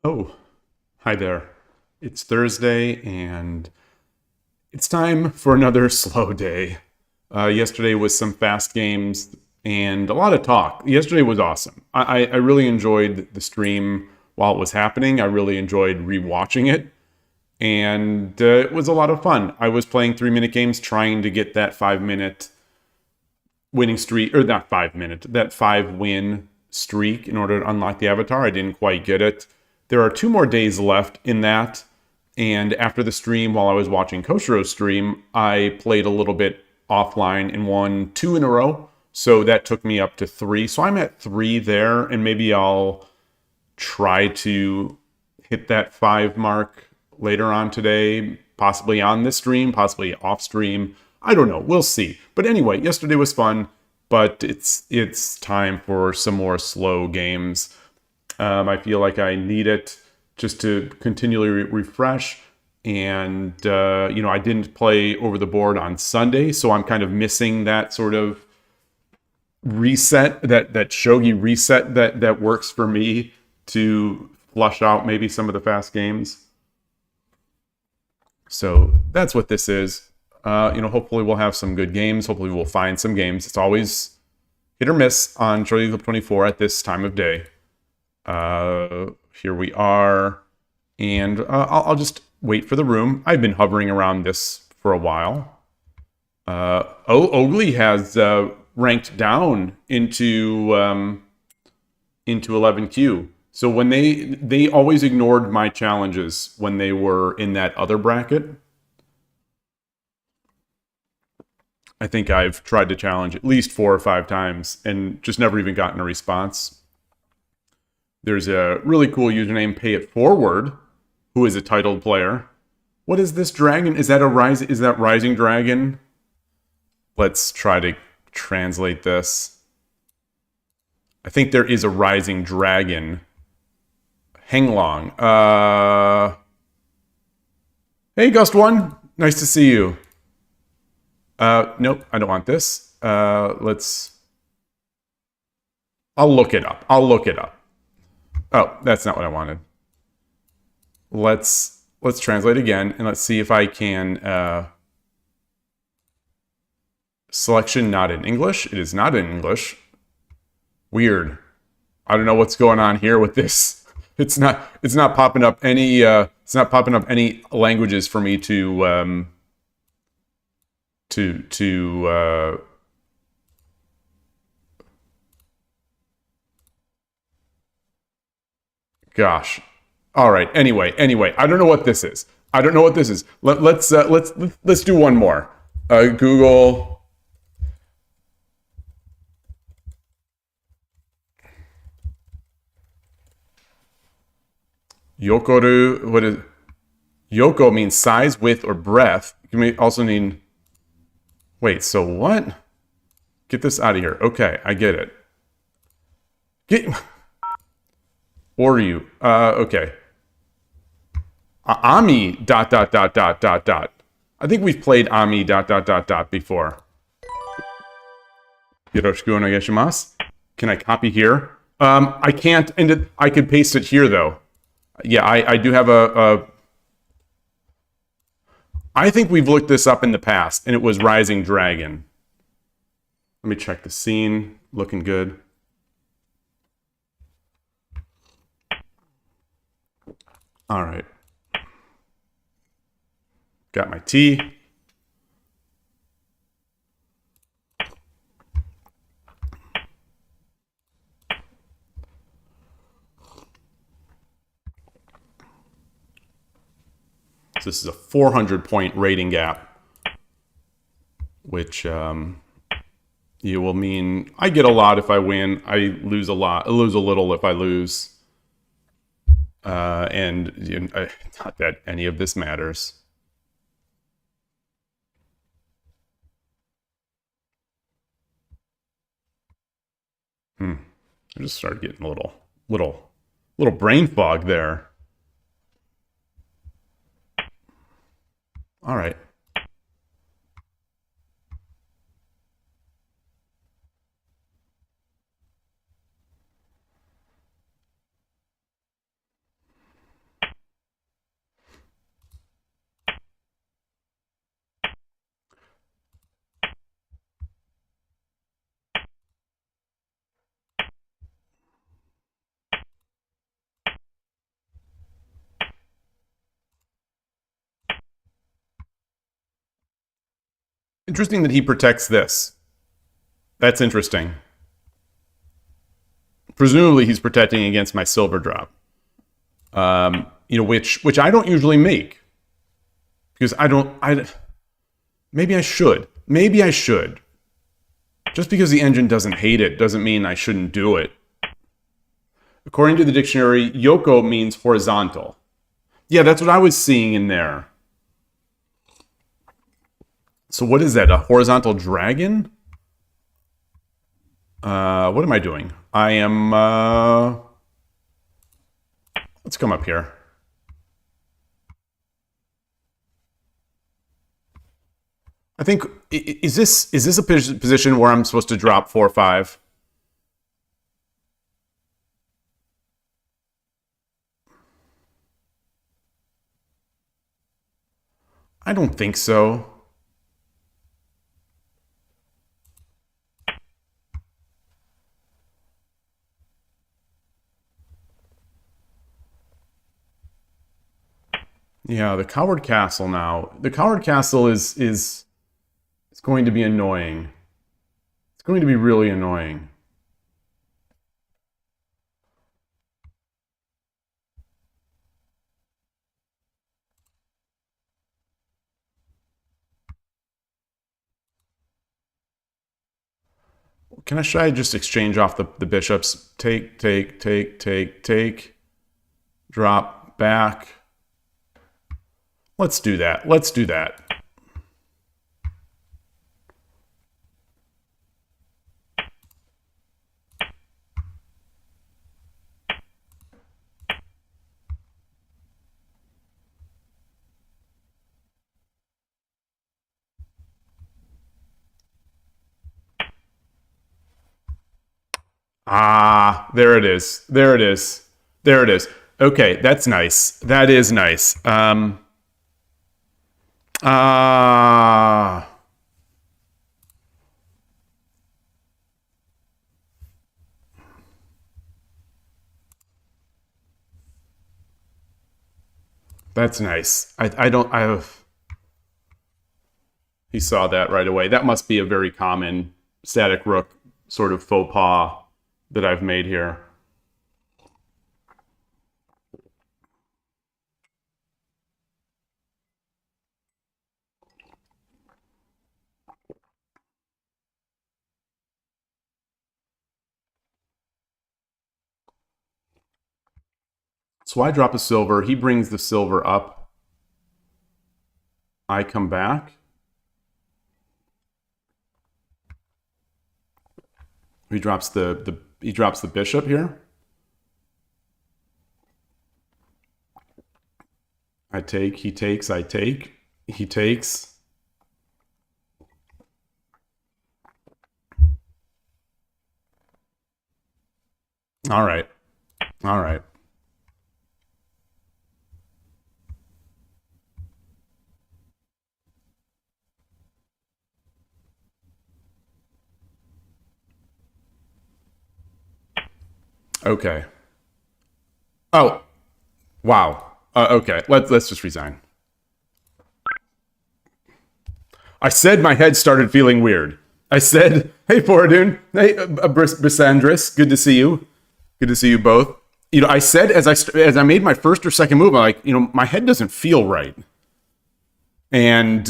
Oh, hi there. It's Thursday and it's time for another slow day. Yesterday was some fast games and a lot of talk. Yesterday was awesome. I really enjoyed the stream while it was happening. I really enjoyed rewatching it and it was a lot of fun. I was playing 3-minute games trying to get that 5-minute winning streak, or not 5-minute, that 5-win streak in order to unlock the avatar. I didn't quite get it. There are 2 more days left in that. And after the stream, while I was watching Koshiro's stream, I played a little bit offline and won 2 in a row. So that took me up to 3. So I'm at 3 there, and maybe I'll try to hit that 5 mark later on today, possibly on this stream, possibly off stream. I don't know. We'll see. But anyway, yesterday was fun, but it's time for some more slow games. I feel like I need it just to continually refresh. And, I didn't play over the board on Sunday, so I'm kind of missing that sort of reset, that shogi reset that works for me to flush out maybe some of the fast games. So that's what this is. Hopefully we'll have some good games. Hopefully we'll find some games. It's always hit or miss on Shogi Club 24 at this time of day. Here we are, and I'll just wait for the room. I've been hovering around this for a while. Oagley has ranked down into 11Q. So when they always ignored my challenges when they were in that other bracket. I think I've tried to challenge at least 4 or 5 times and just never even gotten a response. There's a really cool username, Pay It Forward, who is a titled player. What is this dragon? Is that Rising Dragon? Let's try to translate this. I think there is a Rising Dragon. Henglong. Hey, Gust1. Nice to see you. Nope, I don't want this. I'll look it up. Oh, that's not what I wanted. Let's translate again, and let's see if I can... Selection not in English. It is not in English. Weird. I don't know what's going on here with this. It's not popping up any languages for me to gosh. All right. Anyway, I don't know what this is. Let's do one more. Google. Yokoru. What is Yoko means size, width, or breadth. You may also mean. Wait. So what? Get this out of here. Okay, I get it. Oryu. Okay. Ami ... I think we've played Ami ... before. Yoroshiku onegaishimasu. Can I copy here? I can't, and I could paste it here though. Yeah, I do have I think we've looked this up in the past, and it was Rising Dragon. Let me check the scene. Looking good. All right. Got my tea. So this is a 400-point rating gap, which you will mean I get a lot if I win. I lose a lot. I lose a little if I lose. And not that any of this matters. I just started getting a little brain fog there. All right. Interesting that he protects this. That's interesting. Presumably he's protecting against my silver drop. You know, which I don't usually make. Because maybe I should. Maybe I should. Just because the engine doesn't hate it doesn't mean I shouldn't do it. According to the dictionary, yoko means horizontal. Yeah, that's what I was seeing in there. So what is that? A horizontal dragon? What am I doing? I am, let's come up here. I think, is this a position where I'm supposed to drop 4-5? I don't think so. Yeah, the Coward Castle now. The Coward Castle is it's going to be annoying. It's going to be really annoying. Should I just exchange off the bishops? Take. Drop back. Let's do that. Let's do that. Ah, there it is. There it is. There it is. Okay, that's nice. That is nice. That's nice. He saw that right away. That must be a very common static rook sort of faux pas that I've made here. So I drop a silver. He brings the silver up. I come back. He drops the bishop here. I take, he takes, I take, he takes. All right. All right. Okay. Oh, wow. Okay, let's just resign. I said my head started feeling weird. I said, "Hey, Foradun. Hey, Brysandris. Good to see you. Good to see you both." You know, I said as I made my first or second move, I'm like, you know, my head doesn't feel right, and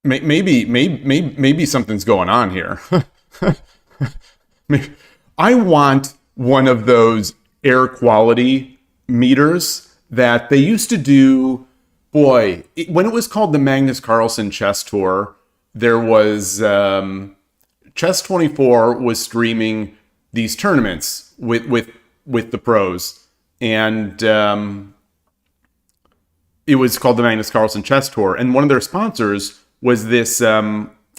maybe something's going on here. I want one of those air quality meters that they used to do. Boy, when it was called the Magnus Carlsen Chess Tour, there was Chess 24 was streaming these tournaments with the pros, and it was called the Magnus Carlsen Chess Tour, and one of their sponsors was this.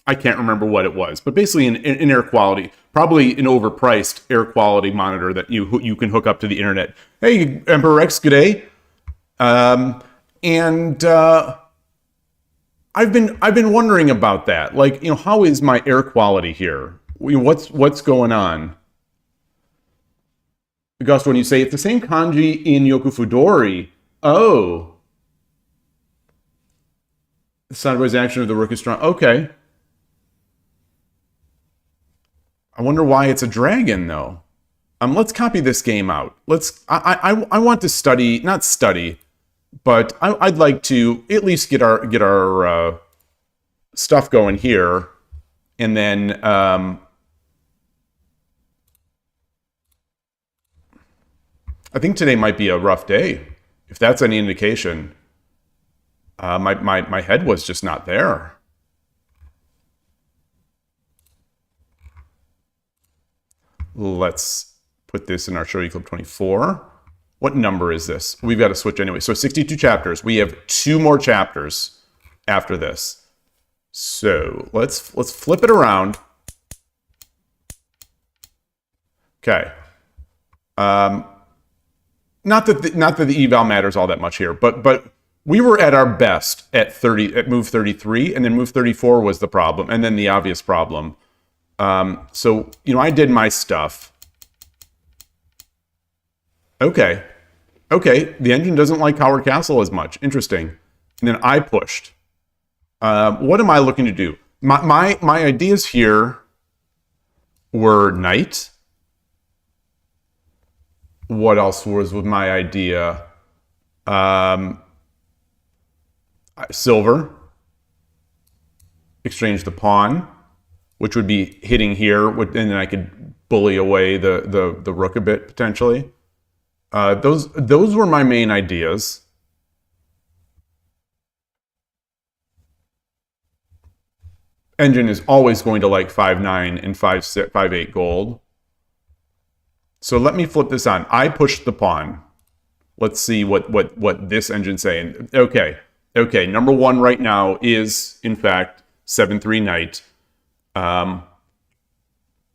I can't remember what it was, but basically an air quality, probably an overpriced air quality monitor that you can hook up to the internet. Hey, Emperor Rex, good day. And I've been wondering about that. Like, you know, how is my air quality here? What's going on? Augusto, when you say it's the same kanji in Yokufudori, oh. The sideways action of the rook is strong. Okay. I wonder why it's a dragon, though. Let's copy this game out. I want to study, not study, but I'd like to at least get our stuff going here, and then I think today might be a rough day, if that's any indication. My head was just not there. Let's put this in our Shogi Club 24. What number is this? We've got to switch anyway. So 62 chapters. We have 2 more chapters after this. So let's flip it around. Okay. Not that the eval matters all that much here, but we were at our best at move 33, and then move 34 was the problem, and then the obvious problem. So, I did my stuff. Okay. The engine doesn't like Howard Castle as much. Interesting. And then I pushed. What am I looking to do? My ideas here were knight. What else was with my idea? Silver. Exchange the pawn, which would be hitting here, and then I could bully away the rook a bit, potentially. Those were my main ideas. Engine is always going to like 5-9 and 5-8 gold. So let me flip this on. I pushed the pawn. Let's see what this engine's saying. Okay. Number 1 right now is, in fact, 7-3 knight.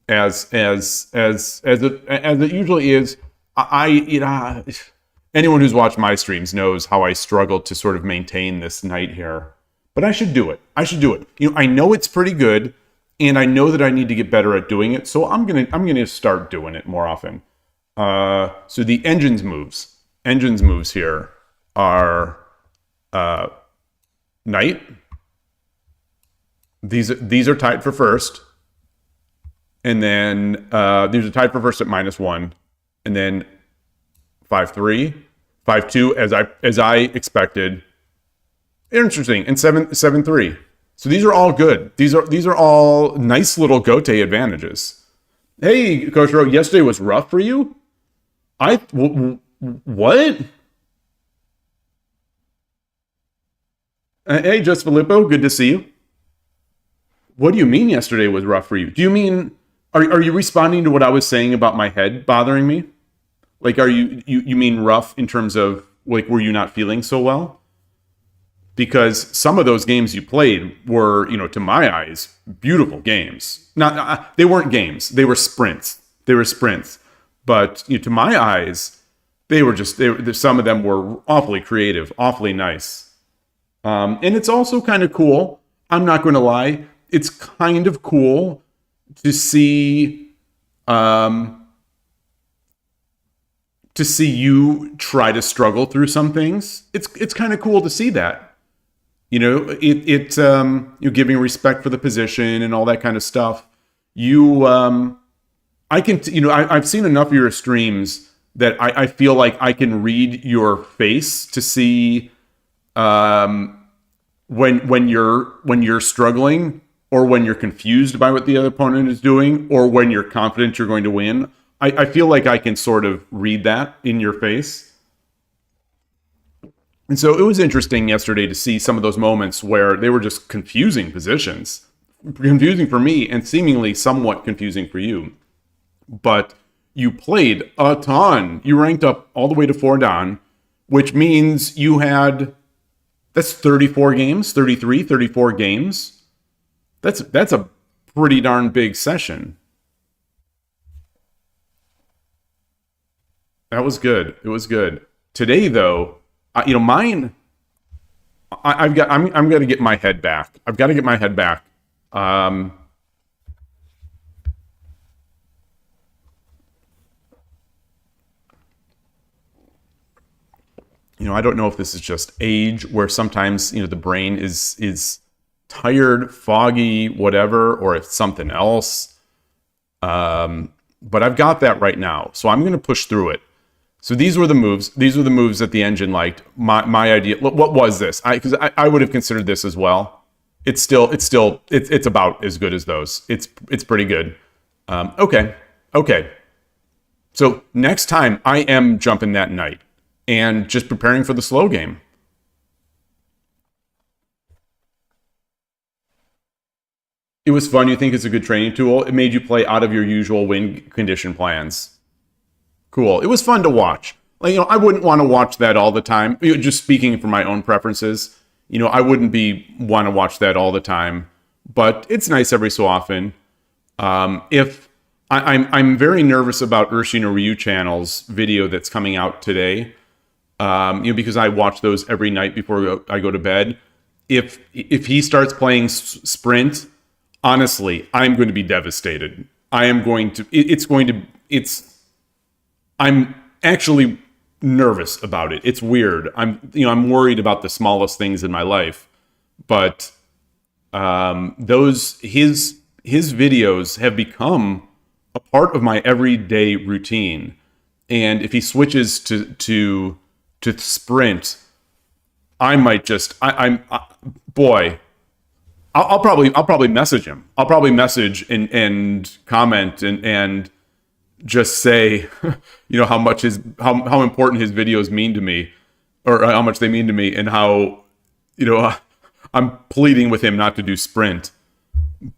As it usually is. Anyone who's watched my streams knows how I struggle to sort of maintain this knight here. But I should do it. I know it's pretty good, and I know that I need to get better at doing it, so I'm gonna start doing it more often. So the engine's moves here are knight. These are tied for first, and then these are tied for first at -1, and then 5-3, 5-2 as I expected. Interesting, and 7-3. So these are all good. These are all nice little Gote advantages. Hey, Coach Ro, yesterday was rough for you? What? Hey, Just Filippo, good to see you. What do you mean yesterday was rough for you? Do you mean, are you responding to what I was saying about my head bothering me? Like, are you mean rough in terms of, like, were you not feeling so well? Because some of those games you played were, to my eyes, beautiful games. They weren't games. They were sprints. But to my eyes, some of them were awfully creative, awfully nice. And it's also kind of cool. I'm not going to lie. It's kind of cool to see you try to struggle through some things. It's kind of cool to see that. You're giving respect for the position and all that kind of stuff. I've seen enough of your streams that I feel like I can read your face to see when you're struggling, or when you're confused by what the other opponent is doing, or when you're confident you're going to win. I feel like I can sort of read that in your face. And so it was interesting yesterday to see some of those moments where they were just confusing positions. Confusing for me, and seemingly somewhat confusing for you. But you played a ton. You ranked up all the way to 4 dan, which means that's 34 games, 34 games. That's a pretty darn big session. That was good. It was good. Today, though, mine. I'm going to get my head back. I've got to get my head back. I don't know if this is just age, where sometimes, the brain is tired, foggy, whatever, or it's something else. But I've got that right now, so I'm going to push through it. So these were the moves. These were the moves that the engine liked. My idea. What was this? Because I would have considered this as well. It's about as good as those. It's pretty good. Okay. So next time I am jumping that knight and just preparing for the slow game. It was fun. You think it's a good training tool? It made you play out of your usual win condition plans. Cool. It was fun to watch. I wouldn't want to watch that all the time. Just speaking for my own preferences, I wouldn't want to watch that all the time. But it's nice every so often. If I'm very nervous about Urshin or Ryu channel's video that's coming out today, because I watch those every night before I go to bed. If he starts playing Sprint, honestly, I'm going to be devastated. I'm actually nervous about it. It's weird. I'm worried about the smallest things in my life, but his videos have become a part of my everyday routine. And if he switches to Sprint, I might just I'll probably message him. I'll probably message and comment and just say, how important his videos mean to me, or how much they mean to me, and how, I'm pleading with him not to do Sprint.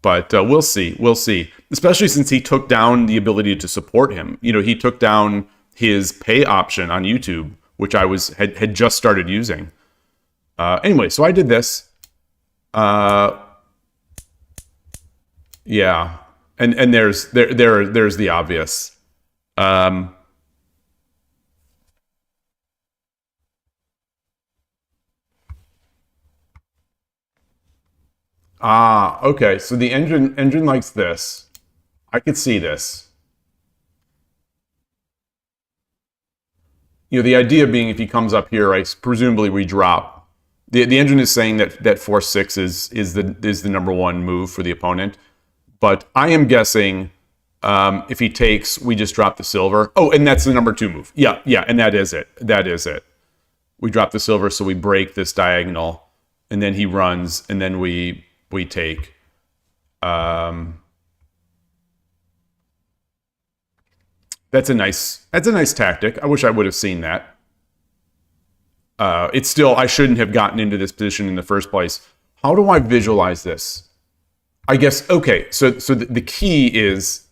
But we'll see. Especially since he took down the ability to support him. He took down his pay option on YouTube, which I had just started using. Anyway, so I did this. Yeah. And there's the obvious. Okay. So the engine likes this. I could see this. The idea being, if he comes up here, I presumably we drop. The engine is saying that force 6 is the number one move for the opponent, but I am guessing if he takes, we just drop the silver. Oh, and that's the number 2 move. Yeah, and that is it. We drop the silver, so we break this diagonal, and then he runs, and then we take. That's a nice tactic. I wish I would have seen that. It's still, I shouldn't have gotten into this position in the first place. How do I visualize this? I guess, okay, so the key is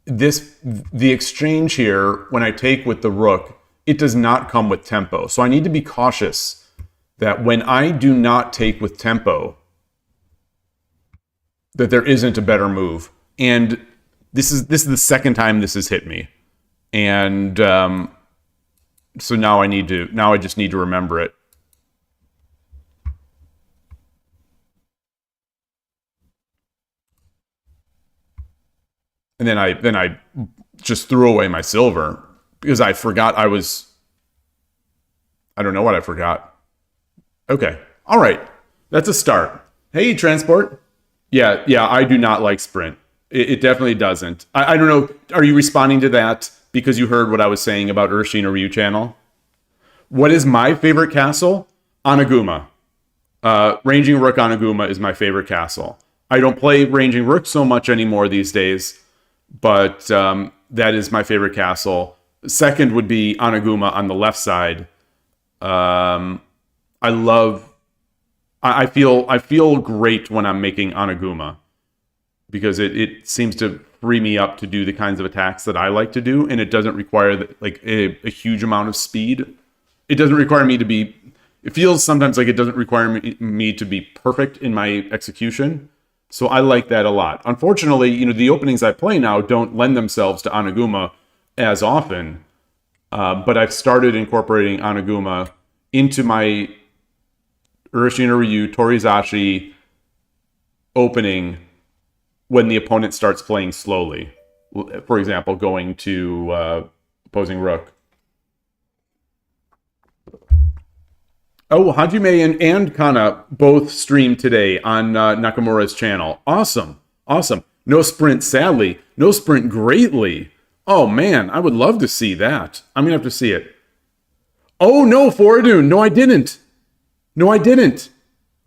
the exchange here, when I take with the rook, it does not come with tempo. So I need to be cautious that when I do not take with tempo, that there isn't a better move. And this is the second time this has hit me. And so now I just need to remember it. And then I just threw away my silver because I forgot I don't know what I forgot. Okay. All right. That's a start. Hey, Transport. Yeah, I do not like Sprint. It definitely doesn't. I don't know. Are you responding to that because you heard what I was saying about Urshin or Ryu channel? What is my favorite castle? Anaguma. Ranging Rook Anaguma is my favorite castle. I don't play Ranging Rook so much anymore these days, but that is my favorite castle. Second would be Anaguma on the left side. I feel great when I'm making Anaguma because it seems to free me up to do the kinds of attacks that I like to do, and it doesn't require a huge amount of speed. It doesn't require me to be. It feels sometimes like it doesn't require me to be perfect in my execution. So I like that a lot. Unfortunately, the openings I play now don't lend themselves to Anaguma as often. But I've started incorporating Anaguma into my Urshin or Ryu Torizashi opening when the opponent starts playing slowly. For example, going to opposing rook. Oh, Hajime and Kana both streamed today on Nakamura's channel. Awesome. Awesome. No sprint, sadly. No sprint, greatly. Oh, man, I would love to see that. I'm going to have to see it. Oh, no, Foradun. No, I didn't. No, I didn't.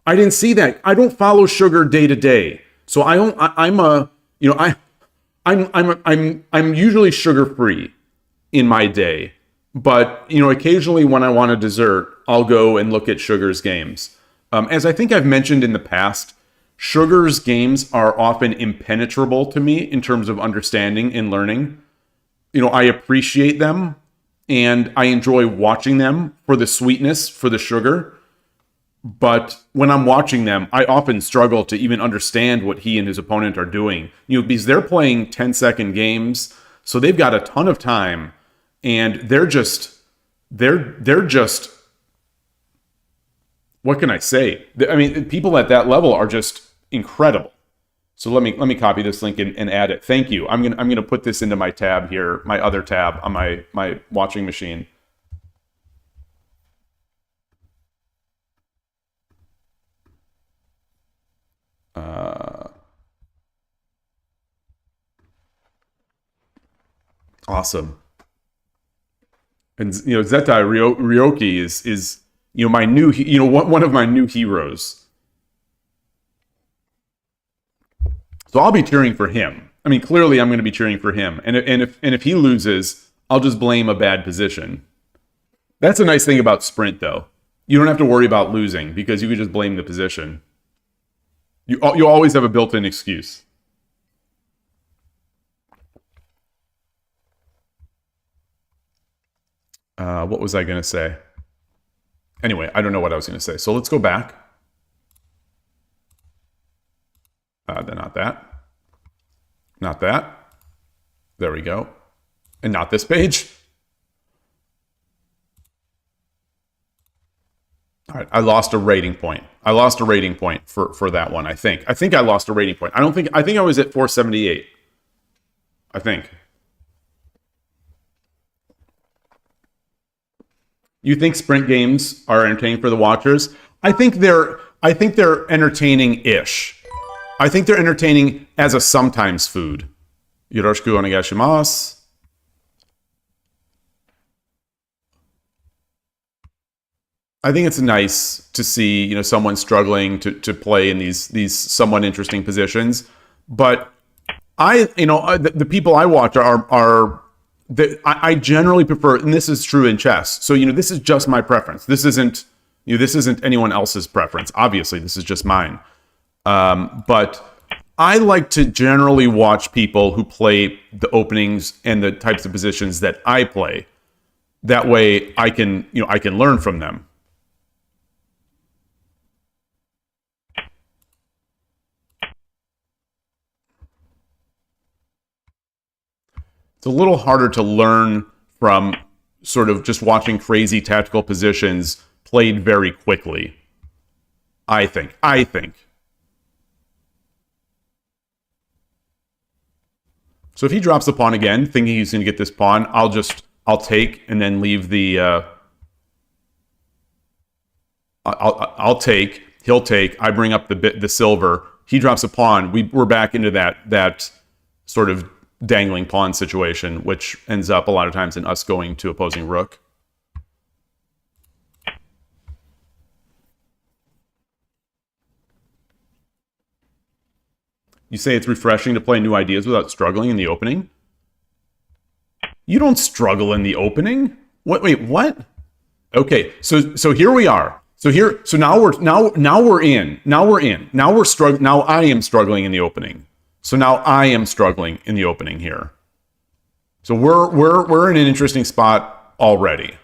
I didn't see that. I don't follow Sugar day to day. So I'm usually sugar-free in my day. But, occasionally when I want a dessert, I'll go and look at Sugar's games. As I think I've mentioned in the past, Sugar's games are often impenetrable to me in terms of understanding and learning. I appreciate them, and I enjoy watching them for the sweetness, for the sugar. But when I'm watching them, I often struggle to even understand what he and his opponent are doing. Because they're playing 10-second games, so they've got a ton of time. And they're just, what can I say? I mean, people at that level are just incredible. So let me copy this link and add it. Thank you. I'm gonna put this into my tab here, my other tab on my watching machine. Awesome. And Zetai Ryoki is my new one of my new heroes. So I'll be cheering for him. I mean, clearly I'm going to be cheering for him. And if he loses, I'll just blame a bad position. That's a nice thing about Sprint, though. You don't have to worry about losing because you can just blame the position. You always have a built-in excuse. What was I going to say? Anyway, I don't know what I was going to say. So let's go back. Then not that. Not that. There we go. And not this page. All right, I lost a rating point. I lost a rating point for that one, I think. I think I lost a rating point. I think I was at 478. I think. You think sprint games are entertaining for the watchers? I think they're entertaining-ish. I think they're entertaining as a sometimes food. Yoroshiku onegaishimasu. I think it's nice to see, someone struggling to play in these somewhat interesting positions. But the people I watch I generally prefer, and this is true in chess. So, this is just my preference. This isn't anyone else's preference. Obviously, this is just mine. But I like to generally watch people who play the openings and the types of positions that I play. That way, I can learn from them. It's a little harder to learn from sort of just watching crazy tactical positions played very quickly. I think. So if he drops the pawn again, thinking he's going to get this pawn, I'll take and then leave the... I'll take. He'll take. I bring up the silver. He drops a pawn. We're back into that sort of dangling pawn situation, which ends up a lot of times in us going to opposing rook. You say it's refreshing to play new ideas without struggling in the opening? You don't struggle in the opening? Wait, what? Okay, so here we are. So now we're in. Now I am struggling in the opening. So now I am struggling in the opening here. So we're in an interesting spot already.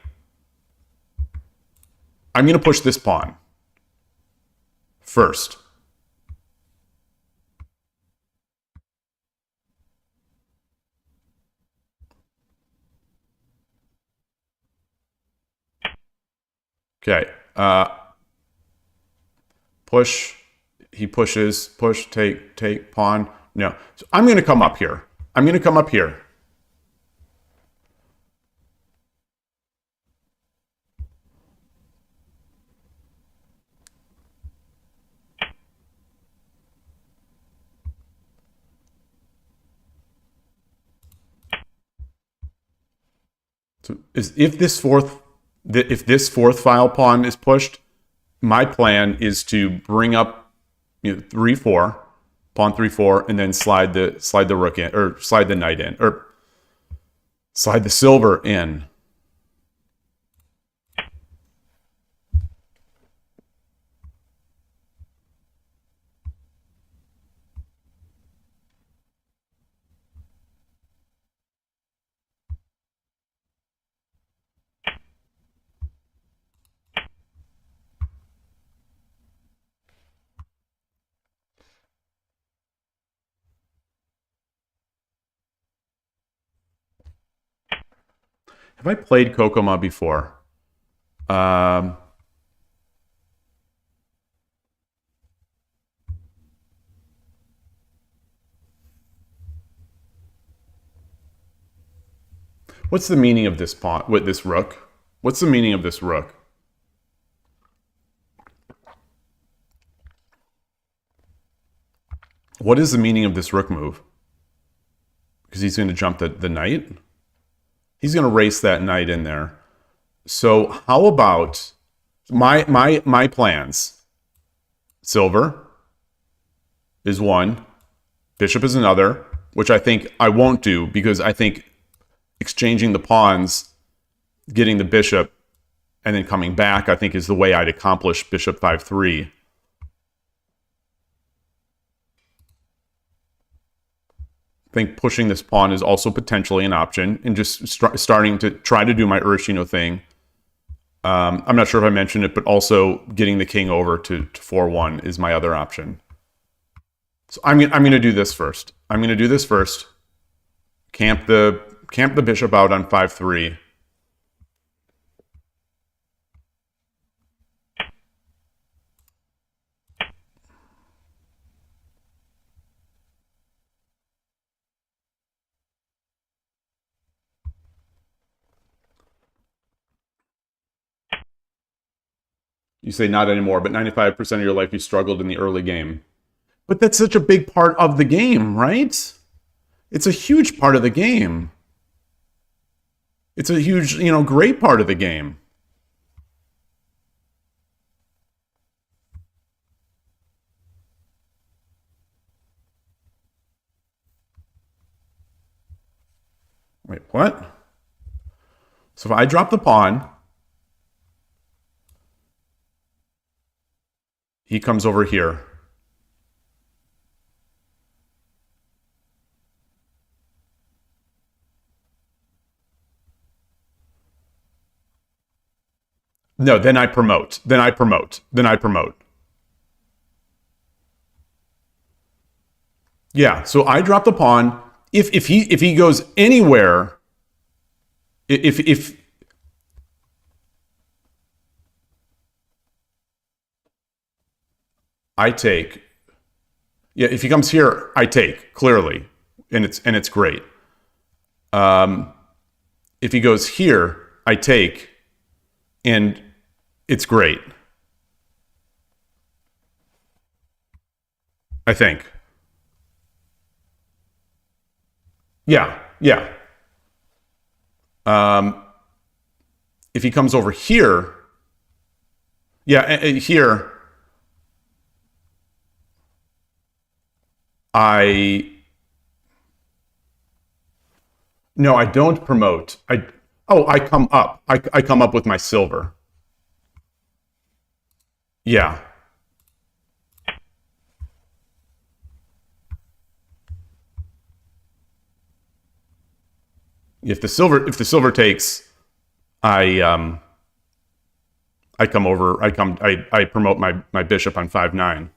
I'm going to push this pawn first. Okay. Push. He pushes. Push. Take. Pawn. No. So I'm going to come up here. is if this fourth file pawn is pushed, my plan is to bring up 3-4, pawn 3-4, and then slide the rook in, or slide the knight in, or slide the silver in. Have I played Kokoma before? What's the meaning of this pawn with this rook? What's the meaning of this rook? What is the meaning of this rook move? Because he's going to jump the knight. He's going to race that knight in there. So how about my plans? Silver is one. Bishop is another, which I think I won't do because I think exchanging the pawns, getting the bishop, and then coming back, I think is the way I'd accomplish bishop 5-3. I think pushing this pawn is also potentially an option, and just starting to try to do my Urshino thing. I'm not sure if I mentioned it, but also getting the king over to 4-1 is my other option. So I'm going to do this first. I'm going to do this first. Camp the bishop out on 5-3. You say not anymore, but 95% of your life you struggled in the early game. But that's such a big part of the game, right? It's a huge part of the game. It's a huge, great part of the game. Wait, what? So if I drop the pawn, he comes over here. No, then I promote. Then I promote. Then I promote. Yeah, so I drop the pawn. If he goes anywhere, if I take, yeah, if he comes here, I take clearly, and it's great. If he goes here, I take, and it's great. I think. Yeah. If he comes over here, yeah, here, no, I don't promote. I come up. I come up with my silver. Yeah. If the silver takes, I come over. I promote my bishop on 5-9.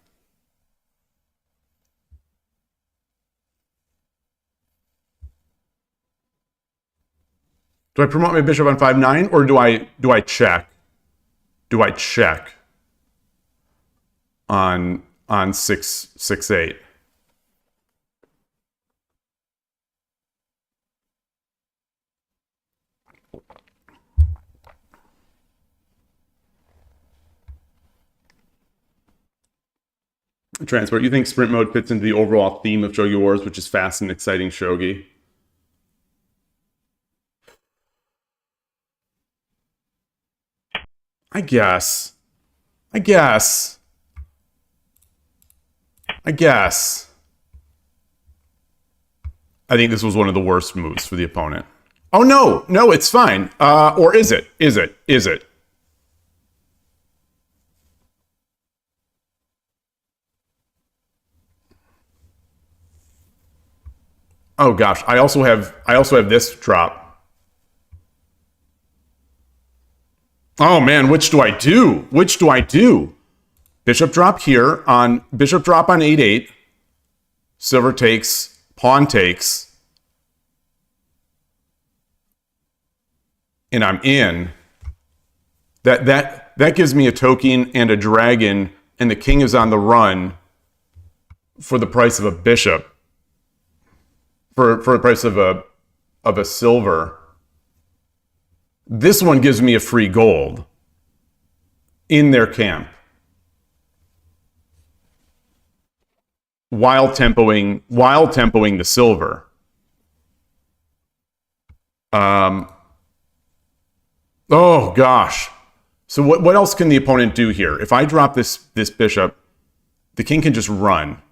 Do I promote my bishop on 5-9, or do I check? Do I check on 6-8? Transport, you think sprint mode fits into the overall theme of Shogi Wars, which is fast and exciting shogi? I guess. I guess. I guess. I think this was one of the worst moves for the opponent. Oh, no. No, it's fine. Or is it? Is it? Is it? Oh, gosh. I also have this drop. Oh, man. Which do I do? Which do I do? Bishop drop here on... Bishop drop on 8-8. Silver takes. Pawn takes. And I'm in. That gives me a token and a dragon, and the king is on the run for the price of a bishop. For the price of a silver. This one gives me a free gold in their camp. While tempoing the silver. Oh gosh. So what else can the opponent do here? If I drop this bishop, the king can just run.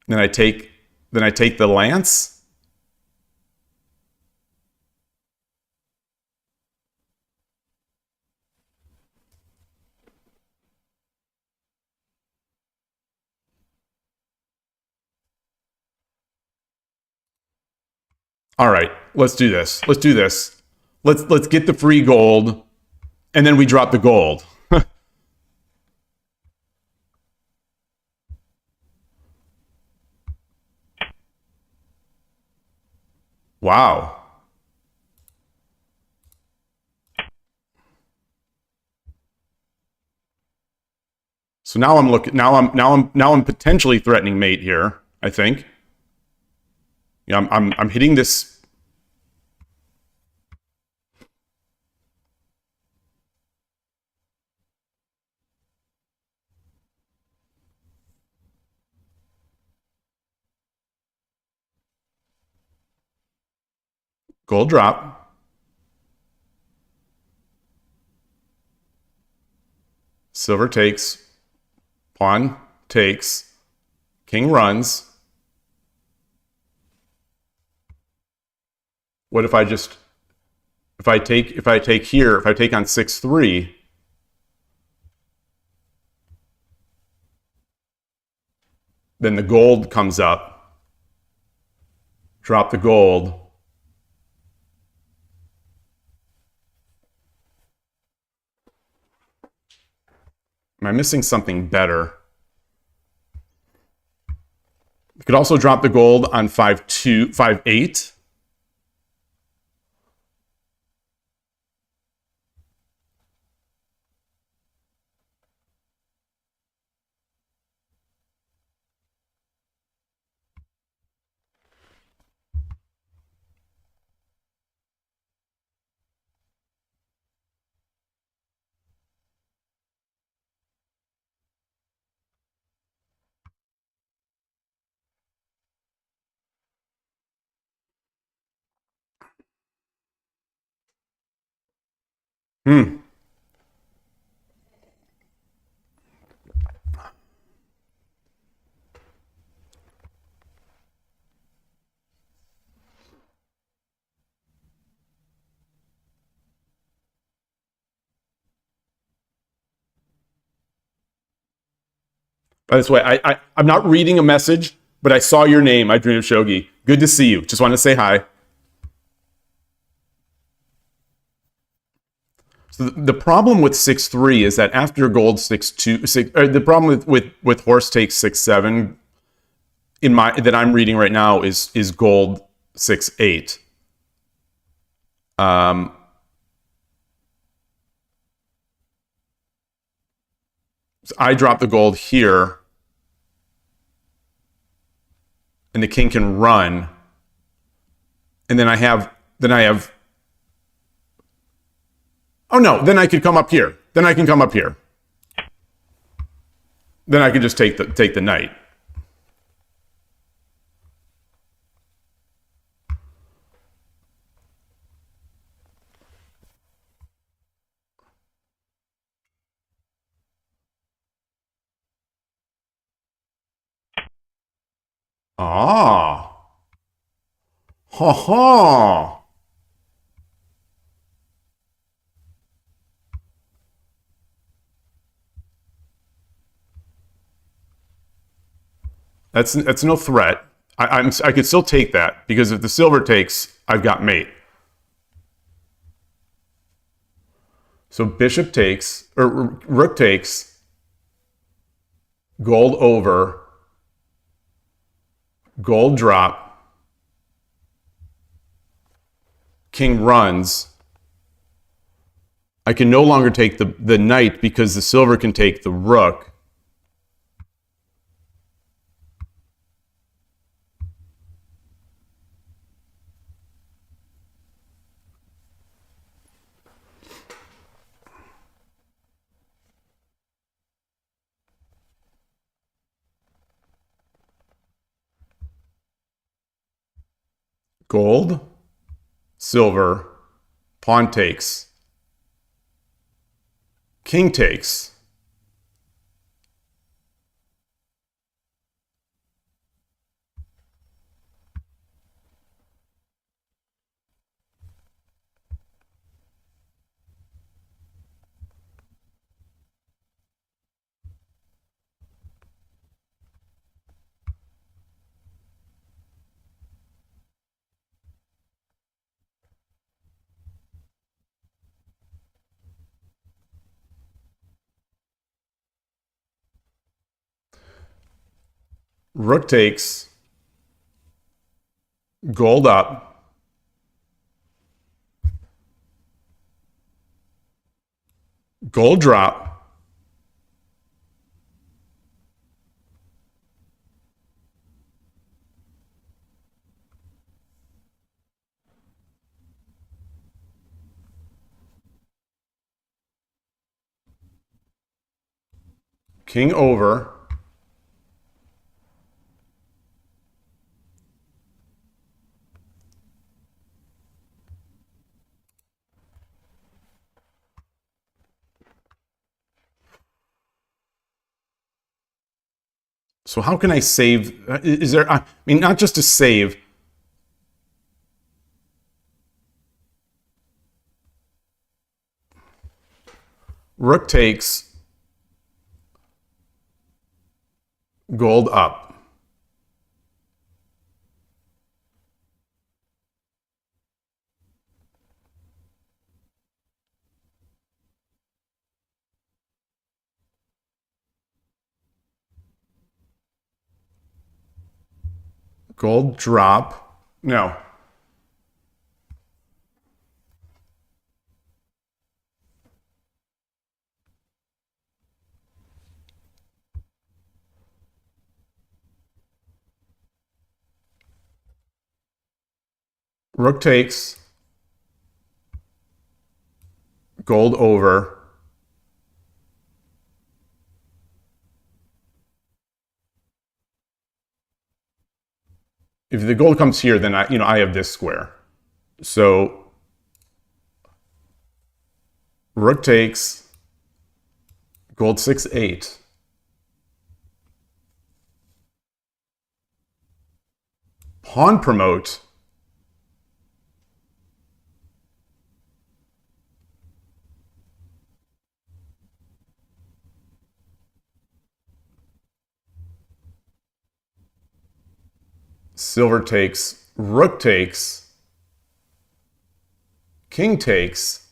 Then I take the lance. All right, let's do this. Let's do this. Let's get the free gold, and then we drop the gold. Wow. So now I'm looking. Now I'm potentially threatening mate here. I think. Yeah, I'm hitting this. Gold drop. Silver takes. Pawn takes. King runs. What if I just if I take here, if I take on 6-3, then the gold comes up. Drop the gold. Am I missing something better? You could also drop the gold on 5-2, 5-8. Hmm. By this way, I'm not reading a message, but I saw your name. I dream of Shogi. Good to see you. Just want to say hi. So the problem with 6-3 is that after gold 6-2, the problem with horse takes 6-7 in my that I'm reading right now is gold 6-8. So I drop the gold here, and the king can run, and then I have. Oh no! Then I could come up here. Then I can come up here. Then I could just take the knight. Ah. Ha ha. That's no threat. I could still take that because if the silver takes, I've got mate. So bishop takes, or rook takes, gold over, gold drop, king runs. I can no longer take the knight because the silver can take the rook. Gold, silver, pawn takes, king takes. Rook takes, gold up, gold drop, king over, so how can I save? Is there, I mean, not just to save. Rook takes, gold up. Gold drop. No. Rook takes, gold over, if the gold comes here, then I have this square. So rook takes, gold 6-8. Pawn promote. Silver takes, rook takes, king takes.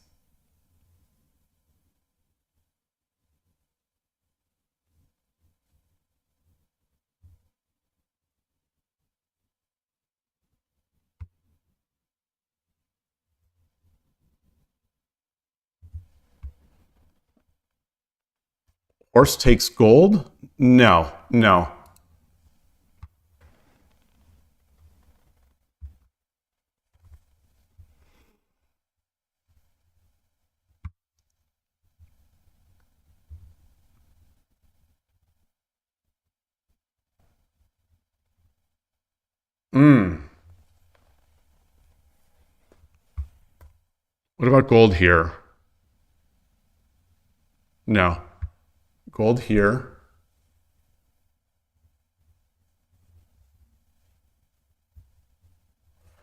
Horse takes gold? No, no. What about gold here? No. Gold here.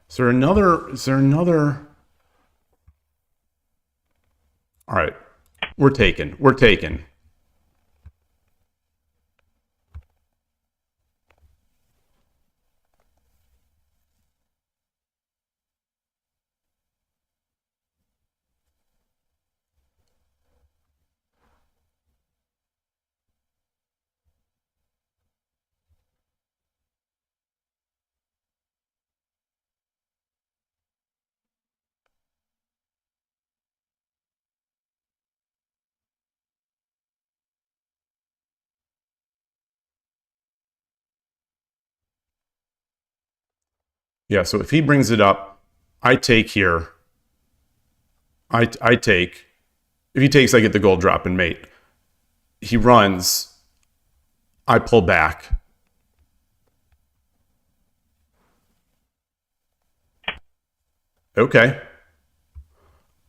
Is there another? Is there another? All right. We're taken. We're taken. Yeah, so if he brings it up, I take here. I take. If he takes, I get the gold drop and mate. He runs. I pull back. Okay.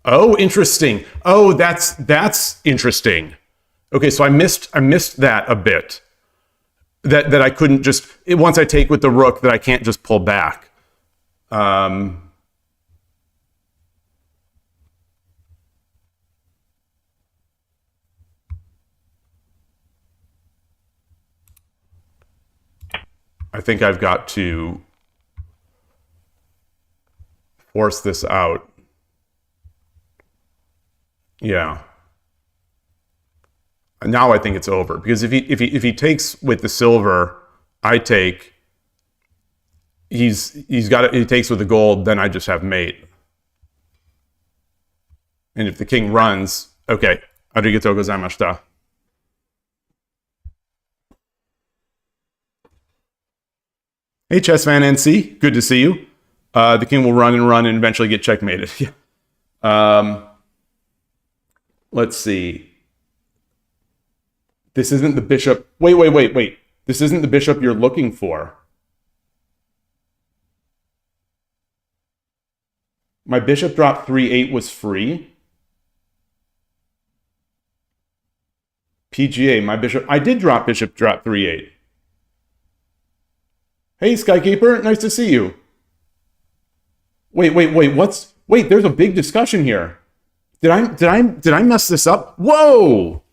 Oh, interesting. Oh, that's interesting. Okay, so I missed that a bit. That I couldn't just once I take with the rook that I can't just pull back. I think I've got to force this out. Yeah. Now I think it's over because if he takes with the silver, I take. He's got it. He takes with the gold, then I just have mate. And if the king runs, okay. Arigatou gozaimashita. Hey, Chess Fan NC, good to see you. The king will run and eventually get checkmated. Let's see. This isn't the bishop. Wait. This isn't the bishop you're looking for. My bishop drop 3-8 was free. PGA, my bishop. I did drop bishop drop 3-8. Hey, Skykeeper, nice to see you. Wait, wait, there's a big discussion here. Did I mess this up? Whoa!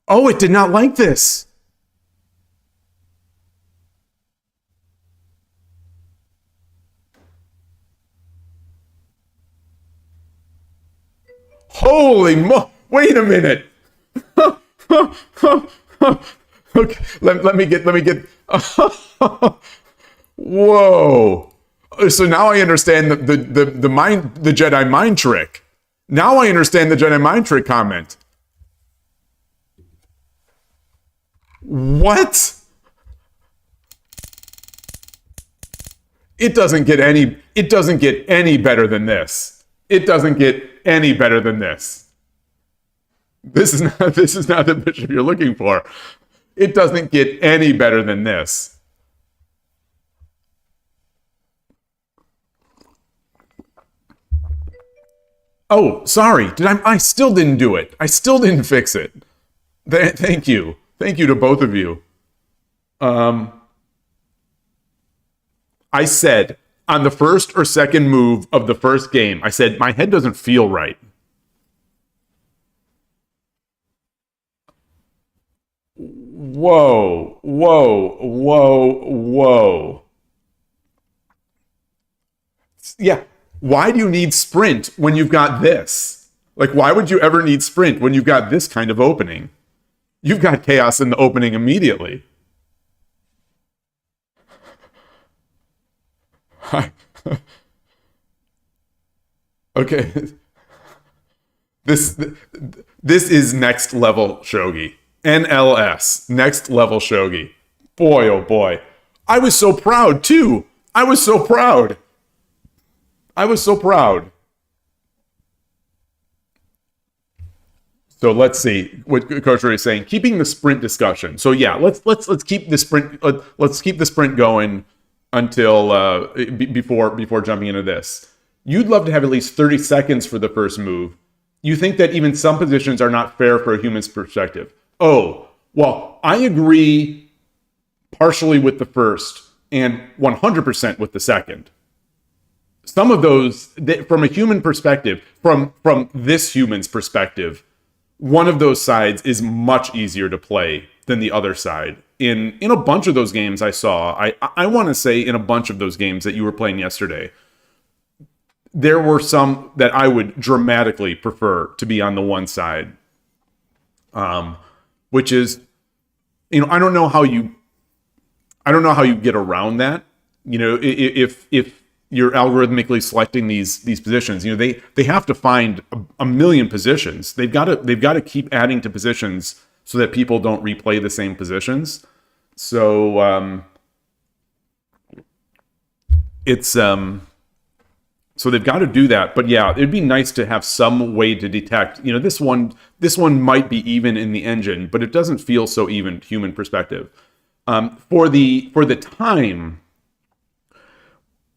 Oh, it did not like this. Holy mo! Wait a minute. Okay, let me get. Whoa! So now I understand the Jedi mind trick. Now I understand the Jedi mind trick comment. What? It doesn't get any better than this. It doesn't get any better than this. This is not the bishop you're looking for. It doesn't get any better than this. Oh, sorry. I still didn't do it. I still didn't fix it. Thank you. Thank you to both of you. I said on the first or second move of the first game, I said, my head doesn't feel right. Whoa. Yeah. Why do you need sprint when you've got this? Like, why would you ever need sprint when you've got this kind of opening? You've got chaos in the opening immediately. Okay. This is next level shogi. NLS, next level shogi. Boy, oh boy. I was so proud too. I was so proud. So let's see what Coach Ray is saying. Keeping the sprint discussion. So yeah, let's keep the sprint. Let's keep the sprint going. until before jumping into this. You'd love to have at least 30 seconds for the first move. You think that even some positions are not fair for a human's perspective. Oh, well, I agree partially with the first and 100% with the second. Some of those, from a human perspective, from this human's perspective, one of those sides is much easier to play than the other side. In a bunch of those games I saw, I want to say in a bunch of those games that you were playing yesterday, there were some that I would dramatically prefer to be on the one side, which is, I don't know how you get around that. If you're algorithmically selecting these positions, they have to find a million positions. They've got to keep adding to positions so that people don't replay the same positions. So so they've got to do that. But yeah, it'd be nice to have some way to detect. This one might be even in the engine, but it doesn't feel so even human perspective. For the time,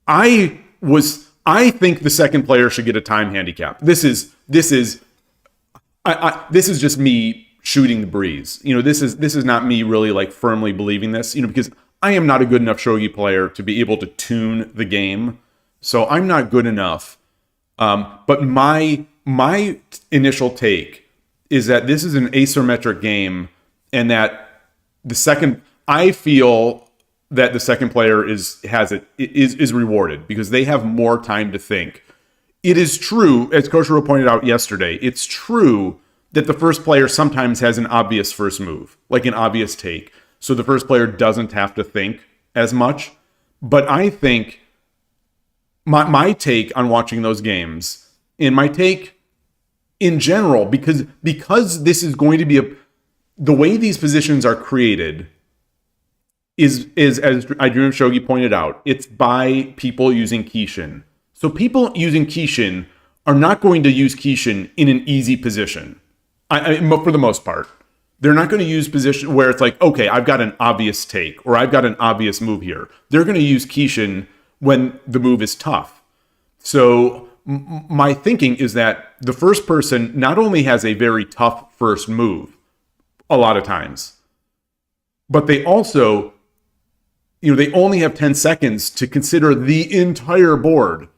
I think the second player should get a time handicap. This is just me shooting the breeze. This is not me really like firmly believing this, because I am not a good enough shogi player to be able to tune the game. So I'm not good enough. But my initial take is that this is an asymmetric game, and that I feel that the second player is rewarded because they have more time to think. It is true, as Koshiro pointed out yesterday, it's true that the first player sometimes has an obvious first move, like an obvious take. So the first player doesn't have to think as much. But I think my take on watching those games, and my take in general, because this is going to be the way these positions are created is as I Dream of Shogi pointed out, it's by people using Kishin. So people using Kishin are not going to use Kishin in an easy position. For the most part, they're not going to use position where it's like, okay, I've got an obvious take or I've got an obvious move here. They're going to use Kishin when the move is tough. So my thinking is that the first person not only has a very tough first move a lot of times, but they also, they only have 10 seconds to consider the entire board.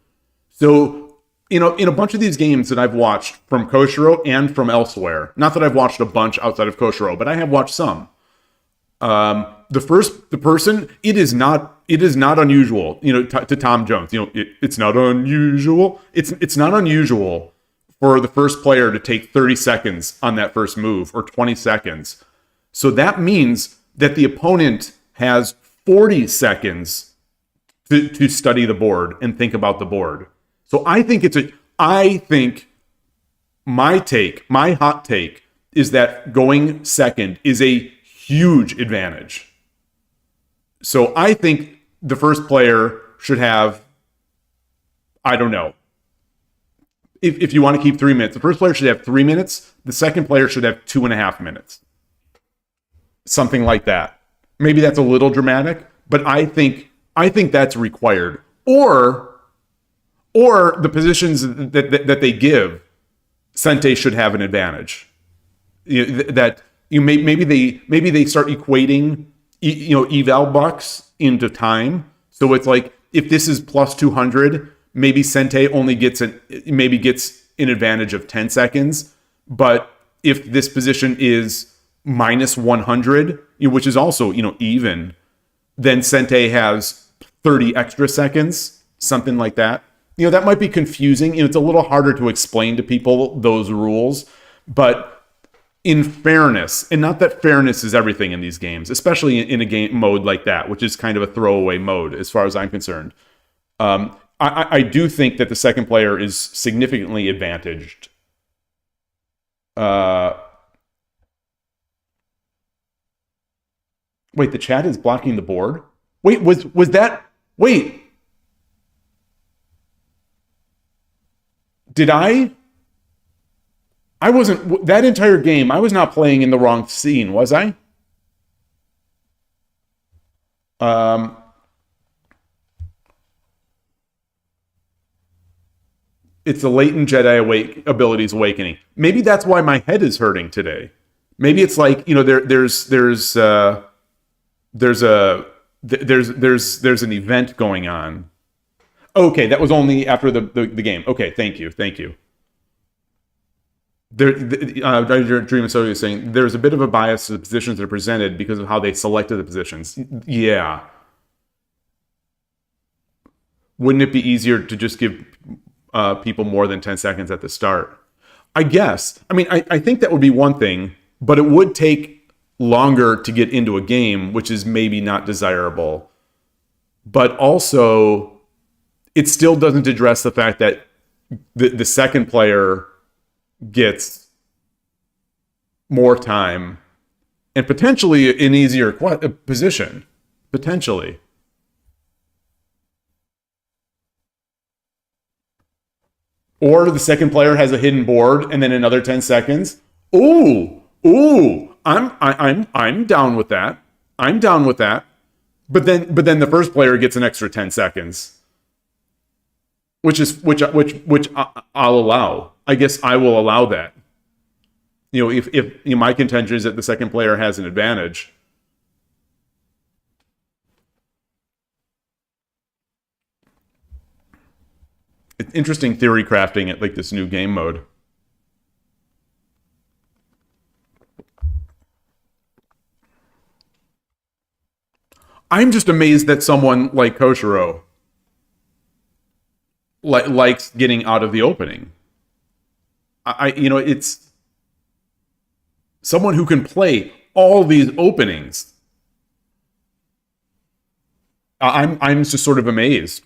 So in a bunch of these games that I've watched from Koshiro and from elsewhere, not that I've watched a bunch outside of Koshiro, but I have watched some. The person, it is not unusual, to Tom Jones, it's not unusual. It's not unusual for the first player to take 30 seconds on that first move or 20 seconds. So that means that the opponent has 40 seconds to study the board and think about the board. So I think my hot take is that going second is a huge advantage. So I think the first player should have, I don't know, if you want to keep 3 minutes, the first player should have 3 minutes. The second player should have 2.5 minutes. Something like that. Maybe that's a little dramatic, but I think that's required. Or the positions that they give, Sente should have an advantage. Maybe they start equating eval bucks into time. So it's like if this is plus 200, maybe Sente only gets an advantage of 10 seconds. But if this position is minus 100, which is also even, then Sente has 30 extra seconds, something like that. That might be confusing. It's a little harder to explain to people those rules, but in fairness, and not that fairness is everything in these games, especially in a game mode like that, which is kind of a throwaway mode as far as I'm concerned. I do think that the second player is significantly advantaged. Wait, the chat is blocking the board? Wait, was that... Wait... Did I wasn't, that entire game, I was not playing in the wrong scene, was I? It's the latent Jedi abilities awakening. Maybe that's why my head is hurting today. Maybe it's like, there's an event going on. Okay, that was only after the game. Okay, thank you. Dream of Sogi is saying there's a bit of a bias to the positions that are presented because of how they selected the positions. Yeah. Wouldn't it be easier to just give people more than 10 seconds at the start? I guess. I mean, I think that would be one thing, but it would take longer to get into a game, which is maybe not desirable. But also, it still doesn't address the fact that the second player gets more time and potentially an easier position. Potentially. Or the second player has a hidden board and then another 10 seconds. I'm down with that. I'm down with that. But then the first player gets an extra 10 seconds. Which I'll allow. I guess I will allow that. If my contention is that the second player has an advantage. It's interesting theory crafting at like this new game mode. I'm just amazed that someone like Koshiro likes getting out of the opening. It's someone who can play all these openings. I'm just sort of amazed.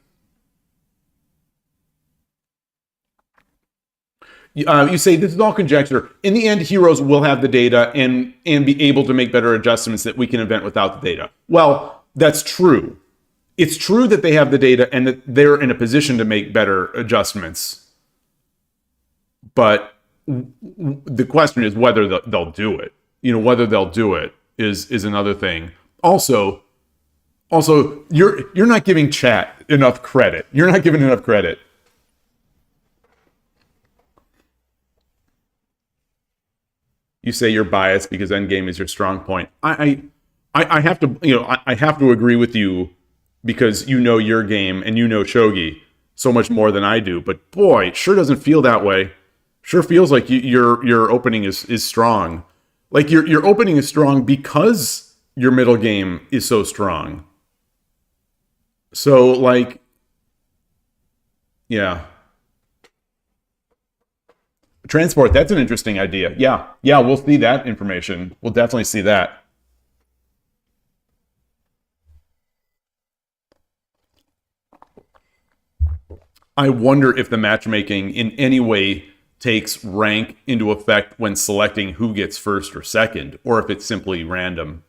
You say this is all conjecture. In the end, heroes will have the data and be able to make better adjustments that we can invent without the data. Well, that's true. It's true that they have the data and that they're in a position to make better adjustments. But the question is whether they'll do it. Whether they'll do it is another thing. Also, you're not giving chat enough credit. You're not giving enough credit. You say you're biased because endgame is your strong point. I have to, I have to agree with you because you know your game and you know Shogi so much more than I do. But boy, it sure doesn't feel that way. Sure feels like your opening is strong. Like your opening is strong because your middle game is so strong. So like, yeah. Transport, that's an interesting idea. Yeah, we'll see that information. We'll definitely see that. I wonder if the matchmaking in any way takes rank into effect when selecting who gets first or second, or if it's simply random.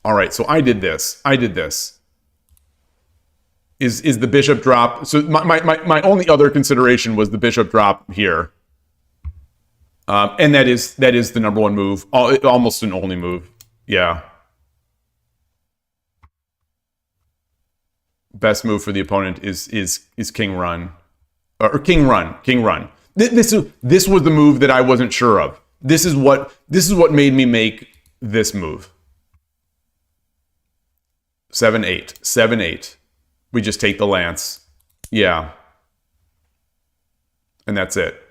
All right, so I did this. Is the bishop drop? So my only other consideration was the bishop drop here, and that is the number one move, almost an only move. Yeah, best move for the opponent is king run, or king run. This was the move that I wasn't sure of. This is what made me make this move. 7-8. We just take the lance. Yeah. And that's it.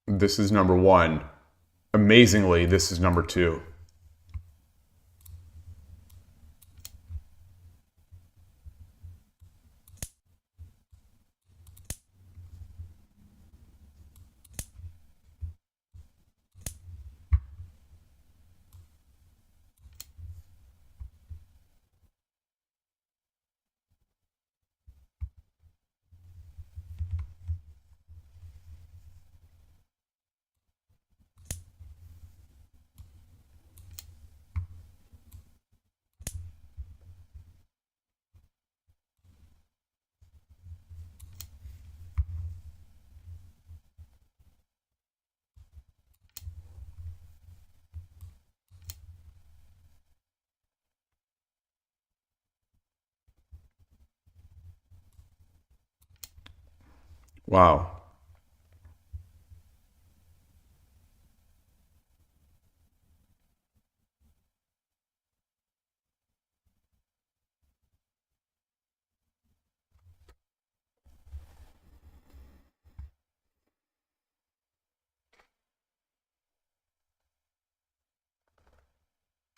This is number one. Amazingly, this is number two. Wow.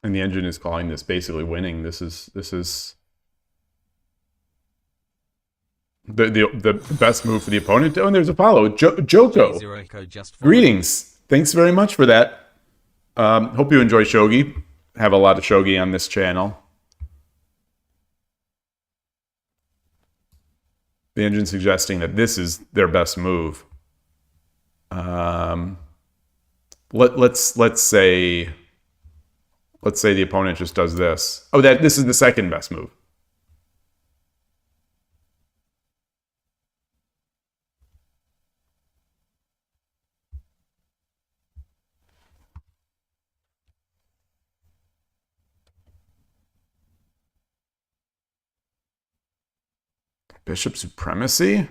And the engine is calling this basically winning. This is the best move for the opponent. Oh, and there's a follow. Joko. Greetings. Thanks very much for that. Hope you enjoy Shogi. Have a lot of Shogi on this channel. The engine suggesting that this is their best move. Let's say the opponent just does this. Oh, this is the second best move. Bishop supremacy?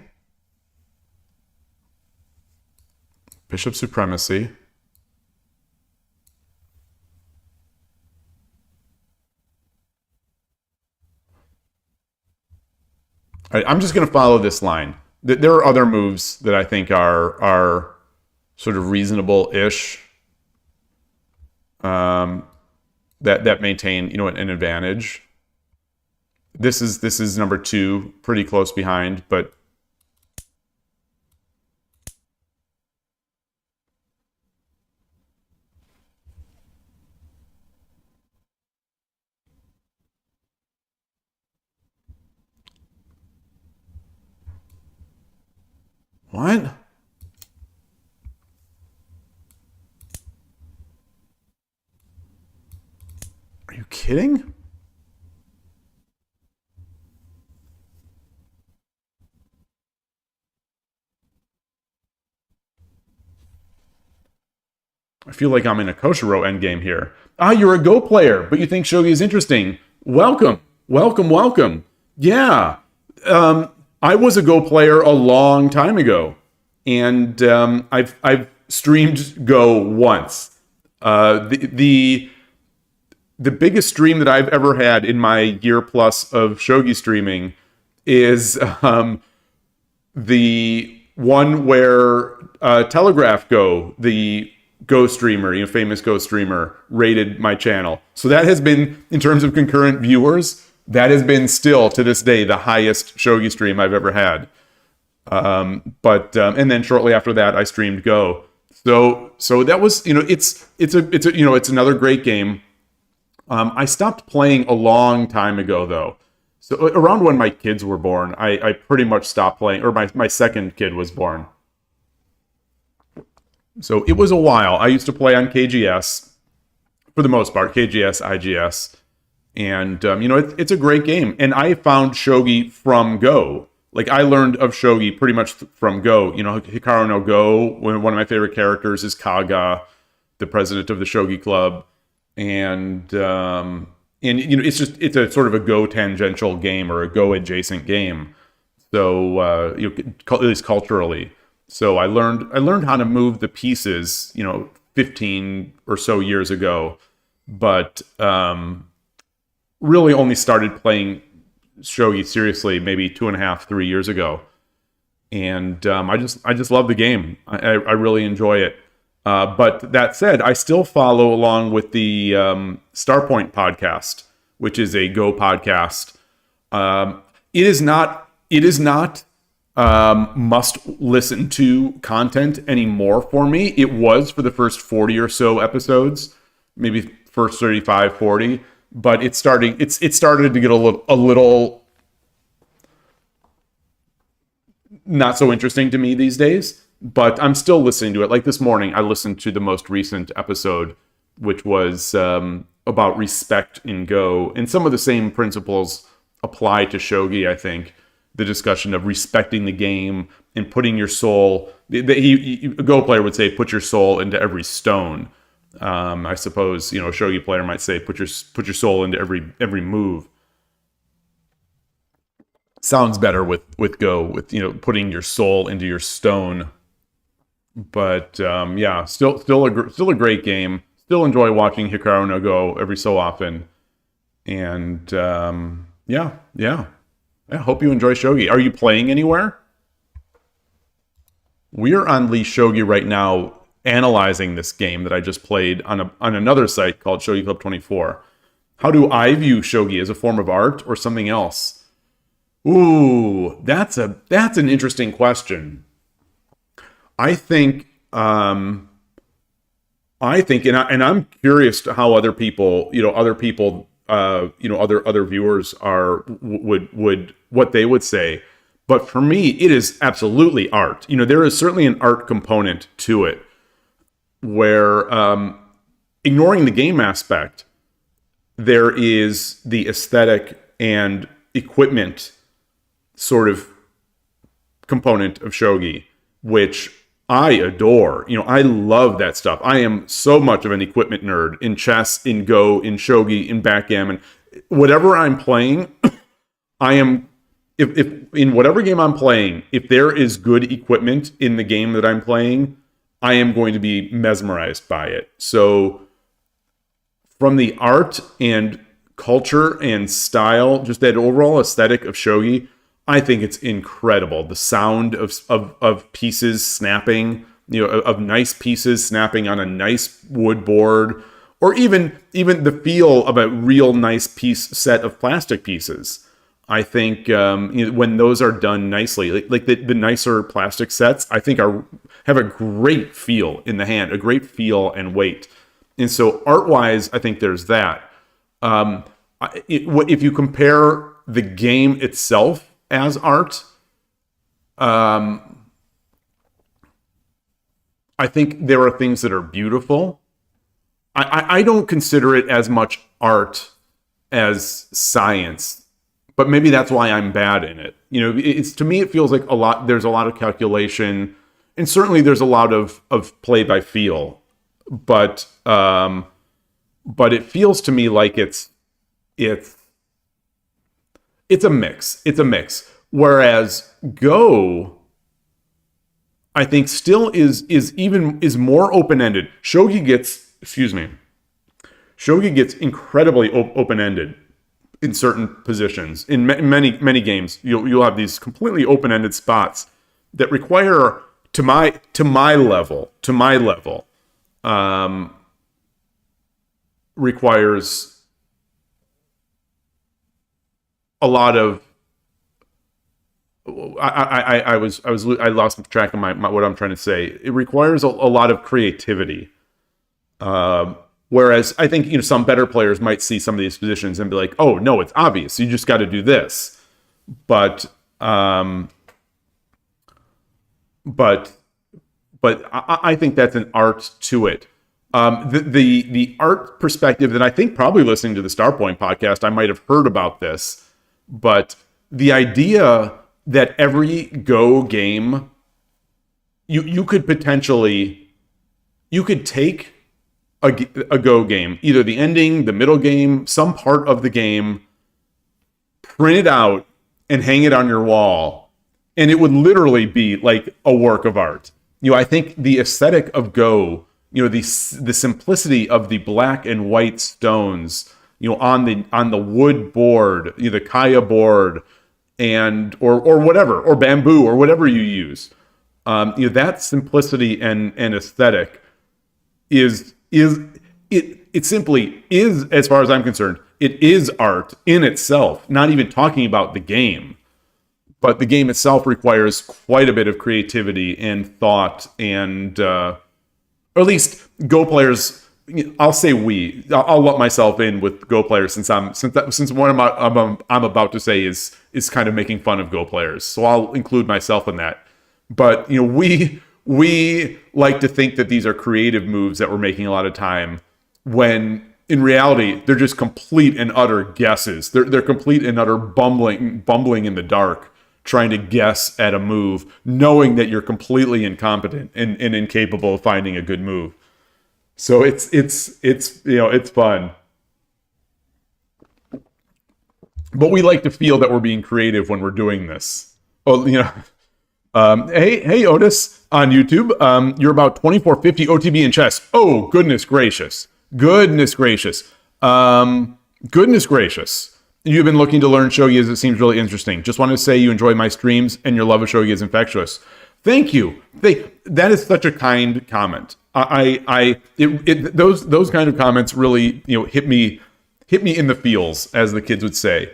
Bishop supremacy. All right, I'm just going to follow this line. There are other moves that I think are sort of reasonable-ish that maintain, an advantage. This is number 2, pretty close behind, but what? Are you kidding? I feel like I'm in a Koshiro endgame here. Ah, you're a Go player, but you think Shogi is interesting. Welcome. Welcome, welcome. Yeah. I was a Go player a long time ago. And I've streamed Go once. The biggest stream that I've ever had in my year plus of Shogi streaming is the one where Telegraph Go, the Go streamer, famous Go streamer, rated my channel. So that has been, in terms of concurrent viewers, that has been still to this day the highest Shogi stream I've ever had. And then shortly after that, I streamed Go. So that was, it's another great game. I stopped playing a long time ago though. So around when my kids were born, I pretty much stopped playing, or my second kid was born. So it was a while. I used to play on KGS for the most part, KGS, IGS. And, it's a great game. And I found Shogi from Go. Like, I learned of Shogi pretty much from Go. Hikaru no Go, one of my favorite characters is Kaga, the president of the Shogi Club. And it's a sort of a Go tangential game or a Go adjacent game. So, at least culturally. So I learned how to move the pieces, 15 or so years ago, but really only started playing Shogi seriously maybe 2.5, 3 years ago. And I just love the game. I really enjoy it. But that said, I still follow along with the Starpoint podcast, which is a Go podcast. It is not must listen to content anymore for me. It was for the first 40 or so episodes, maybe first 35, 40, but it started to get a little not so interesting to me these days, but I'm still listening to it. Like this morning, I listened to the most recent episode, which was about respect in Go, and some of the same principles apply to Shogi, I think. The discussion of respecting the game and putting your soul. A Go player would say, "Put your soul into every stone." I suppose a Shogi player might say, "Put your soul into every move." sounds better with Go, with putting your soul into your stone. But yeah, still a great game. Still enjoy watching Hikaru no Go every so often. And yeah. I hope you enjoy Shogi. Are you playing anywhere? We're on Lee Shogi right now, analyzing this game that I just played on another site called Shogi Club 24. How do I view Shogi, as a form of art or something else? Ooh, that's an interesting question. I think, and I'm curious to how other people, other viewers would what they would say. But for me, it is absolutely art. There is certainly an art component to it, where ignoring the game aspect, there is the aesthetic and equipment sort of component of Shogi, which I adore. I love that stuff. I am so much of an equipment nerd in chess, in Go, in Shogi, in backgammon. Whatever I'm playing, I am, if in whatever game I'm playing, if there is good equipment in the game that I'm playing, I am going to be mesmerized by it. So from the art and culture and style, just that overall aesthetic of Shogi, I think it's incredible. The sound of pieces snapping, of nice pieces snapping on a nice wood board, or even the feel of a real nice set of plastic pieces. I think when those are done nicely, like the nicer plastic sets, I think have a great feel in the hand, a great feel and weight. And so art-wise, I think there's that. If you compare the game itself as art, I think there are things that are beautiful. I don't consider it as much art as science, but maybe that's why I'm bad in it. It's, to me, it feels like there's a lot of calculation, and certainly there's a lot of play by feel, but it feels to me like it's a mix. It's a mix. Whereas Go, I think, still is more open-ended. Shogi gets incredibly open-ended in certain positions. In many games, you'll have these completely open-ended spots that require, to my level, requires a lot of. I lost track of my what I'm trying to say. It requires a lot of creativity. Whereas I think some better players might see some of these positions and be like, "Oh no, it's obvious. You just got to do this." But I think that's an art to it. The art perspective that I think, probably listening to the Starpoint podcast, I might have heard about this, but the idea that every Go game, you could take a Go game, either the ending, the middle game, some part of the game, print it out and hang it on your wall, and it would literally be like a work of art. I think the aesthetic of Go, the simplicity of the black and white stones, on the wood board, the kaya board, and or whatever, or bamboo, or whatever you use, that simplicity and aesthetic it simply is, as far as I'm concerned, it is art in itself. Not even talking about the game, but the game itself requires quite a bit of creativity and thought, and or at least Go players. I'll say I'll let myself in with Go players, since what I'm about to say is kind of making fun of Go players. So I'll include myself in that. But we like to think that these are creative moves that we're making a lot of time, when in reality they're just complete and utter guesses. They're complete and utter bumbling in the dark, trying to guess at a move, knowing that you're completely incompetent and incapable of finding a good move. So it's fun. but we like to feel that we're being creative when we're doing this. Oh, hey, Otis on YouTube. You're about 2450 OTB in chess. Oh, goodness gracious. Goodness gracious. You've been looking to learn shogi as it seems really interesting. Just wanted to say you enjoy my streams and your love of shogi is infectious. Thank you. That is such a kind comment. Those kind of comments really, hit me in the feels, as the kids would say.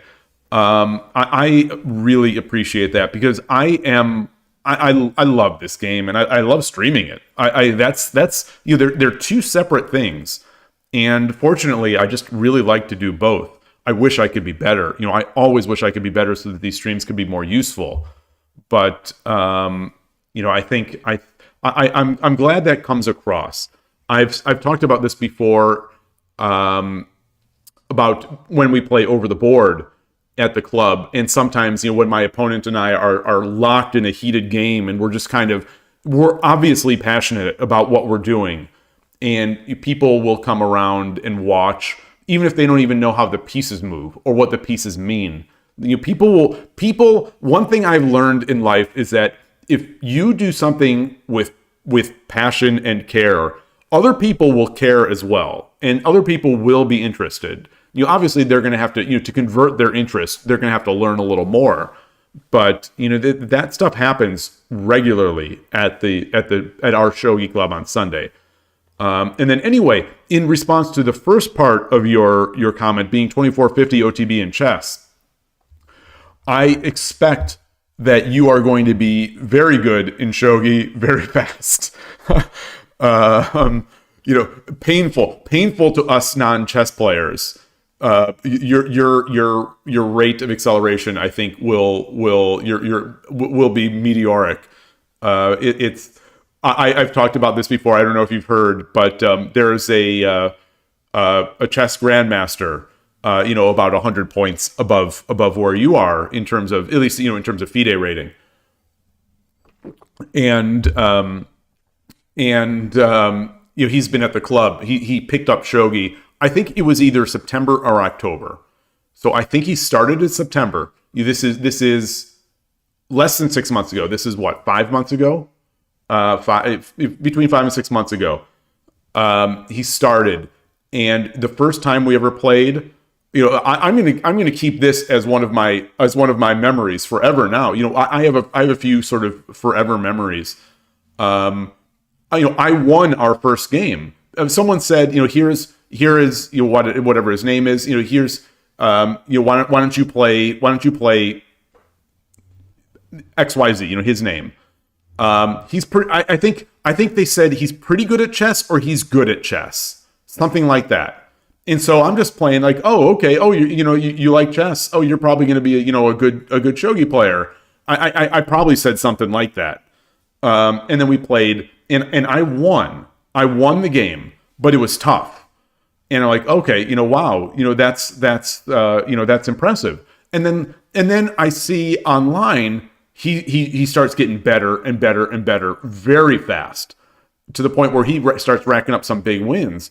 I really appreciate that because I love this game and I love streaming it. They're two separate things, and fortunately, I just really like to do both. I wish I could be better. I always wish I could be better so that these streams could be more useful. But I think I'm glad that comes across. I've talked about this before, about when we play over the board at the club, and sometimes when my opponent and I are locked in a heated game, and we're obviously passionate about what we're doing, and people will come around and watch, even if they don't even know how the pieces move or what the pieces mean. One thing I've learned in life is that if you do something with passion and care, other people will care as well, and other people will be interested. Obviously they're going to have to, to convert their interest, they're going to have to learn a little more. But that stuff happens regularly at our Shogi Club on Sunday. And then anyway, in response to the first part of your comment being 2450 OTB in chess, I expect that you are going to be very good in shogi very fast. Painful to us non-chess players. Your rate of acceleration, I think, will be meteoric. I've talked about this before. I don't know if you've heard, but there's a chess grandmaster, about 100 points above where you are in terms of, at least, in terms of FIDE rating. And he's been at the club. He picked up shogi. I think it was either September or October. So I think he started in September. This is less than 6 months ago. This is what, 5 months ago? Between 5 and 6 months ago. He started, and the first time we ever played, I'm gonna keep this as one of my memories forever now. I have a few sort of forever memories. I won our first game. Someone said, here is whatever his name is. Here's why don't you play XYZ? His name. He's pretty. I think they said he's pretty good at chess, or he's good at chess, something like that. And so I'm just playing like, oh, okay, oh, you like chess, oh, you're probably going to be a good shogi player. I probably said something like that. And then we played, and I won. I won the game, but it was tough. And I'm like, okay, wow, that's impressive. And then I see online he starts getting better and better and better very fast, to the point where he starts racking up some big wins.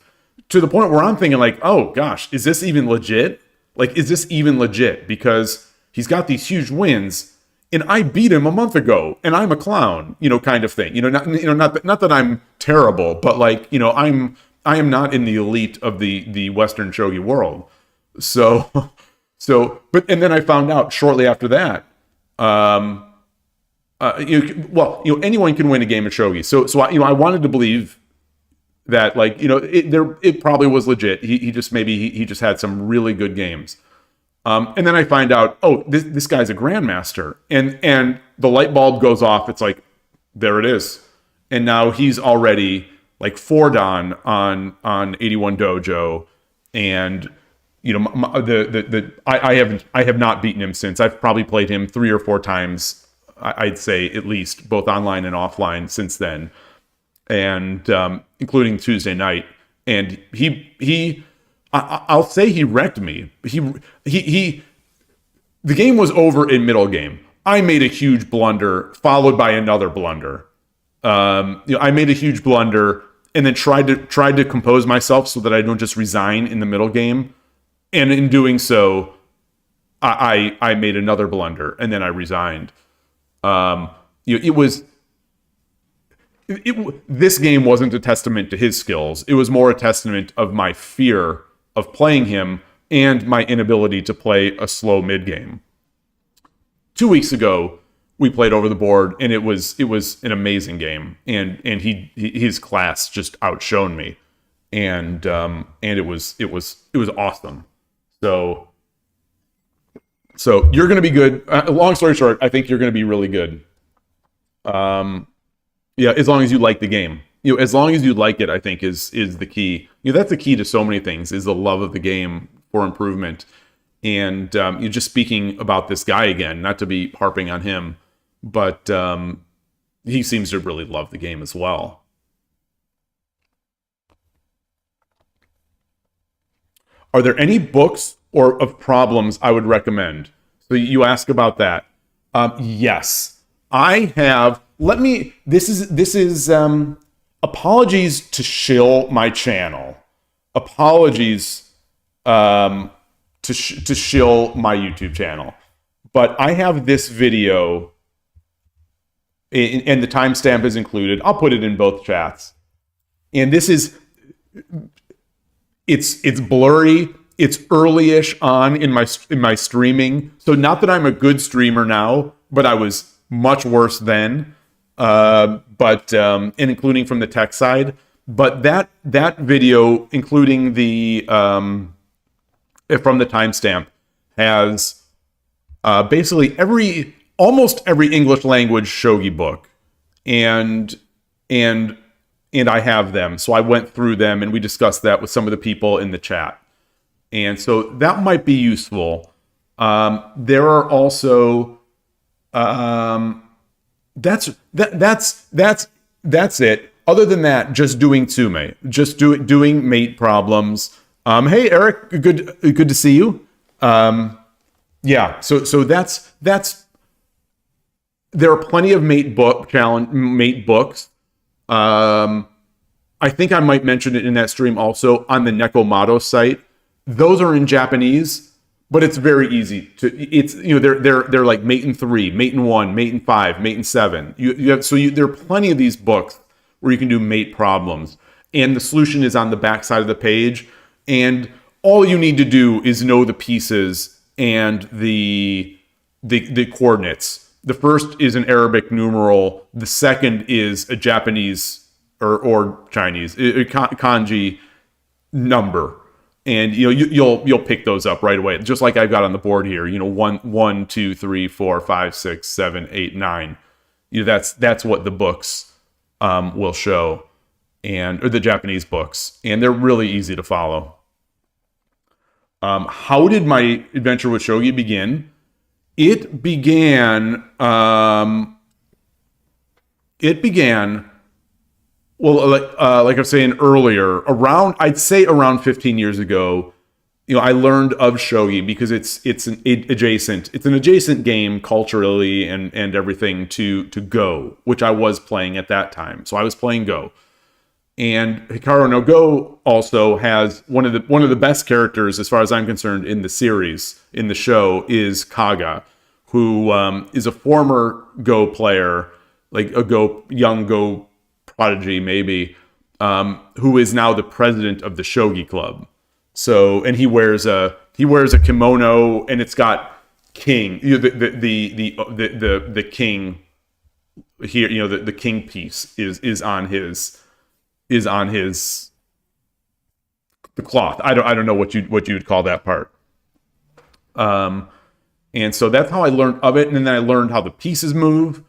To the point where I'm thinking like, oh gosh, is this even legit? Because he's got these huge wins, and I beat him a month ago, and I'm a clown, kind of thing. Not that I'm terrible, but I am not in the elite of the Western shogi world. And then I found out shortly after that, anyone can win a game of shogi. So I wanted to believe that it probably was legit. He just had some really good games. And then I find out, oh, this guy's a grandmaster, and the light bulb goes off. It's like, there it is. And now he's already like 4 dan on 81 dojo, and I have not beaten him since. I've probably played him 3 or 4 times, I'd say, at least, both online and offline since then, and including Tuesday night. And I'll say he wrecked me. The game was over in middle game. I made a huge blunder, followed by another blunder. I made a huge blunder, and then tried to compose myself so that I don't just resign in the middle game. And in doing so, I made another blunder, and then I resigned. It was this game wasn't a testament to his skills. It was more a testament of my fear of playing him and my inability to play a slow mid game. 2 weeks ago, we played over the board, and it was an amazing game, and his class just outshone me, and it was awesome. So you're going to be good. Long story short, I think you're going to be really good. Yeah, as long as you like the game. As long as you like it, I think is the key. That's the key to so many things, is the love of the game for improvement. And you're just speaking about this guy again, not to be harping on him, but he seems to really love the game as well. Are there any books or of problems I would recommend? So you ask about that. Yes, I have. This is apologies to shill my channel. Apologies to shill my YouTube channel. But I have this video, and the timestamp is included. I'll put it in both chats. And this is, it's blurry. It's early-ish on in my streaming. So not that I'm a good streamer now, but I was much worse then. And including from the tech side. But that video, including the from the timestamp, has basically almost every English language shogi book, and I have them. So I went through them, and we discussed that with some of the people in the chat, and so that might be useful. There are also that's it. Other than that, just doing tsume, just doing mate problems. Hey Eric, good to see you. Yeah, so that's. There are plenty of mate books. I think I might mention it in that stream also on the Nekomato site. Those are in Japanese, but it's very easy to. It's they're like mate in 3, mate in 1, mate in 5, mate in 7. There are plenty of these books where you can do mate problems, and the solution is on the back side of the page. And all you need to do is know the pieces and the coordinates. The first is an Arabic numeral. The second is a Japanese or Chinese kanji number, and you'll pick those up right away. Just like I've got on the board here. 1, 2, 3, 4, 5, 6, 7, 8, 9. That's what the books will show, or the Japanese books, and they're really easy to follow. How did my adventure with shogi begin? It began. Well, like I was saying earlier, I'd say around 15 years ago. I learned of shogi because it's an adjacent game culturally and everything to Go, which I was playing at that time. So I was playing Go. And Hikaru no Go also has one of the best characters, as far as I'm concerned, in the series, in the show, is Kaga, who is a former Go player, like a young Go prodigy maybe, who is now the president of the Shogi Club. So, and he wears a kimono, and it's got king, the king here, the king piece is on the cloth. I don't know what you'd call that part. And so that's how I learned of it, and then I learned how the pieces move.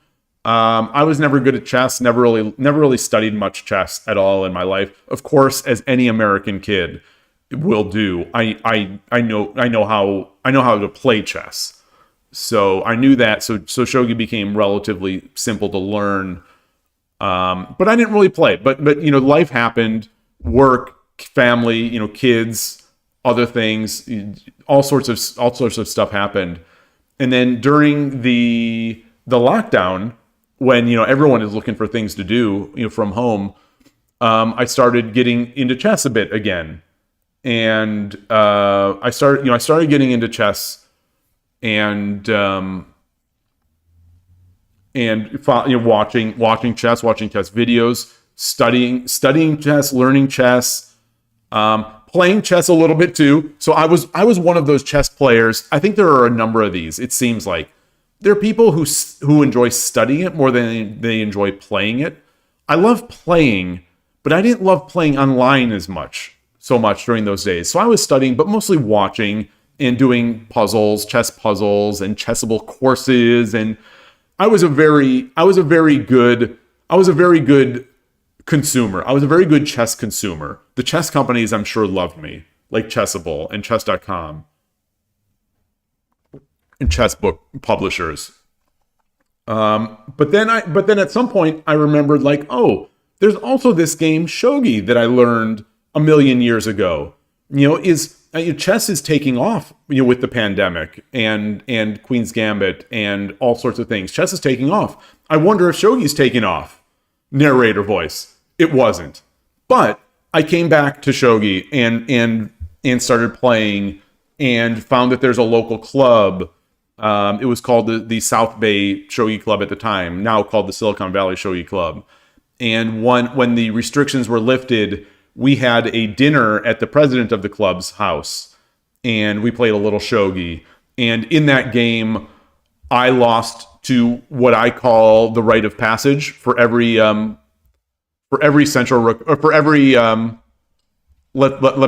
I was never good at chess. Never really studied much chess at all in my life. Of course, as any American kid will do, I know how to play chess. So I knew that. So shogi became relatively simple to learn. But I didn't really play. But life happened, work, family, kids, other things, all sorts of stuff happened. And then during the lockdown, when everyone is looking for things to do, from home, I started getting into chess a bit again. And I started getting into chess and watching chess videos, studying chess, learning chess, playing chess a little bit too. So I was one of those chess players. I think there are a number of these. It seems like there are people who enjoy studying it more than they enjoy playing it. I love playing, but I didn't love playing online so much during those days. So I was studying, but mostly watching and doing chess puzzles and chessable courses. And I was a very good consumer. I was a very good chess consumer. The chess companies, I'm sure, loved me, like Chessable and Chess.com and chess book publishers. But then at some point I remembered, like, oh, there's also this game Shogi that I learned a million years ago. Chess is taking off, with the pandemic and Queen's Gambit and all sorts of things. Chess is taking off. I wonder if Shogi's taking off. Narrator voice. It wasn't. But I came back to Shogi and started playing and found that there's a local club. It was called the South Bay Shogi Club at the time, now called the Silicon Valley Shogi Club. And when the restrictions were lifted, we had a dinner at the president of the club's house, and we played a little shogi. And in that game, I lost to what I call the rite of passage for every central or for every. Let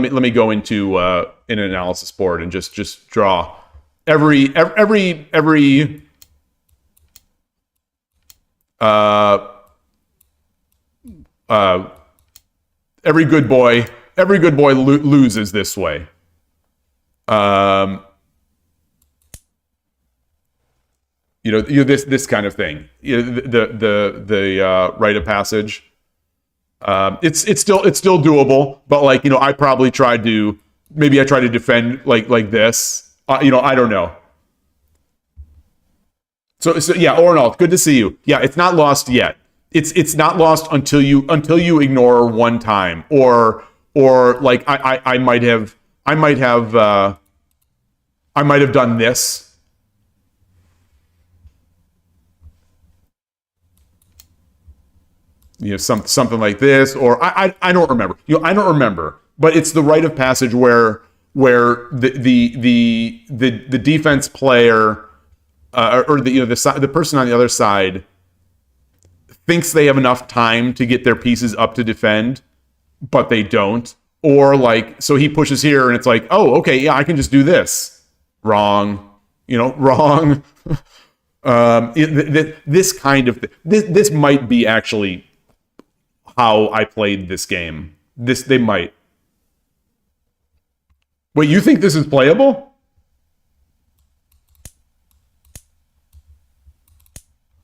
me go into an analysis board and just draw every good boy loses this way. This kind of thing. The rite of passage. It's still doable, but I probably tried to defend like this. I don't know. So yeah, Ornald, good to see you. Yeah, it's not lost yet. It's not lost until you ignore one time, or like I might have done this. Something like this, or I don't remember. I don't remember, but it's the rite of passage where the defense player or the person on the other side thinks they have enough time to get their pieces up to defend, but they don't. Or so he pushes here and it's like, oh, okay, yeah, I can just do this. Wrong. Wrong. This kind of this might be actually how I played this game. They might. Wait, you think this is playable?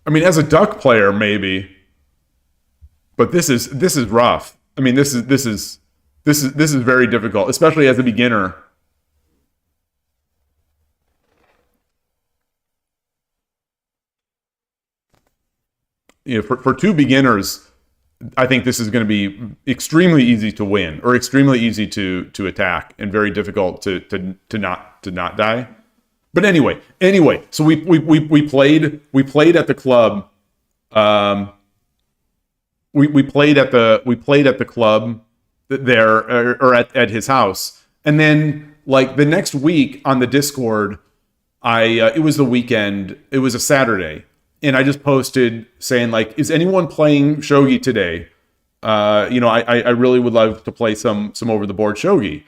I mean, as a duck player, maybe, but this is rough. I mean, this is very difficult, especially as a beginner. For two beginners, I think this is going to be extremely easy to win, or extremely easy to attack, and very difficult to not die. But anyway, so we played at the club. We played at the club there, or at his house, and then the next week on the Discord, it was the weekend. It was a Saturday, and I just posted saying is anyone playing Shogi today? I really would love to play some over the board Shogi.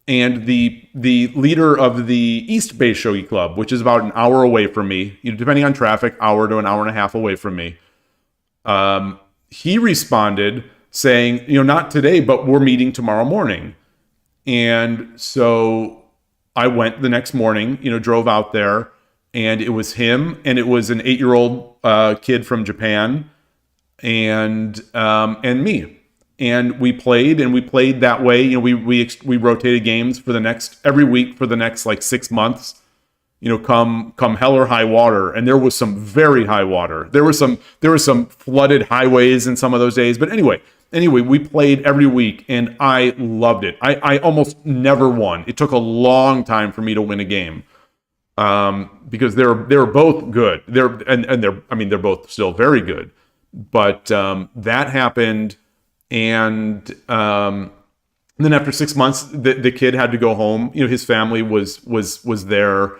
And the leader of the East Bay Shogi Club, which is about an hour away from me, depending on traffic, hour to an hour and a half away from me, he responded saying, not today, but we're meeting tomorrow morning. And so I went the next morning, drove out there, and it was him, and it was an 8-year-old kid from Japan, and me. And we played that way. We rotated games every week for the next 6 months. Come hell or high water, and there was some very high water. There was some flooded highways in some of those days. But anyway, we played every week, and I loved it. I almost never won. It took a long time for me to win a game. because they're both good. They're both still very good. But that happened, and then after 6 months, the kid had to go home. His family was there.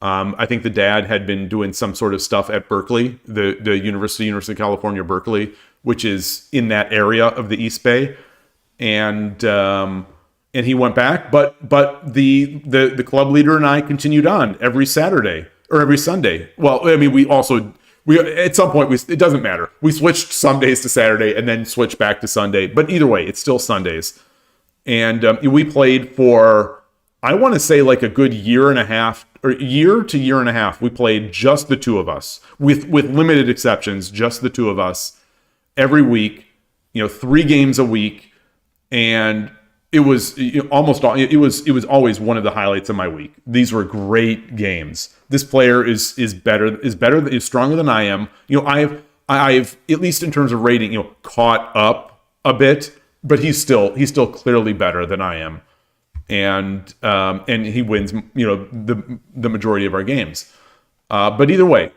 I think the dad had been doing some sort of stuff at Berkeley, the University of California, Berkeley, which is in that area of the East Bay, and he went back. But the club leader and I continued on every Saturday or every Sunday. Well, I mean, we at some point it doesn't matter. We switched Sundays to Saturday and then switched back to Sunday. But either way, it's still Sundays. And we played for, I want to say, like a good year and a half, or year to year and a half. We played just the two of us, with limited exceptions, just the two of us, every week. 3 games a week, and it was it was always one of the highlights of my week. These were great games. This player is stronger than I am. I've at least in terms of rating, caught up a bit. But he's still clearly better than I am, and he wins the majority of our games. But either way,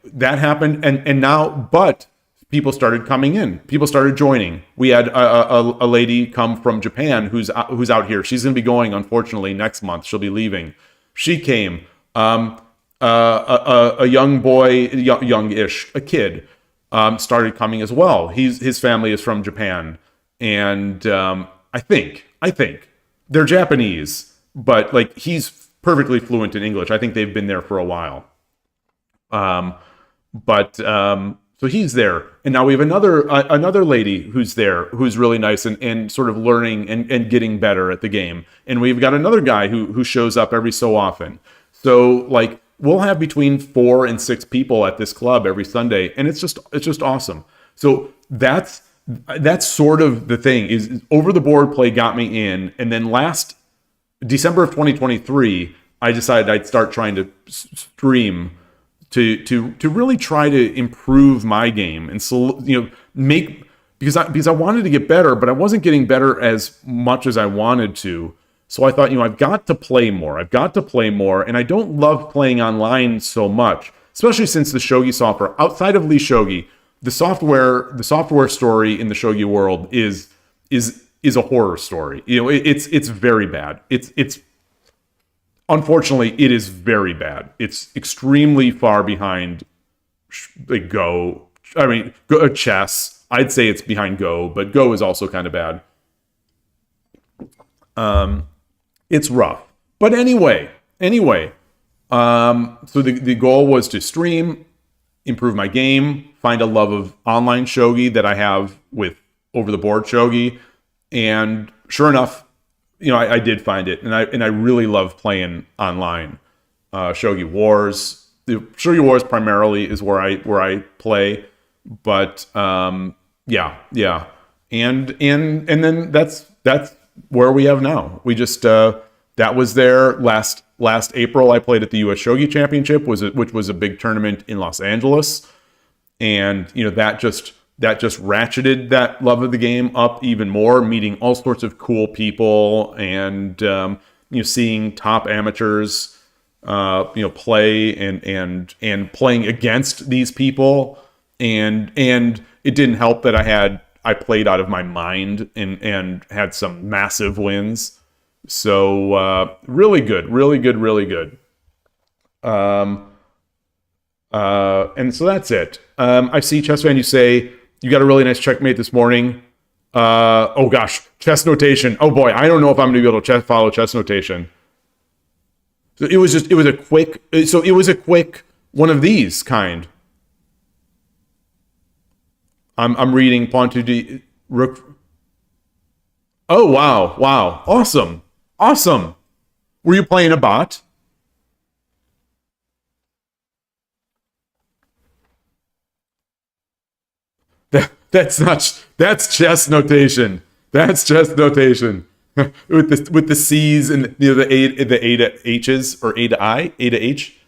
that happened, and now but people started coming in, people started joining. We had a lady come from Japan who's out here. She's going to be going, unfortunately, next month. She'll be leaving. She came. A young boy, youngish, a kid, started coming as well. His family is from Japan. And I think they're Japanese, but like he's perfectly fluent in English. I think they've been there for a while. So he's there, and now we have another lady who's there, who's really nice and sort of learning and getting better at the game. And we've got another guy who shows up every so often. So like we'll have between 4 and 6 people at this club every Sunday, and it's just awesome. So that's sort of the thing, is over the board play got me in. And then last December of 2023, I decided I'd start trying to stream to really try to improve my game and make, because I wanted to get better, but I wasn't getting better as much as I wanted to. So I thought, I've got to play more. And I don't love playing online so much, especially since the Shogi software, outside of Lee Shogi, the software story in the Shogi world is a horror story. It's very bad. It's unfortunately, it is very bad. It's extremely far behind Go. I mean, chess. I'd say it's behind Go, but Go is also kind of bad. It's rough. But anyway. So the goal was to stream, improve my game, find a love of online shogi that I have with over-the-board shogi, and sure enough, I did find it, and I really love playing online. Shogi Wars, the Shogi Wars primarily is where I play, but yeah, and then that's where we have now. We just that was there last April. I played at the U.S. Shogi Championship, which was a big tournament in Los Angeles. And, that just ratcheted that love of the game up even more, meeting all sorts of cool people and, seeing top amateurs, play and playing against these people. And it didn't help that I played out of my mind and had some massive wins. So, really good. And so that's it. I see Chess Fan, you say you got a really nice checkmate this morning. Oh gosh, chess notation. Oh boy, I don't know if I'm going to be able to follow chess notation. So it was a quick one of these kind. I'm reading Pawn 2D Rook. Oh wow, awesome. Were you playing a bot? That's chess notation. That's chess notation. with the C's and the A to H's or A to I, A to H.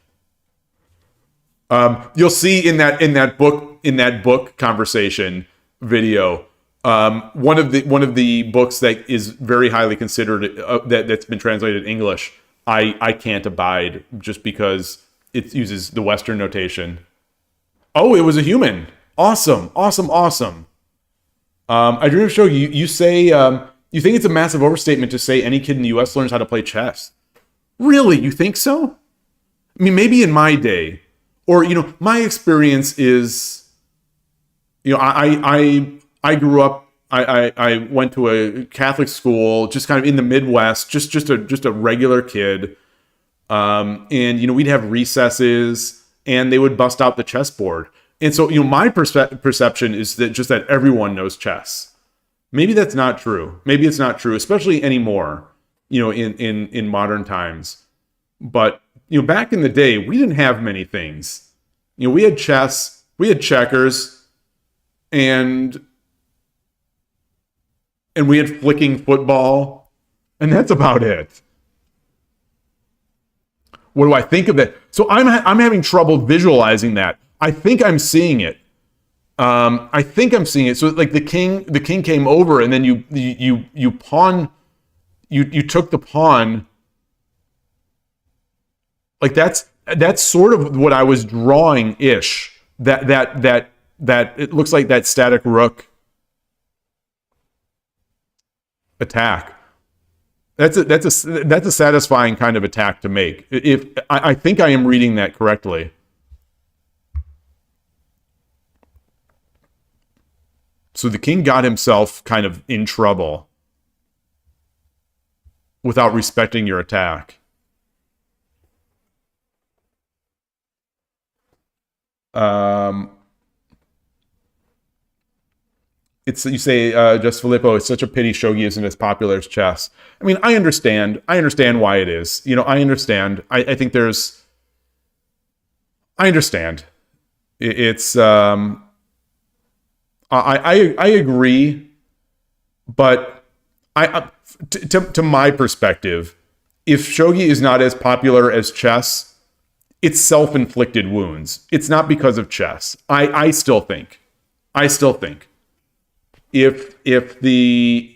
You'll see in that book conversation video, one of the books that is very highly considered that's been translated in English I can't abide just because it uses the Western notation. Oh, it was a human. Awesome, awesome, awesome. I dream of Shogi. You say you think it's a massive overstatement to say any kid in the U.S. learns how to play chess. Really, you think so? I mean, maybe in my day, or my experience is, I grew up. I went to a Catholic school, just kind of in the Midwest, just a regular kid, and we'd have recesses, and they would bust out the chessboard, and so my perception is that everyone knows chess. Maybe that's not true. Maybe it's not true, especially anymore, in modern times. But back in the day, we didn't have many things. We had chess, we had checkers, and we had flicking football, and that's about it. What do I think of that? So I'm having trouble visualizing that. I think I'm seeing it. So like the king came over, and then you pawn, you took the pawn. Like that's sort of what I was drawing ish. That it looks like that static rook attack. That's a satisfying kind of attack to make. If I think I am reading that correctly. So the king got himself kind of in trouble without respecting your attack. You say, just Filippo, it's such a pity Shogi isn't as popular as chess. I mean, I understand why it is. I understand. I think I understand. It's, I agree, but to my perspective, if Shogi is not as popular as chess, it's self-inflicted wounds. It's not because of chess. I still think. If the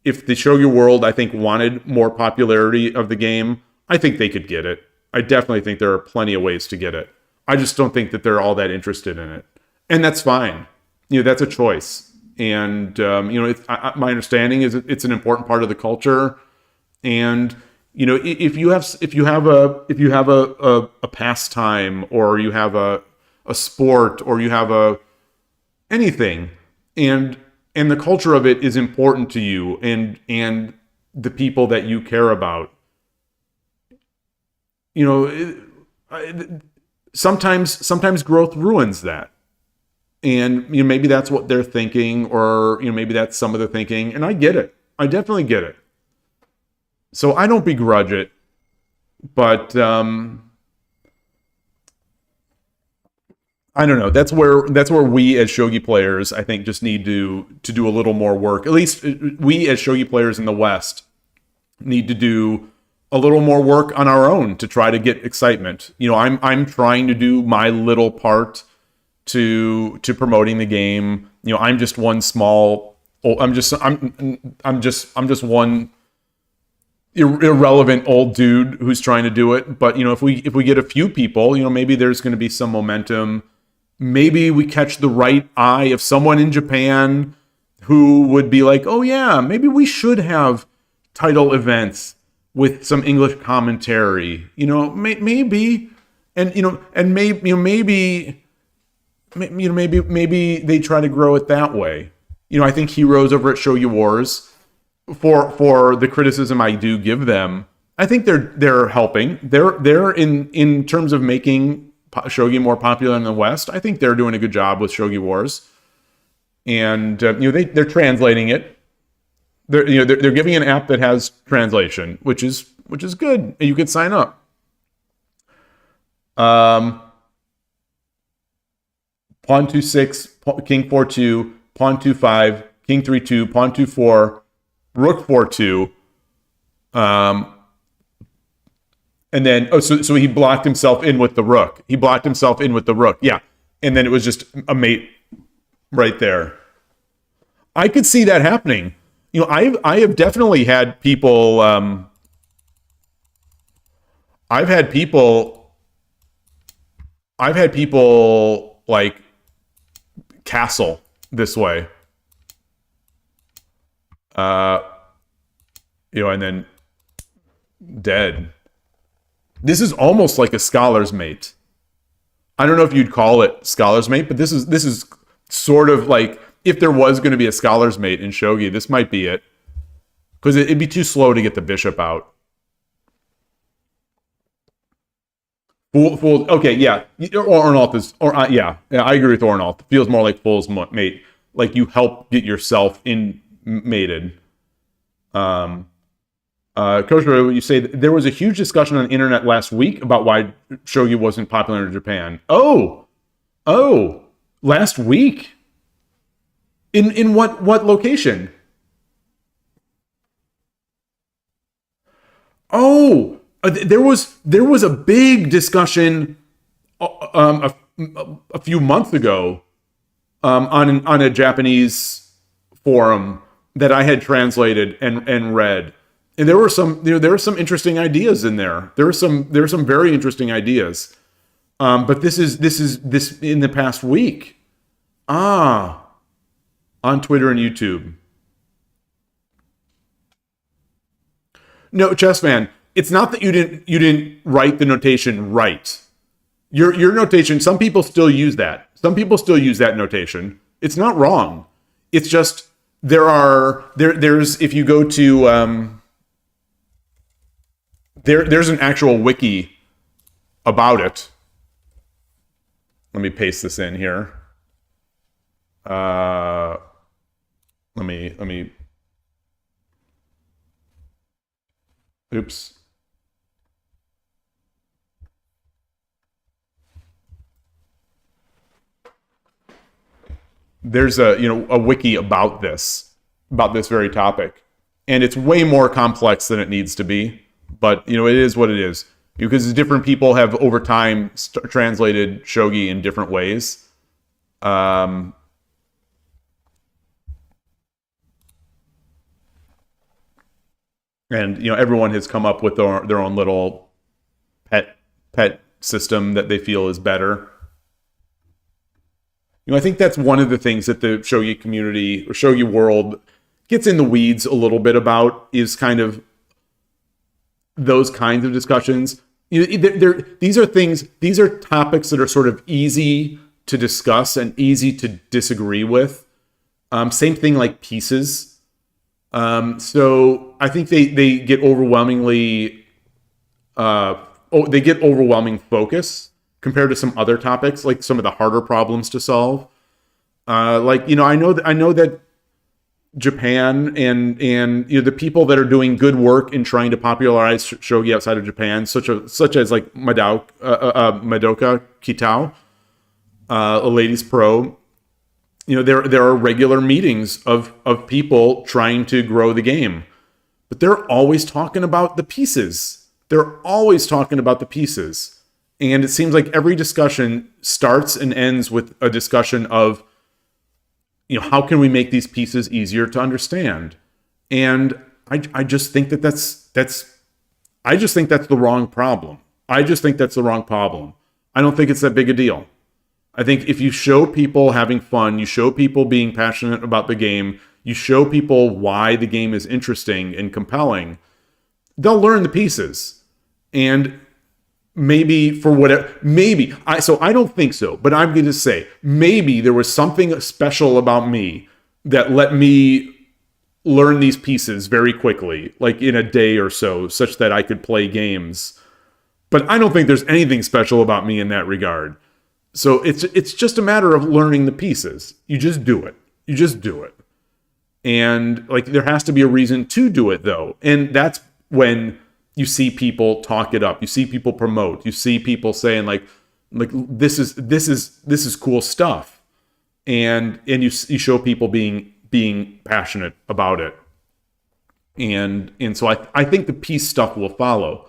Shogi world, I think, wanted more popularity of the game, I think they could get it. I definitely think there are plenty of ways to get it. I just don't think that they're all that interested in it, and that's fine. That's a choice. And my understanding is it's an important part of the culture. And if you have a pastime, or you have a sport, or you have anything, and the culture of it is important to you, and the people that you care about, sometimes growth ruins that. And maybe that's what they're thinking, or maybe that's some of the thinking, and I get it. I definitely get it. So I don't begrudge it, but I don't know. That's where we as Shogi players, I think, just need to do a little more work. At least we as Shogi players in the West need to do a little more work on our own to try to get excitement. I'm trying to do my little part to promoting the game. I'm just one small. I'm just one irrelevant old dude who's trying to do it. But if we get a few people, maybe there's going to be some momentum. Maybe we catch the right eye of someone in Japan who would be like, oh yeah, maybe we should have title events with some English commentary. Maybe, and maybe they try to grow it that way. I think heroes over at Shogi Wars, for the criticism I do give them, I think they're helping. They're in terms of making Shogi more popular in the West. I think they're doing a good job with Shogi Wars, and they're translating it. They're giving an app that has translation, which is good. You can sign up. Pawn 2-6, king 4-2, pawn 2-5, king 3-2, pawn 2-4, rook 4-2. And then, so he blocked himself in with the rook. Yeah. And then it was just a mate right there. I could see that happening. I have definitely had people I've had people like castle this way. And then dead. This is almost like a scholar's mate. I don't know if you'd call it scholar's mate, but this is sort of like if there was going to be a scholar's mate in Shogi, this might be it. Because it'd be too slow to get the bishop out. Fool. Okay, yeah. Ornalt is, yeah, I agree with Ornalt. It feels more like fool's mate. Like you help get yourself in mated. Kosher, you say there was a huge discussion on the internet last week about why Shogi wasn't popular in Japan. Oh, last week. In what location? Oh, there was a big discussion a few months ago on a Japanese forum that I had translated and read, and there were some interesting ideas in there. There were some very interesting ideas, but this is in the past week. On Twitter and YouTube. No, Chessman, it's not that you didn't write the notation right. Your notation, some people still use that. Some people still use that notation. It's not wrong. It's just there's if you go to there's an actual wiki about it. Let me paste this in here. Let me oops. There's a wiki about this very topic, and it's way more complex than it needs to be, but it is what it is, because different people have over time translated shogi in different ways. And everyone has come up with their own little pet system that they feel is better. I think that's one of the things that the shogi community or shogi world gets in the weeds a little bit about, is kind of those kinds of discussions. These are topics that are sort of easy to discuss and easy to disagree with. Same thing like pieces. So I think they get overwhelmingly overwhelming focus compared to some other topics, like some of the harder problems to solve. I know that Japan and the people that are doing good work in trying to popularize shogi outside of Japan, such as like Madoka Kitao, a ladies pro. There are regular meetings of people trying to grow the game, but they're always talking about the pieces. And it seems like every discussion starts and ends with a discussion of, how can we make these pieces easier to understand? And I just think that's the wrong problem. I don't think it's that big a deal. I think if you show people having fun, you show people being passionate about the game, you show people why the game is interesting and compelling, they'll learn the pieces. And maybe for whatever, I don't think so, but I'm going to say, maybe there was something special about me that let me learn these pieces very quickly, like in a day or so, such that I could play games. But I don't think there's anything special about me in that regard. So it's just a matter of learning the pieces. You just do it. And like there has to be a reason to do it though. And that's when you see people talk it up. You see people promote. You see people saying like this is cool stuff. And you show people being passionate about it. And so I think the piece stuff will follow.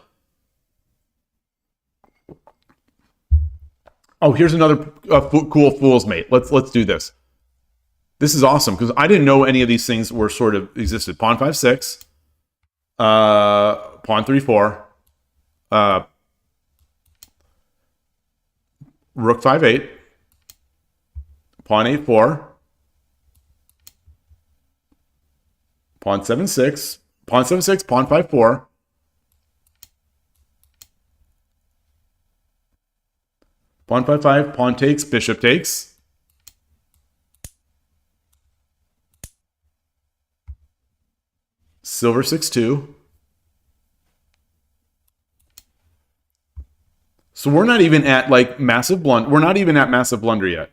Oh, here's another cool fool's mate. Let's do this. This is awesome because I didn't know any of these things were sort of existed. Pawn 5-6, pawn 3-4, rook 5-8, pawn 8-4, pawn 7-6, pawn 7-6, pawn 5-4, pawn 5-5, pawn takes, bishop takes, silver 6-2. So we're not even at like massive blunder. We're not even at massive blunder yet.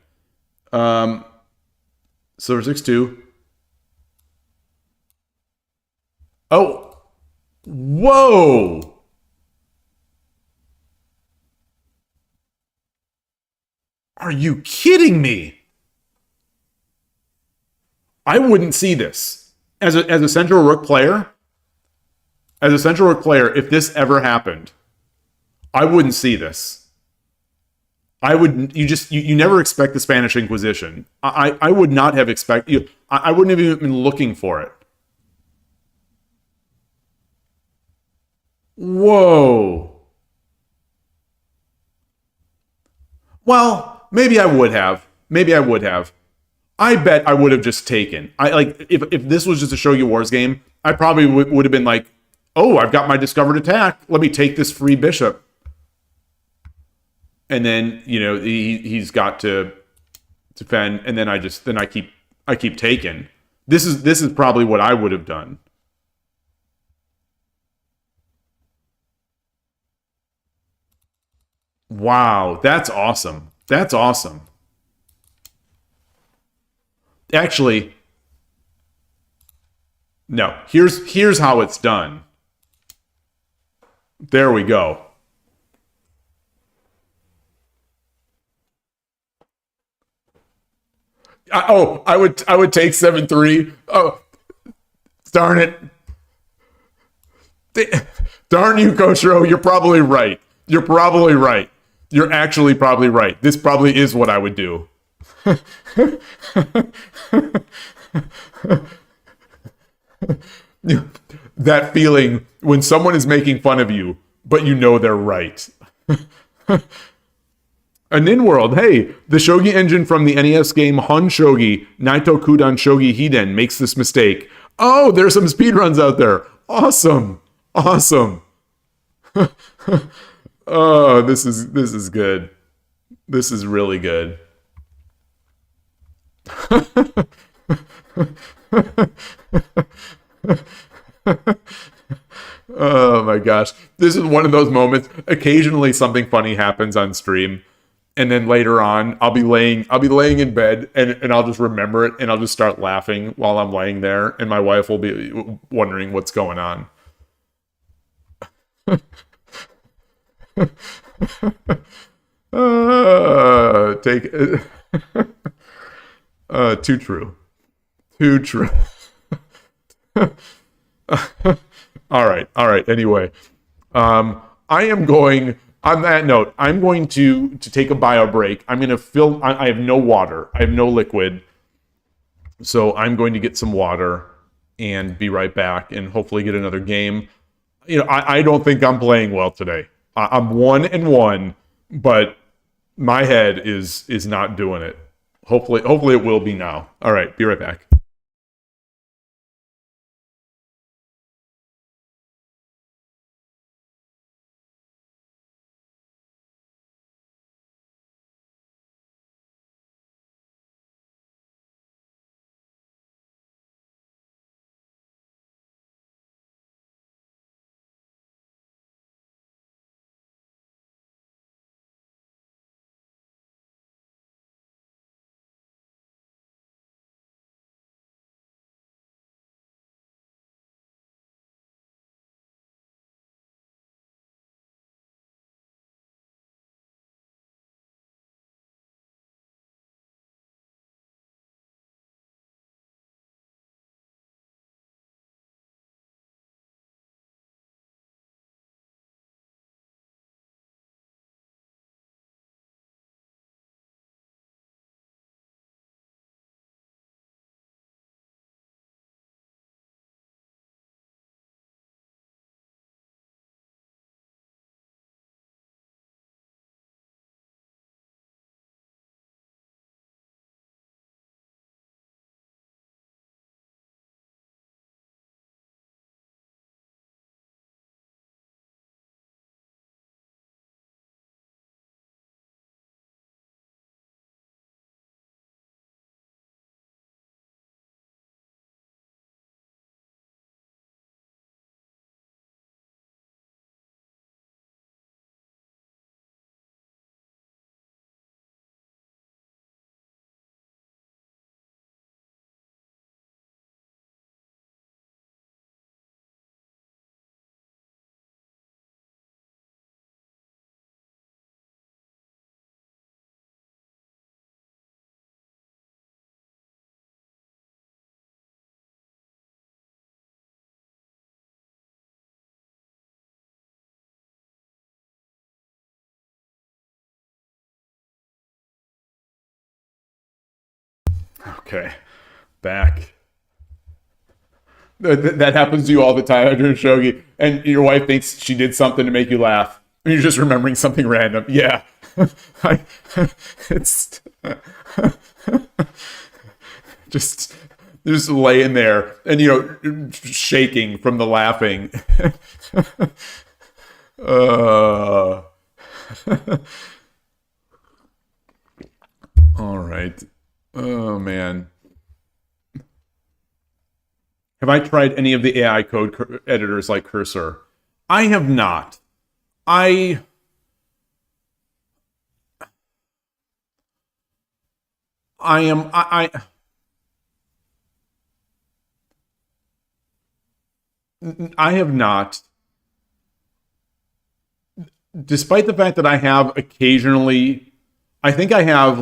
Silver 6-2. Oh, whoa! Are you kidding me? I wouldn't see this as a central rook player. As a central rook player, if this ever happened, I wouldn't see this. I would. You never expect the Spanish Inquisition. I would not have expected. I wouldn't have even been looking for it. Whoa. Well, maybe I would have. Maybe I would have. I bet I would have just taken. I like if this was just a Shogi Wars game, I probably would have been like, oh, I've got my discovered attack. Let me take this free bishop. And then, you know, he's got to defend, and then I keep taking. This is probably what I would have done. Wow, that's awesome. That's awesome. Actually, no. Here's how it's done. There we go. I would take 7-3. Oh, darn it. Darn you, Coach Rowe. You're probably right. You're probably right. You're actually probably right. This probably is what I would do. That feeling when someone is making fun of you, but you know they're right. A Nin World, hey, the Shogi engine from the NES game Hon Shogi, Naito Kudan Shogi Hiden makes this mistake. Oh, there's some speedruns out there. Awesome. Awesome. Oh, this is good. This is really good. Oh my gosh. This is one of those moments. Occasionally something funny happens on stream. And then later on, I'll be laying in bed and I'll just remember it and I'll just start laughing while I'm laying there, and my wife will be wondering what's going on. Take too true. Too true. All right. Anyway, I am going. On that note, I'm going to take a bio break. I'm going to fill. I have no water. I have no liquid, so I'm going to get some water and be right back, and hopefully get another game. You know, I don't think I'm playing well today. I'm 1-1, but my head is not doing it. Hopefully it will be now. All right, be right back. Okay, back. That happens to you all the time during Shogi, and your wife thinks she did something to make you laugh, and you're just remembering something random. Yeah, it's just laying there, and shaking from the laughing. All right. Oh man. Have I tried any of the AI code editors like Cursor? I have not. I am I have not, despite the fact that I have occasionally, I think I have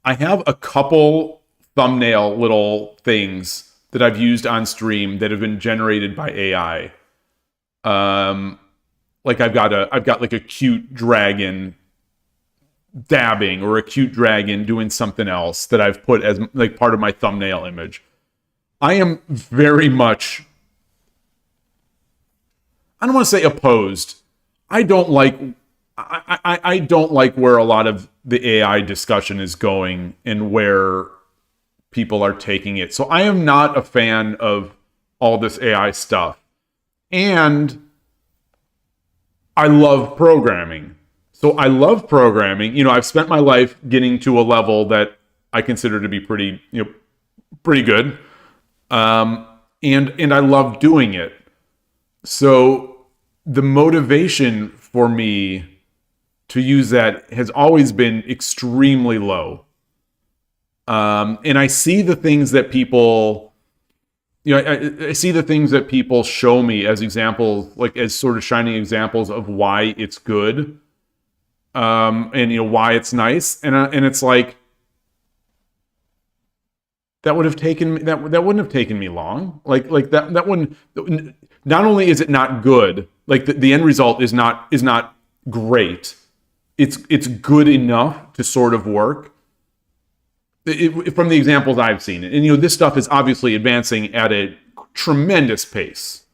a couple thumbnail little things that I've used on stream that have been generated by AI. Like I've got like a cute dragon dabbing, or a cute dragon doing something else that I've put as like part of my thumbnail image. I am very much, I don't want to say opposed. I don't like where a lot of the AI discussion is going and where people are taking it. So I am not a fan of all this AI stuff. And I love programming. So I love programming. I've spent my life getting to a level that I consider to be pretty good. And I love doing it. So the motivation for me to use that has always been extremely low. And I see the things that people, I see the things that people show me as examples, like as sort of shining examples of why it's good, and why it's nice, and it's like that wouldn't have taken me long. Like that wouldn't. Not only is it not good, like the end result is not great. It's good enough to sort of work. From the examples I've seen, and this stuff is obviously advancing at a tremendous pace.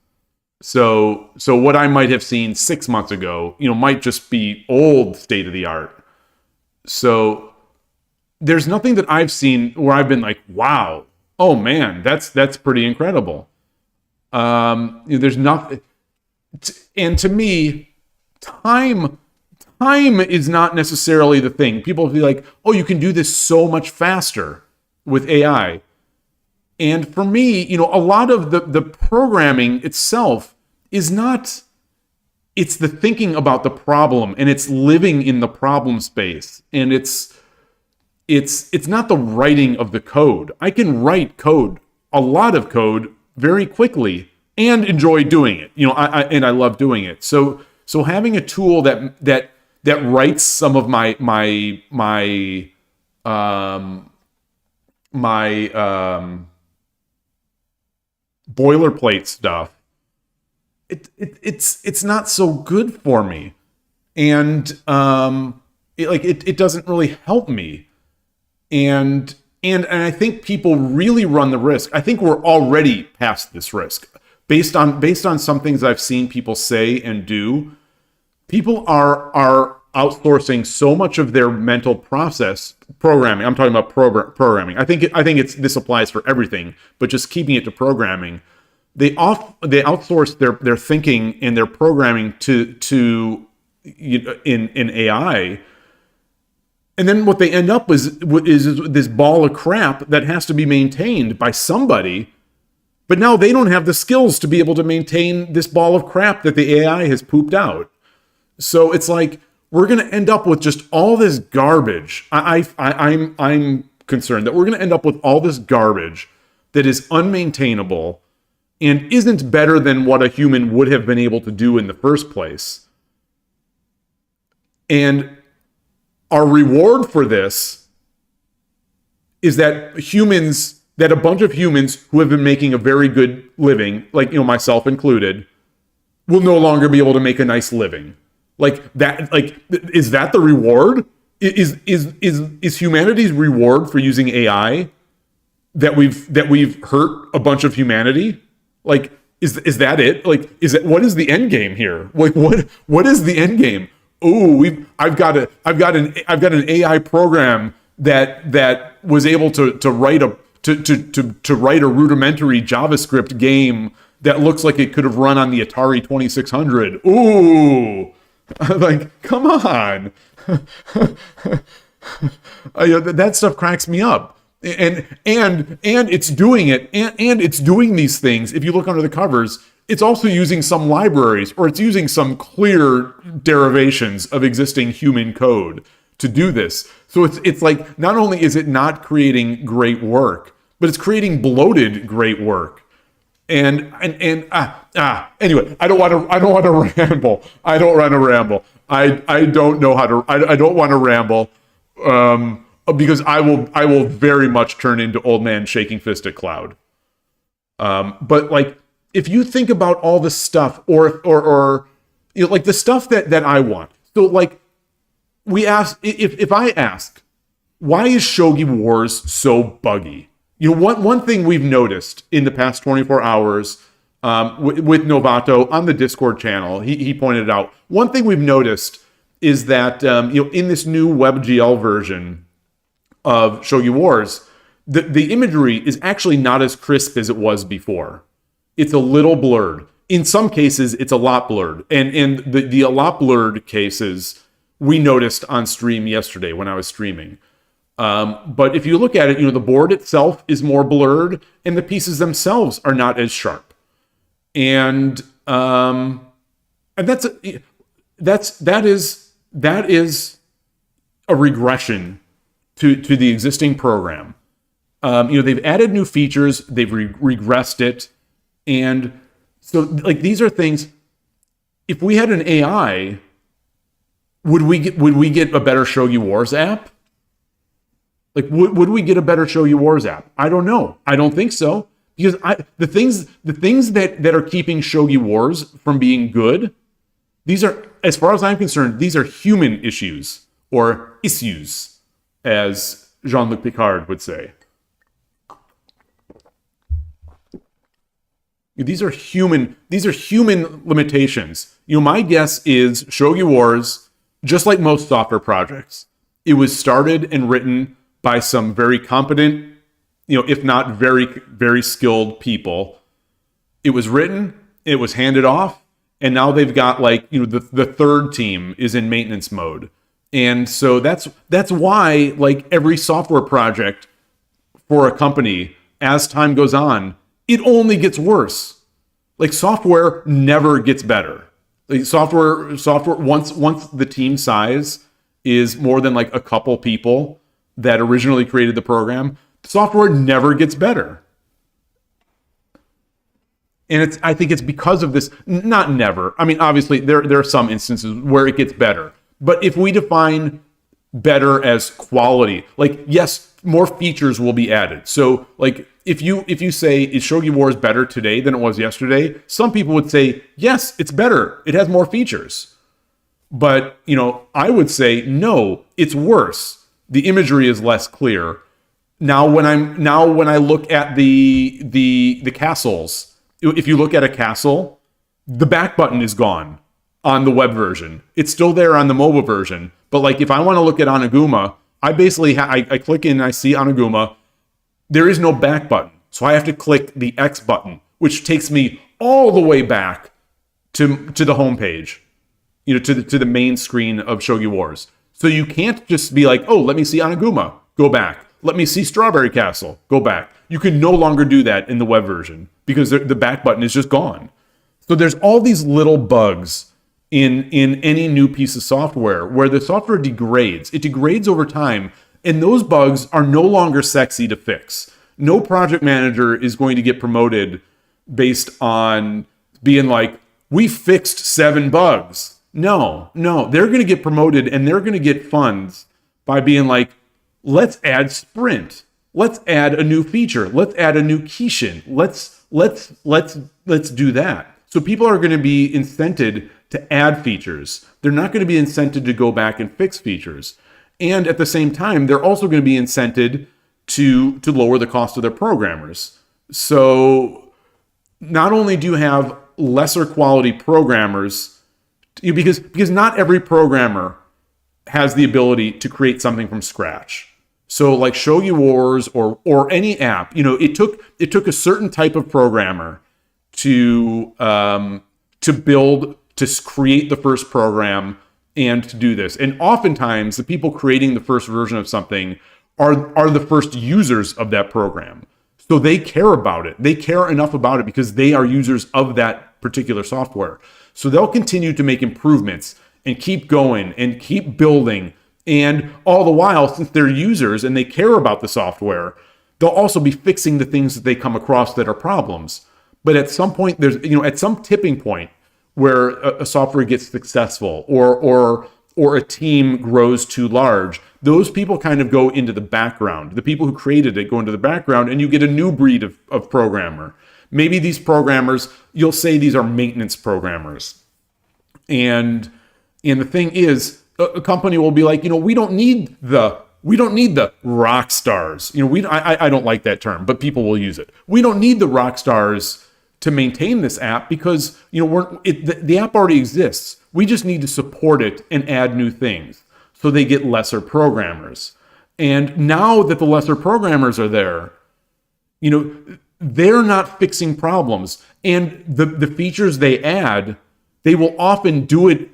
So what I might have seen 6 months ago, might just be old state of the art. So there's nothing that I've seen where I've been like, wow, oh man, that's pretty incredible. There's nothing, and to me, time is not necessarily the thing. People will be like, oh, you can do this so much faster with AI. And for me, a lot of the programming itself is not, it's the thinking about the problem, and it's living in the problem space. And it's not the writing of the code. I can write code, a lot of code, very quickly and enjoy doing it. I love doing it. So having a tool that writes some of my boilerplate stuff, it's not so good for me, and it doesn't really help me, and I think people really run the risk. I think we're already past this risk based on some things I've seen people say and do. People are outsourcing so much of their mental process programming. I'm talking about programming. I think this applies for everything, but just keeping it to programming. They outsource their thinking and their programming to in AI, and then what they end up with is this ball of crap that has to be maintained by somebody. But now they don't have the skills to be able to maintain this ball of crap that the AI has pooped out. So it's like we're going to end up with just all this garbage. I'm concerned that we're going to end up with all this garbage that is unmaintainable and isn't better than what a human would have been able to do in the first place. And our reward for this is that a bunch of humans who have been making a very good living, like myself included, will no longer be able to make a nice living. Like that, is that the reward? Is humanity's reward for using AI that we've hurt a bunch of humanity? Like, is that it? Like, what is the end game here? Like, what is the end game? Oh, I've got an AI program that was able to write a rudimentary JavaScript game that looks like it could have run on the Atari 2600. Ooh, like, come on. That stuff cracks me up. And it's doing it, and it's doing these things. If you look under the covers, it's also using some libraries, or it's using some clear derivations of existing human code to do this. So it's like, not only is it not creating great work, but it's creating bloated great work. Anyway, I don't want to ramble. I don't want to ramble. I don't know how to. I don't want to ramble. Because I will very much turn into old man shaking fist at cloud. But like, if you think about all the stuff, or you know, like the stuff that I want. So like, we ask, if I ask, why is Shogi Wars so buggy? You know, one thing we've noticed in the past 24 hours with Novato on the Discord channel, he pointed out, one thing we've noticed is that you know, in this new WebGL version of Shogi Wars, the imagery is actually not as crisp as it was before. It's a little blurred. In some cases, it's a lot blurred. And the a lot blurred cases we noticed on stream yesterday when I was streaming. But if you look at it, you know, the board itself is more blurred, and the pieces themselves are not as sharp. And that is a regression to the existing program. You know, they've added new features, they've regressed it, and so like, these are things. If we had an AI, would we get a better Shogi Wars app? Like, would we get a better Shogi Wars app? I don't know. I don't think so, because the things that are keeping Shogi Wars from being good, these are, as far as I'm concerned, these are human issues, or issues, as Jean-Luc Picard would say. These are human limitations. You know, my guess is Shogi Wars, just like most software projects, it was started and written by some very competent, you know, if not very, very skilled people. It was written, it was handed off, and now they've got, like, you know, the third team is in maintenance mode. And so that's why, like, every software project for a company, as time goes on, it only gets worse. Like, software never gets better. Like, software once the team size is more than like a couple people that originally created the program, software never gets better. And I think it's because of this. Not never. I mean, obviously there are some instances where it gets better. But if we define better as quality, like, yes, more features will be added. So like, if you say, is Shogi Wars better today than it was yesterday? Some people would say, yes, it's better. It has more features. But, you know, I would say, no, it's worse. The imagery is less clear. Now when I look at the castles, if you look at a castle, the back button is gone on the web version. It's still there on the mobile version. But like, if I want to look at Oniguma, I basically I click in and I see Oniguma. There is no back button. So I have to click the X button, which takes me all the way back to the home page, you know, to the main screen of Shogi Wars. So you can't just be like, oh, let me see Oniguma, go back. Let me see Strawberry Castle, go back. You can no longer do that in the web version because the back button is just gone. So there's all these little bugs in any new piece of software where the software degrades. It degrades over time, and those bugs are no longer sexy to fix. No project manager is going to get promoted based on being like, we fixed 7 bugs. No, they're going to get promoted and they're going to get funds by being like, let's add sprint. Let's add a new feature. Let's add a new Kishin. Let's do that. So people are going to be incented to add features. They're not going to be incented to go back and fix features. And at the same time, they're also going to be incented to lower the cost of their programmers. So not only do you have lesser quality programmers, because not every programmer has the ability to create something from scratch. So like Shogi Wars or any app, it took a certain type of programmer to create the first program and to do this. And oftentimes the people creating the first version of something are the first users of that program. So they care about it. They care enough about it because they are users of that particular software. So they'll continue to make improvements and keep going and keep building. And all the while, since they're users and they care about the software, they'll also be fixing the things that they come across that are problems. But at some point, at some tipping point where a software gets successful or a team grows too large, those people kind of go into the background. The people who created it go into the background, and you get a new breed of programmer. Maybe these programmers, you'll say these are maintenance programmers. And the thing is, a company will be like, we don't need the rock stars. I don't like that term, but people will use it. We don't need the rock stars to maintain this app because the app already exists. We just need to support it and add new things. So they get lesser programmers. And now that the lesser programmers are there, they're not fixing problems. And the features they add, they will often do it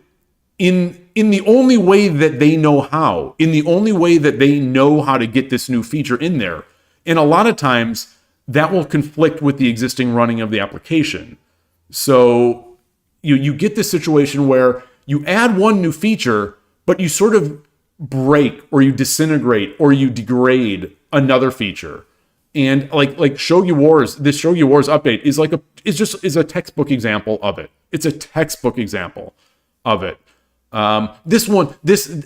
in the only way that they know how, in the only way that they know how to get this new feature in there. And a lot of times that will conflict with the existing running of the application. So you get this situation where you add one new feature, but you sort of break or you disintegrate or you degrade another feature. And like Shogi Wars, this Shogi Wars update is a textbook example of it. It's a textbook example of it. This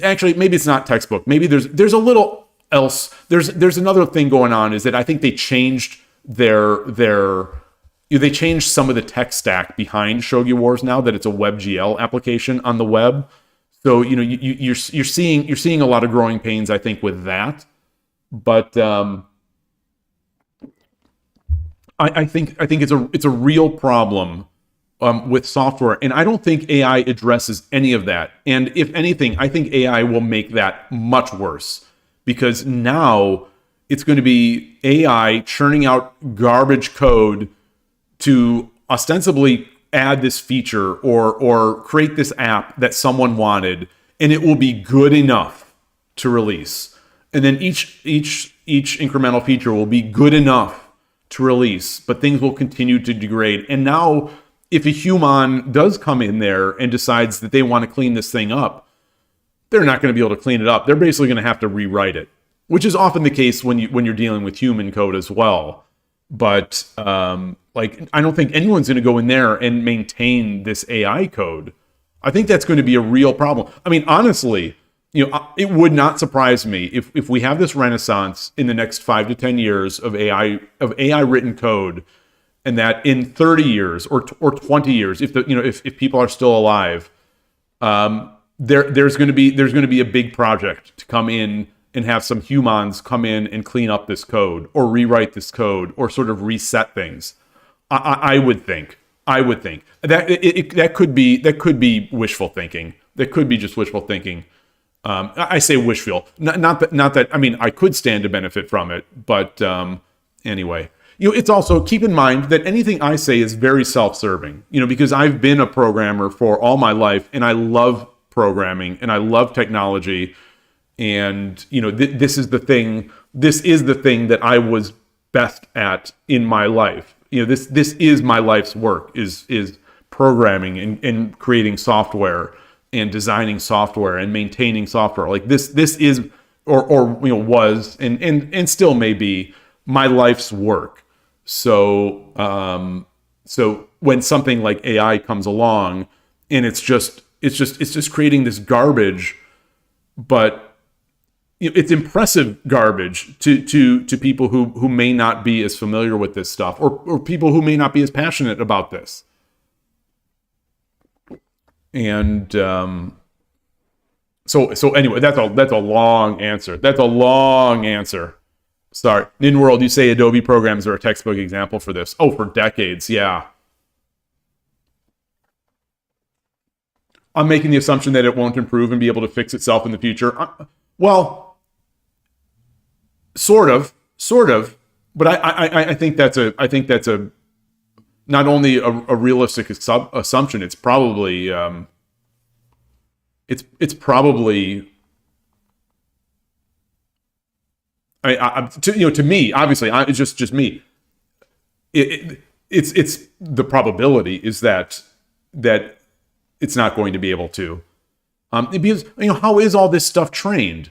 actually, maybe it's not textbook. Maybe there's a little else. There's another thing going on, is that I think they changed they changed some of the tech stack behind Shogi Wars now that it's a WebGL application on the web. So you're seeing a lot of growing pains, I think, with that. But I think it's a real problem with software, and I don't think AI addresses any of that. And if anything, I think AI will make that much worse, because now it's going to be AI churning out garbage code to ostensibly add this feature or create this app that someone wanted, and it will be good enough to release. And then each incremental feature will be good enough to release, but things will continue to degrade. And now, if a human does come in there and decides that they want to clean this thing up, they're not going to be able to clean it up. They're basically going to have to rewrite it, which is often the case when you're dealing with human code as well. But I don't think anyone's going to go in there and maintain this AI code. I think that's going to be a real problem. I mean, honestly, it would not surprise me if we have this renaissance in the next 5 to 10 years of AI written code, and that in 30 years or 20 years, if people are still alive, there's going to be a big project to come in and have some humans come in and clean up this code or rewrite this code or sort of reset things. I would think that could be wishful thinking. That could be just wishful thinking. I say wishful, not that. I mean, I could stand to benefit from it, but anyway. It's also, keep in mind that anything I say is very self-serving, because I've been a programmer for all my life, and I love programming and I love technology. And, this is the thing that I was best at in my life. This is my life's work, is programming and creating software and designing software and maintaining software. Like this is, or was, and still may be my life's work. So when something like AI comes along and it's just creating this garbage, but it's impressive garbage to people who may not be as familiar with this stuff, or people who may not be as passionate about this. And So anyway, that's a long answer. That's a long answer. Sorry. In World, you say Adobe programs are a textbook example for this. Oh, for decades, yeah. I'm making the assumption that it won't improve and be able to fix itself in the future. Well, sort of, but I think that's a not only a realistic assumption. It's probably it's probably to me, obviously, it's just me. It's the probability is that it's not going to be able to, because how is all this stuff trained?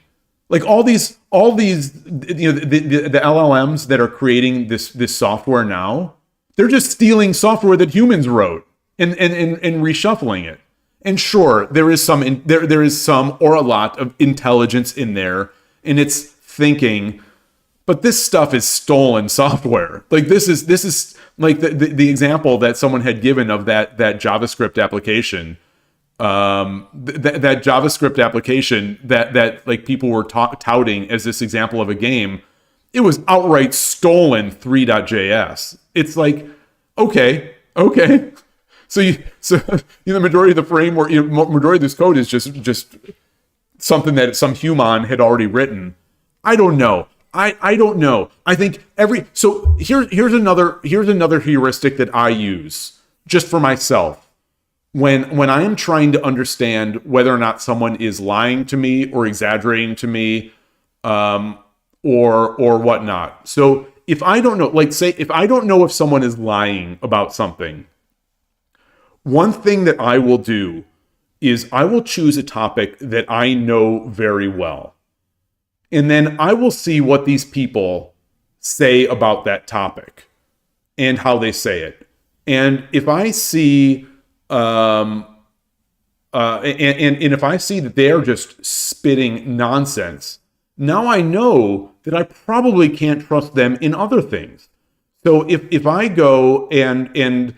Like all these the LLMs that are creating this software now, they're just stealing software that humans wrote and reshuffling it. And sure, there is some or a lot of intelligence in there, and it's thinking, but this stuff is stolen software. Like this is like the example that someone had given of that JavaScript application, that JavaScript application that like people were touting as this example of a game. It was outright stolen 3.js. It's like, okay. So the majority of the framework, majority of this code is just something that some human had already written. I don't know. I don't know. I think here's another heuristic that I use just for myself when I am trying to understand whether or not someone is lying to me or exaggerating to me, or whatnot. So if I don't know, like say if I don't know if someone is lying about something, one thing that I will do is I will choose a topic that I know very well. And then I will see what these people say about that topic and how they say it. And if I see, and if I see that they are just spitting nonsense, now I know that I probably can't trust them in other things. So if I go and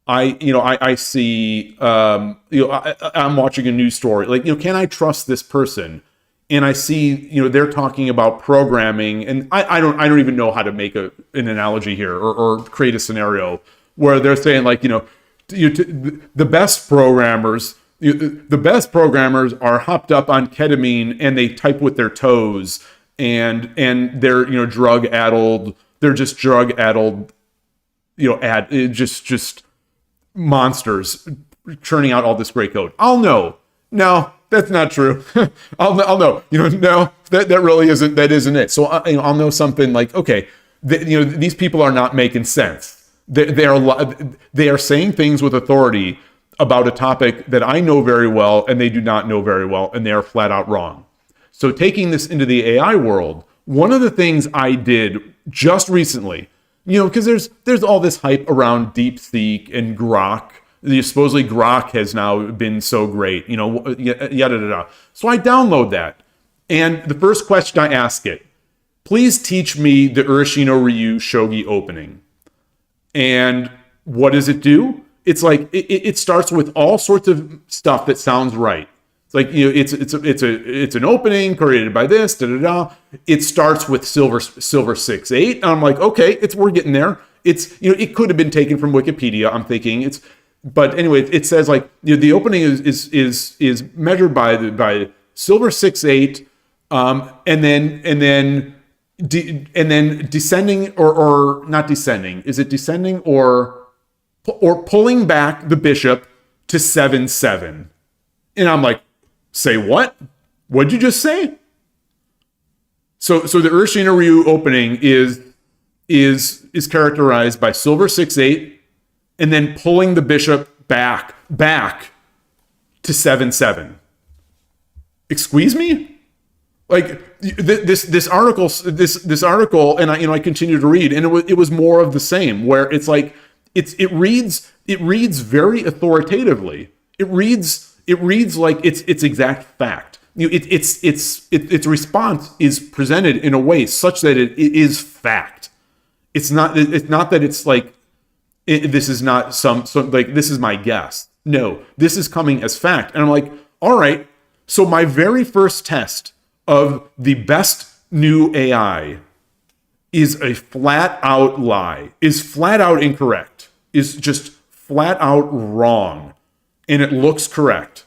I see, I'm watching a news story, like, can I trust this person? And I see, they're talking about programming, and I don't even know how to make an analogy here or create a scenario where they're saying like, the best programmers are hopped up on ketamine and they type with their toes and they're, drug addled. They're just drug addled, just monsters churning out all this great code. I'll know. No, that's not true. I'll know. No, that really isn't. That isn't it. So I'll know something like, okay, these people are not making sense. They are saying things with authority about a topic that I know very well and they do not know very well, and they are flat out wrong. So taking this into the AI world, one of the things I did just recently, because there's all this hype around DeepSeek and Grok. Supposedly Grok has now been so great, yada. So I download that, and the first question I ask it, please teach me the Urashino Ryu Shogi opening. And what does it do? It's like it starts with all sorts of stuff that sounds right. It's like it's an opening created by this. It starts with silver 6-8, and I'm like, okay, we're getting there. It could have been taken from Wikipedia. I'm thinking but anyway, it says like the opening is measured by silver 6-8, and then descending or not descending. Is it descending or pulling back the bishop to 7-7? And I'm like, say what? What'd you just say? So the Urashino Ryu opening is characterized by silver 6-8 and then pulling the bishop back to 7-7. Excuse me? Like this article, and I continue to read, and it was more of the same, where it's like it reads very authoritatively. It reads like it's exact fact. Its response is presented in a way such that it is fact. It's not that it's like this is not some like this is my guess. No, this is coming as fact, and I'm like, all right. So my very first test of the best new AI is a flat out lie, is flat out incorrect, is just flat out wrong, and it looks correct.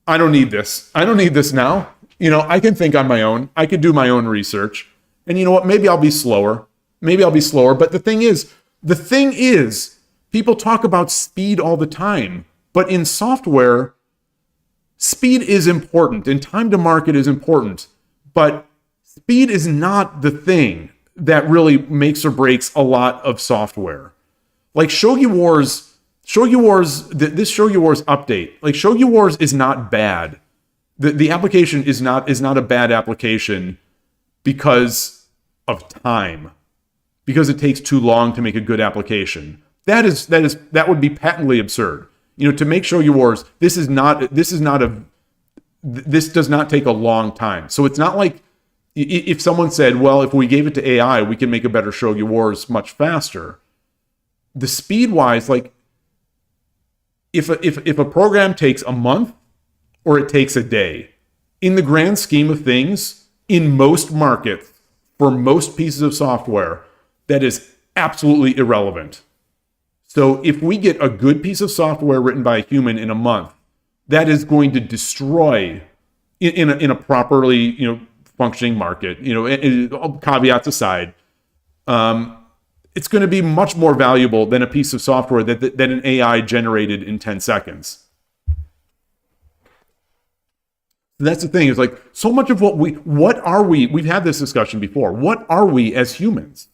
I don't need this. I don't need this now. I can think on my own. I could do my own research. And you know what? Maybe I'll be slower. But the thing is, people talk about speed all the time. But in software, speed is important and time to market is important. But speed is not the thing that really makes or breaks a lot of software. Like Shogi Wars, this Shogi Wars update, like Shogi Wars is not bad. The application is not a bad application because of time, because it takes too long to make a good application. That would be patently absurd. To make Shogi Wars, this does not take a long time. So it's not like if someone said, well, if we gave it to AI, we can make a better Shogi Wars much faster. The speed wise, like if a program takes a month or it takes a day, in the grand scheme of things, in most markets, for most pieces of software, that is absolutely irrelevant. So if we get a good piece of software written by a human in a month, that is going to destroy in a properly functioning market. Caveats aside, it's going to be much more valuable than a piece of software that an AI generated in 10 seconds. That's the thing. Is like so much of what are we? We've had this discussion before. What are we as humans?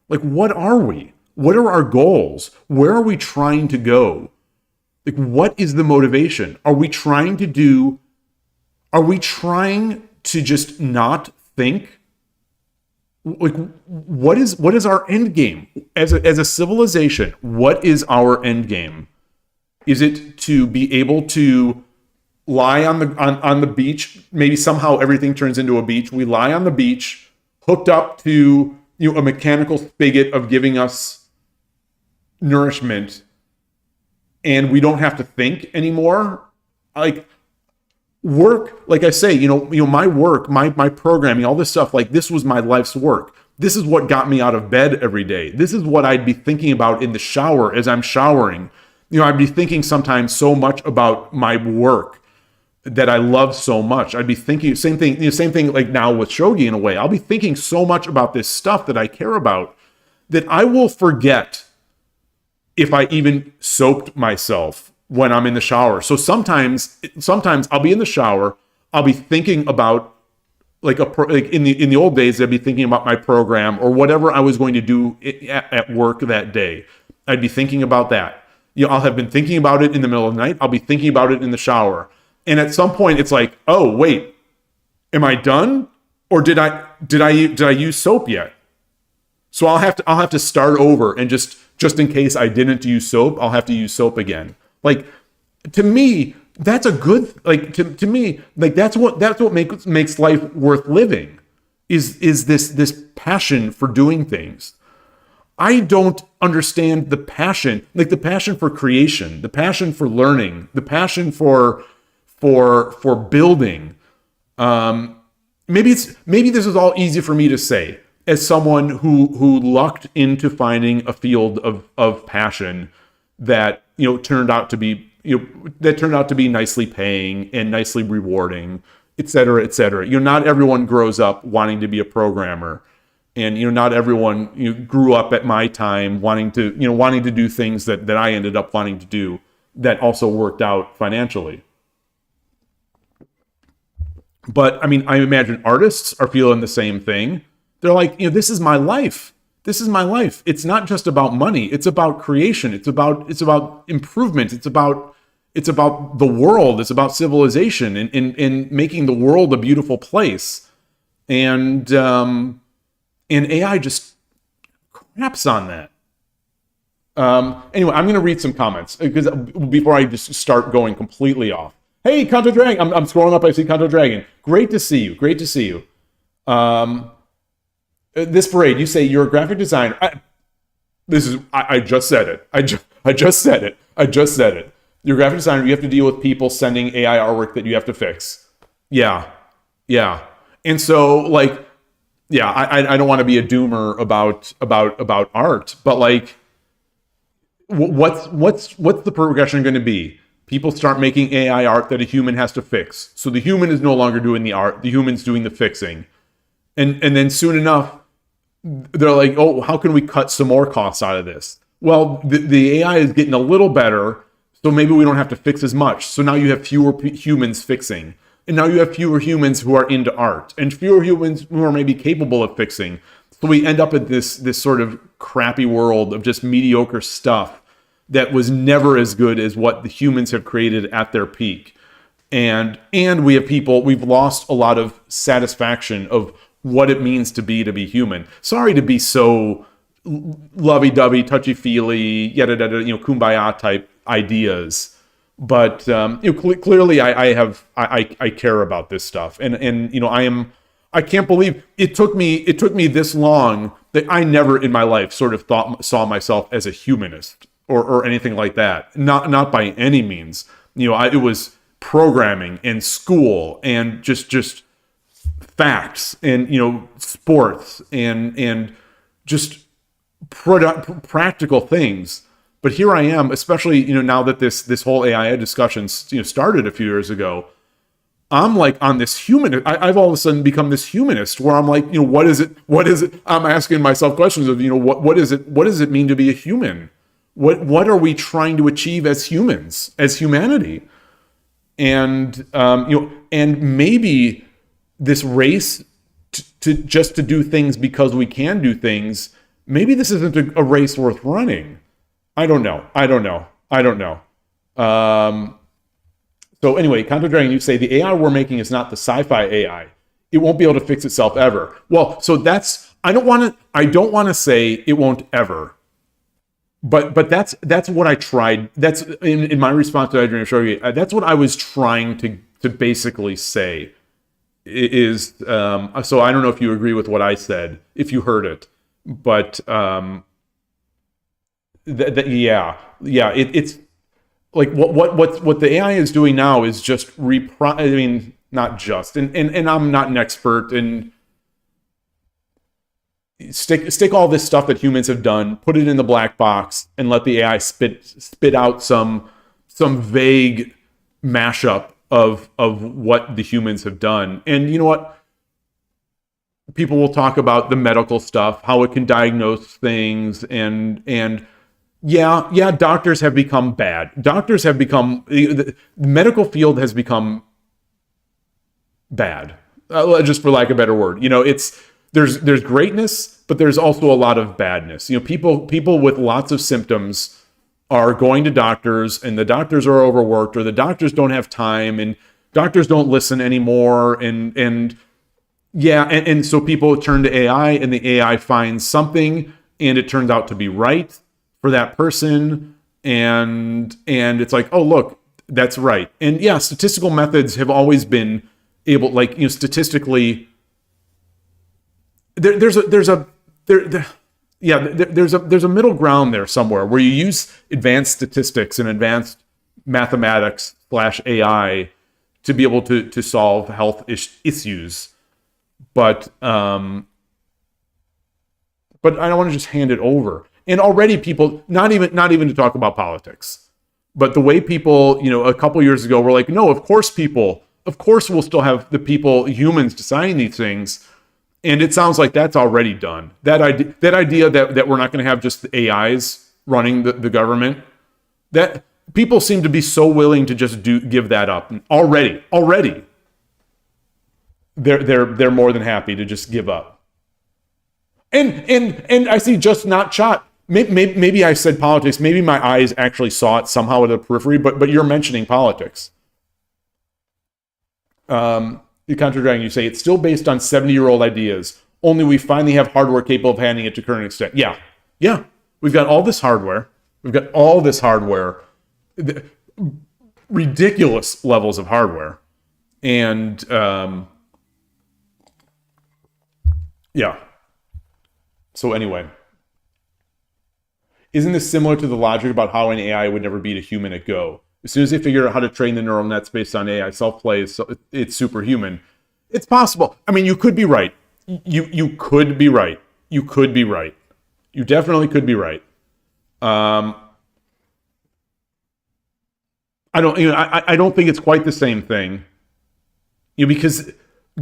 Like, what are we? What are our goals? Where are we trying to go? Like, what is the motivation? Are we trying to just not think? Like, what is our end game? As a civilization, what is our end game? Is it to be able to lie on the beach? Maybe somehow everything turns into a beach. We lie on the beach, hooked up to a mechanical spigot of giving us nourishment, and we don't have to think anymore. Like work, like I say, my work, my programming, all this stuff, like this was my life's work. This is what got me out of bed every day. This is what I'd be thinking about in the shower as I'm showering. I'd be thinking sometimes so much about my work that I love so much. I'd be thinking same thing like now with Shogi in a way. I'll be thinking so much about this stuff that I care about that I will forget if I even soaped myself when I'm in the shower. So sometimes I'll be in the shower, I'll be thinking about like in the old days, I'd be thinking about my program or whatever I was going to do at work that day. I'd be thinking about that. I'll have been thinking about it in the middle of the night. I'll be thinking about it in the shower. And at some point it's like, oh wait, am I done? Or did I use soap yet? So I'll have to start over and just in case I didn't use soap, I'll have to use soap again. Like to me, that's a good to me, like that's what makes life worth living is this passion for doing things. I don't understand the passion, like the passion for creation, the passion for learning, the passion for building. Maybe this is all easy for me to say as someone who lucked into finding a field of passion that turned out to be nicely paying and nicely rewarding, et cetera, et cetera. Not everyone grows up wanting to be a programmer, and not everyone grew up at my time wanting to do things that I ended up wanting to do that also worked out financially. But I mean, I imagine artists are feeling the same thing. They're like, this is my life. This is my life. It's not just about money. It's about creation. It's about improvement. It's about the world. It's about civilization and making the world a beautiful place. And AI just craps on that. Anyway, I'm going to read some comments because before I just start going completely off. Hey, Kanto Dragon. I'm scrolling up. I see Kanto Dragon. Great to see you. Great to see you. This parade, you say you're a graphic designer. I just said it. I just said it. You're a graphic designer. You have to deal with people sending AI artwork that you have to fix. Yeah. And so, like, yeah, I don't want to be a doomer about art, but like, what's the progression going to be? People start making AI art that a human has to fix. So the human is no longer doing the art. The human's doing the fixing. And then soon enough, they're like, oh, how can we cut some more costs out of this? Well, the AI is getting a little better, so maybe we don't have to fix as much. So now you have fewer humans fixing. And now you have fewer humans who are into art and fewer humans who are maybe capable of fixing. So we end up at this sort of crappy world of just mediocre stuff that was never as good as what the humans have created at their peak. And we have we've lost a lot of satisfaction of what it means to be human. Sorry to be so lovey-dovey, touchy-feely, kumbaya type ideas. But clearly I care about this stuff. And I can't believe it took me this long that I never in my life sort of saw myself as a humanist or anything like that. Not by any means. It was programming and school and just facts and sports and just practical things. But here I am, especially now that this whole AI discussion started a few years ago. I'm like on this humanist. I've all of a sudden become this humanist where I'm like, what is it? I'm asking myself questions of what is it? What does it mean to be a human? What are we trying to achieve as humans, as humanity? And and maybe this race to do things because we can do things. Maybe this isn't a race worth running. I don't know. So anyway, Counter Dragon, you say the AI we're making is not the sci-fi AI. It won't be able to fix itself ever. Well, so I don't want to say it won't ever. But that's what I tried. That's in my response to Adrian Shogi. That's what I was trying to basically say. Is so I don't know if you agree with what I said, if you heard it, but it's like what the AI is doing now is just not just, and I'm not an expert, and stick all this stuff that humans have done, put it in the black box, and let the AI spit out some vague mashup of what the humans have done. And you know what? People will talk about the medical stuff, how it can diagnose things, and yeah, doctors have become bad. The medical field has become bad, just for lack of a better word. There's greatness, but there's also a lot of badness. People with lots of symptoms are going to doctors, and the doctors are overworked, or the doctors don't have time, and doctors don't listen anymore, and so people turn to AI, and the AI finds something, and it turns out to be right for that person, and it's like, oh look, that's right. And yeah, statistical methods have always been able, statistically, there's a middle ground there somewhere where you use advanced statistics and advanced mathematics / AI to be able to solve health issues. But I don't want to just hand it over. And already people, not even to talk about politics, but the way people, a couple years ago were like, no, of course we'll still have humans deciding these things. And it sounds like that's already done. That idea that we're not going to have just the AIs running the government, that people seem to be so willing to just give that up. And already, they're more than happy to just give up. And I see Just Not Shot. Maybe I said politics. Maybe my eyes actually saw it somehow at the periphery. But you're mentioning politics. The Counter Dragon, you say it's still based on 70-year-old ideas. Only we finally have hardware capable of handling it to current extent. Yeah. We've got all this hardware. Ridiculous levels of hardware, and yeah. So anyway, isn't this similar to the logic about how an AI would never beat a human at Go? As soon as they figure out how to train the neural nets based on AI self-play, it's superhuman. It's possible. I mean, you could be right. You could be right. You could be right. You definitely could be right. I don't think it's quite the same thing. Because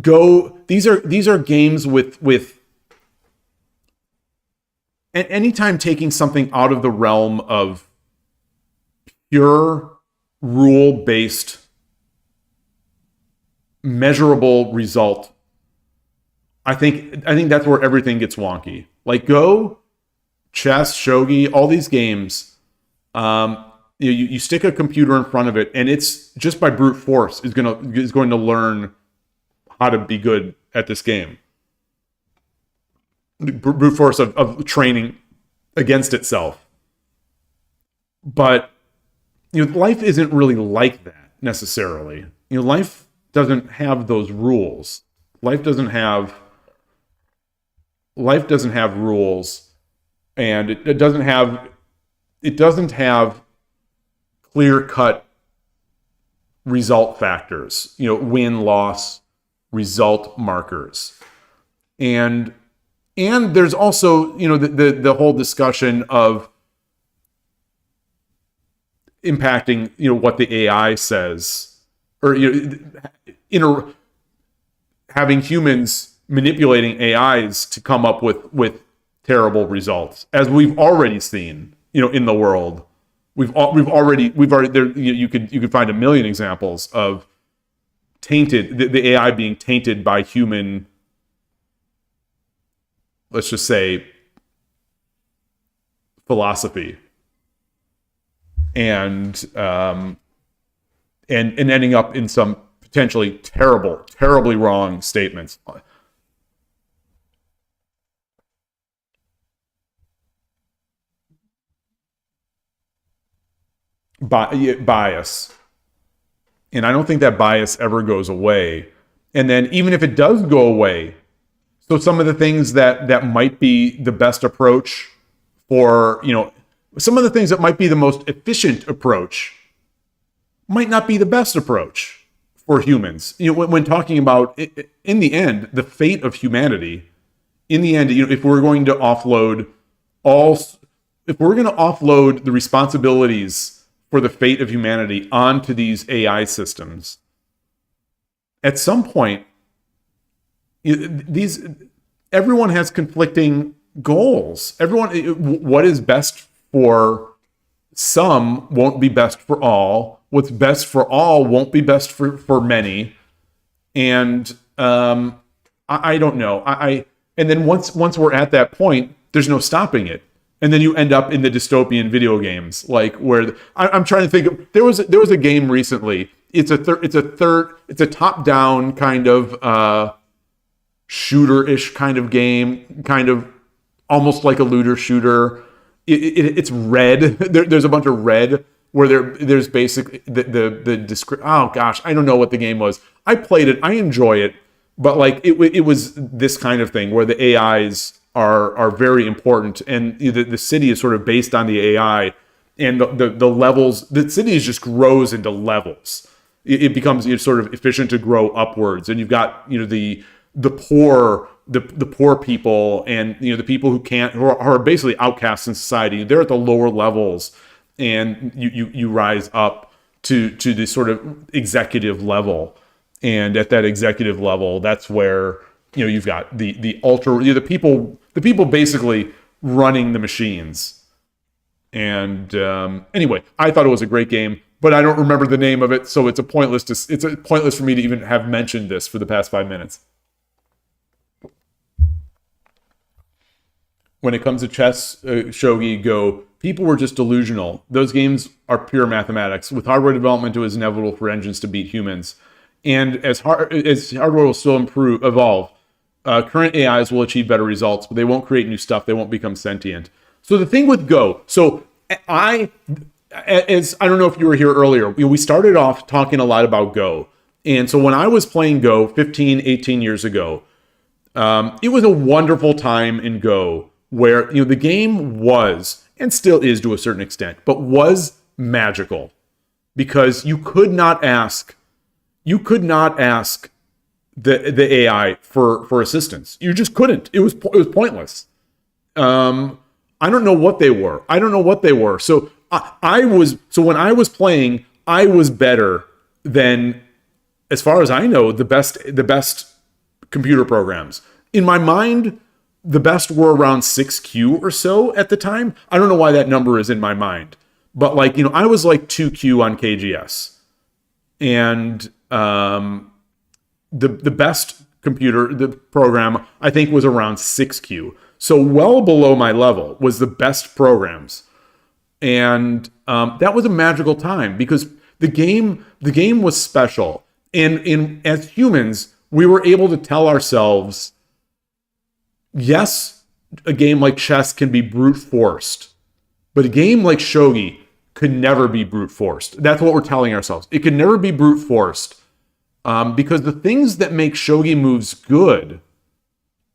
Go, these are games with anytime taking something out of the realm of pure rule-based measurable result, I think that's where everything gets wonky. Like Go, chess, shogi, all these games, you stick a computer in front of it, and it's just by brute force is going to learn how to be good at this game. Brute force of training against itself. But life isn't really like that necessarily. Life doesn't have those rules. Life doesn't have rules, and it doesn't have clear-cut result factors. Win, loss, result markers. And there's also, the whole discussion of impacting, what the AI says, or having humans manipulating AIs to come up with terrible results, as we've already seen, in the world. We've already there. You could find a million examples of tainted the AI being tainted by human, let's just say, philosophy, and ending up in some potentially terribly wrong statements. Bias. And I don't think that bias ever goes away. And then even if it does go away, so some of the things that might be the best approach for, some of the things that might be the most efficient approach might not be the best approach for humans. When talking about, in the end, the fate of humanity, in the end, if we're going to offload the responsibilities for the fate of humanity onto these AI systems, at some point, everyone has conflicting goals. What is best for some won't be best for all. What's best for all won't be best for many. And I don't know. And then once we're at that point, there's no stopping it. And then you end up in the dystopian video games, like where I'm trying to think of. There was a game recently. It's a top-down kind of shooter-ish kind of game, kind of almost like a looter shooter. It's red. There's a bunch of red where there's basically the oh gosh, I don't know what the game was. I played it. I enjoy it, but like it was this kind of thing where the AIs are very important, and the city is sort of based on the AI, and the levels. The city just grows into levels. It becomes sort of efficient to grow upwards, and you've got the poor, the poor people, and the people who are basically outcasts in society. They're at the lower levels, and you rise up to this sort of executive level, and at that executive level, that's where you've got the ultra, the people basically running the machines. And anyway, I thought it was a great game, but I don't remember the name of it, so it's pointless for me to even have mentioned this for the past 5 minutes. When it comes to chess, shogi, Go, people were just delusional. Those games are pure mathematics. With hardware development, it was inevitable for engines to beat humans. And as hardware will still evolve, current AIs will achieve better results, but they won't create new stuff. They won't become sentient. So the thing with Go, I don't know if you were here earlier, we started off talking a lot about Go. And so when I was playing Go 15, 18 years ago, it was a wonderful time in Go where, the game was, and still is to a certain extent, but was magical. because you could not ask the AI for assistance. You just couldn't. It was pointless. I don't know what they were. So when I was playing, I was better than, as far as I know, the best computer programs. In my mind, the best were around 6Q or so at the time. I don't know why that number is in my mind, but I was like 2Q on KGS, and the best the program I think was around 6Q. So well below my level was the best programs, and that was a magical time because the game was special, and as humans we were able to tell ourselves, yes, a game like chess can be brute forced, but a game like shogi could never be brute forced. That's what we're telling ourselves. It could never be brute forced, because the things that make shogi moves good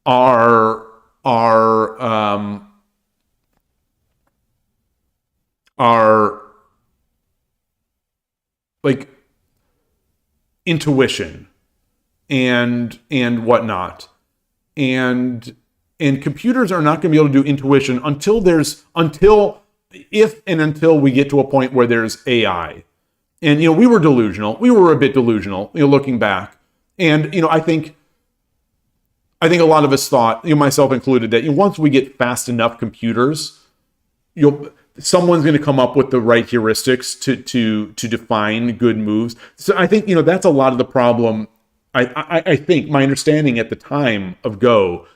are like intuition and whatnot, and computers are not going to be able to do intuition until we get to a point where there's AI. And we were delusional. We were a bit delusional, looking back. And I think a lot of us thought, myself included, that once we get fast enough computers, someone's going to come up with the right heuristics to define good moves. So I think that's a lot of the problem. I think my understanding at the time of Go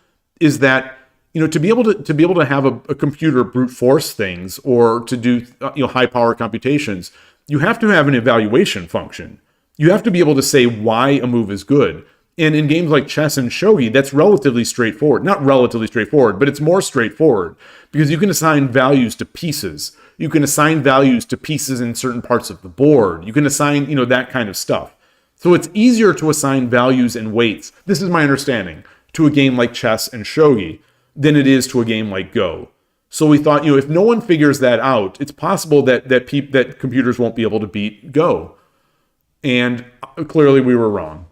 is that to be able to have a computer brute force things or to do high power computations, you have to have an evaluation function. You have to be able to say why a move is good. And in games like chess and shogi, that's relatively straightforward. Not relatively straightforward, but it's more straightforward because you can assign values to pieces. You can assign values to pieces in certain parts of the board. You can assign, that kind of stuff. So it's easier to assign values and weights, this is my understanding, to a game like chess and shogi than it is to a game like Go. So we thought, if no one figures that out, it's possible that computers won't be able to beat Go. And clearly we were wrong.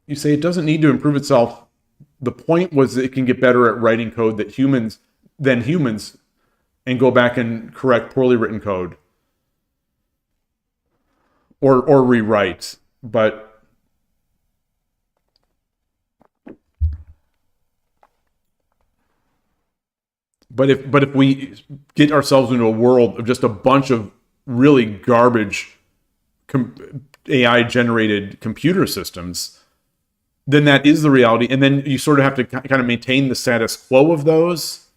You say it doesn't need to improve itself. The point was that it can get better at writing code than humans and go back and correct poorly written code or rewrite. But if we get ourselves into a world of just a bunch of really garbage AI generated computer systems, then that is the reality. And then you sort of have to kind of maintain the status quo of those,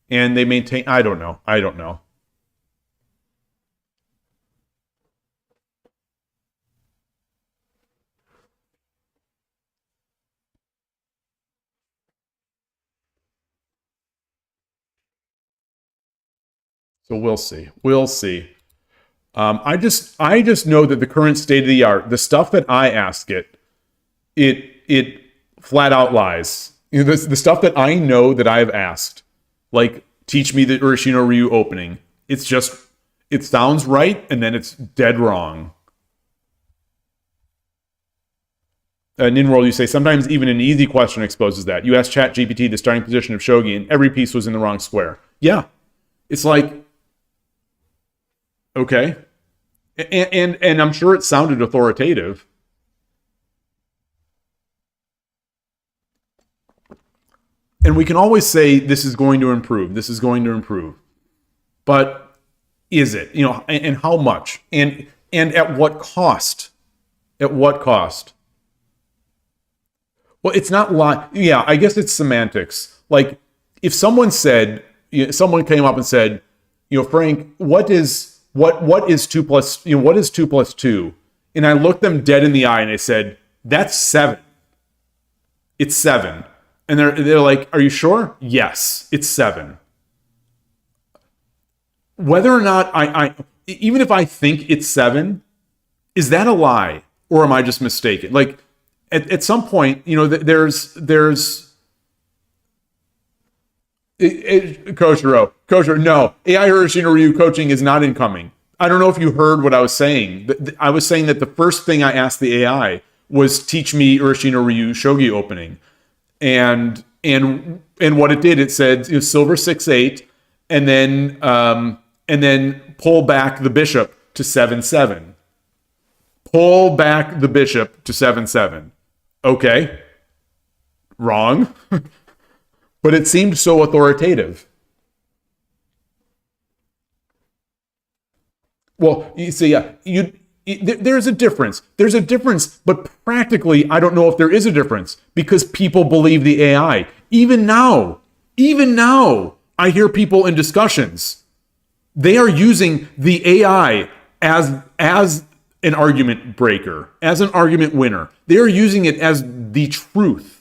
and they maintain, I don't know. So we'll see. I just know that the current state of the art, the stuff that I ask it flat out lies. The stuff that I know that I've asked, like teach me the Urashino Ryu opening, it sounds right and then it's dead wrong. Ninroll, you say sometimes even an easy question exposes that. You ask ChatGPT the starting position of shogi and every piece was in the wrong square. Yeah, it's like, okay, and I'm sure it sounded authoritative. And we can always say this is going to improve. But is it? And how much? And at what cost? Well, it's not yeah, I guess it's semantics. Like if someone came up and said, Frank, what is 2 plus 2? And I looked them dead in the eye and I said, that's 7. It's 7. And they're like, are you sure? Yes, it's 7. whether or not even if I think it's 7, is that a lie or am I just mistaken? Like at some point, there's Koshiro, no, AI Hiroshina Ryu coaching is not incoming. I don't know if you heard what I was saying. I was saying that the first thing I asked the AI was teach me Hiroshina Ryu Shogi opening. And what it did, it said silver 6-8, and then pull back the bishop to 7-7. Pull back the bishop to 7-7. Okay. Wrong. But it seemed so authoritative. Well, you see, there's a difference. There's a difference, but practically, I don't know if there is a difference because people believe the AI. Even now, I hear people in discussions. They are using the AI as an argument breaker, as an argument winner. They are using it as the truth.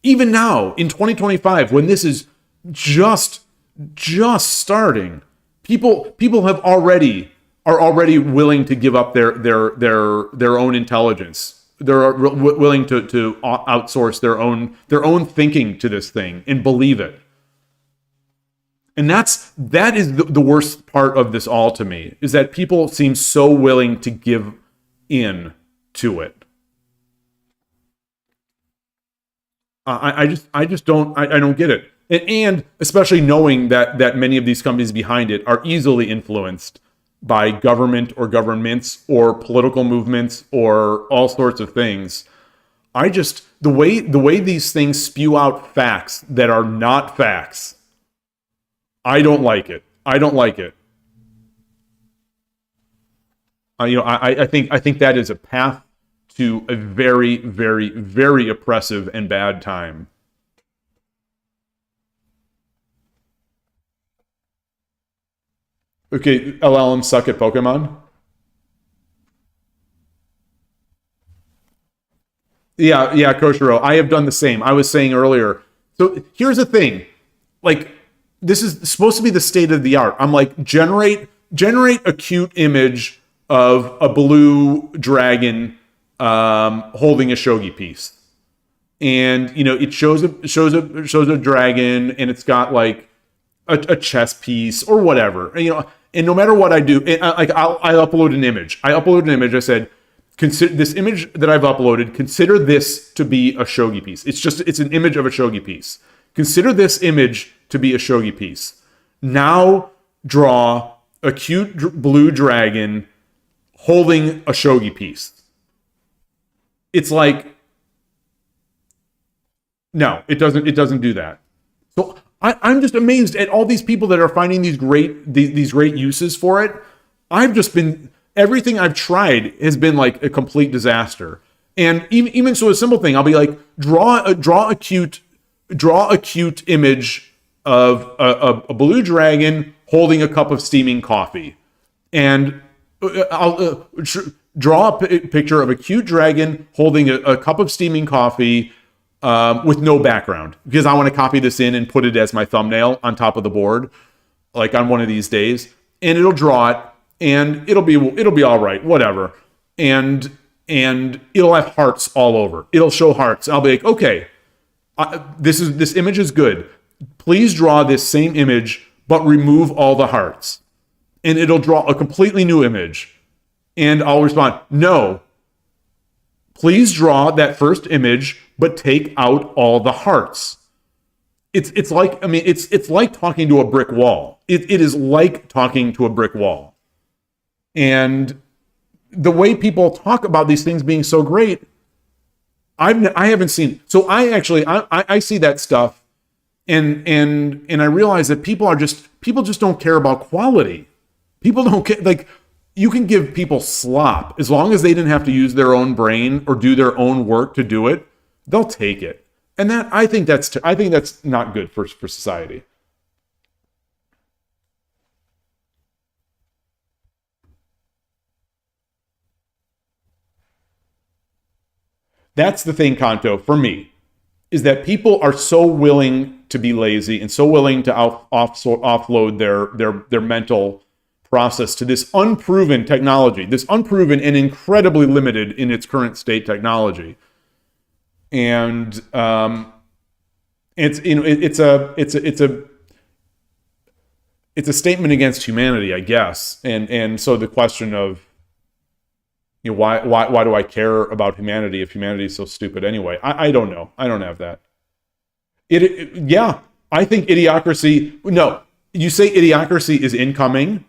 Even now, in 2025, when this is just starting, people are already willing to give up their own intelligence. They're willing to outsource their own thinking to this thing and believe it. And that is the worst part of this all to me, is that people seem so willing to give in to it. I don't get it. And especially knowing that many of these companies behind it are easily influenced by government or governments or political movements or all sorts of things. The way these things spew out facts that are not facts, I don't like it. I think that is a path to a very, very, very oppressive and bad time. Okay, LLM suck at Pokemon? Yeah, Koshiro, I have done the same. I was saying earlier. So here's the thing. Like, this is supposed to be the state of the art. I'm like, generate a cute image of a blue dragon holding a shogi piece, and it shows a dragon, and it's got like a chess piece or whatever, and no matter what I do, I upload an image. I said, consider this image that I've uploaded. Consider this to be a shogi piece. It's an image of a shogi piece. Consider this image to be a shogi piece. Now draw a cute blue dragon holding a shogi piece. It's like, no, it doesn't do that. So I'm just amazed at all these people that are finding these great uses for it. Everything I've tried has been like a complete disaster. And even so, a simple thing, I'll be like, draw a cute image of a blue dragon holding a cup of steaming coffee, and I'll draw a picture of a cute dragon holding a cup of steaming coffee with no background, because I want to copy this in and put it as my thumbnail on top of the board, like on one of these days, and it'll draw it, and it'll be all right, whatever, and it'll have hearts all over. It'll show hearts. I'll be like, okay, this image is good. Please draw this same image, but remove all the hearts, and it'll draw a completely new image. And I'll respond, no, please draw that first image, but take out all the hearts. It's like talking to a brick wall. It is like talking to a brick wall. And the way people talk about these things being so great, I haven't seen. So I see that stuff, and I realize that people just don't care about quality. People don't care. Like, you can give people slop as long as they didn't have to use their own brain or do their own work to do it. They'll take it, and I think that's not good for society. That's the thing, Kanto, for me, is that people are so willing to be lazy and so willing to offload their mental process to this unproven technology, this unproven and incredibly limited in its current state technology. And it's a statement against humanity, I guess. And so the question of, why do I care about humanity if humanity is so stupid anyway? I don't know. I don't have that. Yeah, I think idiocracy. No, you say idiocracy is incoming.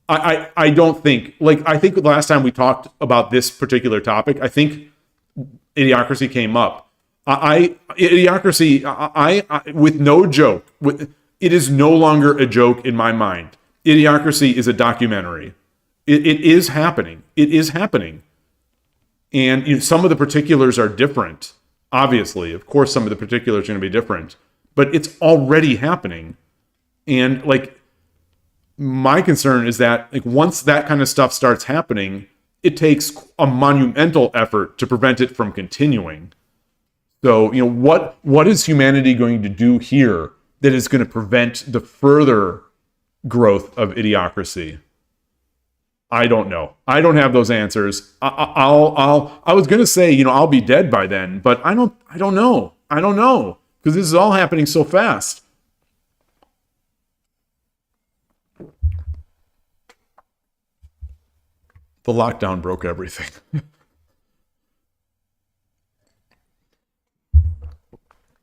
I don't think, I think the last time we talked about this particular topic, I think idiocracy came up. Idiocracy, with no joke, it is no longer a joke in my mind. Idiocracy is a documentary. It is happening. It is happening. And some of the particulars are different. Obviously, of course, some of the particulars are going to be different, but it's already happening. And my concern is that once that kind of stuff starts happening, it takes a monumental effort to prevent it from continuing. So, what is humanity going to do here that is going to prevent the further growth of idiocracy? I don't know. I don't have those answers. I was going to say, I'll be dead by then, but I don't know. I don't know, because this is all happening so fast. The lockdown broke everything.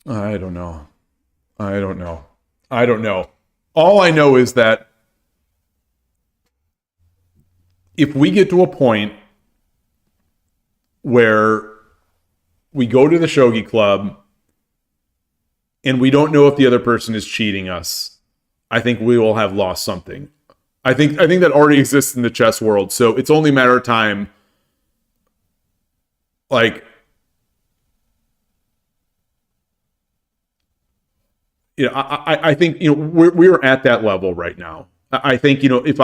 I don't know. All I know is that if we get to a point where we go to the Shogi Club and we don't know if the other person is cheating us, I think we will have lost something. I think that already exists in the chess world, so it's only a matter of time. I think we're at that level right now. I think if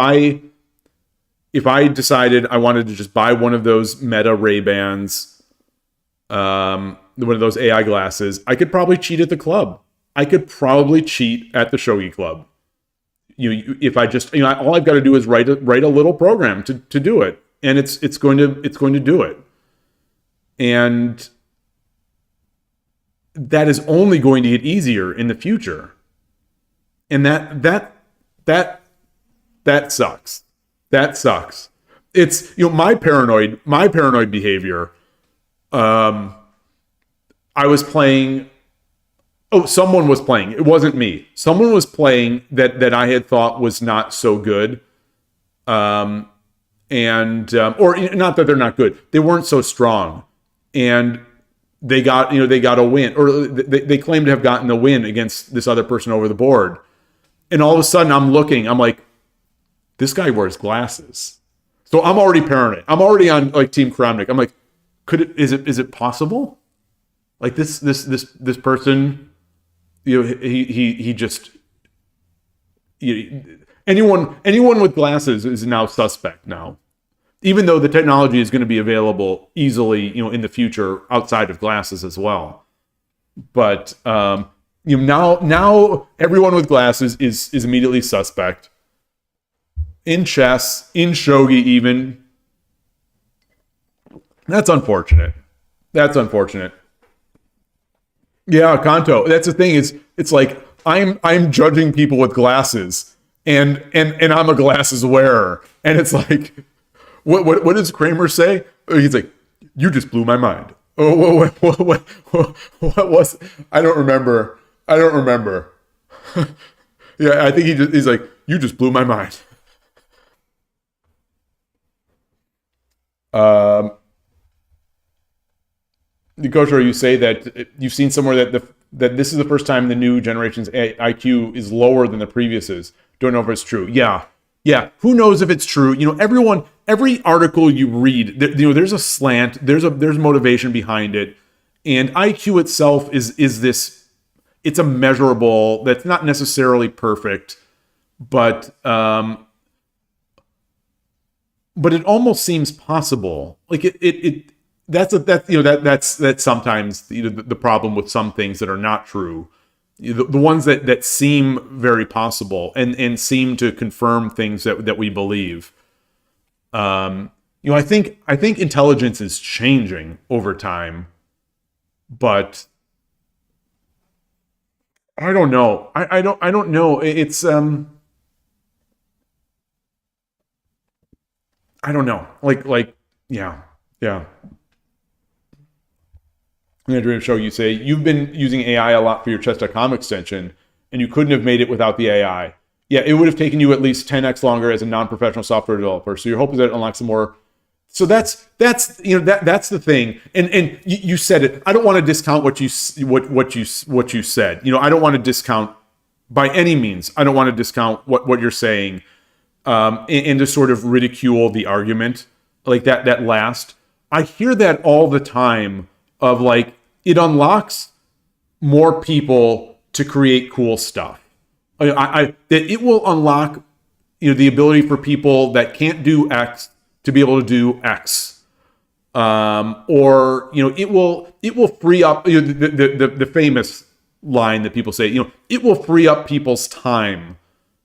I decided I wanted to just buy one of those Meta Ray-Bans, one of those AI glasses, I could probably cheat at the club. I could probably cheat at the Shogi Club. If I just, all I've got to do is write a little program to do it, and it's going to do it, and that is only going to get easier in the future, and that sucks. That sucks. It's my paranoid behavior. I was playing. Oh, someone was playing. It wasn't me. Someone was playing that I had thought was not so good. Or not that they're not good. They weren't so strong. And they got a win, or they claim to have gotten a win against this other person over the board. And all of a sudden I'm like, this guy wears glasses. So I'm already paranoid. I'm already on Team Kramnik. I'm like, is it possible? This person, he just, anyone with glasses is now suspect now, even though the technology is going to be available easily, in the future outside of glasses as well. But now everyone with glasses is immediately suspect in chess, in shogi even. That's unfortunate. Yeah, Kanto. That's the thing, it's like I'm judging people with glasses, and I'm a glasses wearer, and it's like, what does Kramer say? He's like, you just blew my mind. Oh, what was? I don't remember. Yeah, I think he's like, you just blew my mind. Nikosho, you say that you've seen somewhere that this is the first time the new generation's IQ is lower than the previous. Don't know if it's true. Yeah. Who knows if it's true? Every article you read, there's a slant, there's motivation behind it, and IQ itself is this. It's a measurable that's not necessarily perfect, but it almost seems possible. That's sometimes the problem with some things that are not true, the ones that seem very possible and seem to confirm things that we believe. I think intelligence is changing over time, but I don't know. I don't know. It's I don't know. Yeah. In the Dream Show, you say, you've been using AI a lot for your chess.com extension, and you couldn't have made it without the AI. Yeah, it would have taken you at least 10x longer as a non-professional software developer. So your hope is that it unlocks some more. So that's the thing. And you said it. I don't want to discount what you said. I don't want to discount by any means. I don't want to discount what you're saying, and to sort of ridicule the argument like that last. I hear that all the time. Of it unlocks more people to create cool stuff. That it will unlock, the ability for people that can't do X to be able to do X, or it will free up the famous line that people say. It will free up people's time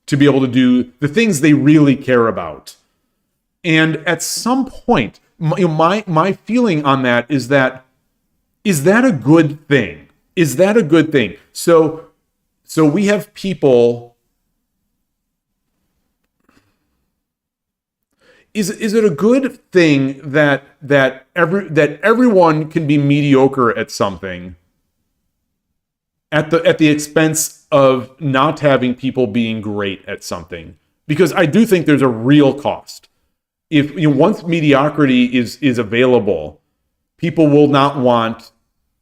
to be able to do the things they really care about. And at some point, my feeling on that is that. Is that a good thing? Is that a good thing? So we have people. Is it a good thing that everyone can be mediocre at something at the expense of not having people being great at something? Because I do think there's a real cost. If once mediocrity is available, people will not want,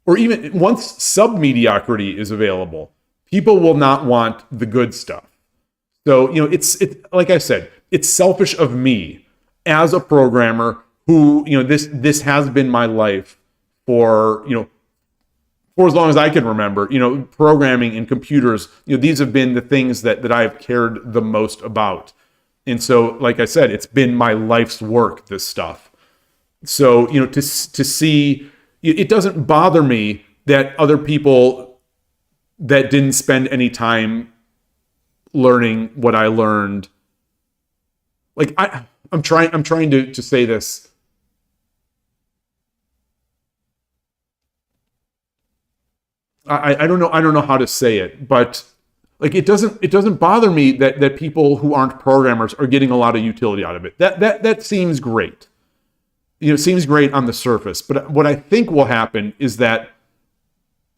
or even once sub-mediocrity is available, people will not want the good stuff. So, it's like I said, it's selfish of me as a programmer who, this has been my life for as long as I can remember. Programming and computers, these have been the things that I've cared the most about. And so, like I said, it's been my life's work, this stuff. So, to see, it doesn't bother me that other people that didn't spend any time learning what I learned, I'm trying to say this. I don't know how to say it, but it doesn't bother me that people who aren't programmers are getting a lot of utility out of it. That seems great. It seems great on the surface, but what I think will happen is that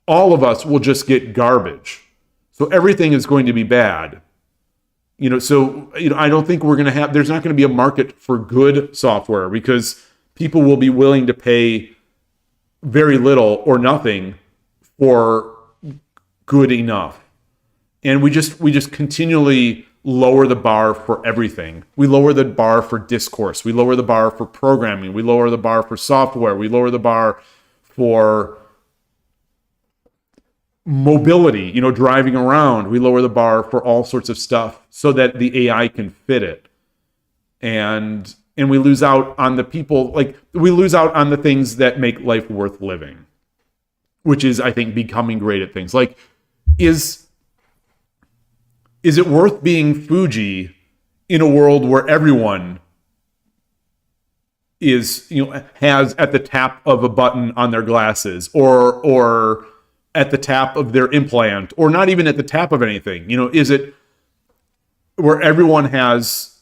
all of us will just get garbage. So everything is going to be bad. I don't think there's not going to be a market for good software because people will be willing to pay very little or nothing for good enough. And we just continually lower the bar for everything. We lower the bar for discourse. We lower the bar for programming. We lower the bar for software. We lower the bar for mobility, driving around. We lower the bar for all sorts of stuff so that the AI can fit it. And we lose out on the people, we lose out on the things that make life worth living, which is, I think, becoming great at things. Is it worth being Fuji in a world where everyone is, has at the tap of a button on their glasses or at the tap of their implant, or not even at the tap of anything? Is it where everyone has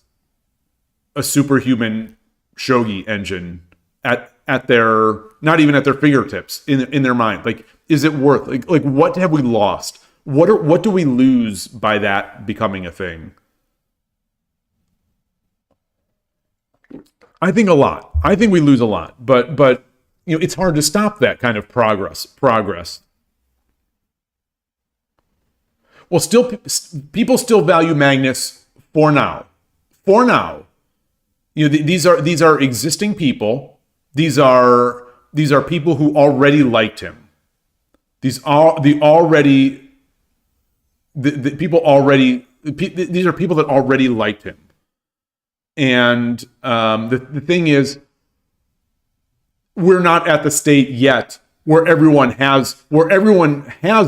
a superhuman shogi engine at their, not even at their fingertips, in their mind? Is it worth, what have we lost? What do we lose by that becoming a thing? I think a lot. I think we lose a lot, but it's hard to stop that kind of progress. Well, people still value Magnus for now. For now, these are existing people. These are people who already liked him. These are people that already liked him. And the thing is, we're not at the state yet where everyone has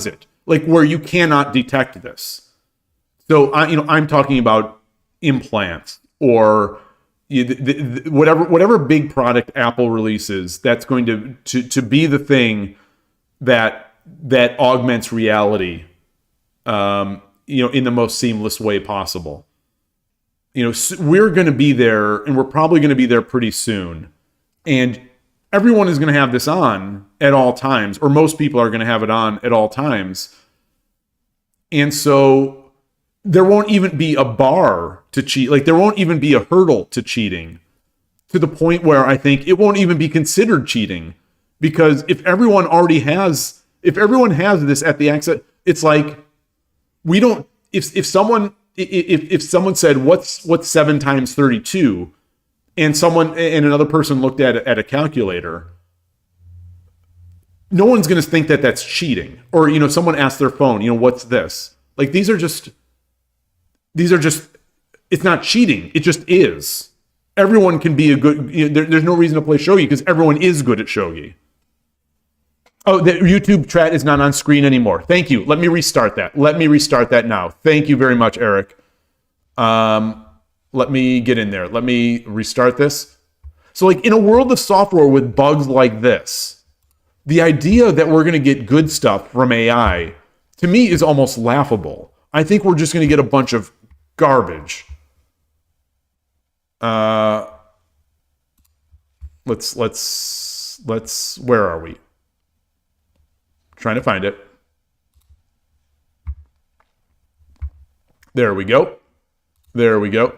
it. like where you cannot detect this. So I'm talking about implants or whatever big product Apple releases that's going to be the thing that augments reality, in the most seamless way possible. We're going to be there, and we're probably going to be there pretty soon. And everyone is going to have this on at all times, or most people are going to have it on at all times. And so there won't even be a bar to cheat. Like, there won't even be a hurdle to cheating, to the point where I think it won't even be considered cheating. Because if everyone has this at the outset, it's like, we don't, if someone said, what's 7 times 32, and another person looked at a calculator, no one's going to think that that's cheating. Or, someone asked their phone, what's this? Like, these are just, it's not cheating. It just is. Everyone can be a good, there's no reason to play shogi because everyone is good at shogi. Oh, the YouTube chat is not on screen anymore. Thank you. Let me restart that. Let me restart that now. Thank you very much, Eric. Let me get in there. Let me restart this. So, like, in a world of software with bugs like this, the idea that we're going to get good stuff from AI, to me, is almost laughable. I think we're just going to get a bunch of garbage. Let's where are we? Trying to find it. There we go. There we go.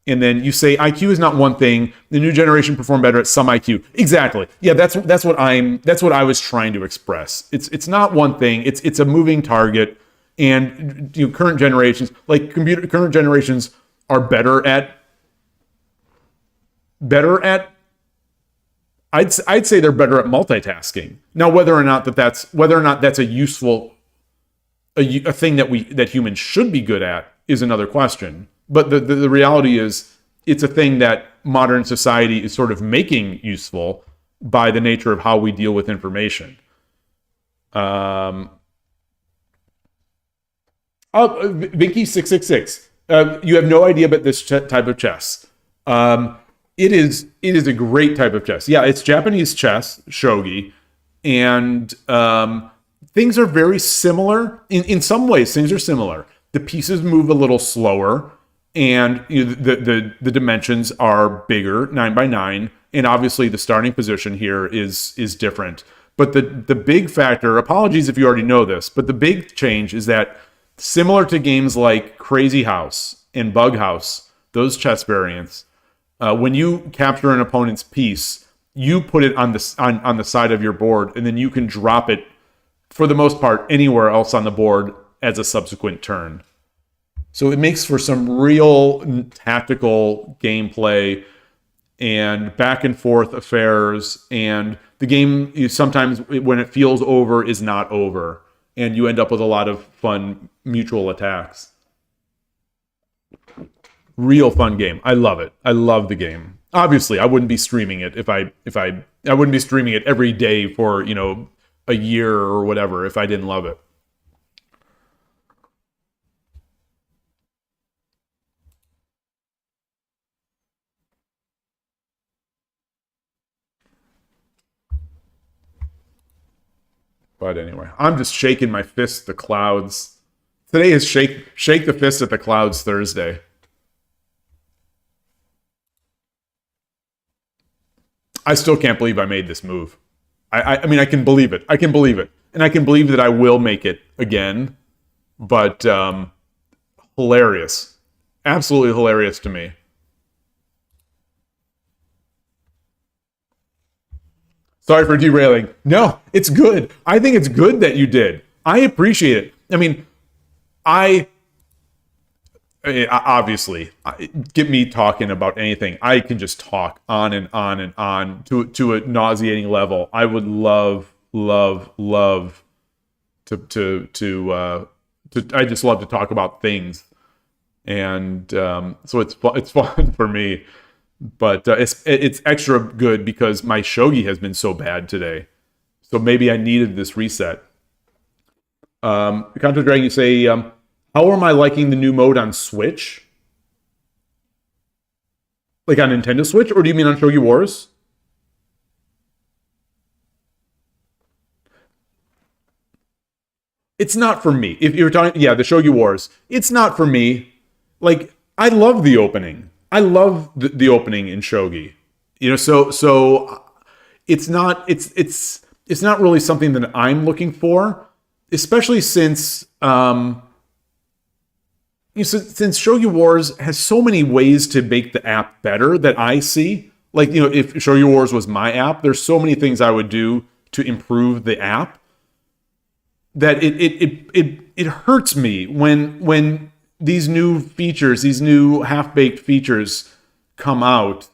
And then you say IQ is not one thing. The new generation perform better at some IQ. Exactly. Yeah, that's what I was trying to express. It's not one thing. It's a moving target. And current generations, current generations are better at I'd say they're better at multitasking. Now, whether or not that's a useful a thing that humans should be good at is another question. But the reality is, it's a thing that modern society is sort of making useful by the nature of how we deal with information. Vinky666, you have no idea about this type of chess. It is a great type of chess. Yeah, it's Japanese chess, shogi, and things are very similar. In some ways, things are similar. The pieces move a little slower, and the dimensions are bigger, 9x9, and obviously the starting position here is different. But the big factor, apologies if you already know this, but the big change is that, similar to games like Crazy House and Bug House, those chess variants, when you capture an opponent's piece, you put it on the side of your board, and then you can drop it, for the most part, anywhere else on the board as a subsequent turn. So it makes for some real tactical gameplay and back and forth affairs, and the game sometimes, when it feels over, is not over, and you end up with a lot of fun mutual attacks. Real fun game. I love it. I love the game. Obviously, I wouldn't be streaming it I wouldn't be streaming it every day for, a year or whatever if I didn't love it. But anyway, I'm just shaking my fist at the clouds. Today is shake the fist at the clouds Thursday. I still can't believe I made this move. I mean, I can believe it. I can believe it. And I can believe that I will make it again. But hilarious. Absolutely hilarious to me. Sorry for derailing. No, it's good. I think it's good that you did. I appreciate it. I mean, obviously, get me talking about anything. I can just talk on and on and on to a nauseating level. I would love to I just love to talk about things, and so it's fun for me. But it's extra good because my shogi has been so bad today. So maybe I needed this reset. Contra Dragon, you say, how am I liking the new mode on Switch? Like on Nintendo Switch? Or do you mean on Shogi Wars? It's not for me. If you're talking, yeah, the Shogi Wars. It's not for me. Like, I love the opening. I love the opening in Shogi. So it's not really something that I'm looking for, especially since since Shogi Wars has so many ways to make the app better that I see. Like, if Shogi Wars was my app, there's so many things I would do to improve the app that it hurts me when these new features, these new half-baked features come out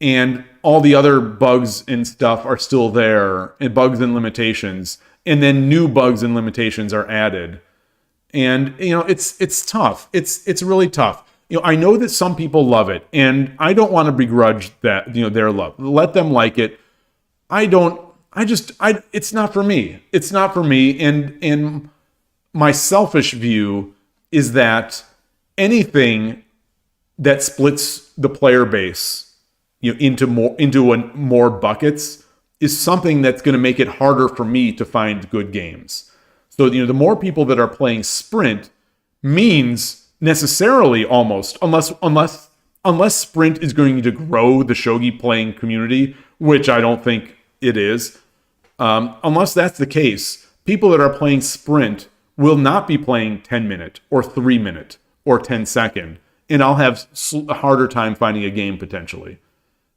and all the other bugs and stuff are still there, and bugs and limitations, and then new bugs and limitations are added. And it's tough. It's really tough. I know that some people love it, and I don't want to begrudge that, their love. Let them like it. It's not for me. It's not for me. And my selfish view is that anything that splits the player base, into more buckets is something that's going to make it harder for me to find good games. So, the more people that are playing Sprint means necessarily almost, unless Sprint is going to grow the Shogi playing community, which I don't think it is. Unless that's the case, people that are playing Sprint will not be playing 10-minute or 3-minute or 10-second, and I'll have a harder time finding a game potentially.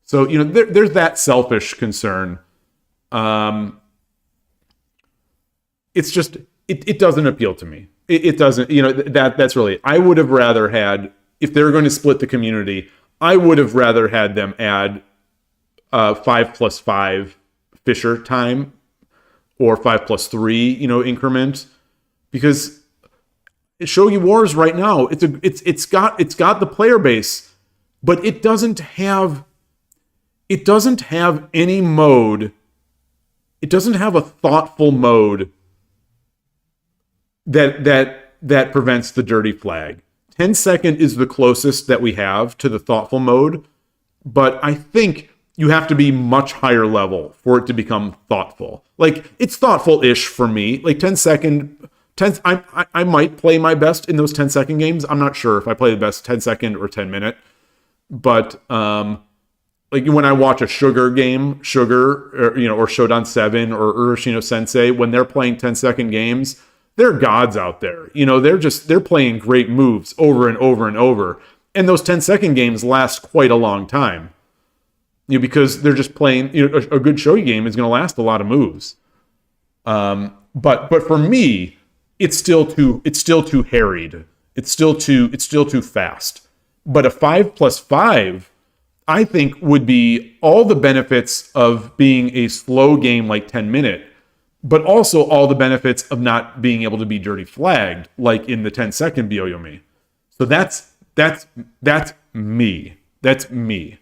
So, there's that selfish concern. It's just, it doesn't appeal to me. It doesn't, that's really, I would have rather had, if they were going to split the community, I would have rather had them add 5+5 Fisher time or 5+3, increment, because Shogi Wars right now, it's got the player base, but it doesn't have any mode. It doesn't have a thoughtful mode that prevents the dirty flag. 10-second is the closest that we have to the thoughtful mode, but I think you have to be much higher level for it to become thoughtful. Like, it's thoughtful-ish for me. Like 10-second, I might play my best in those 10-second games. I'm not sure if I play the best 10-second or 10-minute, but like when I watch a Sugar game, or Shodan 7 or Urashino Sensei, when they're playing 10-second games, they're gods out there. They're playing great moves over and over and over. And those 10-second games last quite a long time. Because they're just playing, a good shogi game is going to last a lot of moves. But for me, it's still too harried. It's still too fast. But a 5+5, I think, would be all the benefits of being a slow game like 10-minute, but also all the benefits of not being able to be dirty flagged like in the 10-second Byoyomi. So that's me. That's me.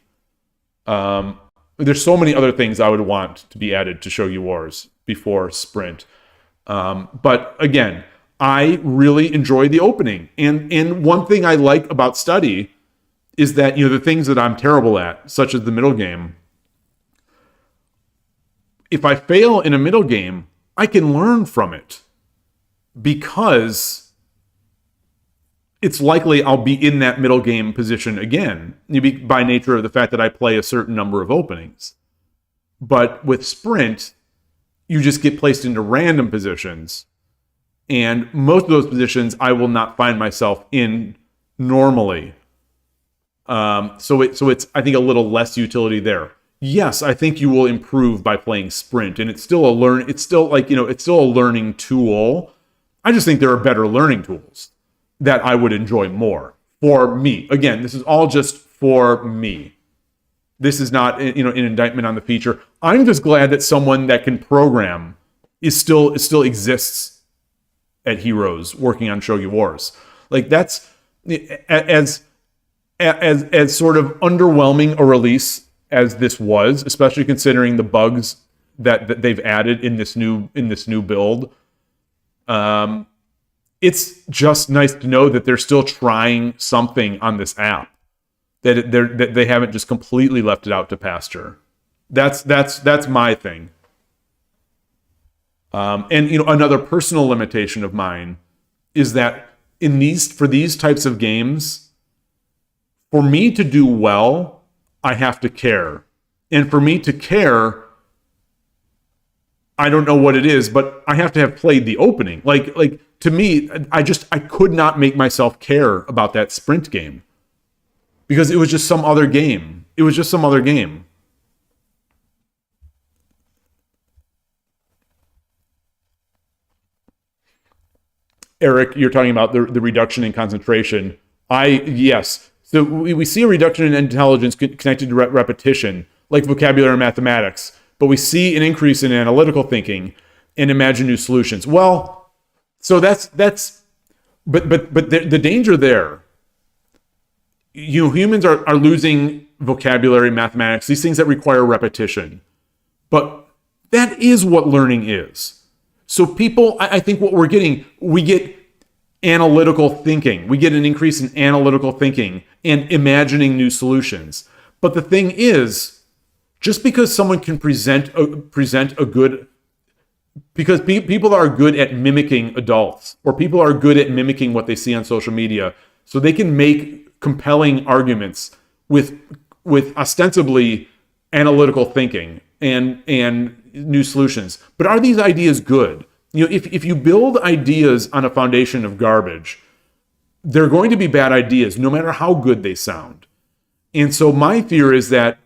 There's so many other things I would want to be added to Shogi Wars before Sprint. But again, I really enjoy the opening. And one thing I like about Study is that, the things that I'm terrible at, such as the middle game, if I fail in a middle game, I can learn from it because it's likely I'll be in that middle game position again, by nature of the fact that I play a certain number of openings. But with Sprint, you just get placed into random positions, and most of those positions I will not find myself in normally. So it's I think a little less utility there. Yes, I think you will improve by playing Sprint, and it's still a learning tool. I just think there are better learning tools that I would enjoy more for me. Again, this is all just for me. This is not, an indictment on the feature. I'm just glad that someone that can program still exists at Heroes working on Shogi Wars. Like, that's as sort of underwhelming a release as this was, especially considering the bugs that they've added in this new build. It's just nice to know that they're still trying something on this app, that they haven't just completely left it out to pasture. That's my thing. And another personal limitation of mine is that for these types of games, for me to do well, I have to care. And for me to care, I don't know what it is, but I have to have played the opening. Like to me, I could not make myself care about that sprint game because it was just some other game. It was just some other game. Eric, you're talking about the reduction in concentration. Yes. So we see a reduction in intelligence connected to repetition, like vocabulary and mathematics, but we see an increase in analytical thinking and imagine new solutions. Well, so but the danger there, humans are losing vocabulary, mathematics, these things that require repetition. But that is what learning is. So people, I think what we get analytical thinking. We get an increase in analytical thinking and imagining new solutions. But the thing is, just because someone can present a good, because people are good at mimicking adults, or people are good at mimicking what they see on social media, so they can make compelling arguments with ostensibly analytical thinking and new solutions. But are these ideas good? If you build ideas on a foundation of garbage, they're going to be bad ideas, no matter how good they sound. And so my fear is that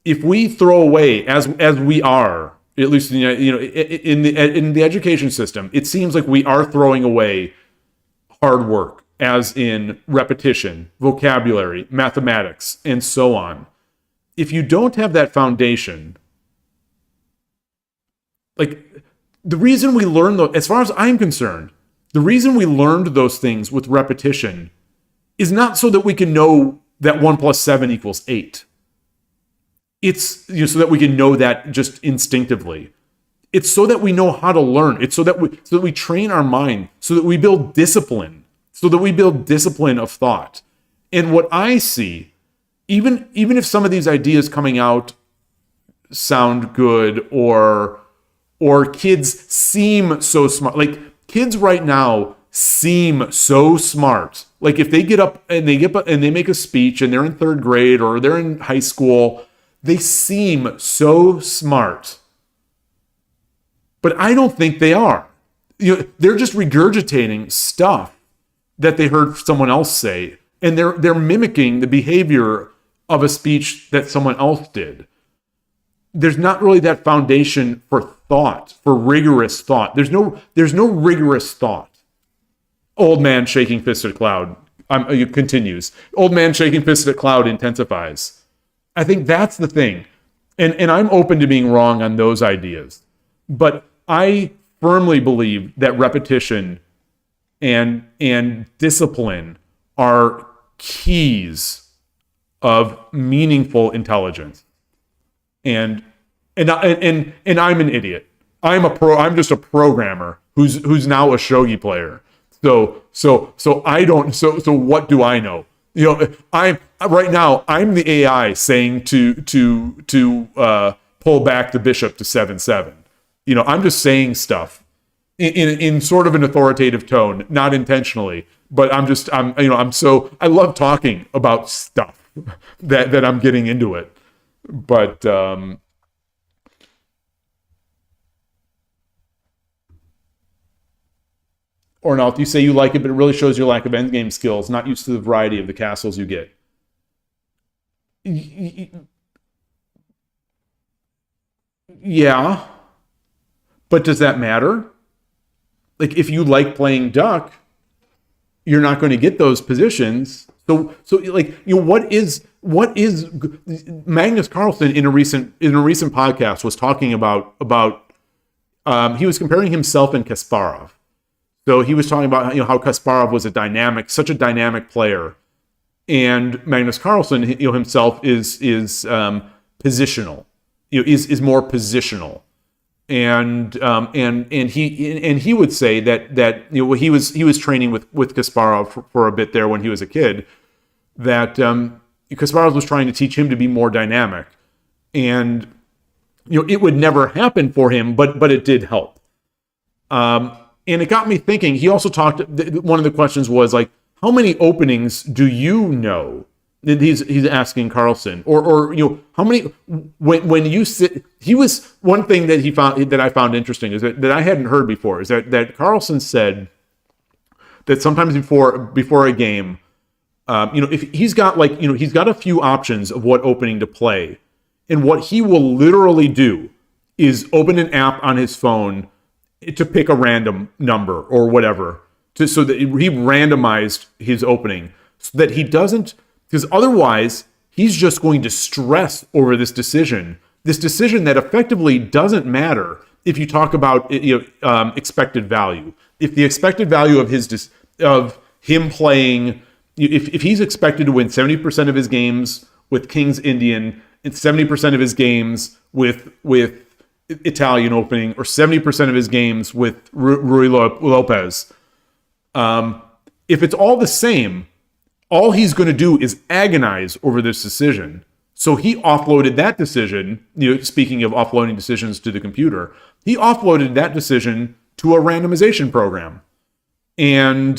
if we throw away, as we are, at least in the education system, it seems like we are throwing away hard work, as in repetition, vocabulary, mathematics, and so on. If you don't have that foundation, like the reason we learn those, as far as I'm concerned, the reason we learned those things with repetition is not so that we can know that 1 + 7 = 8. It's so that we can know that just instinctively. It's so that we know how to learn. It's so that we train our mind, so that we build discipline, of thought. And what I see, even if some of these ideas coming out sound good, or kids seem so smart, like kids right now seem so smart. Like if they get up and they make a speech and they're in 3rd grade or they're in high school, they seem so smart. But I don't think they are. They're just regurgitating stuff that they heard someone else say, and they're mimicking the behavior of a speech that someone else did. There's not really that foundation for thought, for rigorous thought. There's no rigorous thought. Old man shaking fist at cloud. It continues. Old man shaking fist at cloud intensifies. I think that's the thing. And I'm open to being wrong on those ideas. But I firmly believe that repetition and discipline are keys of meaningful intelligence. And I'm an idiot. I'm just a programmer who's now a shogi player. So I don't. So what do I know? I'm right now. I'm the AI saying to pull back the bishop to 7/7. I'm just saying stuff in sort of an authoritative tone, not intentionally, but I love talking about stuff that I'm getting into it. But Ornalt, you say you like it, but it really shows your lack of endgame skills, not used to the variety of the castles you get. Yeah, but does that matter? Like, if you like playing duck, you're not going to get those positions. So like, what is Magnus Carlsen in a recent podcast was talking about he was comparing himself and Kasparov. So he was talking about how Kasparov was such a dynamic player, and Magnus Carlsen himself is positional, is more positional, and he would say that he was training with Kasparov for a bit there when he was a kid, that Kasparov was trying to teach him to be more dynamic, and it would never happen for him, but it did help. And it got me thinking. He also talked. One of the questions was like, how many openings do you know? And he's asking Carlsen, or how many when you sit. He was one thing that I found interesting is that I hadn't heard before is that Carlsen said that sometimes before a game, if he's got he's got a few options of what opening to play, and what he will literally do is open an app on his phone to pick a random number or whatever, so that he randomized his opening so that he doesn't, because otherwise he's just going to stress over this decision that effectively doesn't matter if you talk about expected value. If the expected value of him playing, if he's expected to win 70% of his games with King's Indian and 70% of his games with Italian opening, or 70% of his games with Rui Lopez, if it's all the same, all he's going to do is agonize over this decision. So he offloaded that decision, speaking of offloading decisions to the computer, he offloaded that decision to a randomization program. And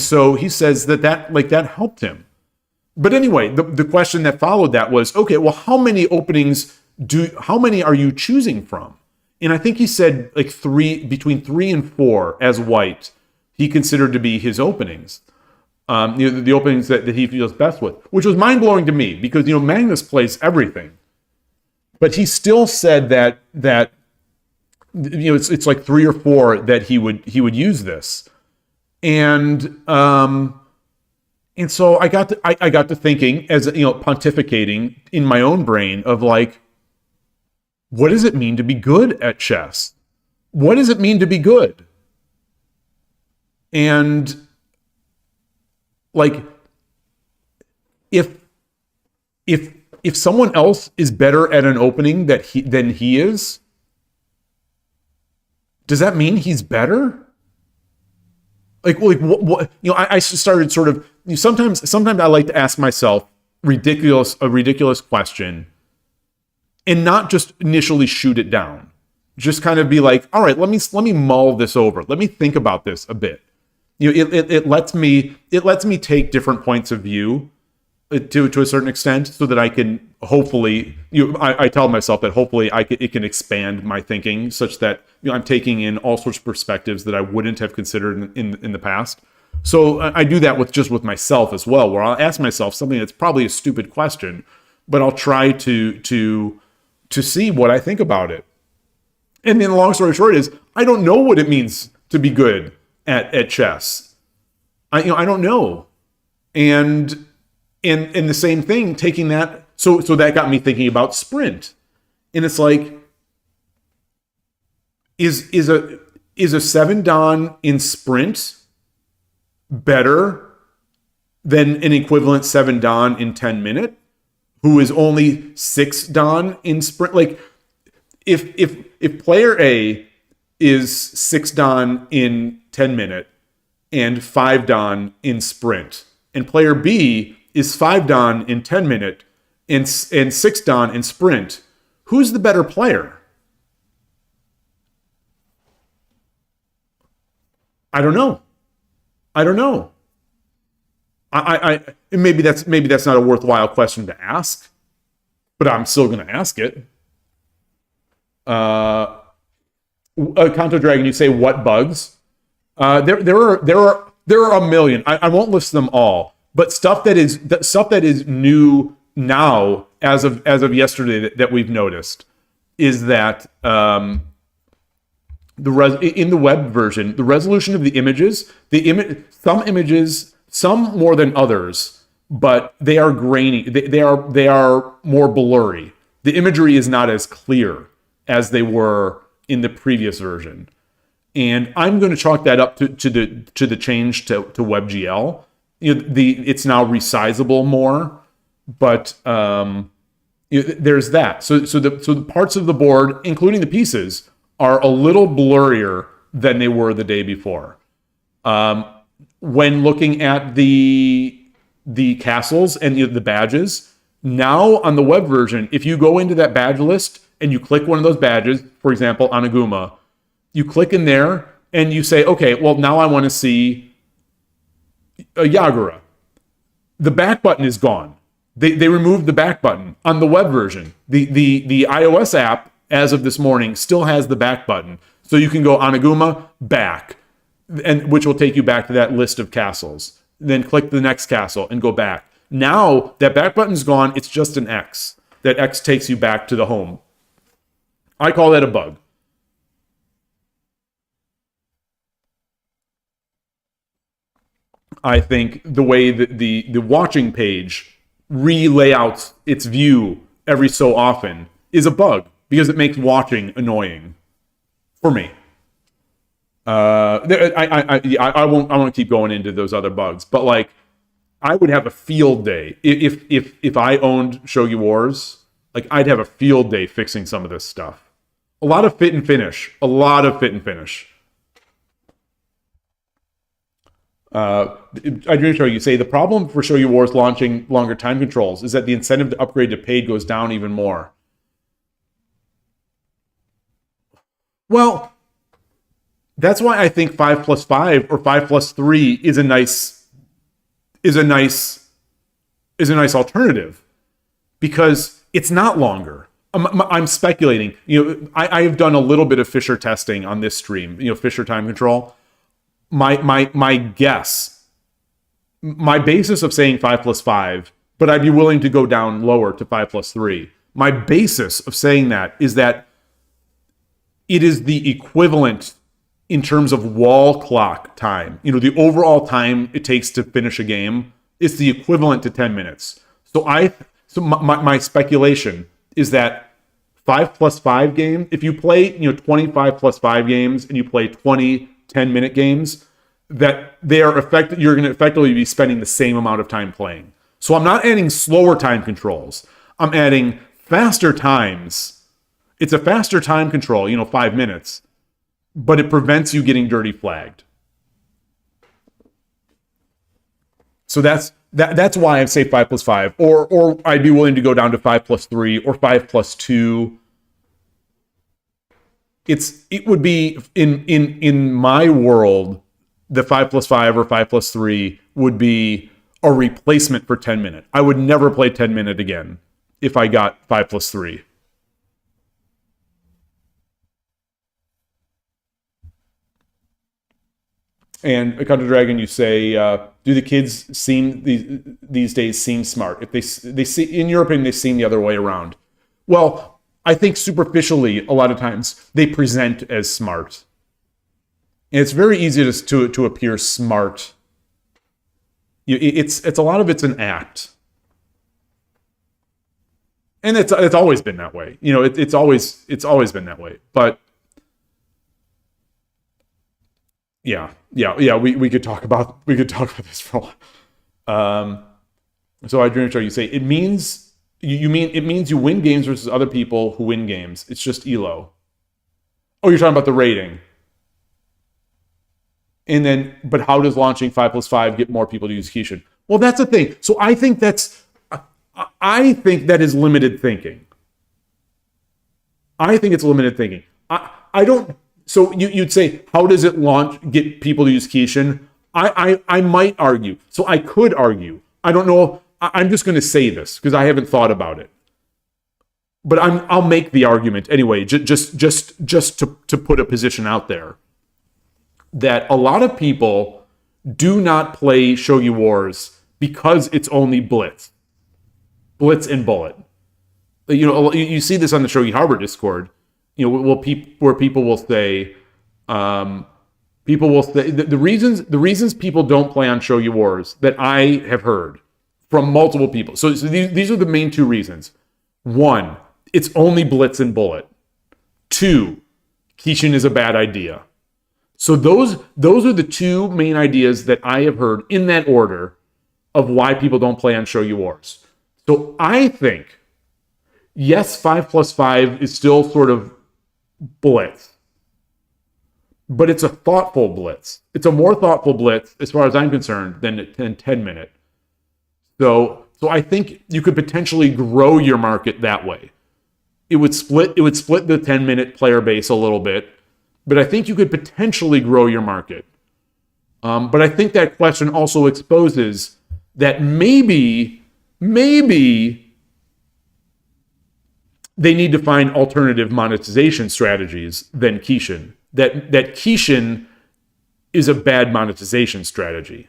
so he says that helped him. But anyway, the question that followed that was, okay, well, how many are you choosing from? And I think he said between 3 and 4 as white, he considered to be his openings. The openings that he feels best with, which was mind-blowing to me because, Magnus plays everything. But he still said that it's like 3 or 4 that he would use this. And so I got to thinking, as pontificating in my own brain of like, what does it mean to be good at chess? What does it mean to be good? And like, if someone else is better at an opening than he is, does that mean he's better? What I started sort of, sometimes I like to ask myself a ridiculous question and not just initially shoot it down. Just kind of be like, all right, let me mull this over. Let me think about this a bit. It lets me take different points of view to a certain extent, so that I can hopefully, I tell myself that hopefully it can expand my thinking such that I'm taking in all sorts of perspectives that I wouldn't have considered in the past. So I do that with myself as well, where I'll ask myself something that's probably a stupid question, but I'll try to see what I think about it. And then the long story short is, I don't know what it means to be good at chess. I don't know. And the same thing, taking that, so that got me thinking about sprint. And it's like, is a 7 dan in sprint better than an equivalent 7 dan in 10 minute, who is only 6 dan in sprint? Like, if player A is 6 dan in 10 minute and 5 dan in sprint, and player B is 5 dan in 10 minute and 6 dan in sprint, who's the better player? I don't know. I maybe that's not a worthwhile question to ask, but I'm still going to ask it. Kanto Dragon, you say what bugs? There are a million. I won't list them all, but stuff that is new now as of yesterday that we've noticed is that in the web version, the resolution of the images, some images, some more than others, but they are grainy. They are more blurry. The imagery is not as clear as they were in the previous version, and I'm going to chalk that up to the change to WebGL. It's now resizable more, but There's that. So the parts of the board, including the pieces, are a little blurrier than they were the day before. When looking at the castles and the badges, now on the web version, if you go into that badge list and you click one of those badges, for example, Anaguma, you click in there and you say, okay, well, now I want to see a Yagura. The back button is gone. They removed the back button on the web version. The iOS app, as of this morning, still has the back button. So you can go Anaguma, back, and which will take you back to that list of castles. Then click the next castle and go back. Now that back button's gone, it's just an X. That X takes you back to the home. I call that a bug. I think the way that the watching page relayouts its view every so often is a bug because it makes watching annoying for me. I won't keep going into those other bugs, but like I would have a field day if I owned Shogi Wars. Like I'd have a field day fixing some of this stuff. A lot of fit and finish. I do show you say the problem for Shogi Wars launching longer time controls is that the incentive to upgrade to paid goes down even more. Well, that's why I think 5+5 or 5+3 is a nice alternative, because it's not longer. I'm speculating. I have done a little bit of Fisher testing on this stream. Fisher time control. My guess, my basis of saying 5+5, but I'd be willing to go down lower to 5+3. My basis of saying that is that it is the equivalent in terms of wall clock time. The overall time it takes to finish a game is the equivalent to 10 minutes. So my speculation is that 5+5 game, if you play 25+5 games and you play 20 10-minute games, that you're going to effectively be spending the same amount of time playing. So I'm not adding slower time controls. I'm adding faster times. It's a faster time control, 5 minutes, but it prevents you getting dirty flagged. So that's why I say 5+5, or I'd be willing to go down to 5+3 or 5+2. It would be in my world, the 5+5 or 5+3 would be a replacement for 10-minute. I would never play 10-minute again if I got 5+3. And a Country Dragon, you say, do the kids seem these days seem smart? If they see, in your opinion, they seem the other way around. Well, I think superficially, a lot of times they present as smart. And it's very easy to appear smart. It's a lot of it's an act, and it's always been that way. It's always been that way. But yeah. We could talk about this for a while. So I dream show you say it means. It means you win games versus other people who win games. It's just ELO. Oh, you're talking about the rating. And then, but how does launching 5+5 get more people to use Kishin? Well, that's the thing. So I think that is limited thinking. I think it's limited thinking. I don't. So you'd say, how does it get people to use Kishin? I might argue. So I could argue. I don't know. I'm just going to say this because I haven't thought about it. But I'll make the argument anyway, just to put a position out there, that a lot of people do not play Shogi Wars because it's only Blitz and Bullet. You see this on the Shogi Harbor Discord. Where people will say, the reasons people don't play on Shogi Wars that I have heard from multiple people. So these are the main two reasons. One, it's only Blitz and Bullet. Two, Kishin is a bad idea. So those are the two main ideas that I have heard in that order of why people don't play on Shogi Wars. So I think yes, 5+5 is still sort of blitz, but it's a thoughtful blitz. It's a more thoughtful blitz, as far as I'm concerned, than 10-minute. So I think you could potentially grow your market that way. It would split the 10-minute player base a little bit, but I think you could potentially grow your market. But I think that question also exposes that maybe they need to find alternative monetization strategies than Kishin. That Kishin is a bad monetization strategy.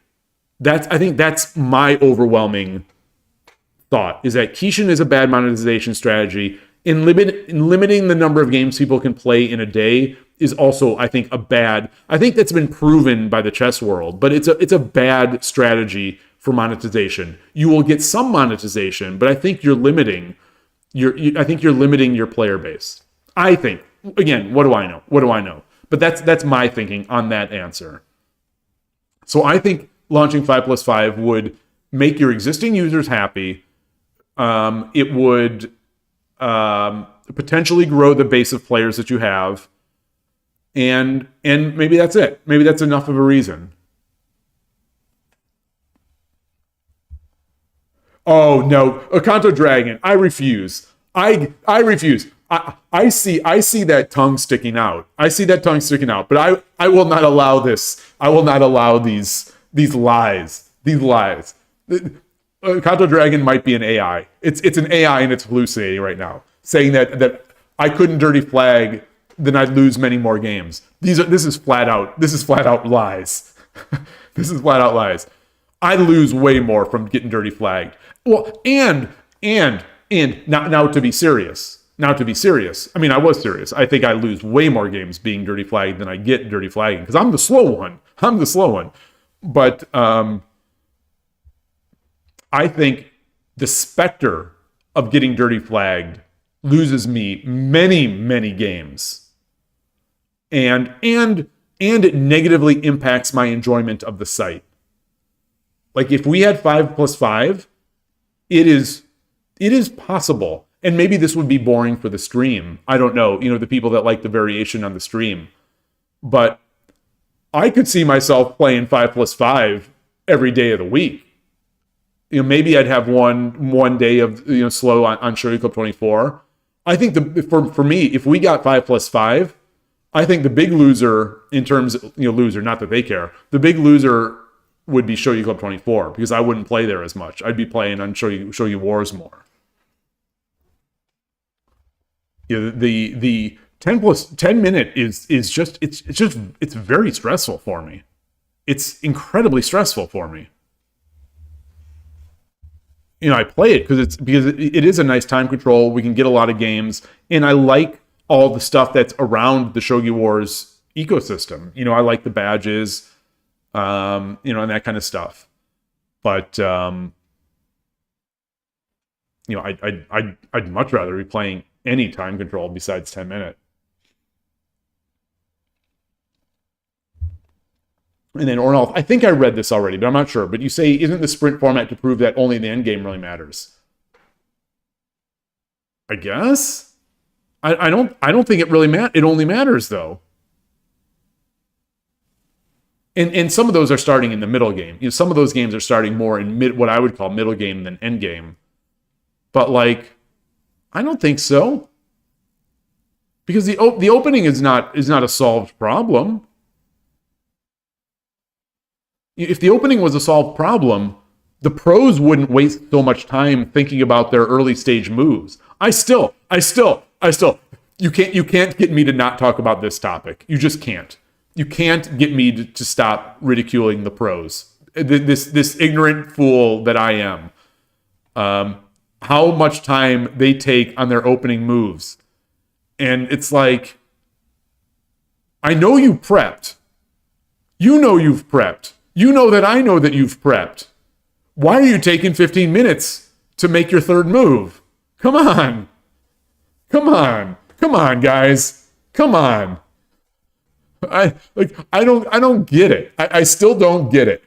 I think that's my overwhelming thought, is that Kishin is a bad monetization strategy. In limiting the number of games people can play in a day is also, I think, I think that's been proven by the chess world, but it's a bad strategy for monetization. You will get some monetization, but I think you're limiting your player base. I think. Again, what do I know? But that's my thinking on that answer. So I think launching 5+5 would make your existing users happy. It would potentially grow the base of players that you have, and maybe that's it. Maybe that's enough of a reason. Oh no, Akanto Dragon, I refuse. I refuse. I see that tongue sticking out. But I will not allow this. I will not allow these lies. Kanto Dragon might be an AI. It's an AI and it's hallucinating right now, saying that I couldn't dirty flag, then I'd lose many more games. This is flat out lies. This is flat out lies. I lose way more from getting dirty flagged. Well, and now to be serious. I mean, I was serious. I think I lose way more games being dirty flagged than I get dirty flagging, because I'm the slow one. But I think the specter of getting dirty flagged loses me many, many games. And it negatively impacts my enjoyment of the site. Like, if we had 5+5, it is possible. And maybe this would be boring for the stream. I don't know, the people that like the variation on the stream. But I could see myself playing 5+5 every day of the week. Maybe I'd have one day of slow on Shogi Club 24. I think for me, if we got 5+5, I think the big loser in terms of loser, not that they care. The big loser would be Shogi Club 24, because I wouldn't play there as much. I'd be playing on Shogi Wars more. The 10 minute is just it's very stressful for me. It's incredibly stressful for me. I play it because it is a nice time control. We can get a lot of games, and I like all the stuff that's around the Shogi Wars ecosystem. I like the badges, and that kind of stuff. But I'd much rather be playing any time control besides 10 minute. And then Ornolf, I think I read this already, but I'm not sure. But you say, isn't the sprint format to prove that only the end game really matters? I guess. I don't think it really matters. It only matters though. And some of those are starting in the middle game. Some of those games are starting more in what I would call middle game than end game. But I don't think so. Because the opening is not a solved problem. If the opening was a solved problem, the pros wouldn't waste so much time thinking about their early stage moves. I still, you can't get me to not talk about this topic. You just can't. You can't get me to stop ridiculing the pros. This ignorant fool that I am. How much time they take on their opening moves. And it's like, I know you prepped. You know you've prepped. You know that I know that you've prepped. Why are you taking 15 minutes to make your third move? Come on, guys. Come on. I don't get it. I still don't get it.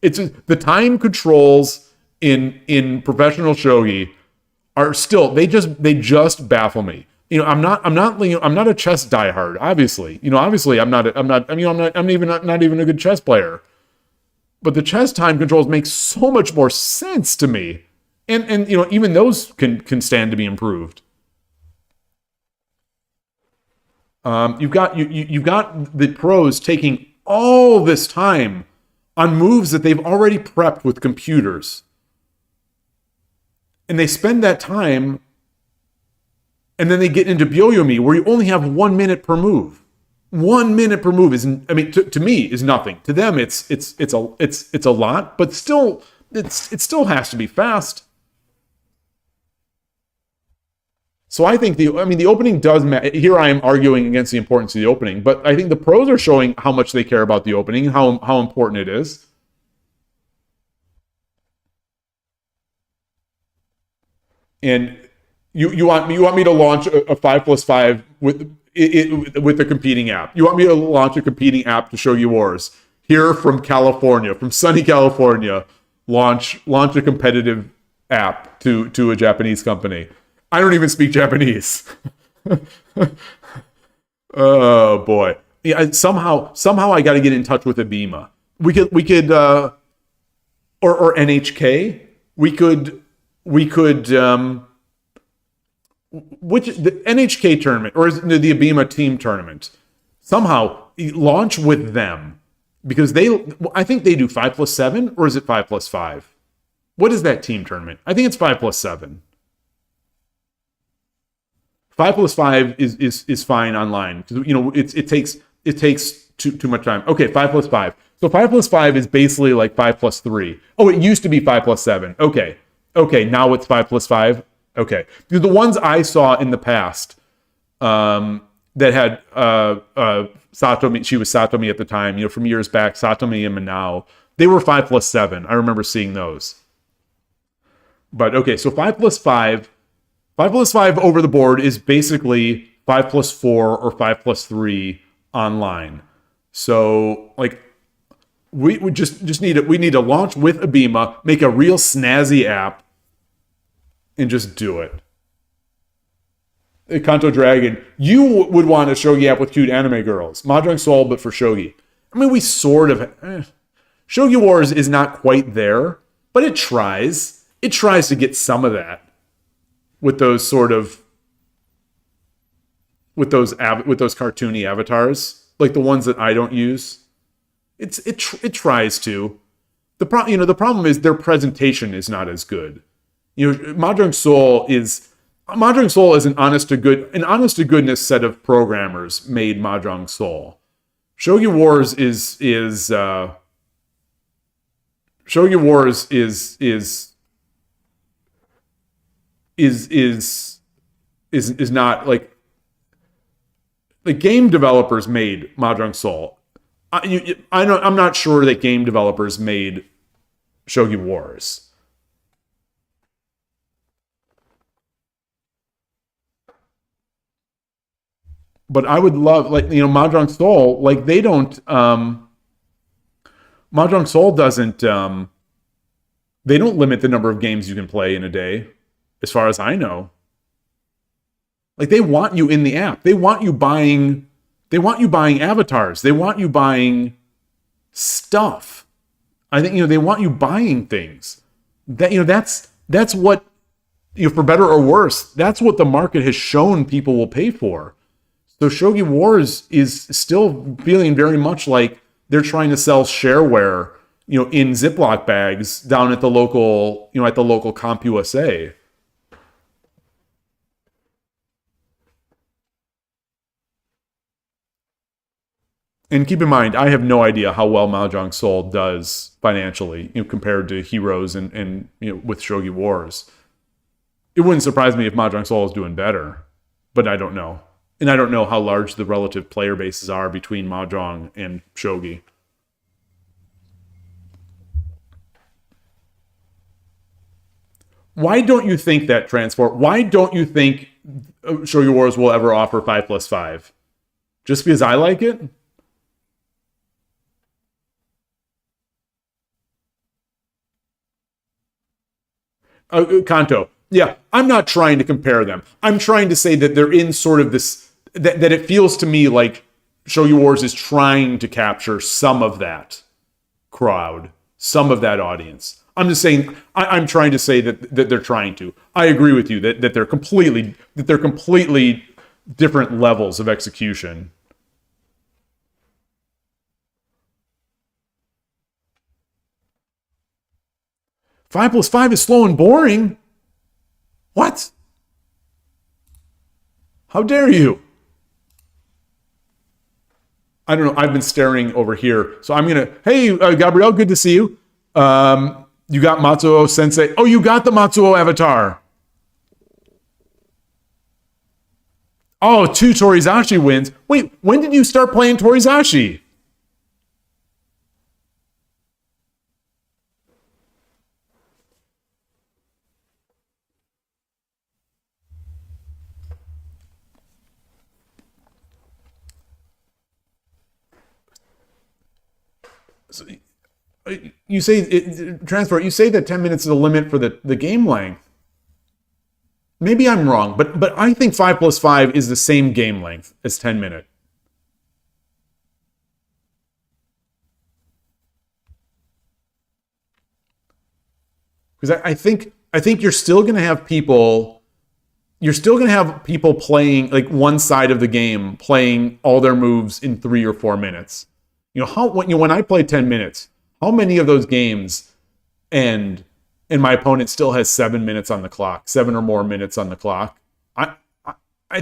It's just, the time controls in professional shogi are still, they just baffle me. I'm not a chess diehard, obviously. Obviously I'm not even a good chess player. But the chess time controls make so much more sense to me. And even those can stand to be improved. You've got the pros taking all this time on moves that they've already prepped with computers. And they spend that time, and then they get into Byoyomi, where you only have 1 minute per move. 1 minute per move is, to me, is nothing. To them, it's a lot, but still, it still has to be fast. So I think the opening does matter. Here I am arguing against the importance of the opening, but I think the pros are showing how much they care about the opening and how important it is. And you want me to launch a 5+5 with a competing app. You want me to launch a competing app to Shogi Wars here from California, from sunny California, launch a competitive app to a Japanese company. I don't even speak Japanese. Oh boy. Yeah, somehow I got to get in touch with Abima. We could or NHK. We could which the NHK tournament or is the Abima team tournament, somehow launch with them, because I think they do 5+7, or is it 5+5? What is that team tournament? I think it's 5+7. 5+5 is fine online, because it takes too much time. Okay, 5+5. So 5+5 is basically like 5+3. Oh, it used to be 5+7. Okay, now it's 5+5. Okay, because the ones I saw in the past that had Satomi, she was Satomi at the time, from years back, Satomi and Manao, they were 5+7. I remember seeing those. But okay, so 5+5 over the board is basically 5+4 or 5+3 online. So like we just need we need to launch with Abima, make a real snazzy app, and just do it. Kanto Dragon, you would want a Shogi app with cute anime girls. Mahjong Soul, but for Shogi. We sort of... Shogi Wars is not quite there, but it tries. It tries to get some of that with those sort of... with those cartoony avatars, like the ones that I don't use. It tries to. The problem is their presentation is not as good. Mahjong Soul is an honest to goodness set of programmers made Mahjong Soul. Shogi Wars is not like the game developers made Mahjong Soul. I'm not sure that game developers made Shogi Wars. But I would love, Mahjong Soul, they don't, Mahjong Soul doesn't, they don't limit the number of games you can play in a day, as far as I know. They want you in the app. They want you buying avatars. They want you buying stuff. I think, they want you buying things. That's what, for better or worse, that's what the market has shown people will pay for. So Shogi Wars is still feeling very much like they're trying to sell shareware, in Ziploc bags down at the local, at the local CompUSA. And keep in mind, I have no idea how well Mahjong Soul does financially, compared to Heroes and with Shogi Wars. It wouldn't surprise me if Mahjong Soul is doing better, but I don't know. And I don't know how large the relative player bases are between Mahjong and Shogi. Why don't you think that, Transport? Why don't you think Shogi Wars will ever offer 5+5? Just because I like it? Kanto, Yeah, I'm not trying to compare them. I'm trying to say that they're in sort of this, that it feels to me like Shogi Wars is trying to capture some of that crowd, some of that audience. I'm just saying, I'm trying to say that they're trying to. I agree with you that they're completely different levels of execution. Five plus five is slow and boring. What? How dare you? I don't know. I've been staring over here. So I'm going to, hey, Gabrielle, good to see you. You got Matsuo Sensei. Oh, you got the Matsuo avatar. Oh, 2 Torizashi wins. Wait, when did you start playing Torizashi? You say transport. You say that 10 minutes is the limit for the game length. Maybe I'm wrong, but I think 5 plus 5 is the same game length as 10 minute. Because I think you're still going to have people. You're still going to have people playing like one side of the game, playing all their moves in 3 or 4 minutes. When I play 10 minutes, how many of those games end and my opponent still has 7 minutes on the clock, 7 or more minutes on the clock? I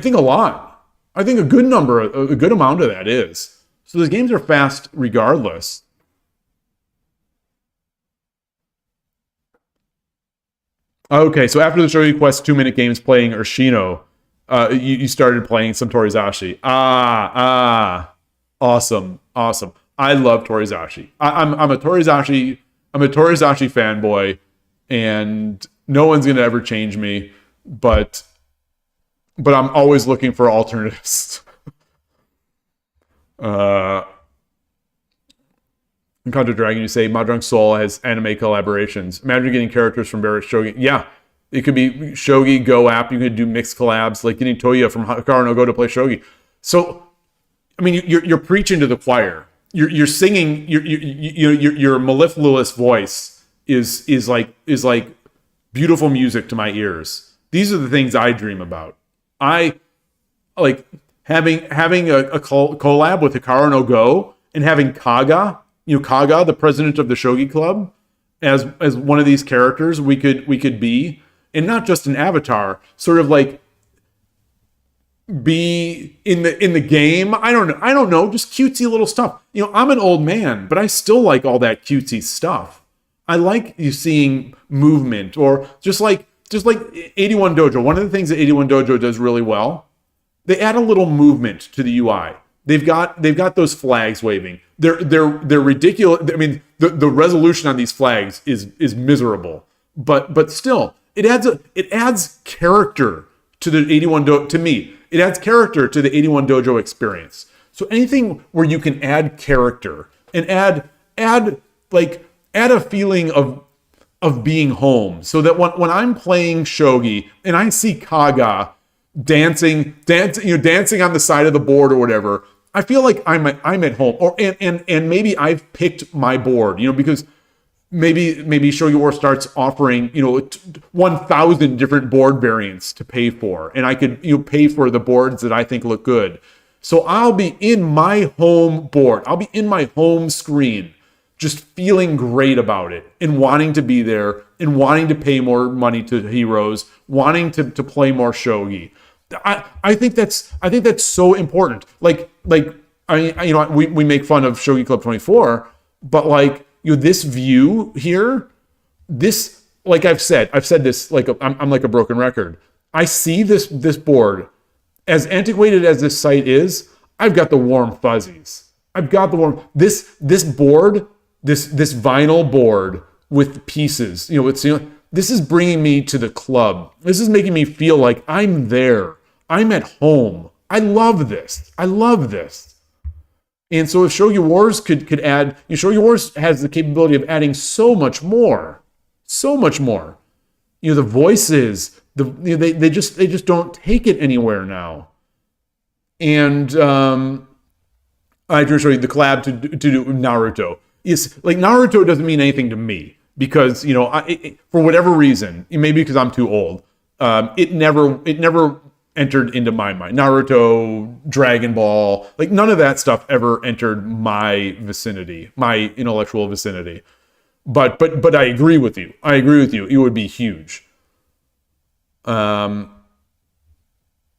think a lot. I think a good amount of that is. So those games are fast regardless. Okay, so after the Shogi Quest 2-minute games playing Urshino, you started playing some Torizashi. Awesome. I love Torizashi. I'm a Torizashi fanboy, and no one's gonna ever change me. But I'm always looking for alternatives. Encounter Dragon, you say Mahjong Soul has anime collaborations. Imagine getting characters from various Shogi. Yeah, it could be Shogi Go app. You could do mixed collabs, like getting Toya from Hikaru no Go to play Shogi. So, I mean, you're preaching to the choir. You're singing. Your mellifluous voice is like beautiful music to my ears. These are the things I dream about. I like having a collab with Hikaru no Go and having Kaga, Kaga, the president of the Shogi Club, as one of these characters we could be, and not just an avatar, sort of like be in the game. I don't know, just cutesy little stuff. I'm an old man, but I still like all that cutesy stuff. I like you seeing movement, or just like 81 Dojo. One of the things that 81 Dojo does really well, they add a little movement to the UI. They've got those flags waving. They're ridiculous. I mean, the resolution on these flags is miserable, but still, it adds character to the 81 Dojo. To me, it adds character to the 81 Dojo experience. So anything where you can add character and add a feeling of being home, so that when I'm playing Shogi and I see Kaga dancing on the side of the board or whatever, I feel like I'm at home. Or and maybe I've picked my board, because maybe Shogi War starts offering 1,000 different board variants to pay for, and I could pay for the boards that I think look good. So I'll be in my home board. I'll be in my home screen, just feeling great about it and wanting to be there and wanting to pay more money to heroes, wanting to play more Shogi. I think that's so important. Like we make fun of Shogi Club 24, but this view here, this, like I've said this, like I'm like a broken record. I see this board, as antiquated as this site is, I've got the warm fuzzies. This board, this vinyl board with pieces, this is bringing me to the club. This is making me feel like I'm there. I'm at home. I love this. And so if Shogi Wars could add, Shogi Wars has the capability of adding so much more. the voices, they just don't take it anywhere now. And I just show you the collab to do Naruto. Yes, like Naruto doesn't mean anything to me because for whatever reason, maybe because I'm too old, it never entered into my mind. Naruto, Dragon Ball, like none of that stuff ever entered my vicinity, my intellectual vicinity. But I agree with you. It would be huge. Even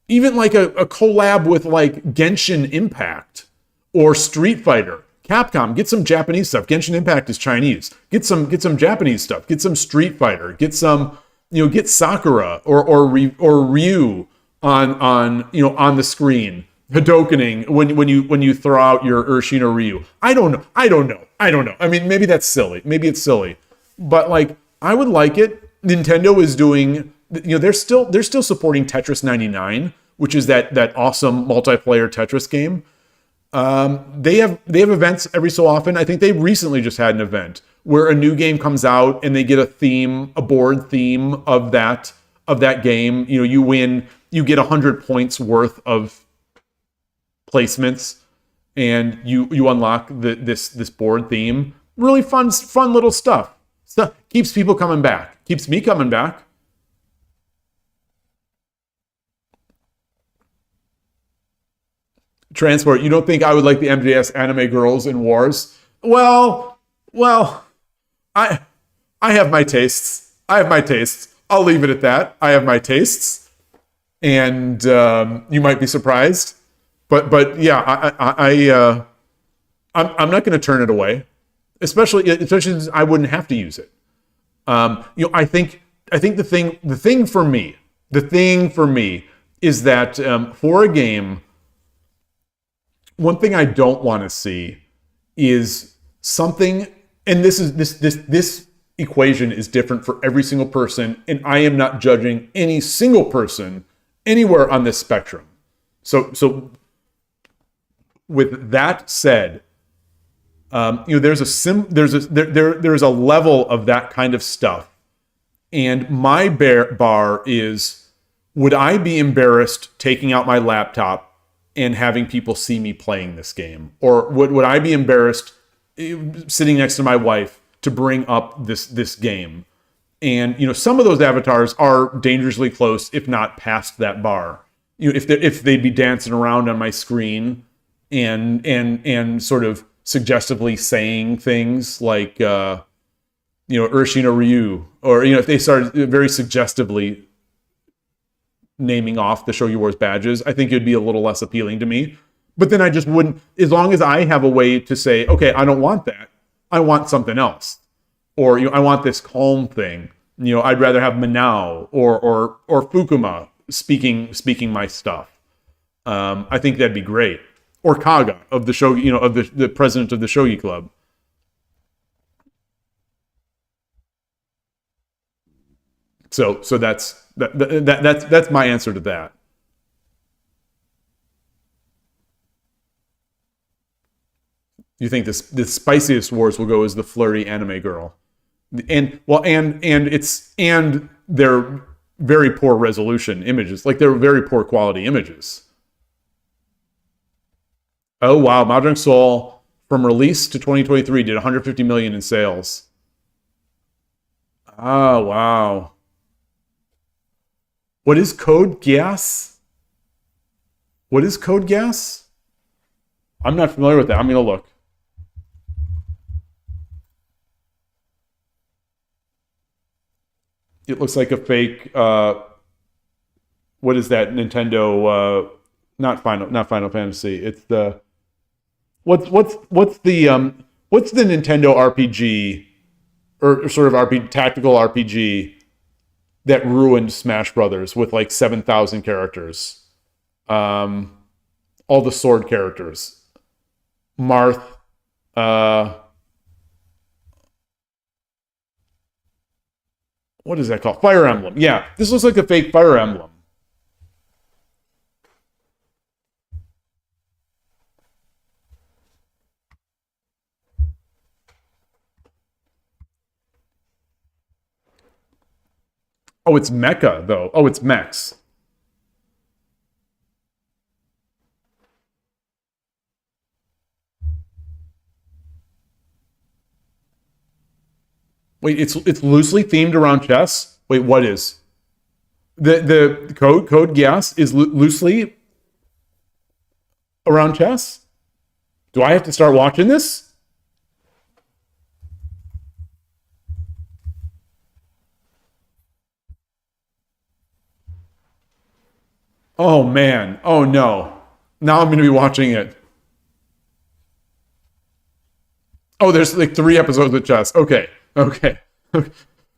like a collab with like Genshin Impact or Street Fighter. Capcom, get some Japanese stuff. Genshin Impact is Chinese. Get some Japanese stuff. Get some Street Fighter. Get some, get Sakura or Ryu on the screen. Hadokening when you throw out your Urshin or Ryu. I don't know. I mean, maybe that's silly. Maybe it's silly. But like, I would like it. Nintendo is doing, they're still supporting Tetris 99, which is that awesome multiplayer Tetris game. They have events every so often. I think they recently just had an event where a new game comes out and they get a board theme of that game. You win, you get 100 points worth of placements, and you unlock this board theme. Really fun little stuff. Keeps people coming back. Keeps me coming back. Transport, you don't think I would like the MJS anime girls in Wars? Well, I have my tastes. I'll leave it at that. I have my tastes, and you might be surprised, but yeah, I'm not going to turn it away, especially since I wouldn't have to use it. I think the thing for me is that for a game. One thing I don't want to see is something, and this equation is different for every single person, and I am not judging any single person anywhere on this spectrum. So with that said, there's a level of that kind of stuff, and my bar is, would I be embarrassed taking out my laptop and having people see me playing this game? Or would I be embarrassed sitting next to my wife to bring up this game? And some of those avatars are dangerously close, if not past that bar. If they'd be dancing around on my screen and sort of suggestively saying things like Urshin or Ryu, or if they started very suggestively naming off the Shogi Wars badges, I think it'd be a little less appealing to me. But then I just wouldn't, as long as I have a way to say, okay, I don't want that. I want something else. Or, I want this calm thing. I'd rather have Manao or Fukuma speaking my stuff. I think that'd be great. Or Kaga of the Shogi, of the president of the Shogi Club. So that's my answer to that. You think the spiciest Wars will go as the flirty anime girl, and they're very poor resolution images, like they're very poor quality images. Oh wow, Mahjong Soul from release to 2023 did 150 million in sales. Oh wow. What is Code Geass? I'm not familiar with that. I'm going to look. It looks like a fake. What is that? Nintendo. Not Final Fantasy. It's the. What's the Nintendo RPG or sort of tactical RPG that ruined Smash Brothers with like 7,000 characters? All the sword characters. Marth. What is that called? Fire Emblem. Yeah, this looks like a fake Fire Emblem. Oh, it's mecha though. Oh, it's mechs. Wait, it's loosely themed around chess. Wait, what is the code? Yes, is loosely around chess. Do I have to start watching this? Oh man. Oh no. Now I'm going to be watching it. Oh, there's like 3 episodes of chess. Okay. Okay.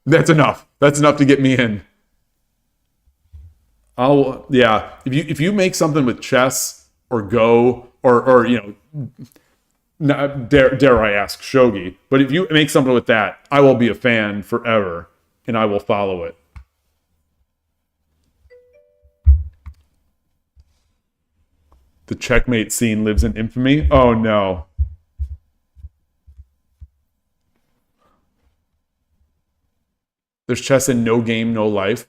That's enough. That's enough to get me in. Yeah. If you make something with chess or Go or dare I ask Shogi, but if you make something with that, I will be a fan forever and I will follow it. The checkmate scene lives in infamy. Oh no. There's chess in No Game, No Life.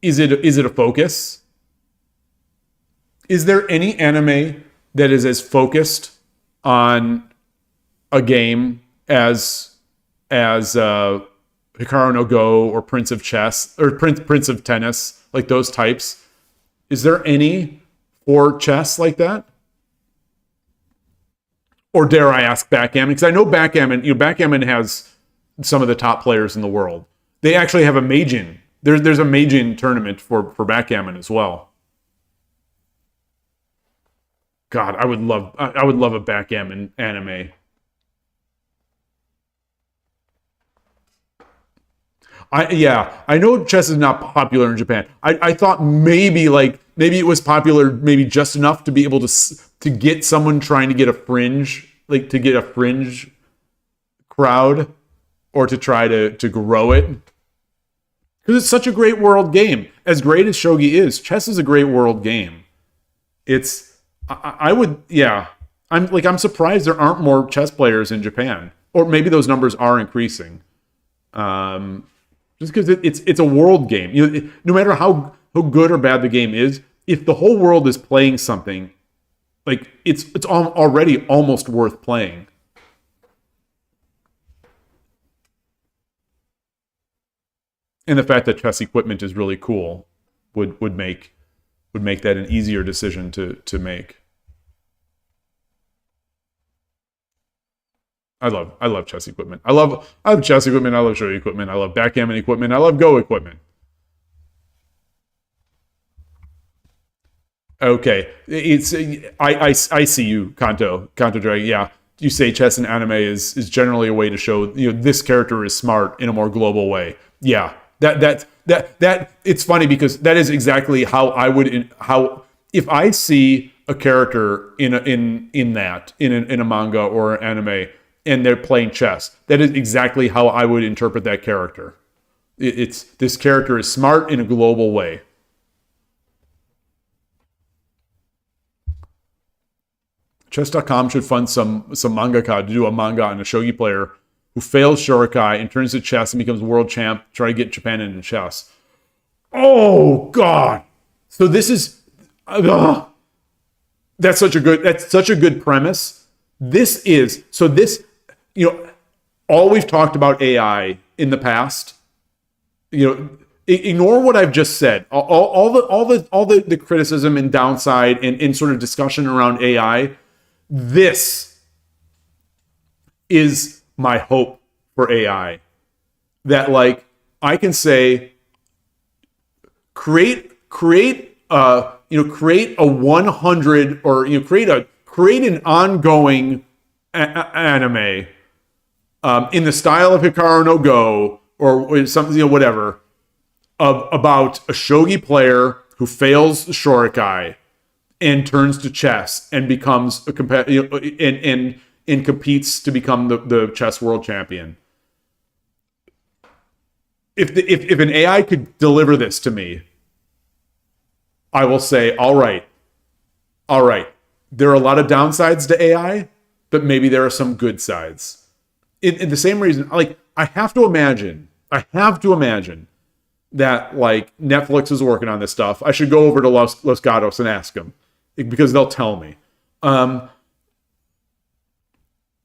Is it a focus? Is there any anime that is as focused on a game as Hikaru no Go or Prince of Chess or Prince of Tennis, like those types? Is there any for chess like that? Or dare I ask backgammon? Because I know backgammon has some of the top players in the world. They actually have a Meijin. There's a Meijin tournament for backgammon as well. God, I would love a backgammon anime. I know chess is not popular in Japan. I thought maybe it was popular maybe just enough to be able to get someone trying to get a fringe crowd, or to try to grow it. Because it's such a great world game. As great as Shogi is, chess is a great world game. I'm surprised there aren't more chess players in Japan. Or maybe those numbers are increasing. Just because it's a world game. No matter how good or bad the game is, if the whole world is playing something, like it's already almost worth playing. And the fact that chess equipment is really cool would make that an easier decision to make. I love chess equipment. I love chess equipment. I love shogi equipment. I love backgammon equipment. I love Go equipment. Okay, I see you, Kanto Dragon. Yeah, you say chess in anime is generally a way to show this character is smart in a more global way. Yeah, that it's funny because that is exactly how I would if I see a character in a manga or an anime and they're playing chess, that is exactly how I would interpret that character. It's this character is smart in a global way. Chess.com should fund some mangaka to do a manga on a shogi player who fails Shurikai and turns to chess and becomes world champ, try to get Japan into chess. Oh God! So this is that's such a good premise. All we've talked about AI in the past. Ignore what I've just said. All the criticism and downside and sort of discussion around AI. This is my hope for AI. That I can say, create a 100 or create an ongoing anime in the style of Hikaru no Go or something whatever about a shogi player who fails Shurikai and turns to chess and becomes and competes to become the chess world champion. If an AI could deliver this to me, I will say, all right. There are a lot of downsides to AI, but maybe there are some good sides. In the same reason, I have to imagine that like Netflix is working on this stuff. I should go over to Los Gatos and ask them because they'll tell me.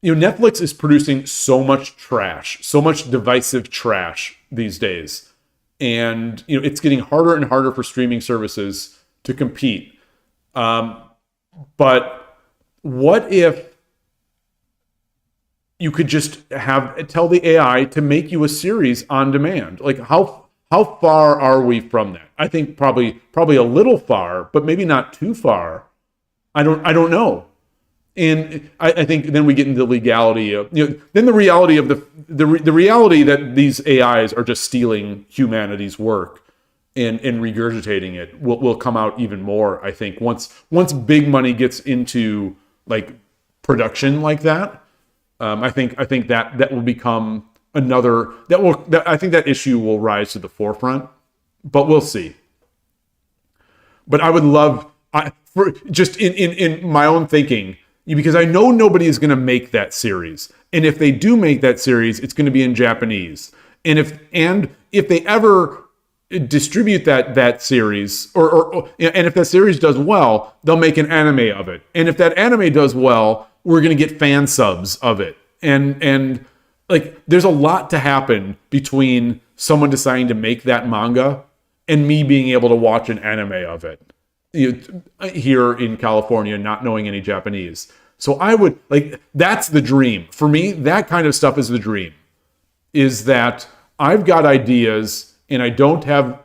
Netflix is producing so much trash, so much divisive trash these days. And, it's getting harder and harder for streaming services to compete. But what if you could just tell the AI to make you a series on demand? Like how far are we from that? I think probably a little far, but maybe not too far. I don't know. And I think then we get into the legality of, then the reality of the reality that these AIs are just stealing humanity's work and regurgitating it will come out even more, I think, once big money gets into like production like that. I think that will become another I think that issue will rise to the forefront, but we'll see. But I would love, for just in my own thinking, because I know nobody is going to make that series. And if they do make that series, it's going to be in Japanese. And if they ever distribute that series, and if that series does well, they'll make an anime of it. And if that anime does well, we're going to get fan subs of it. And like, there's a lot to happen between someone deciding to make that manga and me being able to watch an anime of it. Here in California, not knowing any Japanese. So I would that's the dream. For me, that kind of stuff is the dream. Is that I've got ideas and I have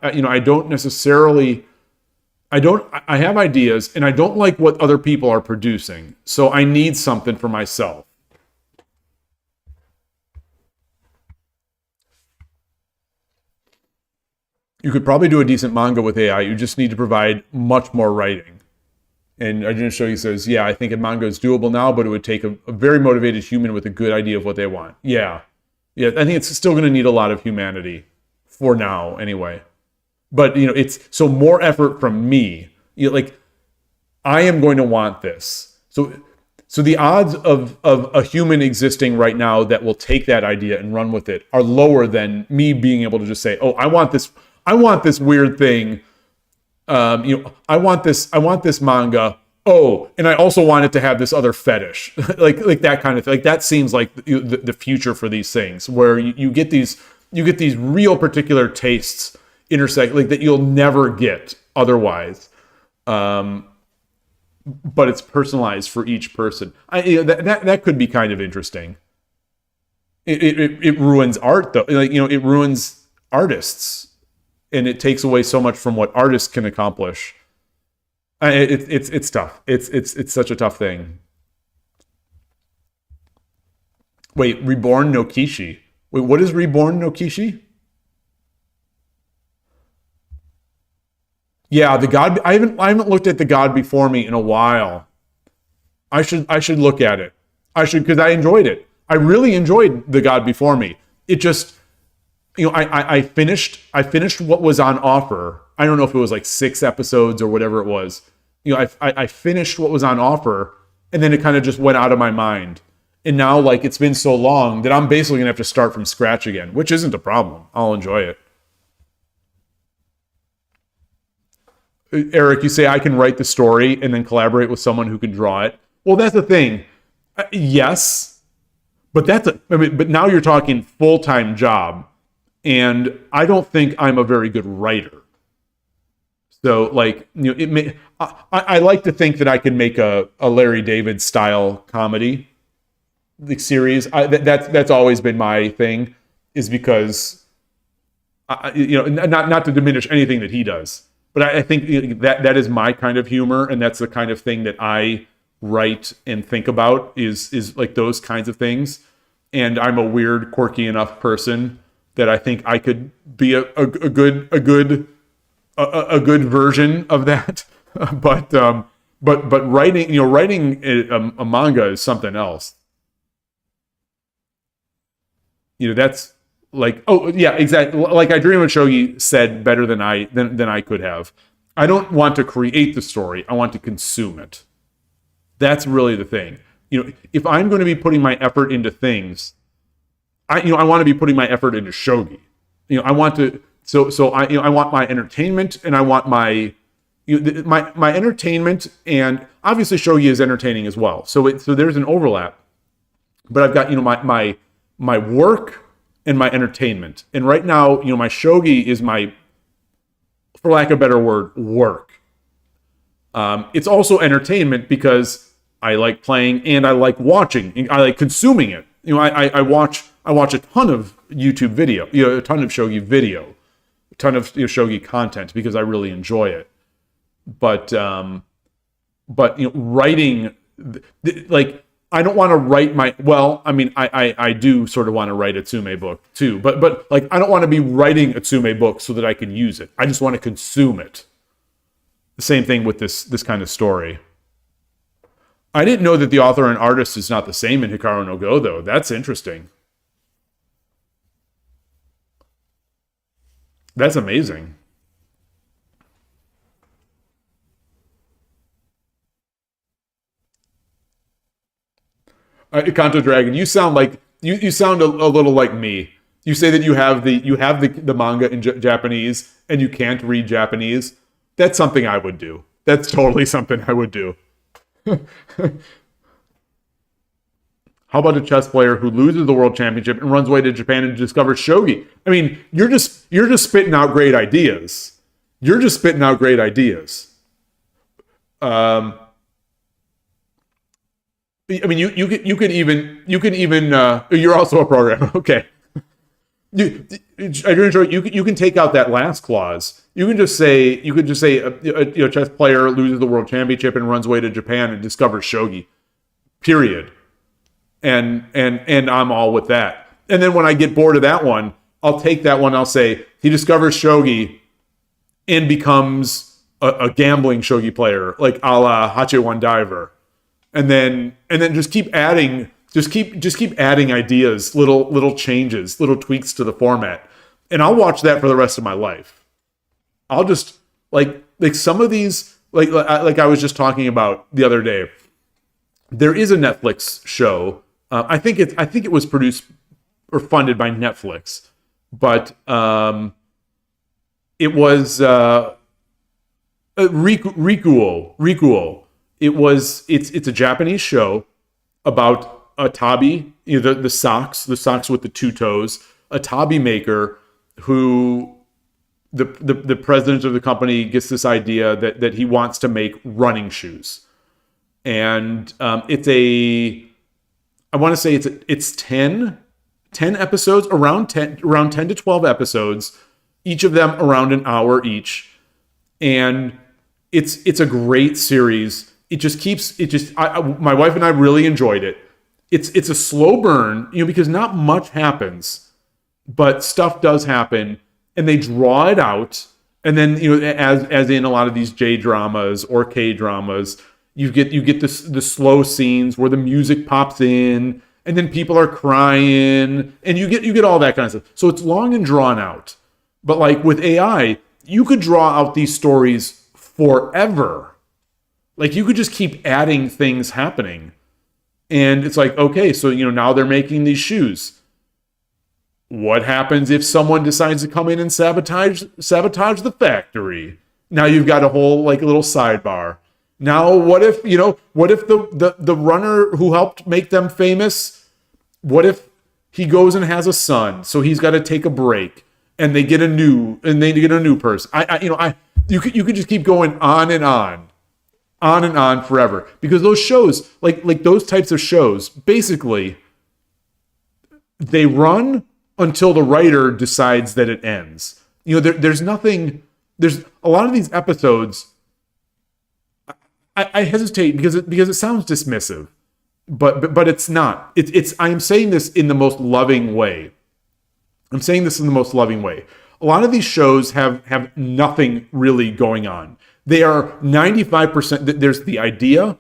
ideas and I don't like what other people are producing. So I need something for myself. You could probably do a decent manga with AI. You just need to provide much more writing. And AshenSilverwolf says, yeah, I think a manga is doable now, but it would take a very motivated human with a good idea of what they want. Yeah, I think it's still going to need a lot of humanity for now anyway. But, it's so more effort from me. I am going to want this. So the odds of a human existing right now that will take that idea and run with it are lower than me being able to just say, oh, I want this weird thing. I want this manga. Oh, and I also want it to have this other fetish, like that kind of thing. Like that seems like the future for these things, where you get these real particular tastes intersect, like that you'll never get otherwise. But it's personalized for each person. That could be kind of interesting. It ruins art though. It ruins artists. And it takes away so much from what artists can accomplish. It's tough. It's such a tough thing. Wait, Reborn no Kishi. Wait, what is Reborn no Kishi? Yeah, the God. I haven't looked at the God Before Me in a while. I should look at it. Because I enjoyed it. I really enjoyed the God Before Me. It just, I finished what was on offer. I don't know if it was like 6 episodes or whatever it was. I finished what was on offer, and then it kind of just went out of my mind. And now, it's been so long that I'm basically gonna have to start from scratch again, which isn't a problem. I'll enjoy it. Eric, you say I can write the story and then collaborate with someone who can draw it. Well, that's the thing. Yes, but but now you're talking full-time job. And I don't think I'm a very good writer. So, I like to think that I can make a Larry David style comedy series. That's always been my thing, is because, not to diminish anything that he does, but I think that is my kind of humor, and that's the kind of thing that I write and think about is like those kinds of things. And I'm a weird, quirky enough person that I think I could be a good version of that. but writing a manga is something else. That's like, oh yeah, exactly. Like I Dream of Shogi said better than I could have. I don't want to create the story. I want to consume it. That's really the thing. If I'm going to be putting my effort into things, I want to be putting my effort into shogi. I want to So I want my entertainment, and I want my my entertainment, and obviously shogi is entertaining as well. So there's an overlap, but I've got my work and my entertainment. And right now, my shogi is my, for lack of a better word, work. It's also entertainment because I like playing and I like watching. I like consuming it. I watch a ton of YouTube video, a ton of shogi video, a ton of shogi content because I really enjoy it. But writing, like, I don't want to write I do sort of want to write a tsume book too, but like, I don't want to be writing a tsume book so that I can use it. I just want to consume it. The same thing with this kind of story. I didn't know that the author and artist is not the same in Hikaru no Go, though. That's interesting. That's amazing. Kanto Dragon, you sound like you sound a little like me. You say that you have the manga in Japanese and you can't read Japanese. That's something I would do. That's totally something I would do. How about a chess player who loses the world championship and runs away to Japan and discovers shogi? I mean, you're just spitting out great ideas. You're just spitting out great ideas. I mean, you can even you're also a programmer. Okay. You can take out that last clause. You could just say a chess player loses the world championship and runs away to Japan and discovers shogi. Period. And I'm all with that. And then when I get bored of that one, I'll take that one. I'll say he discovers shogi and becomes a gambling shogi player, like a la Hachi-One Diver. And then just keep adding ideas, little changes, little tweaks to the format. And I'll watch that for the rest of my life. I'll just like some of these, like I was just talking about the other day. There is a Netflix show. I think it was produced or funded by Netflix, but it was Rikuo. It's a Japanese show about a tabi, the socks with the two toes, a tabi maker who the president of the company gets this idea that he wants to make running shoes. And I want to say it's 10 episodes, around 10 to 12 episodes, each of them around an hour each. And it's a great series. My wife and I really enjoyed it. It's a slow burn, because not much happens, but stuff does happen, and they draw it out. And then, as in a lot of these J dramas or K dramas, you get the slow scenes where the music pops in, and then people are crying, and you get all that kind of stuff. So it's long and drawn out. But like with AI, you could draw out these stories forever. Like you could just keep adding things happening. And it's like, okay, so now they're making these shoes. What happens if someone decides to come in and sabotage the factory? Now you've got a whole little sidebar. Now what if the runner who helped make them famous, what if he goes and has a son, so he's got to take a break, and they get a new person? You could just keep going on and on forever, because those shows, like those types of shows, basically they run until the writer decides that it ends. There's a lot of these episodes. I hesitate because it sounds dismissive, but it's not. I am saying this in the most loving way. A lot of these shows have nothing really going on. They are 95%. There's the idea,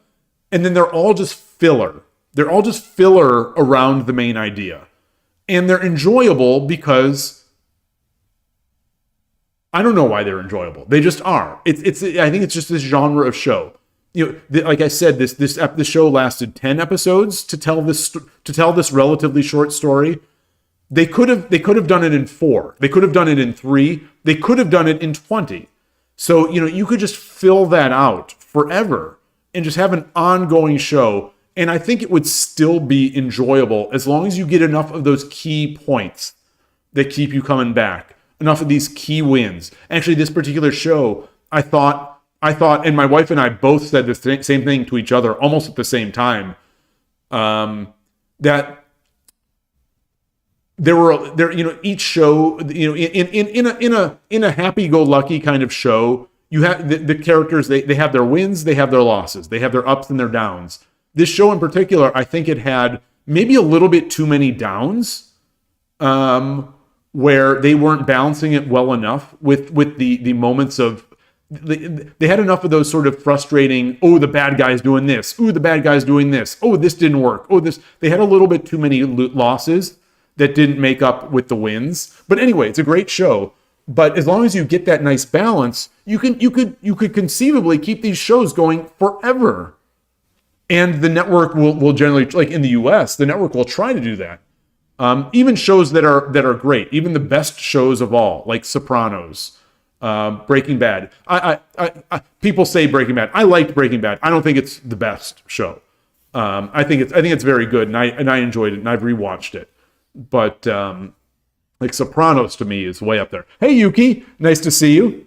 and then they're all just filler. They're all just filler around the main idea, and they're enjoyable because I don't know why they're enjoyable. They just are. I think it's just this genre of show. Like I said, this show lasted 10 episodes to tell this relatively short story. they could have done it in 4. They could have done it in 3. They could have done it in 20. So, you could just fill that out forever and just have an ongoing show. And I think it would still be enjoyable as long as you get enough of those key points that keep you coming back. Enough of these key wins. Actually, this particular show, I thought, and my wife and I both said the same thing to each other almost at the same time, that each show, in a happy-go-lucky kind of show, you have the characters, they have their wins, they have their losses, they have their ups and their downs. This show in particular, I think it had maybe a little bit too many downs, where they weren't balancing it well enough with the moments of, they had enough of those sort of frustrating, oh, the bad guy's doing this, oh, the bad guy's doing this, oh, this didn't work, oh, this, they had a little bit too many losses that didn't make up with the wins. But anyway, it's a great show. But as long as you get that nice balance, you could conceivably keep these shows going forever. And the network will generally, like in the US, the network will try to do that. Even shows that are great, even the best shows of all, like Sopranos, Breaking Bad. People say Breaking Bad. I liked Breaking Bad. I don't think it's the best show. I think it's very good, and I enjoyed it, and I've rewatched it. But like Sopranos to me is way up there. Hey Yuki, nice to see you.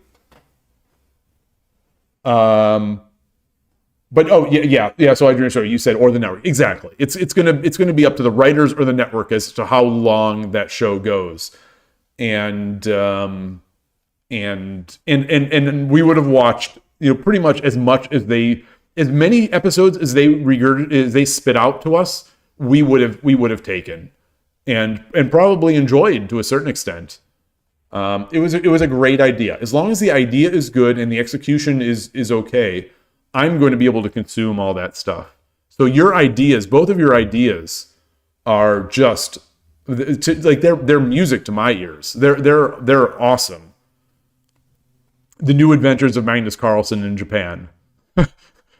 But yeah. So Adrian, sorry, you said or the network. Exactly. It's gonna be up to the writers or the network as to how long that show goes, and we would have watched pretty much as many episodes as they spit out to us. We would have taken, and probably enjoyed to a certain extent. It was a great idea. As long as the idea is good and the execution is okay, I'm going to be able to consume all that stuff. So your ideas, both of your ideas, are just like they're music to my ears. They're awesome. The New Adventures of Magnus Carlsen in Japan.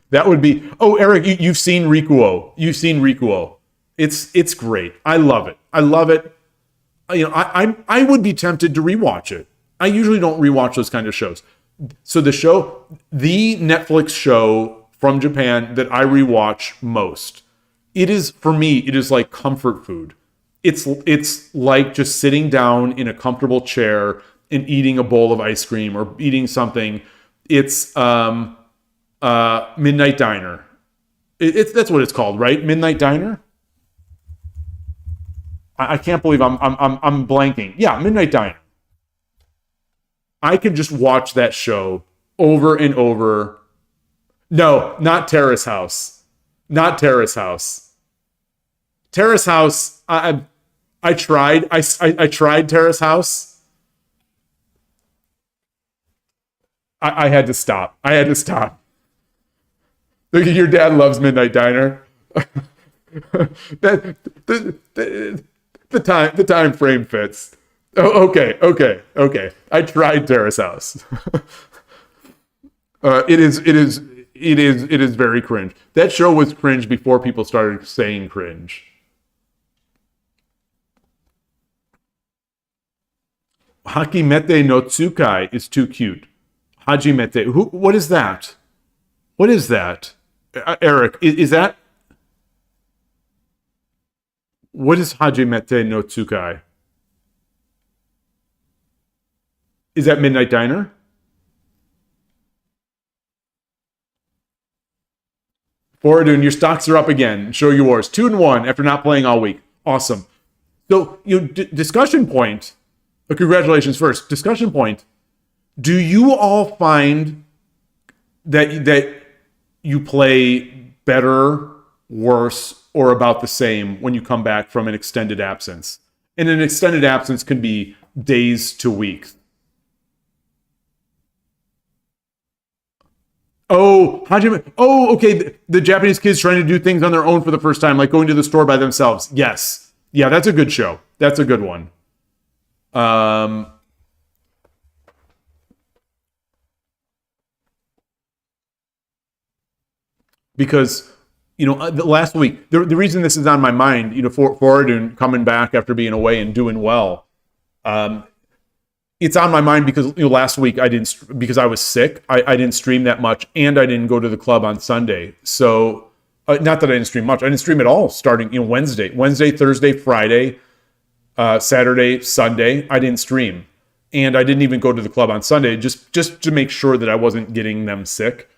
That would be. Oh, Eric, you've seen Rikuo. You've seen Rikuo. It's great. I love it. I would be tempted to rewatch it. I usually don't rewatch those kind of shows. So the Netflix show from Japan that I rewatch most, it is like comfort food. It's like just sitting down in a comfortable chair and eating a bowl of ice cream or eating something. It's Midnight Diner. That's what it's called, right? Midnight Diner. I can't believe I'm blanking. Yeah, Midnight Diner. I could just watch that show over and over. No, not Terrace House. Not Terrace House. Terrace House. I tried. I tried Terrace House. I had to stop. Look, your dad loves Midnight Diner. The time frame fits. Oh, okay. I tried Terrace House. It is very cringe. That show was cringe before people started saying cringe. Hakimete no Tsukai is too cute. Hajimete. What is that? What is that? Eric, is that? What is Hajimete no Tsukai? Is that Midnight Diner? Boradun, your stocks are up again. Shogi Wars 2-1 after not playing all week. Awesome. So, discussion point. Congratulations first. Discussion point. Do you all find that you play better, worse, or about the same when you come back from an extended absence? And an extended absence can be days to weeks. Oh, okay. The Japanese kids trying to do things on their own for the first time, like going to the store by themselves. Yes. Yeah, that's a good show. That's a good one. Because, the last week, the reason this is on my mind, for Arjun coming back after being away and doing well, it's on my mind because last week because I was sick, I didn't stream that much, and I didn't go to the club on Sunday. So not that I didn't stream much, I didn't stream at all starting Wednesday, Thursday, Friday, Saturday, Sunday. I didn't stream, and I didn't even go to the club on Sunday just to make sure that I wasn't getting them sick,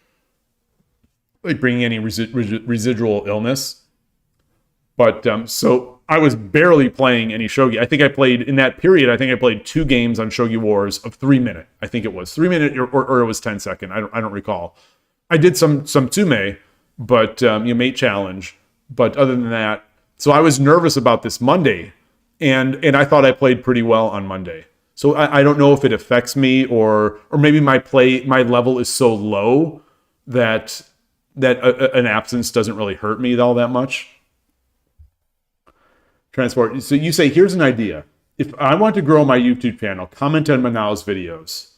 like bringing any residual illness. But so I was barely playing any shogi. I think I played in that period. I think I played 2 games on Shogi Wars of 3 minute. I think it was 3 minute or it was 10 second. I don't recall. I did some Tsume, but mate challenge. But other than that, so I was nervous about this Monday, and I thought I played pretty well on Monday. So I don't know if it affects me or maybe my level is so low that an absence doesn't really hurt me all that much. Transport. So you say, here's an idea. If I want to grow my YouTube channel, comment on Manau's videos.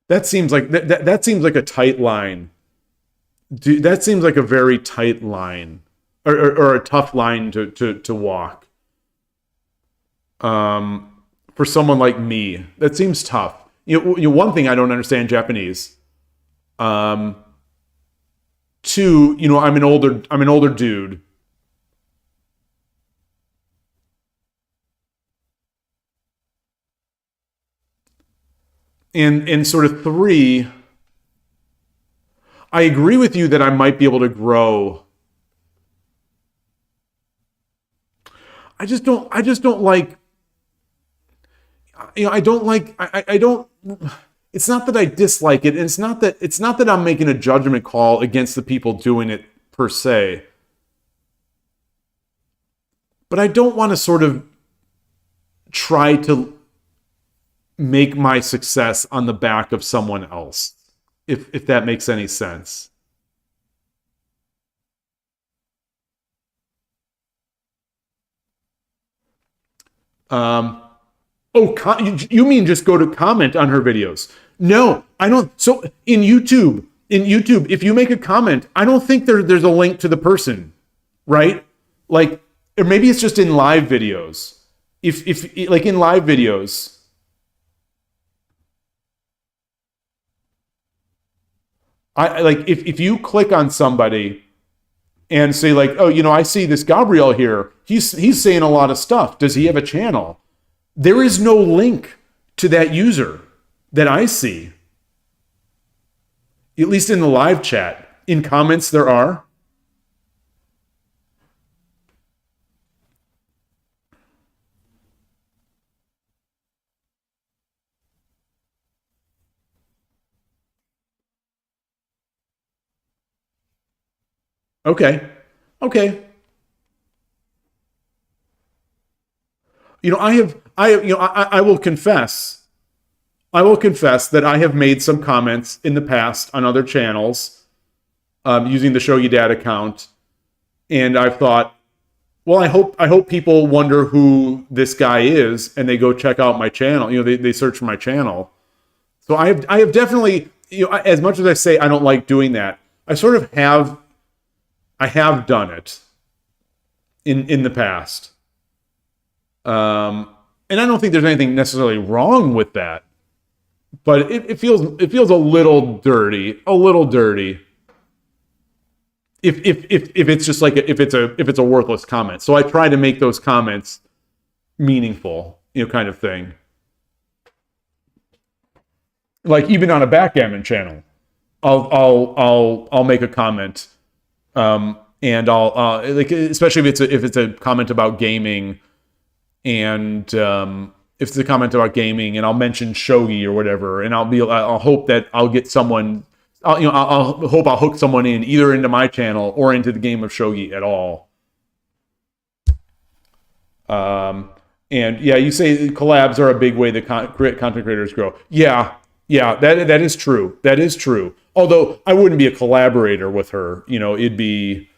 That seems like that seems like a tight line. That seems like a very tight line, or a tough line to walk. For someone like me, that seems tough. One thing I don't understand Japanese. 2, I'm an older dude. And sort of 3, I agree with you that I might be able to grow. I just don't like, I don't, it's not that I dislike it. And it's not that I'm making a judgment call against the people doing it per se. But I don't want to sort of try to make my success on the back of someone else, if that makes any sense. You mean just go to comment on her videos? No, I don't. So in YouTube, if you make a comment, I don't think there's a link to the person, right? Like, or maybe it's just in live videos. If like in live videos, I like if you click on somebody and say like, oh, I see this Gabriel here. He's saying a lot of stuff. Does he have a channel? There is no link to that user that I see. At least in the live chat. In comments, there are. Okay. I will confess that I have made some comments in the past on other channels using the Shogi Dad account, and I've thought, well, I hope people wonder who this guy is and they go check out my channel. They search for my channel. So I have definitely, as much as I say I don't like doing that, I sort of have. I have done it in the past. And I don't think there's anything necessarily wrong with that. But it feels a little dirty. If it's just like if it's a worthless comment. So I try to make those comments meaningful, kind of thing. Like even on a backgammon channel, I'll make a comment. And I'll like, especially if it's a comment about gaming, and if it's a comment about gaming, and I'll mention shogi or whatever, and I'll hope that I'll get someone, I'll hope I'll hook someone in either into my channel or into the game of shogi at all. And yeah, you say collabs are a big way that content creators grow. Yeah, that is true. That is true. Although I wouldn't be a collaborator with her, it'd be,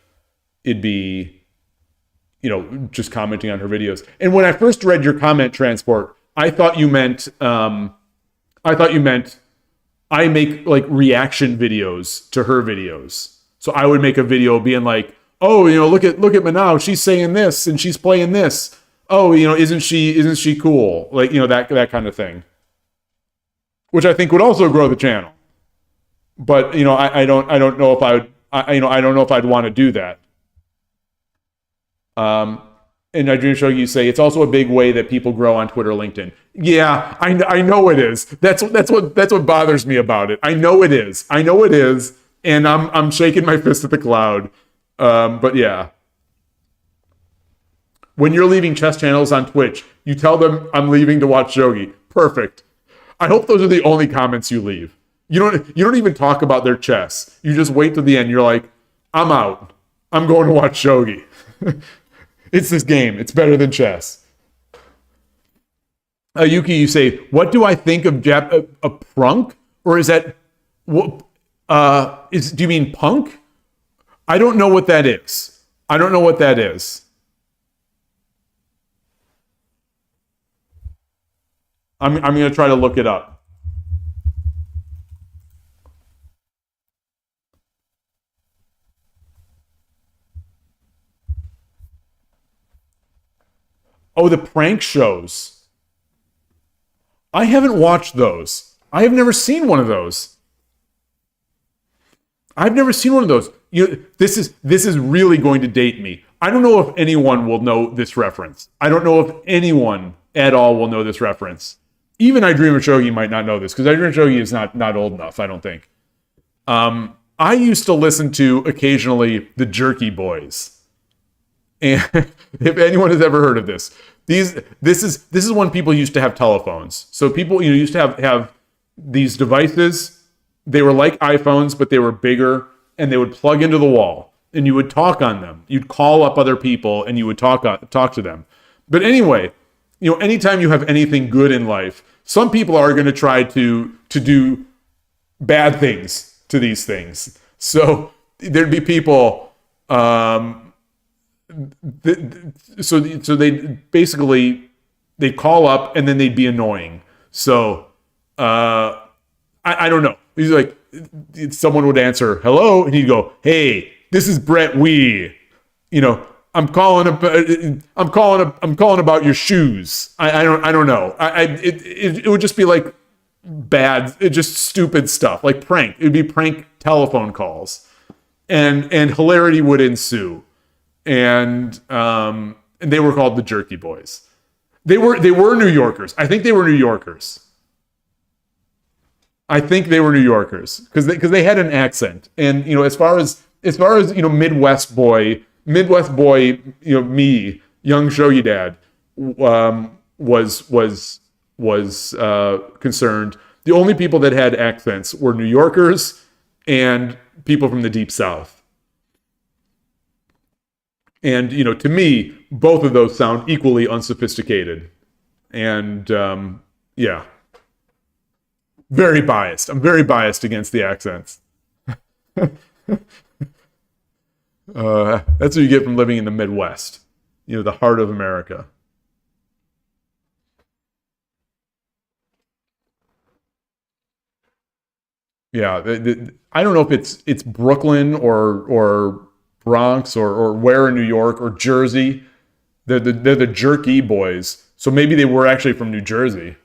just commenting on her videos. And when I first read your comment, Transport, I thought you meant I make like reaction videos to her videos. So I would make a video being like, "Oh, look at Manav. She's saying this and she's playing this. Oh, isn't she cool?" Like, that kind of thing. Which I think would also grow the channel. But, I don't know if I would I don't know if I'd want to do that. In Nigerian Shogi, you say it's also a big way that people grow on Twitter, LinkedIn. Yeah, I know it is. That's what bothers me about it. I know it is, and I'm shaking my fist at the cloud. But yeah, when you're leaving chess channels on Twitch, you tell them I'm leaving to watch Shogi. Perfect. I hope those are the only comments you leave. You don't even talk about their chess. You just wait till the end. You're like, I'm out. I'm going to watch Shogi. It's this game. It's better than chess. Yuki, you say, what do I think of a prunk? Or is that, do you mean punk? I don't know what that is. I'm going to try to look it up. Oh, the prank shows. I haven't watched those. I have never seen one of those. This is really going to date me. I don't know if anyone will know this reference. I don't know if anyone at all will know this reference. Even I Dream of Shogi might not know this, because I Dream of Shogi is not old enough, I don't think. I used to listen to occasionally the Jerky Boys. And if anyone has ever heard of this, this is when people used to have telephones. So people used to have these devices. They were like iPhones, but they were bigger, and they would plug into the wall, and you would talk on them. You'd call up other people, and you would talk to them. But anyway, anytime you have anything good in life, some people are going to try to do bad things to these things. So there'd be people. So they basically they'd call up and then they'd be annoying. So I don't know. He's like, someone would answer hello, and he'd go, "Hey, this is Brett Wee. I'm calling about your shoes." I don't know. It would just be like bad, just stupid stuff, like prank. It'd be prank telephone calls, and hilarity would ensue. And they were called the Jerky Boys. They were New Yorkers. I think they were New Yorkers because they had an accent. And as far as Midwest boy, me, young Shogi Dad, was concerned. The only people that had accents were New Yorkers and people from the Deep South. And, to me, both of those sound equally unsophisticated. And, yeah. Very biased. I'm very biased against the accents. That's what you get from living in the Midwest. The heart of America. Yeah. I don't know if it's Brooklyn or Bronx or where in New York or Jersey. They're the Jerky Boys. So maybe they were actually from New Jersey.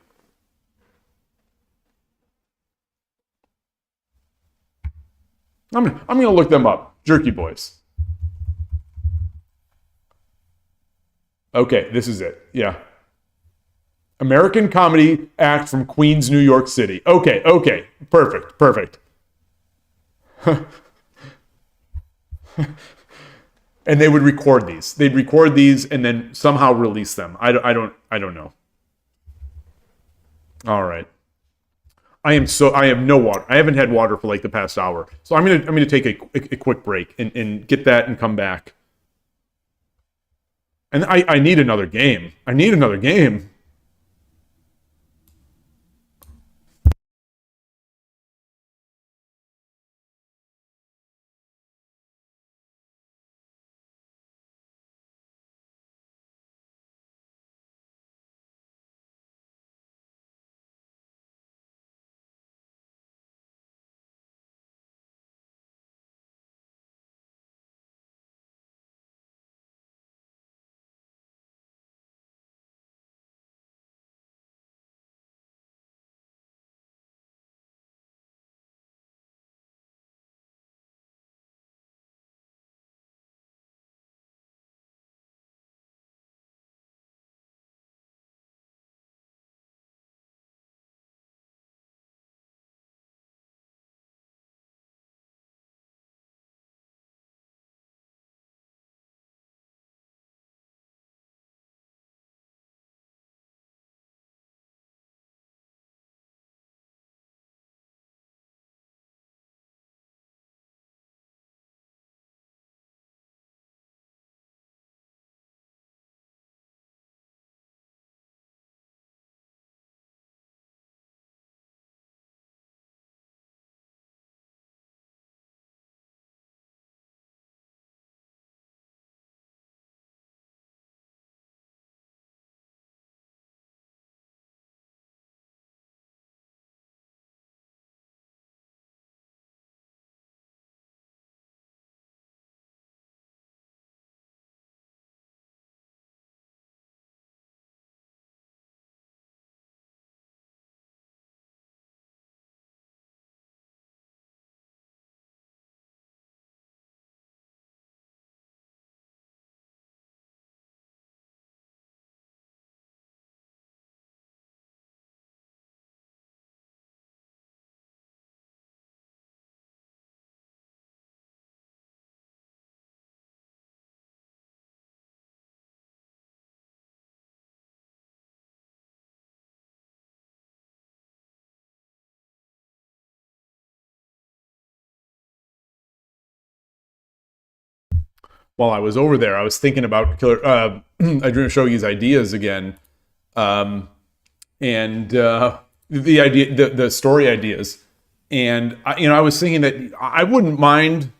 I'm gonna look them up. Jerky Boys. Okay, this is it. Yeah. American comedy act from Queens, New York City. Okay. Perfect. And they would record these. They'd record these and then somehow release them. I don't know. All right. I have no water. I haven't had water for like the past hour. So I'm gonna take a quick break and get that and come back. And I need another game. while I was over there, I was thinking about I Dream of Shogi's ideas again, and the idea, the story ideas, and I was thinking that I wouldn't mind.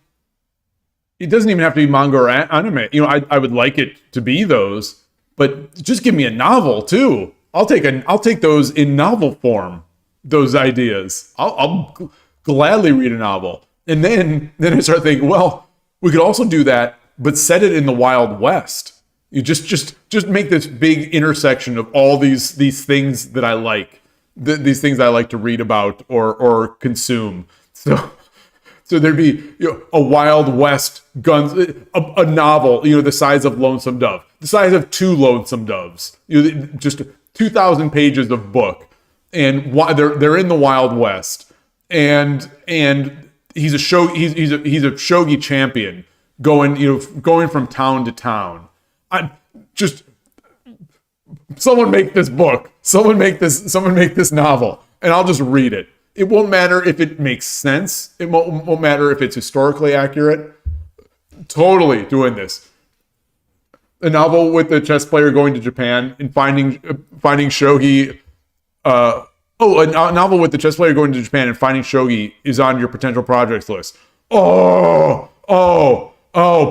It doesn't even have to be manga or anime. I would like it to be those, but just give me a novel too. I'll take those in novel form. Those ideas, I'll gladly read a novel. And then I start thinking, well, we could also do that, but set it in the Wild West. You just make this big intersection of all these things that I like, these things I like to read about or consume. So there'd be a Wild West guns, a novel, the size of Lonesome Dove, the size of 2 Lonesome Doves, just 2,000 pages of book, and they're in the Wild West, and he's a shogi champion going from town to town. Someone make this book, someone make this novel, and I'll just read it. It won't matter if it makes sense. It won't matter if it's historically accurate. Totally doing this. A novel with the chess player going to Japan and finding shogi. A novel with the chess player going to Japan and finding shogi is on your potential projects list. Oh,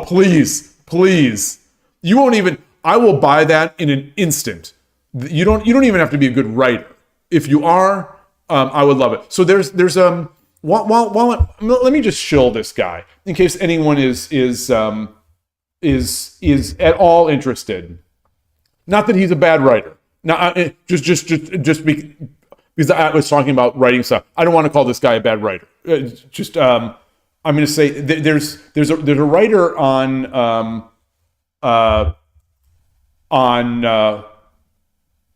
please. You won't even. I will buy that in an instant. You don't even have to be a good writer. If you are, I would love it. So there's let me just shill this guy in case anyone is at all interested. Not that he's a bad writer. Now, just because I was talking about writing stuff. I don't want to call this guy a bad writer. I'm going to say there's a writer on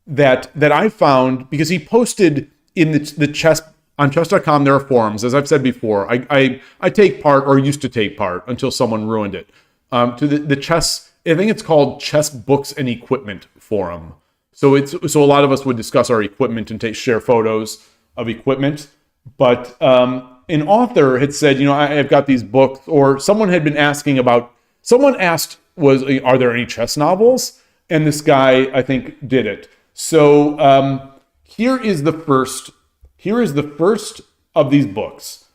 that I found because he posted in the chess on chess.com. There are forums, as I've said before. I take part, or used to take part until someone ruined it. To the chess, I think it's called Chess Books and Equipment Forum. So a lot of us would discuss our equipment and share photos of equipment. But an author had said, I've got these books, or someone had been asking about. Someone asked, are there any chess novels? And this guy, I think, did it. So here is the first of these books.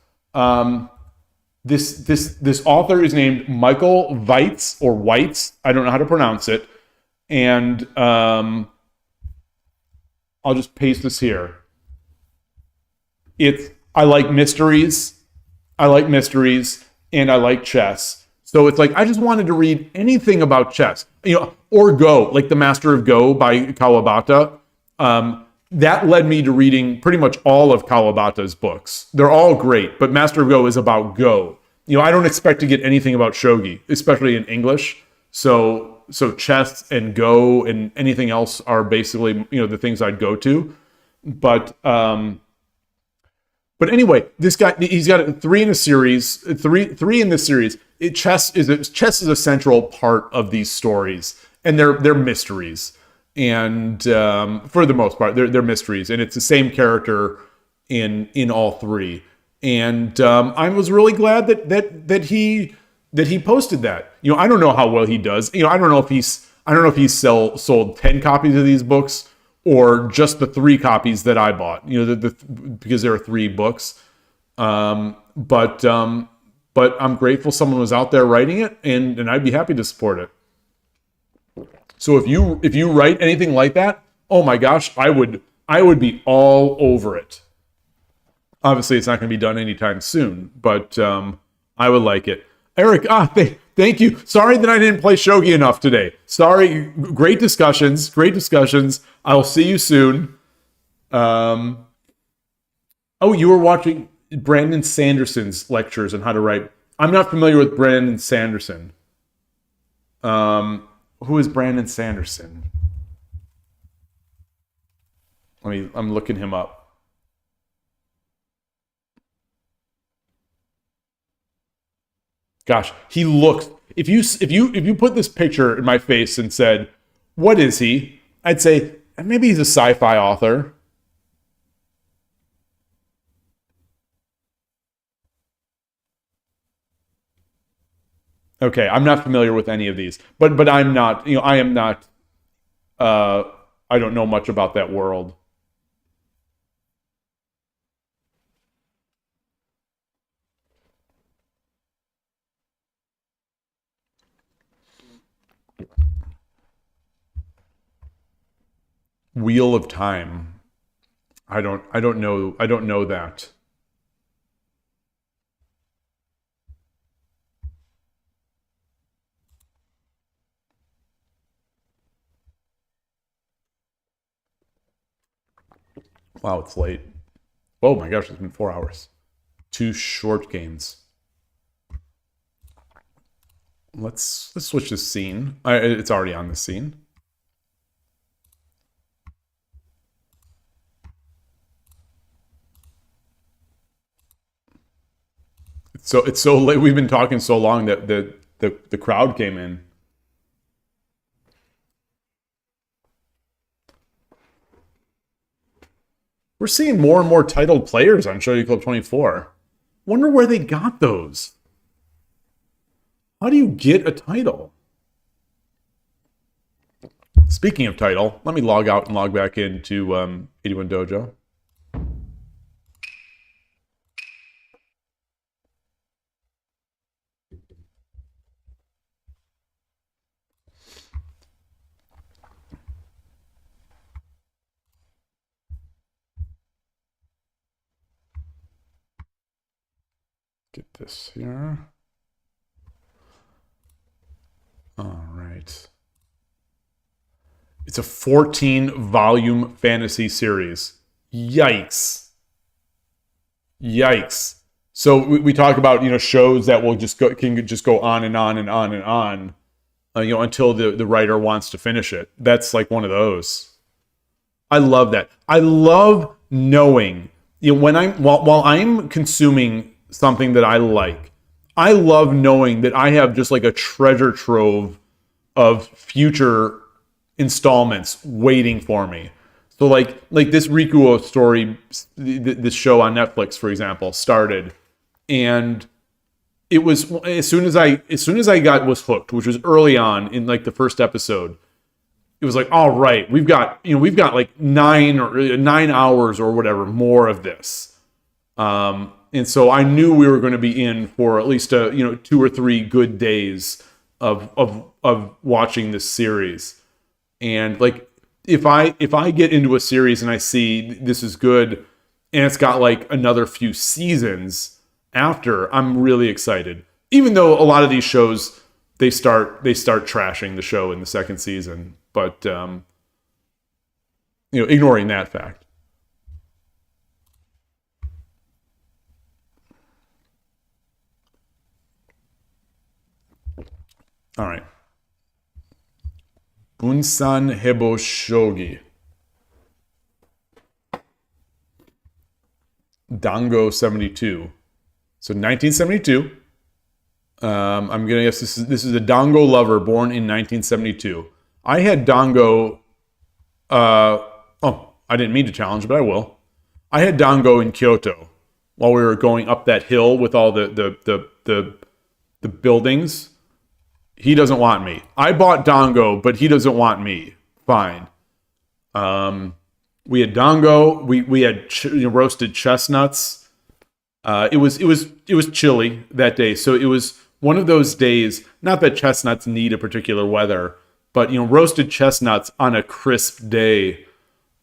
This author is named Michael Weitz or Weitz. I don't know how to pronounce it. And I'll just paste this here. I like mysteries, and I like chess. So it's like I just wanted to read anything about chess, or Go, like The Master of Go by Kawabata. That led me to reading pretty much all of Kawabata's books. They're all great, but Master of Go is about Go. I don't expect to get anything about shogi, especially in English. So chess and Go and anything else are basically the things I'd go to. But anyway, this guy, he's got 3 in a series, three in this series. Chess is a central part of these stories, and they're mysteries. And for the most part, they're mysteries, and it's the same character in all 3. And I was really glad that he posted that. I don't know how well he does. I don't know if he's sold 10 copies of these books or just the 3 copies that I bought. Because there are 3 books. But I'm grateful someone was out there writing it, and I'd be happy to support it. So if you write anything like that, oh my gosh, I would be all over it. Obviously, it's not going to be done anytime soon, but I would like it. Eric, thank you. Sorry that I didn't play Shogi enough today. Sorry. Great discussions. I'll see you soon. You were watching Brandon Sanderson's lectures on how to write. I'm not familiar with Brandon Sanderson. Who is Brandon Sanderson? I'm looking him up. Gosh, he looks. If you put this picture in my face and said, "What is he?" I'd say maybe he's a sci-fi author. Okay, I'm not familiar with any of these, but I'm not. I am not. I don't know much about that world. Wheel of Time. I don't know that. Wow, it's late. Oh my gosh, it's been 4 hours. 2 short games. Let's switch this scene. It's already on the scene. It's so late. We've been talking so long that the crowd came in. We're seeing more and more titled players on Shogi Club 24. Wonder where they got those. How do you get a title? Speaking of title, let me log out and log back into 81 Dojo. Get this here. All right. It's a 14-volume fantasy series. Yikes. Yikes. So we talk about, shows that will can just go on and on and on and on, until the writer wants to finish it. That's like one of those. I love that. I love knowing, when while I'm consuming something that I like, I love knowing that I have just like a treasure trove of future installments waiting for me. So like this Rikuo story, this show on Netflix, for example, started, and it was as soon as I was hooked, which was early on in like the first episode. It was like, all right, we've got like 9 hours or whatever more of this. And so I knew we were going to be in for at least 2 or 3 good days of watching this series. And like if I get into a series and I see this is good and it's got like another few seasons after, I'm really excited. Even though a lot of these shows they start trashing the show in the second season, but ignoring that fact. All right. Bunsan Hebo Shogi. Dango 72. So 1972. I'm gonna guess this is a Dango lover born in 1972. I had Dango. I didn't mean to challenge, but I will. I had Dango in Kyoto while we were going up that hill with all the buildings. He doesn't want me. I bought Dango, but he doesn't want me. Fine. We had Dango. We had roasted chestnuts. It was chilly that day, so it was one of those days. Not that chestnuts need a particular weather, but roasted chestnuts on a crisp day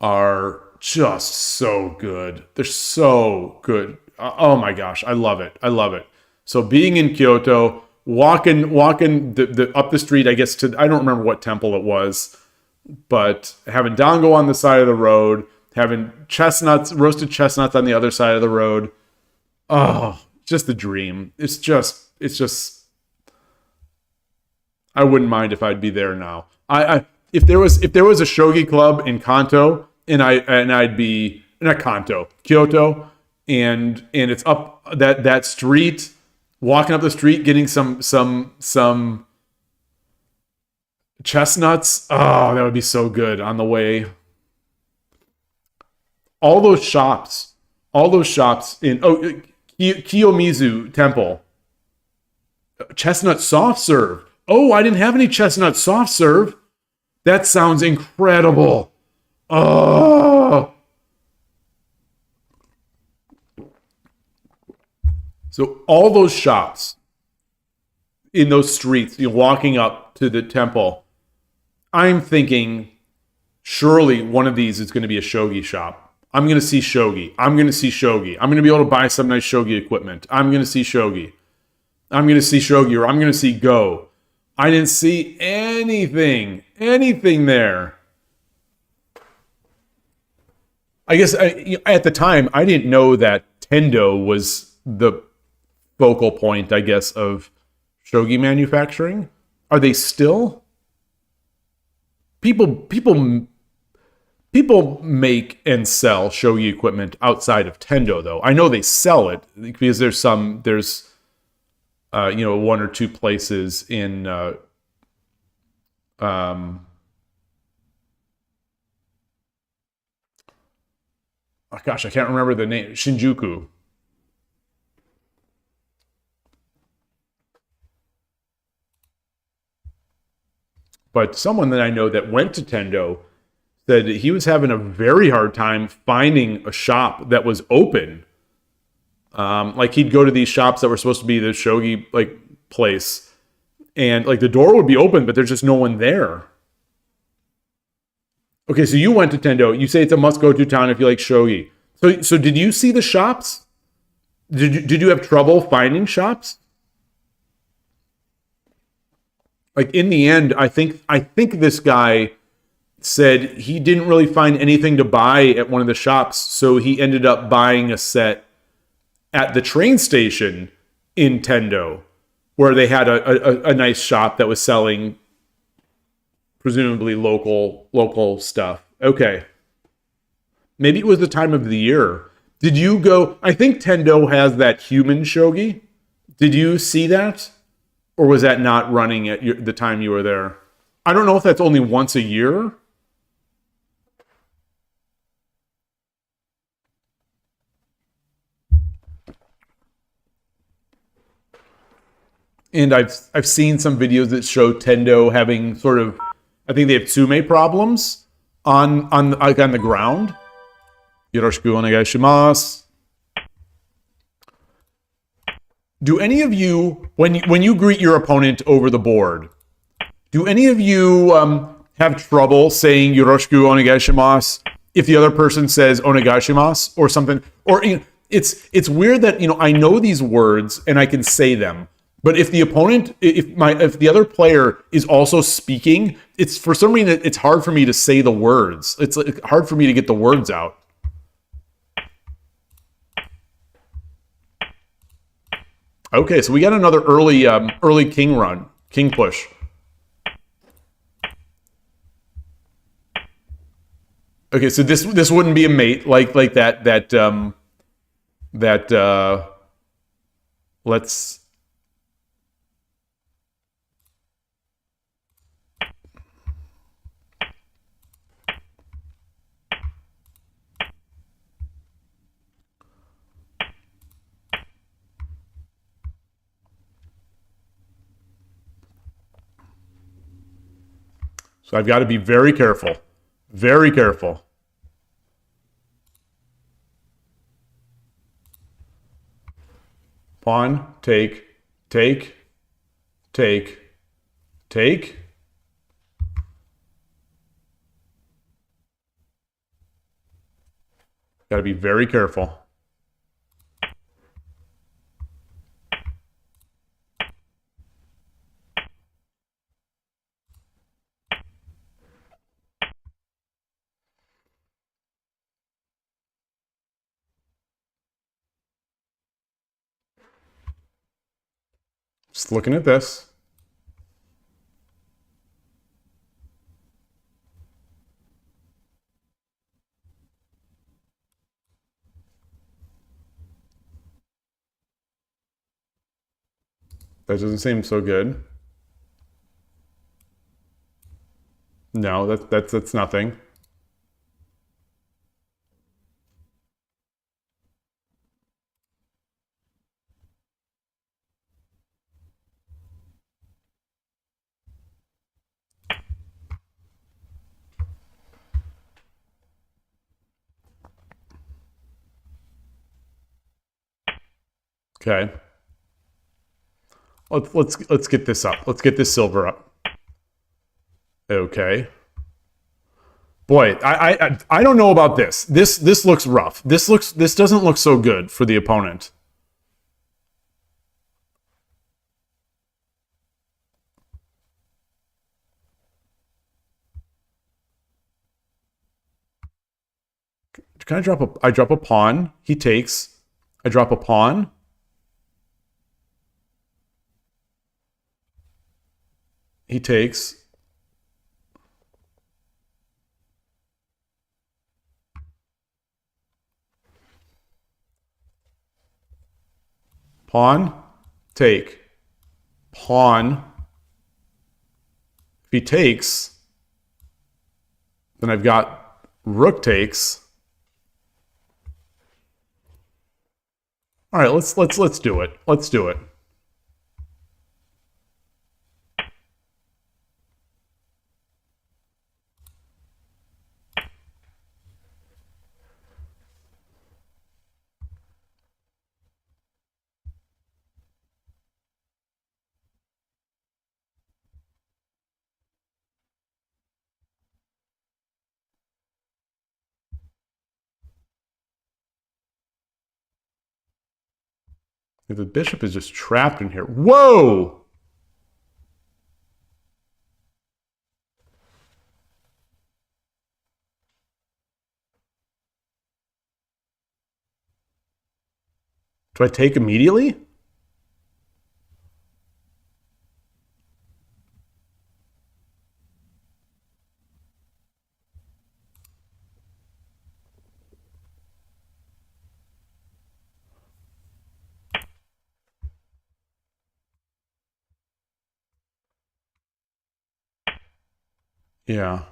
are just so good. They're so good. Oh my gosh, I love it. I love it. So being in Kyoto, walking the up the street, I guess I don't remember what temple it was, but having Dango on the side of the road, having roasted chestnuts on the other side of the road. Oh, just the dream. It's just I wouldn't mind if I'd be there now. If there was a Shogi Club in Kanto, and I'd be not Kanto, Kyoto, and it's up that street, walking up the street, getting some chestnuts. Oh, that would be so good on the way. All those shops in Kiyomizu Temple. Chestnut soft serve. Oh, I didn't have any chestnut soft serve. That sounds incredible. Oh. So all those shops in those streets, you're walking up to the temple, I'm thinking surely one of these is going to be a shogi shop. I'm going to see shogi. I'm going to see shogi. I'm going to be able to buy some nice shogi equipment. I'm going to see shogi. I'm going to see shogi, or I'm going to see go. I didn't see anything there. I guess at the time, I didn't know that Tendo was the focal point, I guess, of shogi manufacturing. Are they still? People make and sell shogi equipment outside of Tendo, though. I know they sell it because there's one or two places in oh gosh, I can't remember the name. Shinjuku. But someone that I know that went to Tendo said that he was having a very hard time finding a shop that was open. Like he'd go to these shops that were supposed to be the shogi place, and like the door would be open, but there's just no one there. Okay, so you went to Tendo. You say it's a must-go-to town if you like shogi. So did you see the shops? Did you have trouble finding shops? Like in the end, I think this guy said he didn't really find anything to buy at one of the shops, so he ended up buying a set at the train station in Tendo, where they had a nice shop that was selling presumably local stuff. Okay. Maybe it was the time of the year. Did you go? I think Tendo has that human shogi. Did you see that? Or was that not running at the time you were there? I don't know if that's only once a year. And I've seen some videos that show Tendo having sort of, I think they have tsume problems on the ground. Yoroshiku onegaishimasu. Do any of you, when you greet your opponent over the board, do any of you have trouble saying yoroshiku onegaishimasu if the other person says onegaishimasu or something? Or it's weird that I know these words and I can say them, but if the opponent, if the other player is also speaking, it's for some reason it's hard for me to say the words. It's hard for me to get the words out. Okay, so we got another early king run, king push. Okay, so this wouldn't be a mate like that let's. So I've got to be very careful. Very careful. Pawn, take, take, take, take. Got to be very careful. Just looking at this. That doesn't seem so good. No, that's nothing. Okay. Let's get this up. Let's get this silver up. Okay. Boy, I don't know about this. This looks rough. This doesn't look so good for the opponent. Can I drop a I drop a pawn? He takes. I drop a pawn. He takes. Pawn, take. Pawn. If he takes, then I've got rook takes. All right, let's do it. Let's do it. The bishop is just trapped in here. Whoa! Do I take immediately? Yeah.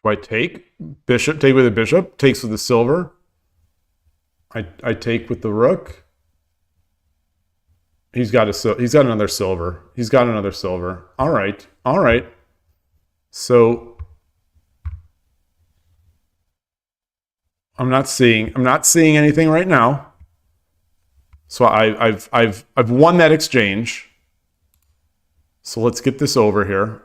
Do I take? Bishop, take with the bishop, takes with the silver. I take with the rook. He's got another silver. He's got another silver. All right. All right. So I'm not seeing anything right now. So I've won that exchange. So let's get this over here.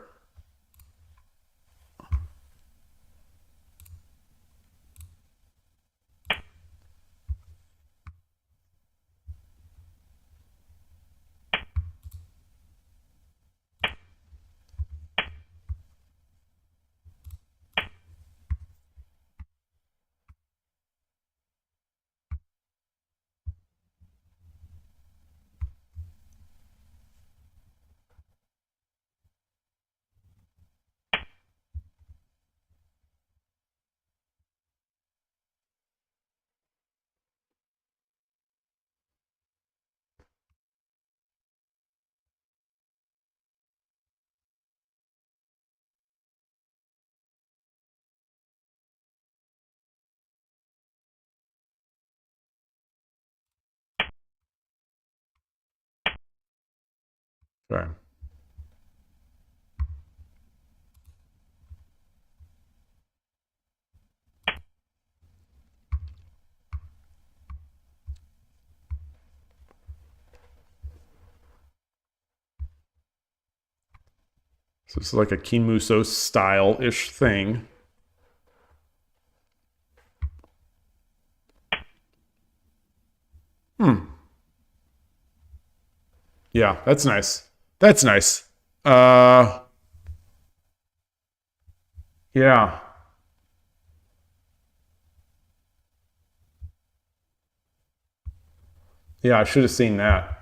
Okay. So this is like a Kinmuso style-ish thing. Yeah, that's nice. That's nice. Yeah. Yeah, I should have seen that.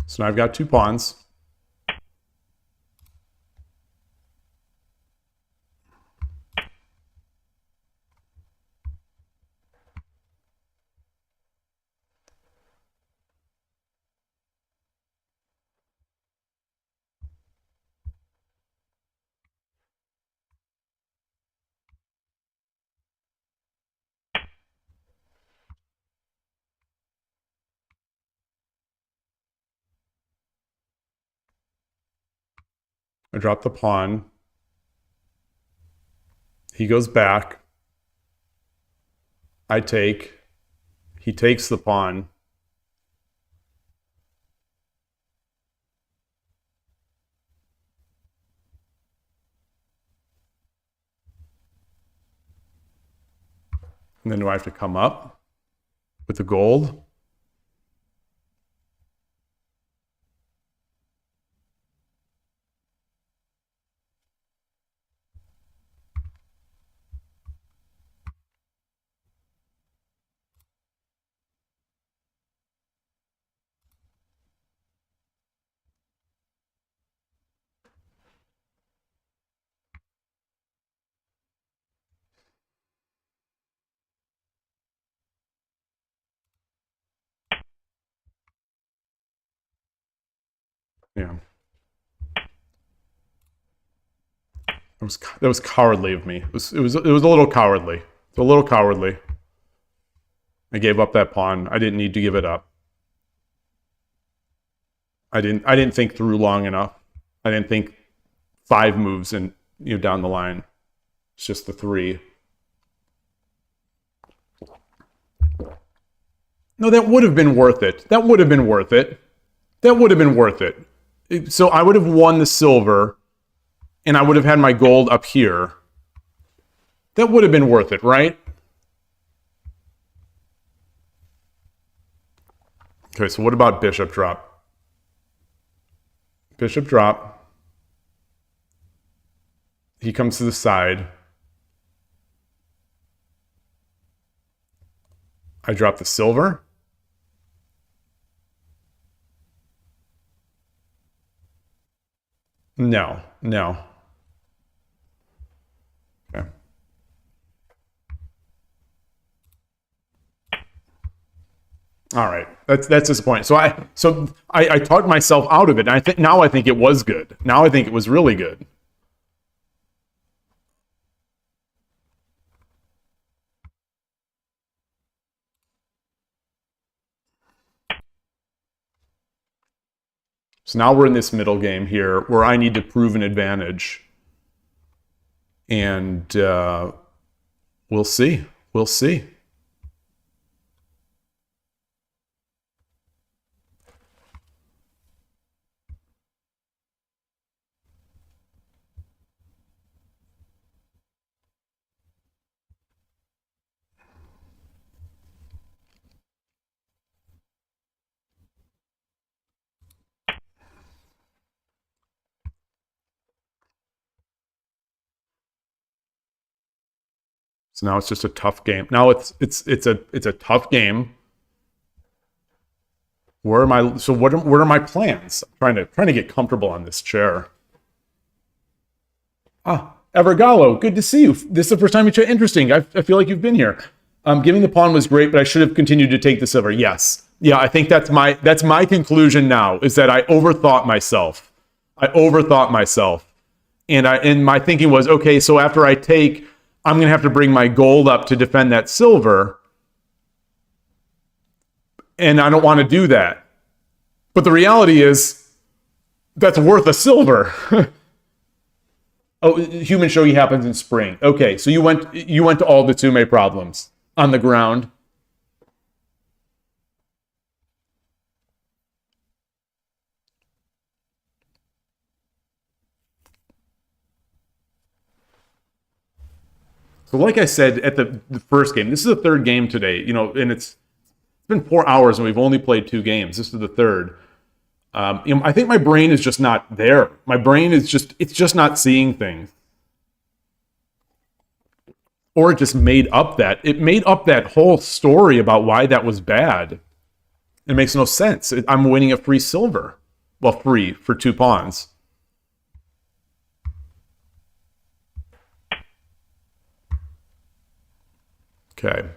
So now I've got 2 pawns. I drop the pawn. He goes back. I take. He takes the pawn. And then do I have to come up with the gold? Yeah. That was cowardly of me. It was a little cowardly. It's a little cowardly. I gave up that pawn. I didn't need to give it up. I didn't think through long enough. I didn't think 5 moves and down the line. It's just the 3. No, that would have been worth it. That would have been worth it. That would have been worth it. So I would have won the silver, and I would have had my gold up here. That would have been worth it, right? Okay, so what about bishop drop? Bishop drop. He comes to the side. I drop the silver. No. Okay. All right. That's disappointing. So I talked myself out of it. And I think it was good. Now I think it was really good. So now we're in this middle game here where I need to prove an advantage. And we'll see. We'll see. So now it's just a tough game. Now it's a tough game. Where am I? So what are my plans? I'm trying to get comfortable on this chair. Evergallo, good to see you. This is the first time you chat. Interesting. I feel like you've been here. Giving the pawn was great, but I should have continued to take the silver. Yes. Yeah, I think that's my conclusion now, is that I overthought myself. And my thinking was, okay, so after I take, I'm going to have to bring my gold up to defend that silver. And I don't want to do that. But the reality is, That's worth a silver. Oh, human shogi happens in spring. Okay, so you went to all the Tsume problems on the ground. So like I said at the first game, this is the third game today, and it's been 4 hours and we've only played 2 games. This is the third. I think my brain is just not there. My brain is just not seeing things. Or it just made up that whole story about why that was bad. It makes no sense. I'm winning a free silver. Well, free for 2 pawns. Okay.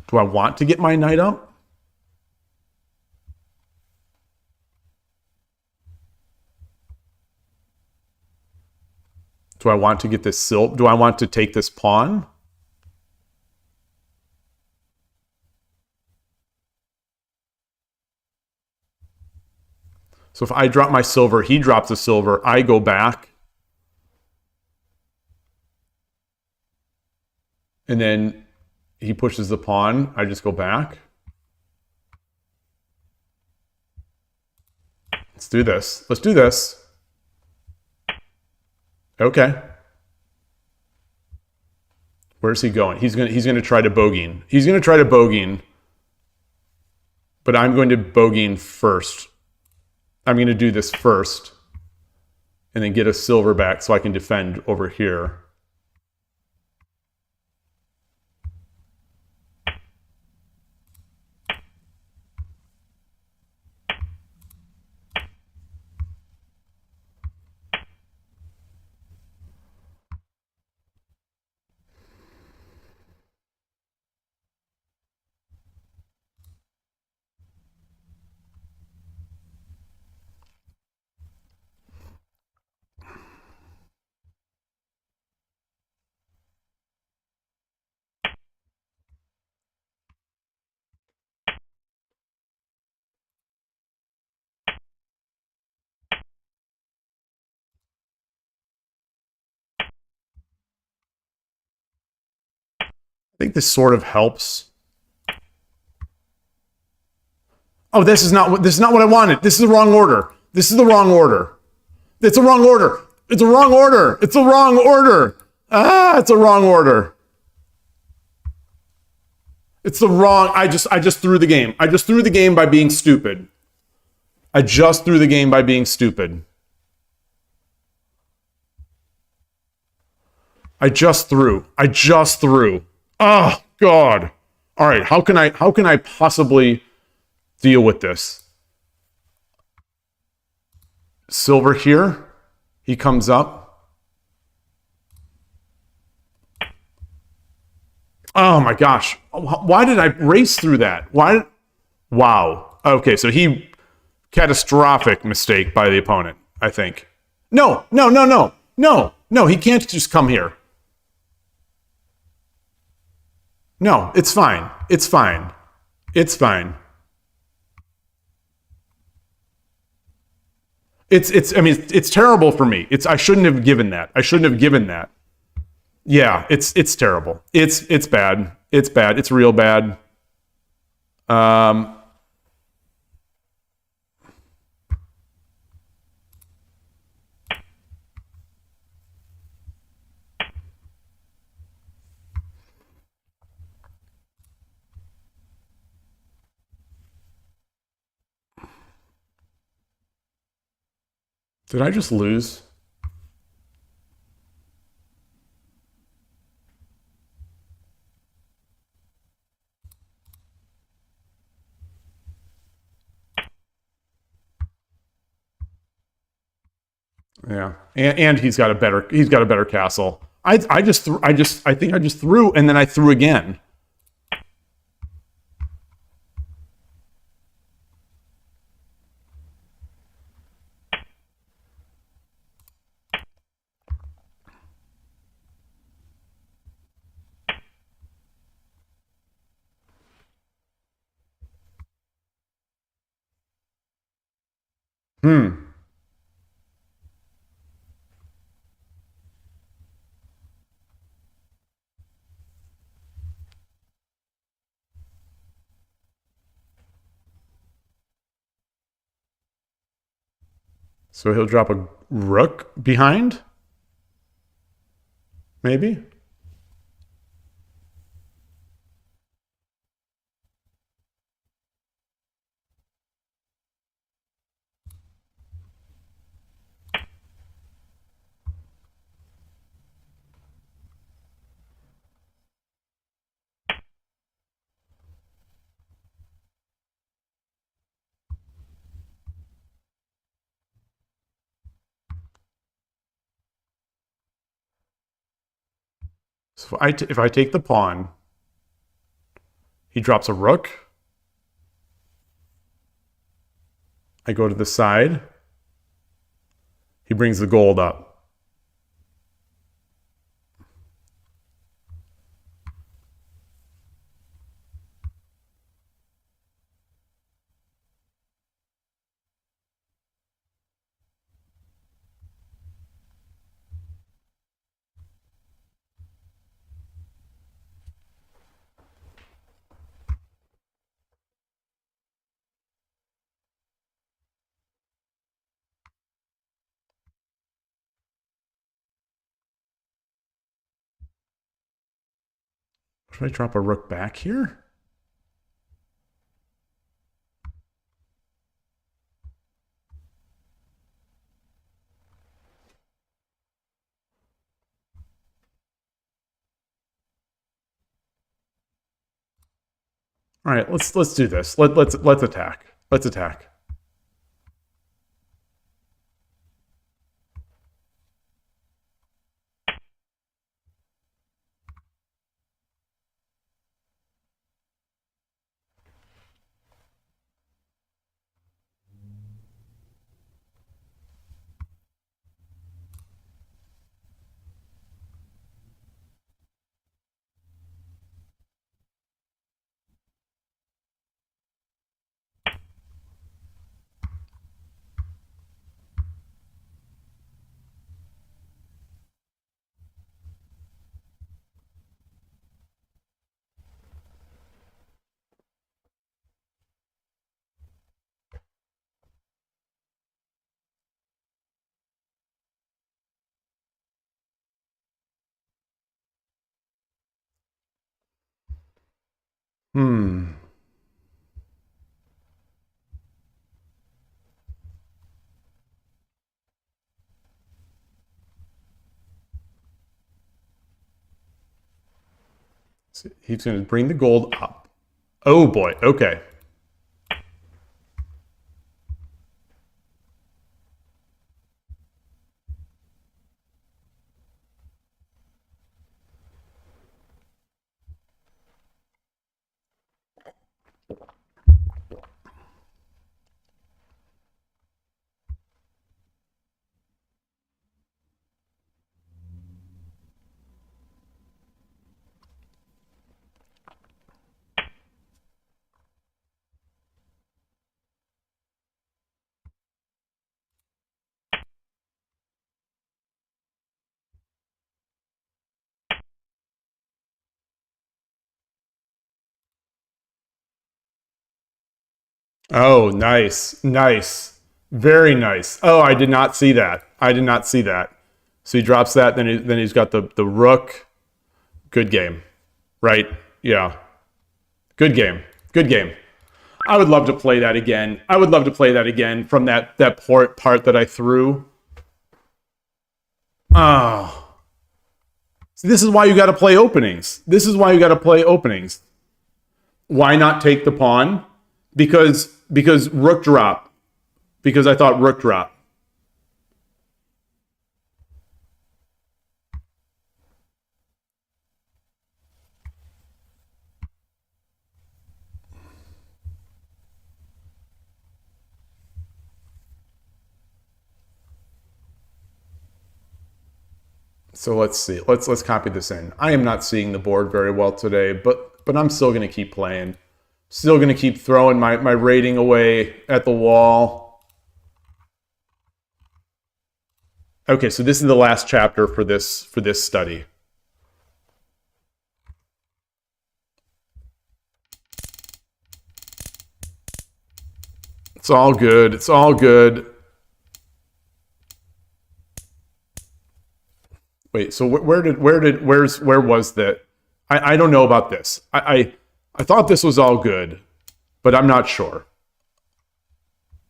Do I want to get my knight up? Do I want to get this silver? Do I want to take this pawn? So if I drop my silver, he drops a silver, I go back. And then he pushes the pawn, I just go back. Let's do this. Let's do this. Okay. Where's he going? He's gonna try to bogeying. He's gonna try to bogeying. But I'm going to bogeying first. I'm gonna do this first. And then get a silver back so I can defend over here. I think this sort of helps. Oh, this is not what I wanted. This is the wrong order. This is the wrong order. It's a wrong order. It's a wrong order. It's a wrong order. It's a wrong order. It's the wrong. I just threw the game. I just threw the game by being stupid. I just threw the game by being stupid. I just threw. Oh God. All right. How can I possibly deal with this? Silver here. He comes up. Oh my gosh. Why did I race through that? Why? Wow. Okay, so catastrophic mistake by the opponent, I think. No. He can't just come here. No, it's fine. It's fine. It's fine. It's terrible for me. I shouldn't have given that. Yeah, it's terrible. It's bad. It's bad. It's real bad. Did I just lose? Yeah, and he's got a better castle. I think I just threw and then I threw again. So he'll drop a rook behind? Maybe? So if I take the pawn, he drops a rook. I go to the side. He brings the gold up. Should I drop a rook back here? All right, let's do this. Let's attack. Let's attack. Hmm. So he's going to bring the gold up. Oh boy. Okay. Oh, nice. Nice. Very nice. Oh, I did not see that. I did not see that. So he drops that, then he's got the rook. Good game. Right? Yeah. Good game. Good game. I would love to play that again. I would love to play that again from that part that I threw. Oh. See, this is why you got to play openings. This is why you got to play openings. Why not take the pawn? Because rook drop. Because I thought rook drop. So let's see. Let's copy this in. I am not seeing the board very well today, but I'm still going to keep playing. Still going to keep throwing my rating away at the wall. Okay, so this is the last chapter for this study. It's all good. It's all good. Wait, so where was that? I don't know about this. I thought this was all good, but I'm not sure.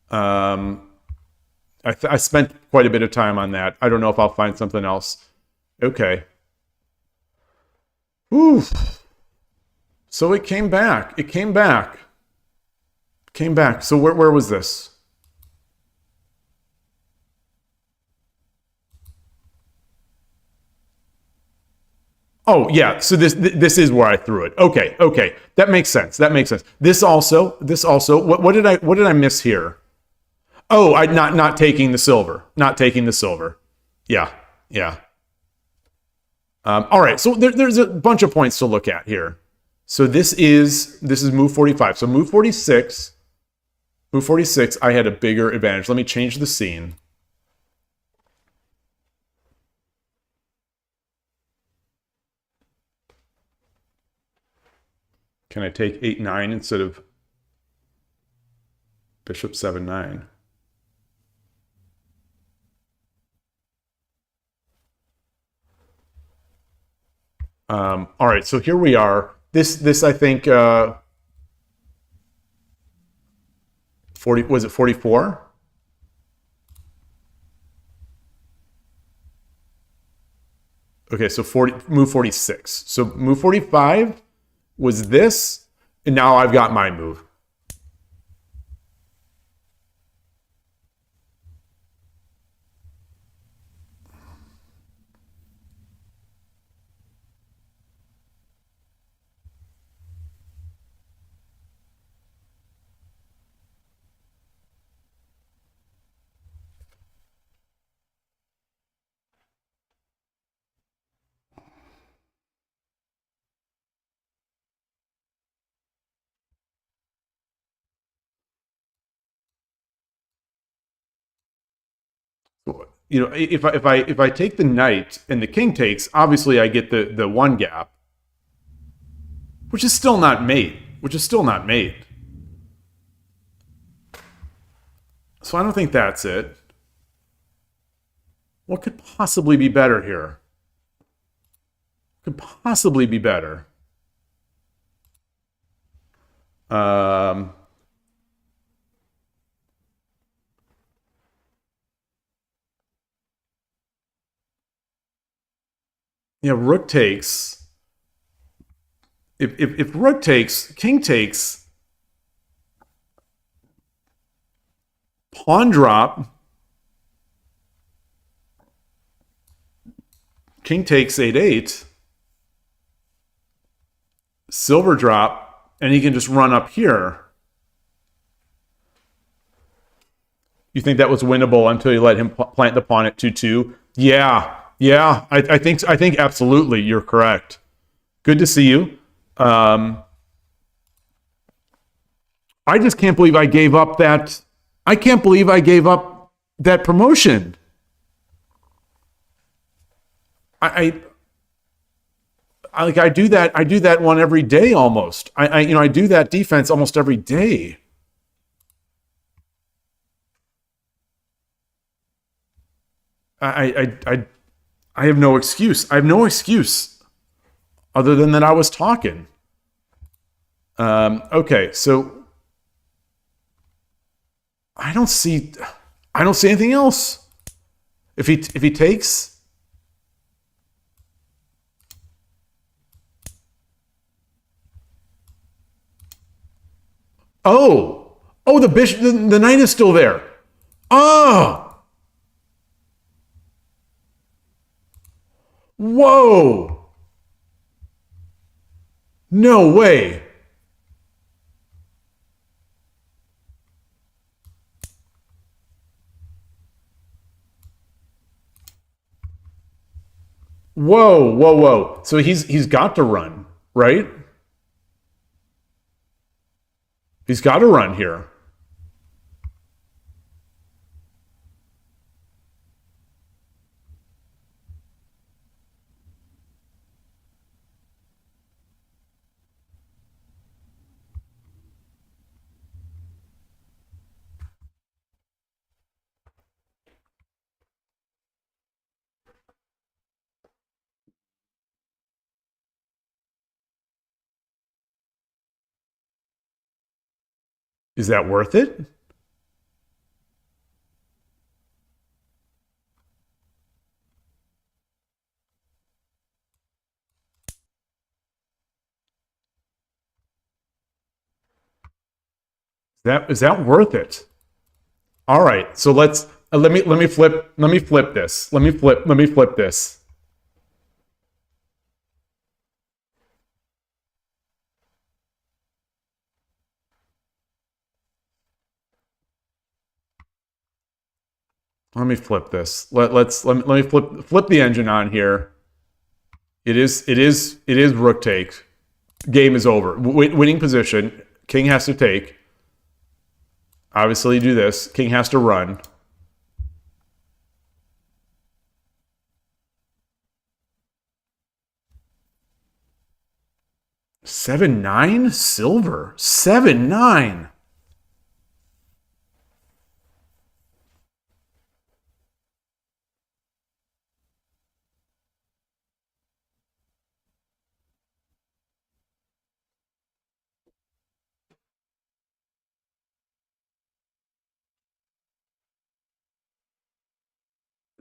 I spent quite a bit of time on that. I don't know if I'll find something else. Okay. Oof. So it came back. It came back. Came back. So where was this? Oh yeah, so this is where I threw it. Okay, okay, that makes sense. That makes sense. This also. What did I miss here? Oh, I not taking the silver. Not taking the silver. Yeah, yeah. All right, so there's a bunch of points to look at here. So this is move 45. So move 46. Move 46. I had a bigger advantage. Let me change the scene. Can I take 8-9 instead of bishop 7-9? All right, so here we are. This I think 40 was it 44? Okay, so move 46. So move 45 was this, and now I've got my move. You know, if I take the knight and the king takes, obviously I get the one gap, which is still not mate. Which is still not mate. So I don't think that's it. What could possibly be better here? Could possibly be better. Yeah, rook takes. If rook takes, king takes, pawn drop, king takes 8-8, silver drop, and he can just run up here. You think that was winnable until you let him plant the pawn at 2-2? Yeah, yeah, I think absolutely you're correct. Good to see you. I just can't believe I gave up that. I can't believe I gave up that promotion. I do that. I do that one every day almost. I do that defense almost every day. I have no excuse. I have no excuse other than that I was talking. Okay, so I don't see anything else. If he takes, oh, the bishop, the knight is still there. Oh, whoa, no way. Whoa, whoa, whoa. So he's got to run, right? He's got to run here. Is that worth it? Is that worth it? All right, so let's let me flip this. Let me flip this. Let me flip this. Let me flip the engine on here. It is rook take. Game is over. Winning position. King has to take. Obviously, do this. King has to run. Seven nine silver. 7-9.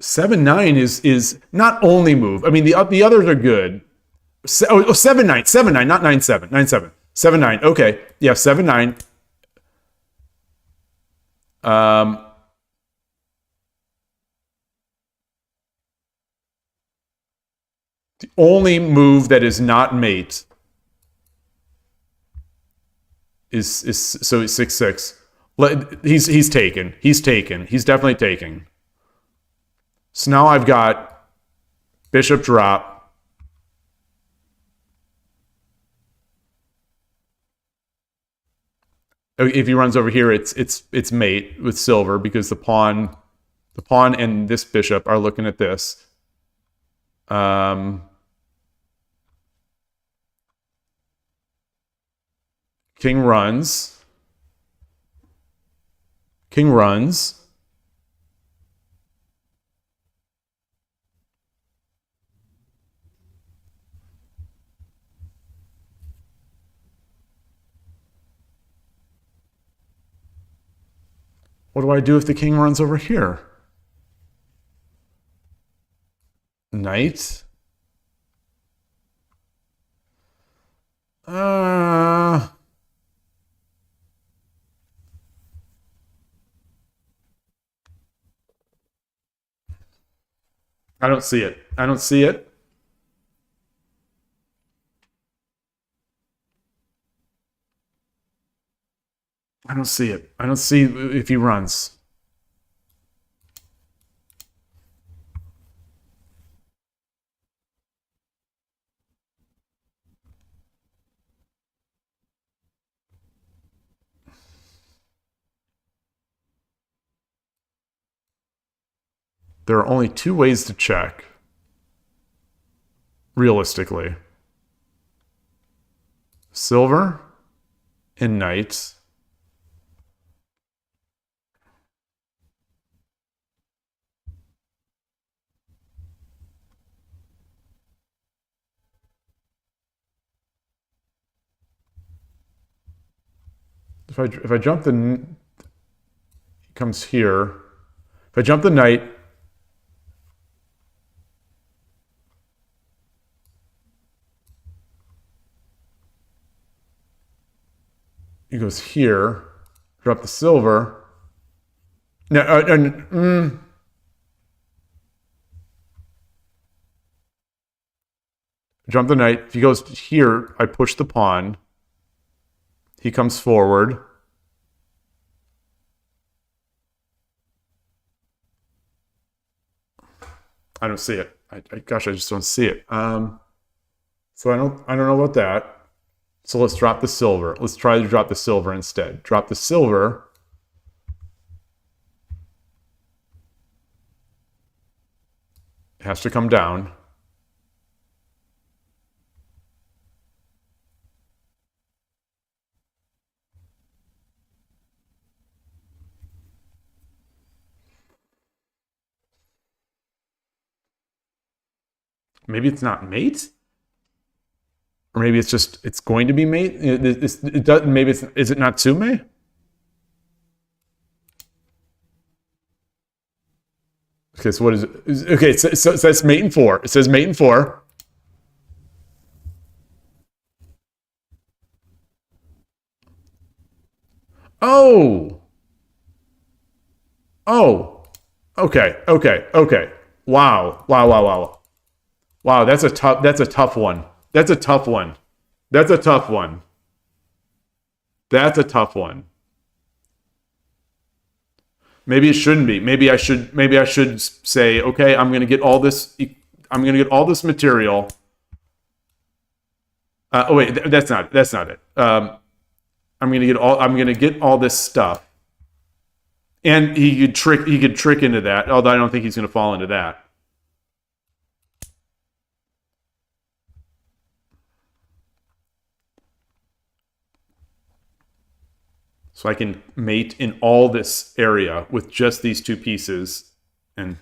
Seven nine is not only move. I mean the others are good. 7-9, 7-9, not 9-7, 9-7, 7-9. Okay, yeah, 7-9. The only move that is not mate is so 6-6. He's taken. He's taken. He's definitely taking. So now I've got bishop drop. If he runs over here, it's mate with silver because the pawn and this bishop are looking at this. King runs. King runs. What do I do if the king runs over here? Knight. I don't see it. I don't see it. I don't see it. I don't see if he runs. There are only two ways to check, realistically. Silver and knight. If I jump the, he comes here. If I jump the knight, he goes here. Drop the silver. No, jump the knight. If he goes here, I push the pawn. He comes forward. I don't see it. Gosh, I just don't see it. So I don't know about that. So let's drop the silver. Let's try to drop the silver instead. Drop the silver. It has to come down. Maybe it's not mate, or maybe it's just it's going to be mate. It does. Maybe it's, is it not Natsume? Okay, so what is it? Okay, so it says mate in 4. It says mate in 4. Oh. Oh. Okay. Wow. Wow, that's a tough one. That's a tough one. That's a tough one. Maybe it shouldn't be. Maybe I should say, okay, I'm going to get all this material. Oh wait, that's not it. I'm going to get all this stuff. And he could trick into that, although I don't think he's going to fall into that. So I can mate in all this area with just these 2 pieces. And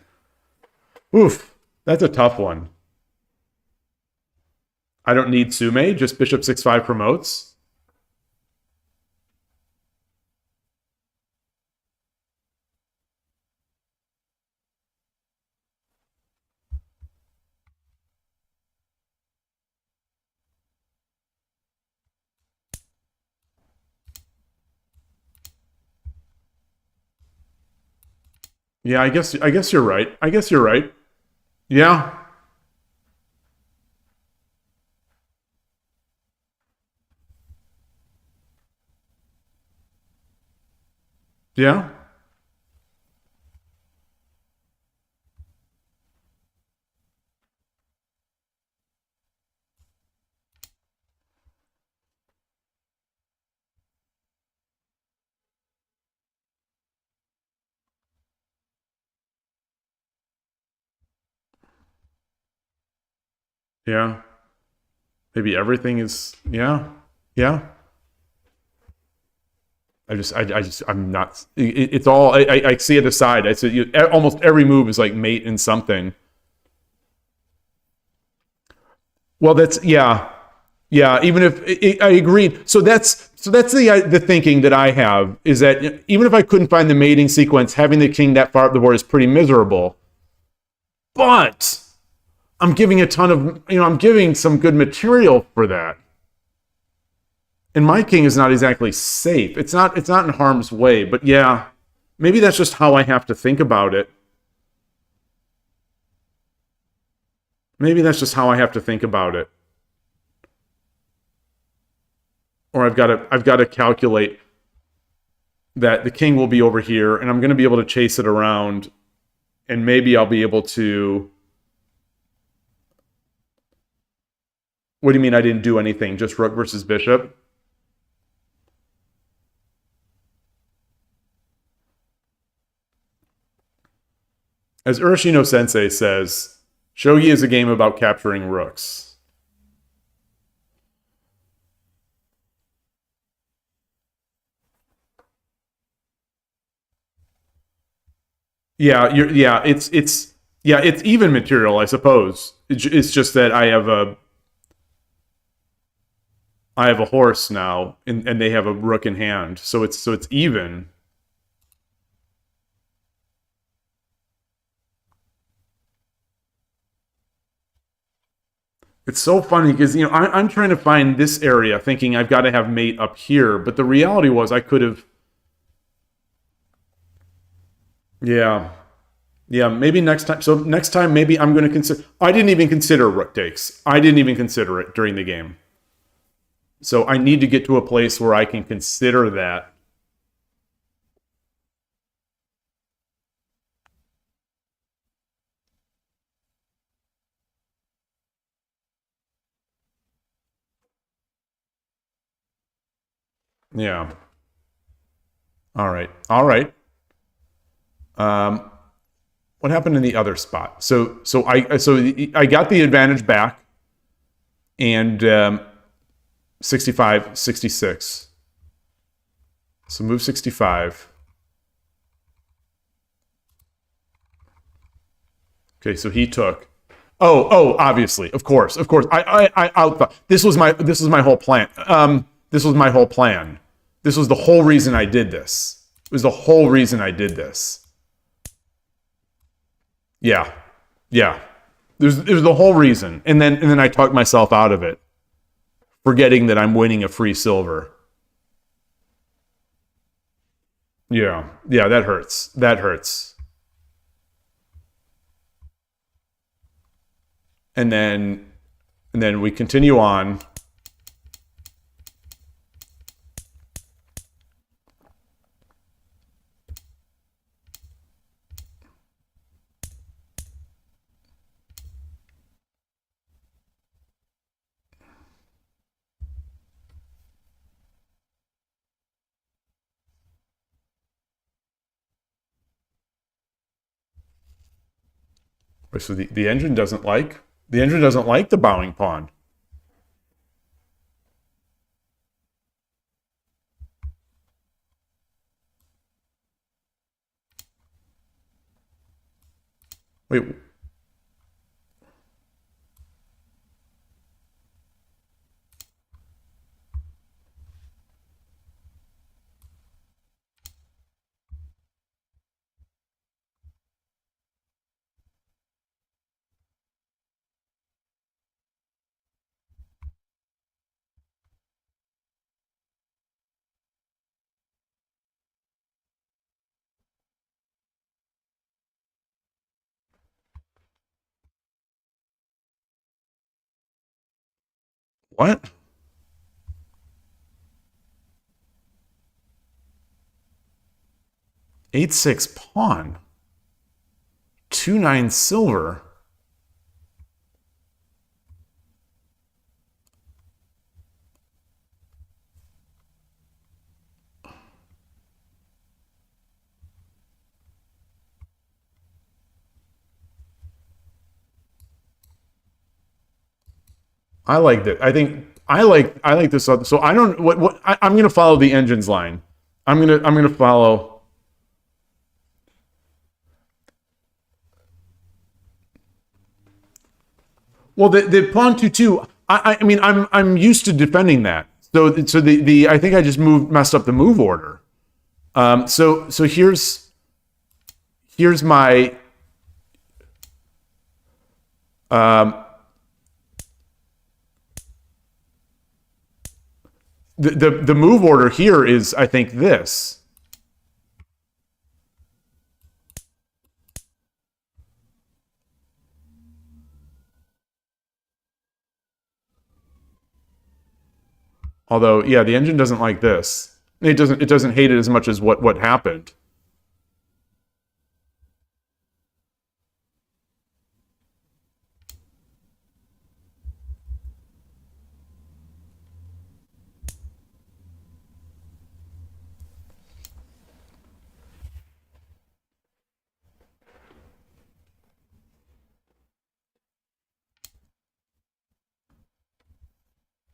oof, that's a tough one. I don't need Sume, just bishop 6-5 promotes. Yeah, I guess you're right. Yeah. Yeah. Yeah. Maybe everything is, yeah. I'm not, it's all, I see it aside. I said almost every move is like mate in something. Well, that's, yeah, even if, I agreed. So that's the thinking that I have, is that even if I couldn't find the mating sequence, having the king that far up the board is pretty miserable. But I'm giving I'm giving some good material for that. And my king is not exactly safe. It's not in harm's way, but yeah, maybe that's just how I have to think about it. Or I've got to calculate that the king will be over here, and I'm going to be able to chase it around, and maybe I'll be able to. What do you mean I didn't do anything? Just rook versus bishop? As Urashino Sensei says, Shogi is a game about capturing rooks. Yeah, it's even material, I suppose. It's just that I have a horse now, and they have a rook in hand, so it's even. It's so funny because I'm trying to find this area, thinking I've got to have mate up here, but the reality was I could have. Yeah, maybe next time. So next time, maybe I'm going to consider. I didn't even consider rook takes. I didn't even consider it during the game. So I need to get to a place where I can consider that. Yeah. All right. What happened in the other spot? So I got the advantage back, and 65, 66. So move 65. Okay, so he took. Oh, obviously, of course. I this was my whole plan. This was my whole plan. This was the whole reason I did this. It was the whole reason I did this. Yeah. Yeah. There's the whole reason. And then I talked myself out of it, forgetting that I'm winning a free silver. Yeah. Yeah, that hurts. That hurts. And then we continue on. So the engine doesn't like the bowing pawn. Wait. What? 8-6 pawn. 2-9 silver. I like that. I like this. So I don't I'm gonna follow the engine's line. I'm gonna follow. Well, the pawn 2-2. I mean I'm used to defending that. So the I think I just messed up the move order. So here's my the move order here is, I think, this. Although, yeah, the engine doesn't like this. It doesn't hate it as much as what happened.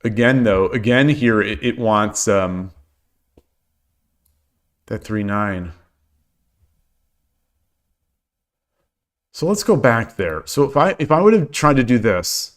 Again here it wants that 3-9. So let's go back there. So if I would have tried to do this,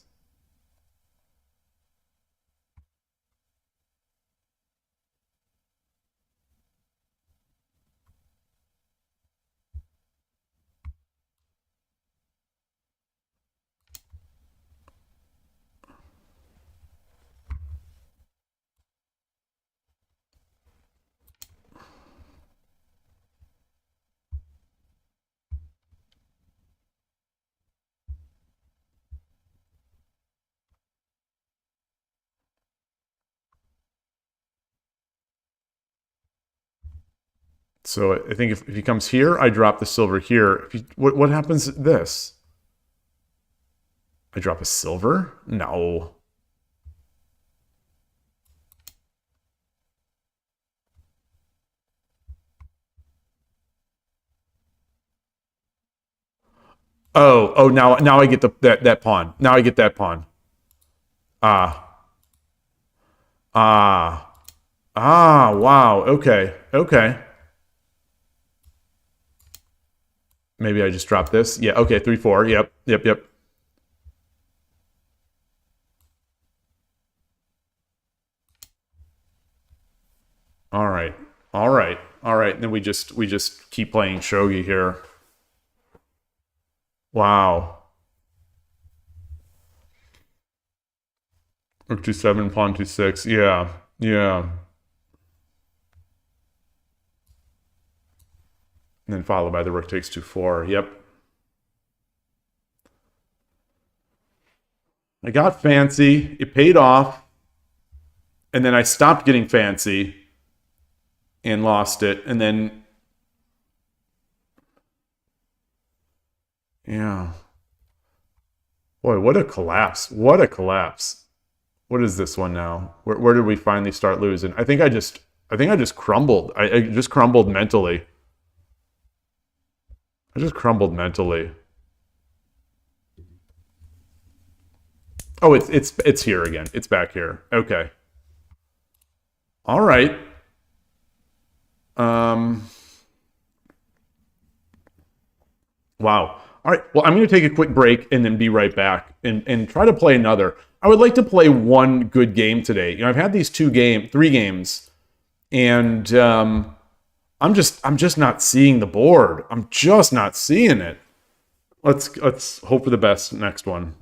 so I think if he comes here, I drop the silver here. What happens to this? I drop a silver? No. Oh, now I get that pawn. Now I get that pawn. Wow. Okay. Maybe I just drop this. Yeah, okay, 3-4. Yep. All right. Then we just keep playing shogi here. Wow. Rook d7, pawn d6. Yeah. Yeah. And then followed by the rook takes 2-4. Yep. I got fancy. It paid off. And then I stopped getting fancy and lost it. And then, yeah. Boy, what a collapse. What a collapse. What is this one now? Where did we finally start losing? I think I just crumbled. I just crumbled mentally. I just crumbled mentally. Oh, it's here again. It's back here. Okay. All right. Wow. All right. Well, I'm going to take a quick break and then be right back and try to play another. I would like to play one good game today. You know, I've had these three games, and I'm just not seeing the board. I'm just not seeing it. Let's hope for the best next one.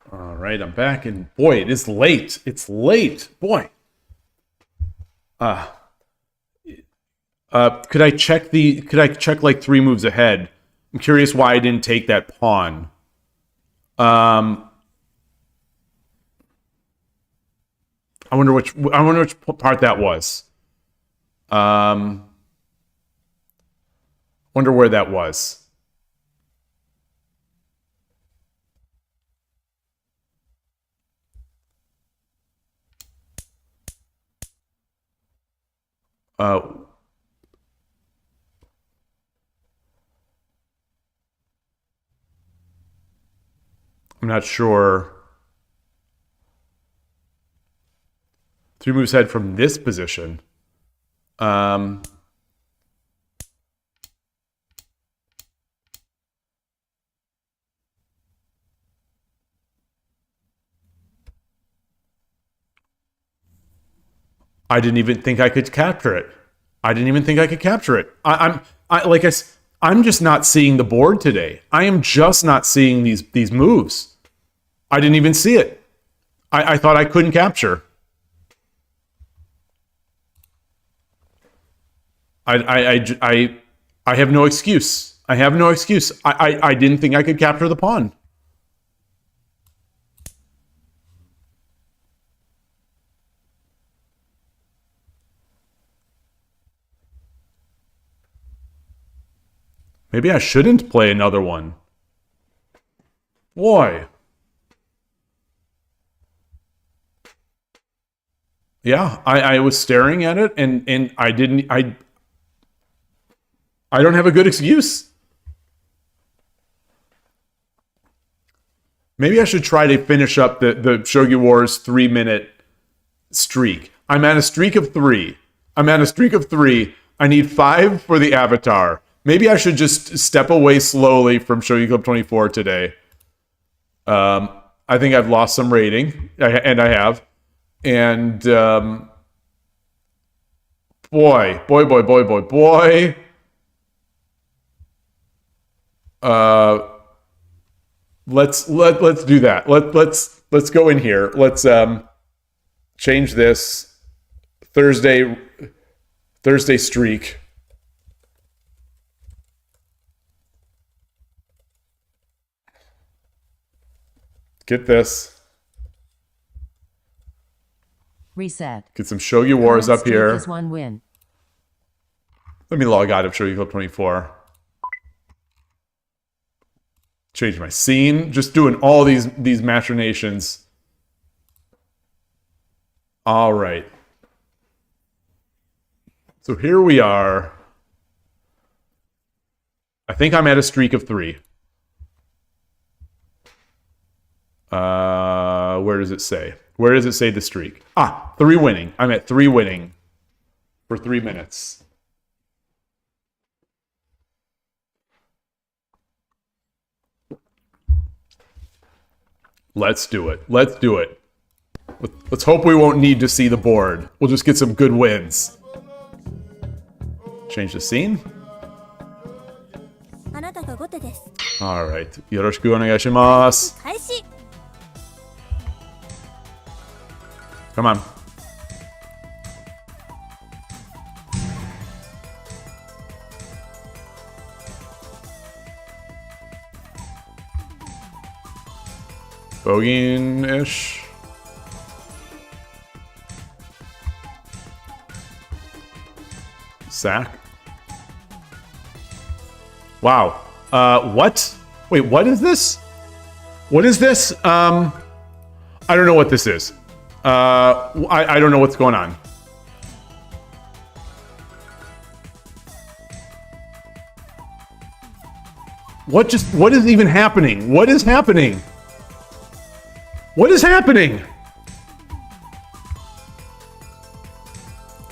All right, I'm back, and boy, it is late. It's late, boy. Could I check like 3 moves ahead? I'm curious why I didn't take that pawn. I wonder which part that was. Wonder where that was. I'm not sure. 3 moves ahead from this position. I'm I didn't even think I could capture it. I didn't even think I could capture it. I'm just not seeing the board today. I am just not seeing these moves. I didn't even see it. I thought I couldn't capture. I have no excuse. I have no excuse. I didn't think I could capture the pawn. Maybe I shouldn't play another one. Boy. Yeah, I was staring at it and I don't have a good excuse. Maybe I should try to finish up the Shogi Wars 3-minute streak. I'm at a streak of 3. I need 5 for the avatar. Maybe I should just step away slowly from Shogi Club 24 today. I think I've lost some rating, and I have. And boy. Let's do that. Let's go in here. Let's change this Thursday streak. Get this. Reset. Get some Shogi Wars up here. Is 1 win. Let me log out of Shogi Club 24. Change my scene. Just doing all these machinations. All right. So here we are. I think I'm at a streak of 3. Where does it say? Where does it say the streak? 3 winning. I'm at 3 winning for 3 minutes. Let's do it. Let's do it. Let's hope we won't need to see the board. We'll just get some good wins. Change the scene. All right. Yoroshiku onegaishimasu. Come on. Bogey-ish. Sack. Wow. What? Wait, what is this? What is this? I don't know what this is. I don't know what's going on. What is even happening? What is happening? What is happening?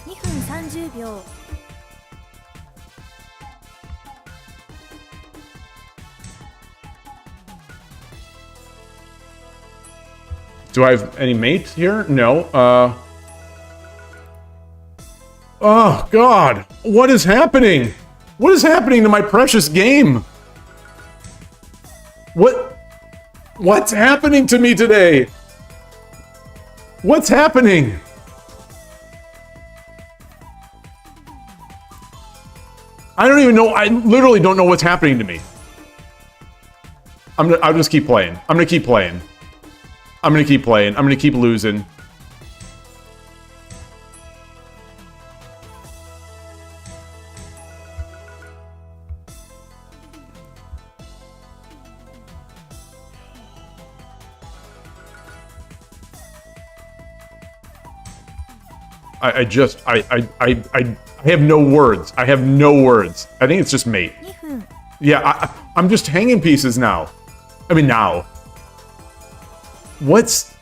2分30秒 Do I have any mate here? No. Oh, God. What is happening? What is happening to my precious game? What's happening to me today? What's happening? I don't even know. I literally don't know what's happening to me. I'll just keep playing. I'm gonna keep playing. I'm gonna keep playing. I'm gonna keep losing. I have no words. I have no words. I think it's just mate. 2分 Yeah, I'm just hanging pieces now. I mean, now. What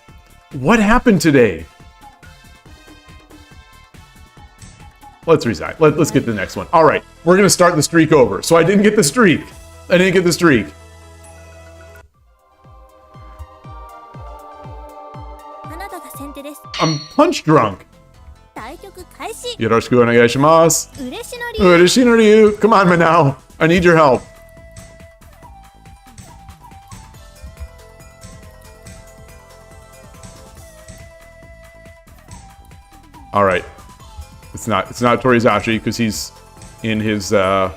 happened today? Let's resign. Let's get the next one. All right, we're gonna start the streak over. So I didn't get the streak. I didn't get the streak. あなたが先手です I'm punch drunk. 対局開し Yoroshiku onegaishimasu. 嬉しのり Ureshi no ryu. Come on, Manao. I need your help. All right. It's not Torizashi because he's in his let's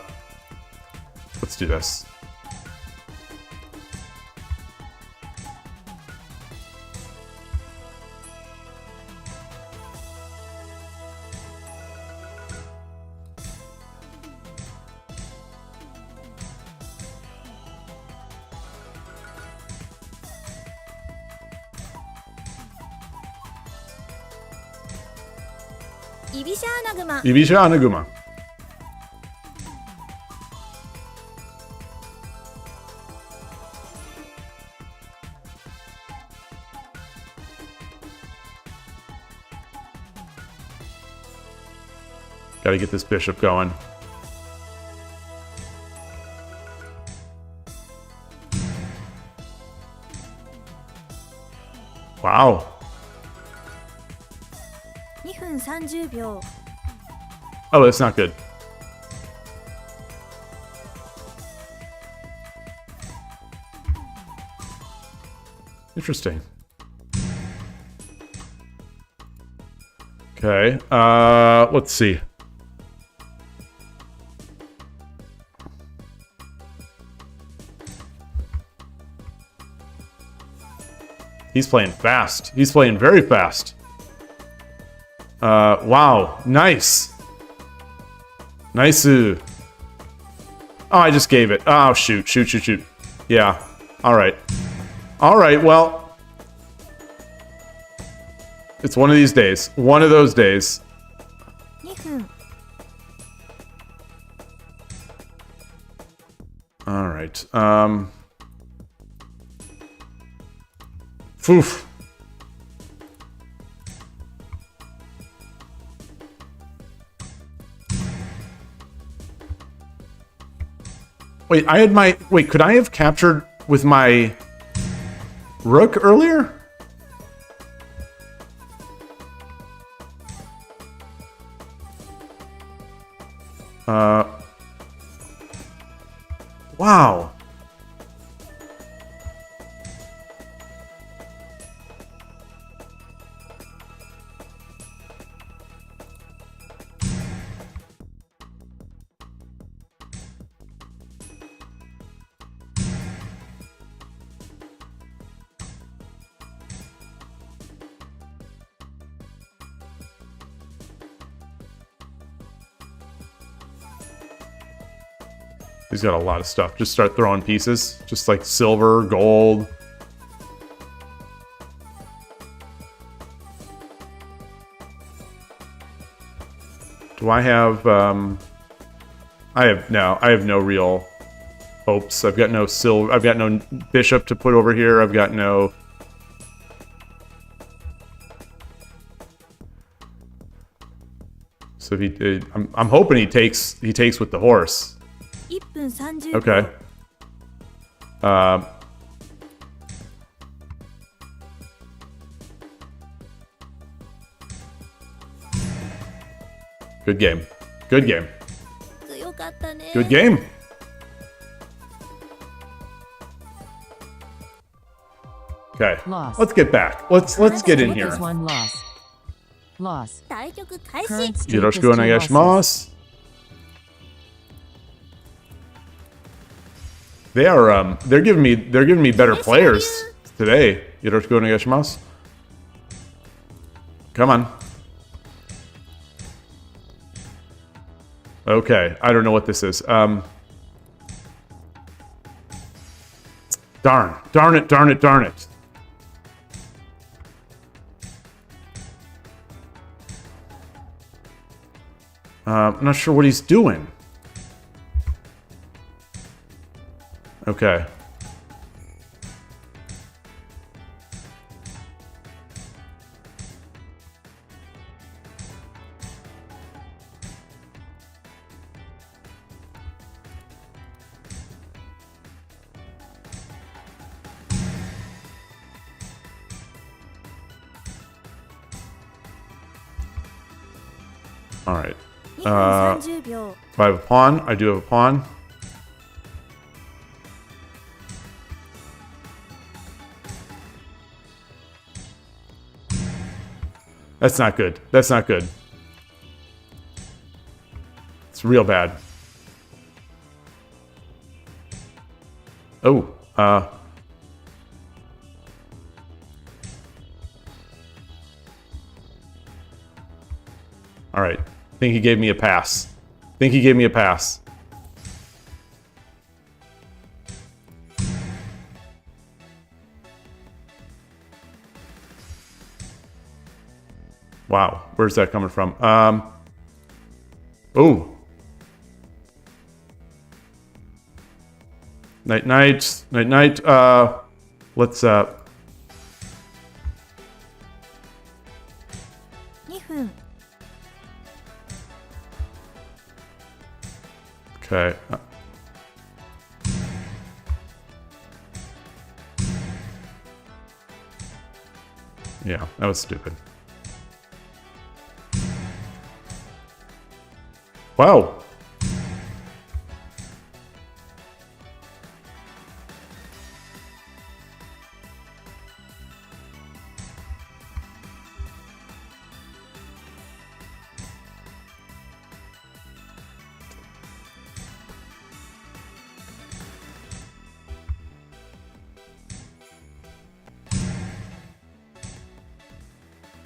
do this. Ibisha Anaguma Ibisha Anaguma. Gotta get this bishop going. Wow. 2分30秒 Oh, that's not good. Interesting. Okay, let's see. He's playing fast. He's playing very fast. Wow, nice. Nice. Oh, I just gave it. Oh, shoot. Yeah, all right. All right, well. It's one of these days. One of those days. 2分 All right. Oof. Wait, I had my... Wait, could I have captured with my rook earlier? Wow. He's got a lot of stuff. Just start throwing pieces. Just like silver, gold. Do I have, I have no real hopes. I've got no silver. I've got no bishop to put over here. I've got no... So if he, I'm hoping he takes with the horse. 1分30秒 Okay. Good game. Good game. 強かったね Good game. Okay. Loss. Let's get back. Let's get in here. Is one loss. Loss. 対局開始 Current state is Yoroshiku two losses. onegaishimasu. They're giving me better players today. Yoroshiku onegaishimasu. Come on. Okay, I don't know what this is. Darn it. I'm not sure what he's doing. Okay. All right. 2分30秒 If I have a pawn, I do have a pawn. That's not good. That's not good. It's real bad. Oh, all right. I think he gave me a pass. I think he gave me a pass. Wow, where's that coming from? Oh. Night, night, night, night. Let's 2分 okay. Yeah, that was stupid. Wow.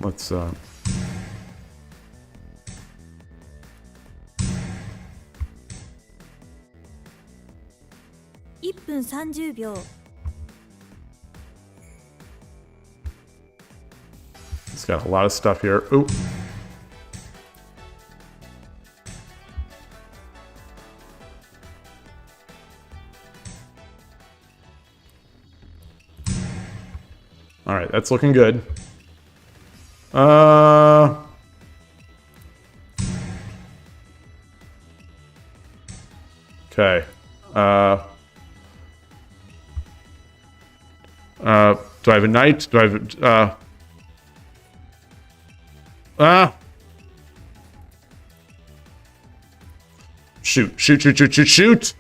Let's 1分30秒 It's got a lot of stuff here. Ooh. All right, that's looking good. Okay. Do I have a knight? Do I have Shoot, shoot, shoot, shoot, shoot, shoot!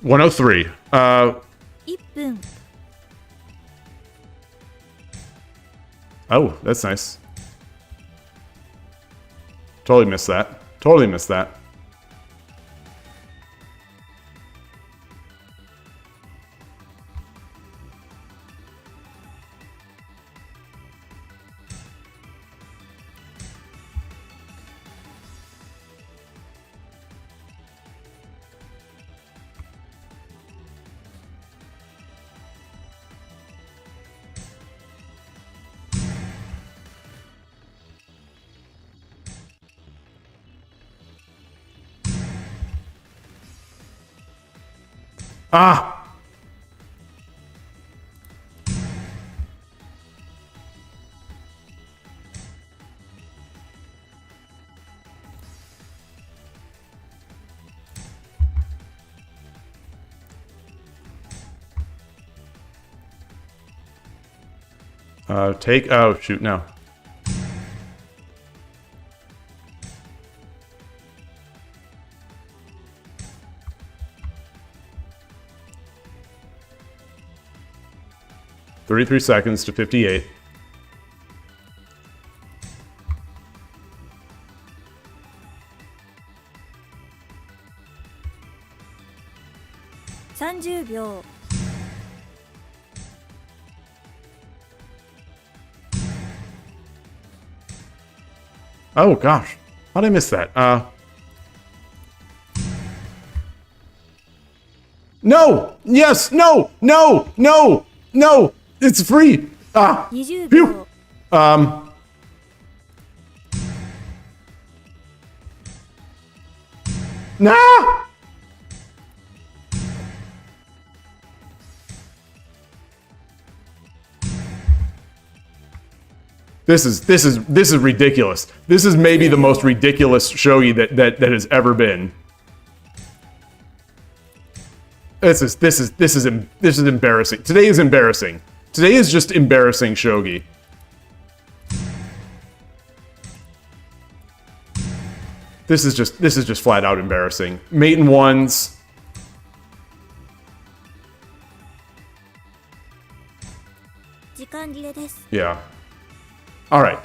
103. 1分 Oh, that's nice. Totally missed that. Totally missed that. Ah! Take. Oh, shoot, no. $33 seconds to 58. $30 秒 Oh gosh, how'd I miss that? No! Yes! No! No! No! No! It's free! Ah! 20 Phew! 秒 Nah! This is ridiculous. This is maybe the most ridiculous shogi that has ever been. This is embarrassing. Today is embarrassing. Today is just embarrassing shogi. This is just flat out embarrassing. Mate in ones. Yeah. All right.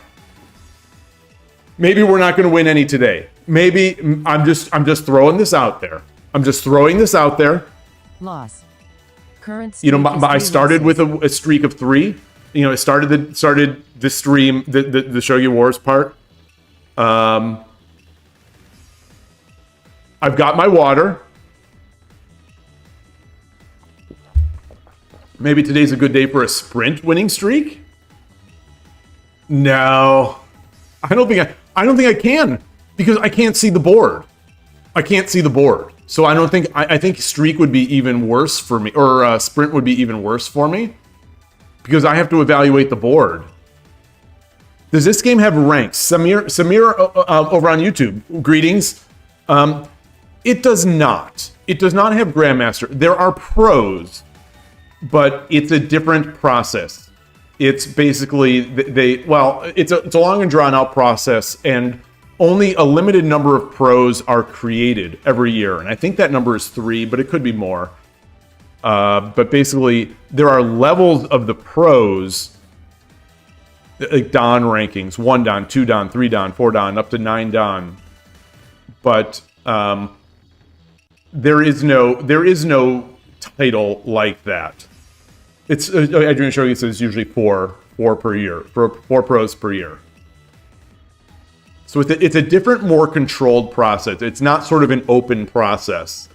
Maybe we're not going to win any today. Maybe I'm just throwing this out there. I'm just throwing this out there. Loss. Current You know, streak is I 3 started losses. with a streak of 3. You know, I started the stream, the Shogi Wars part. I've got my water. Maybe today's a good day for a sprint winning streak? No. I don't think I can, because I can't see the board. I can't see the board. So I don't think I think streak would be even worse for me, or sprint would be even worse for me, because I have to evaluate the board. Does this game have ranks? Samir over on YouTube, greetings. It does not. It does not have Grandmaster. There are pros, but it's a different process. It's basically it's a long and drawn out process, and only a limited number of pros are created every year. And I think that number is 3, but it could be more. But basically, there are levels of the pros, like Dan rankings: 1 Dan, 2 Dan, 3 Dan, 4 Dan, up to 9 Dan. But there is no title like that. It's Adrian Shogi says usually four per year, for 4 pros per year. So it's a different, more controlled process. It's not sort of an open process.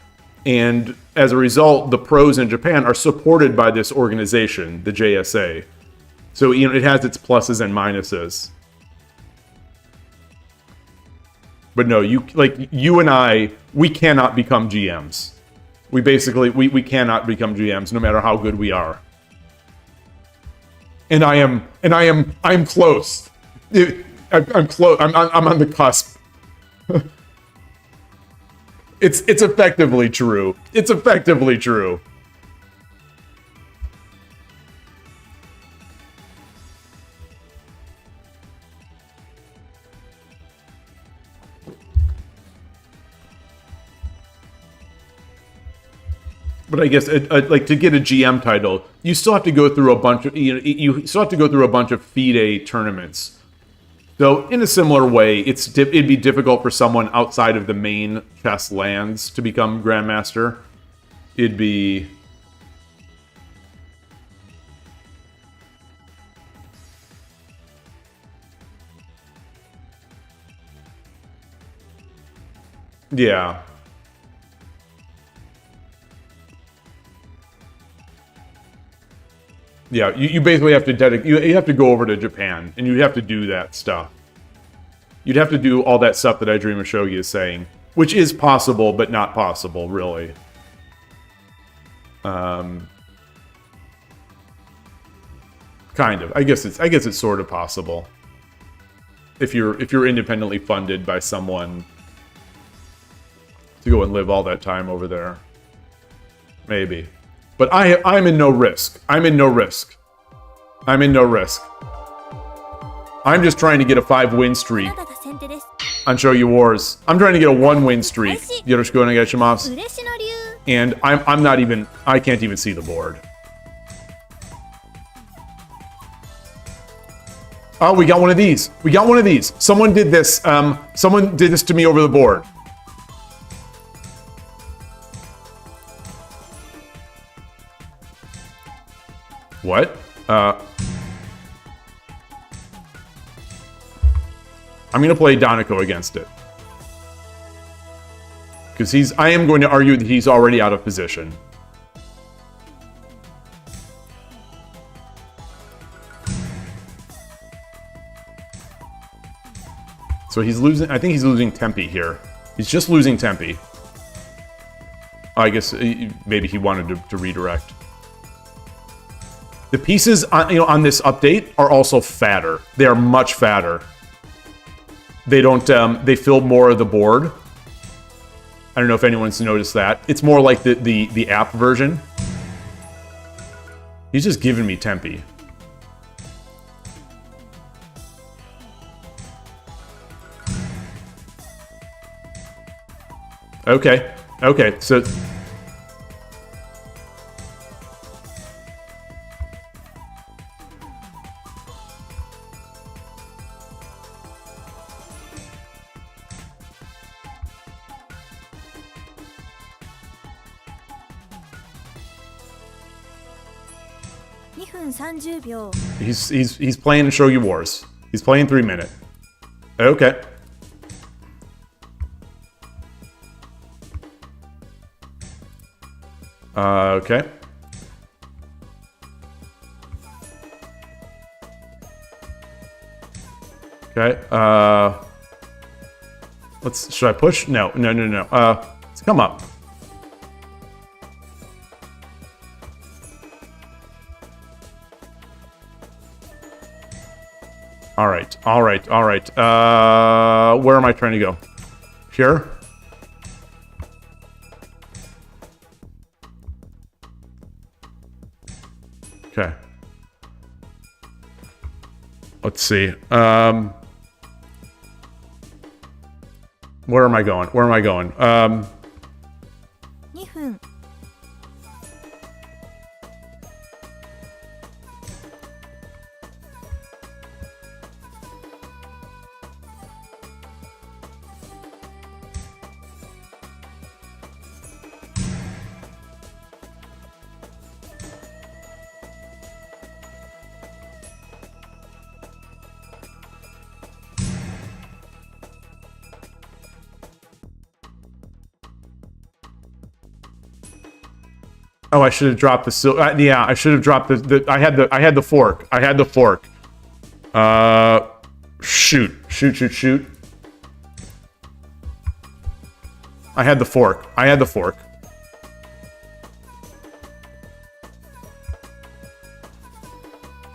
And as a result, the pros in Japan are supported by this organization, the JSA. So, you know, it has its pluses and minuses. But no, you and I, we cannot become GMs. We cannot become GMs no matter how good we are. And I am close. I'm close. I'm on the cusp. It's effectively true. It's effectively true. But I guess like to get a GM title, you still have to go through a bunch of you still have to go through a bunch of FIDE tournaments. So in a similar way, it'd be difficult for someone outside of the main chess lands to become Grandmaster. It'd be yeah. Yeah, you basically have to you have to go over to Japan, and you'd have to do that stuff. You'd have to do all that stuff that I Dream of Shogi is saying, which is possible, but not possible, really. Kind of. I guess it's sort of possible. If you're independently funded by someone to go and live all that time over there. Maybe. But I'm in no risk. I'm in no risk. I'm in no risk. I'm just trying to get a 5-win streak on Shogi Wars. I'm trying to get a 1-win streak. Yoroshiku onegaishimasu. And I'm not even, I can't even see the board. Oh, we got one of these. We got one of these. Someone did this. Someone did this to me over the board. What? I'm gonna play Doniko against it. Because I am going to argue that he's already out of position. So he's losing, I think he's losing Tempe here. He's just losing Tempe. I guess maybe he wanted to redirect. The pieces on this update are also fatter. They are much fatter. They don't, they fill more of the board. I don't know if anyone's noticed that. It's more like the app version. He's just giving me Tempe. Okay. Okay. So. $2分30秒 He's playing in Shogi Wars. He's playing 3 minute. Okay. Okay. Okay. Should I push? No. Let's come up. All right. Where am I trying to go? Here? Okay. Let's see. Where am I going? 2分 Oh, I should have dropped the yeah, I should have dropped the I had the fork. Shoot. I had the fork.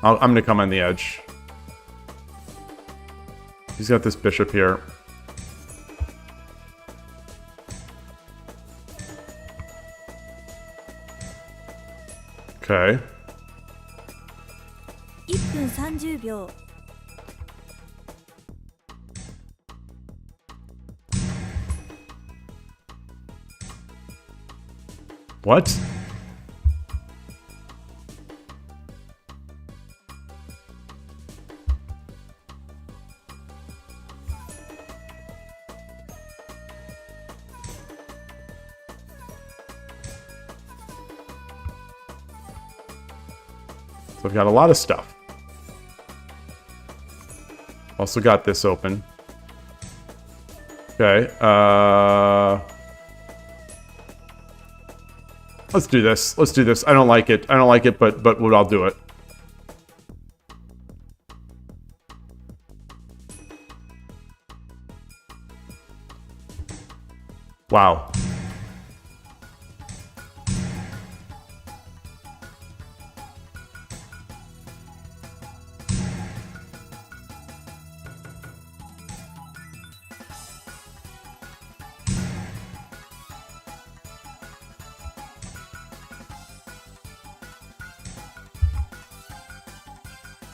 I'm gonna come on the edge. He's got this bishop here. Okay. 1分30秒 What? So I've got a lot of stuff. Also got this open. Okay. Let's do this. I don't like it, but I'll do it. Wow.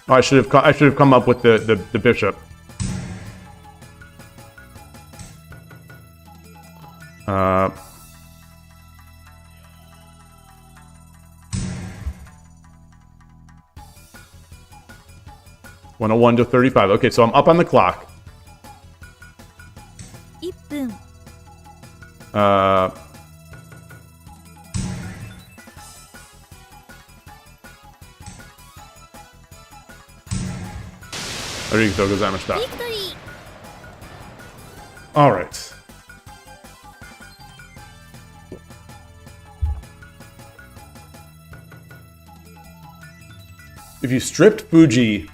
Oh, I should have come up with the bishop. Uh, 101 to 35. Okay, so I'm up on the clock. 1分 Arigatou gozaimashita. ビクトリー All right. If you stripped Fuji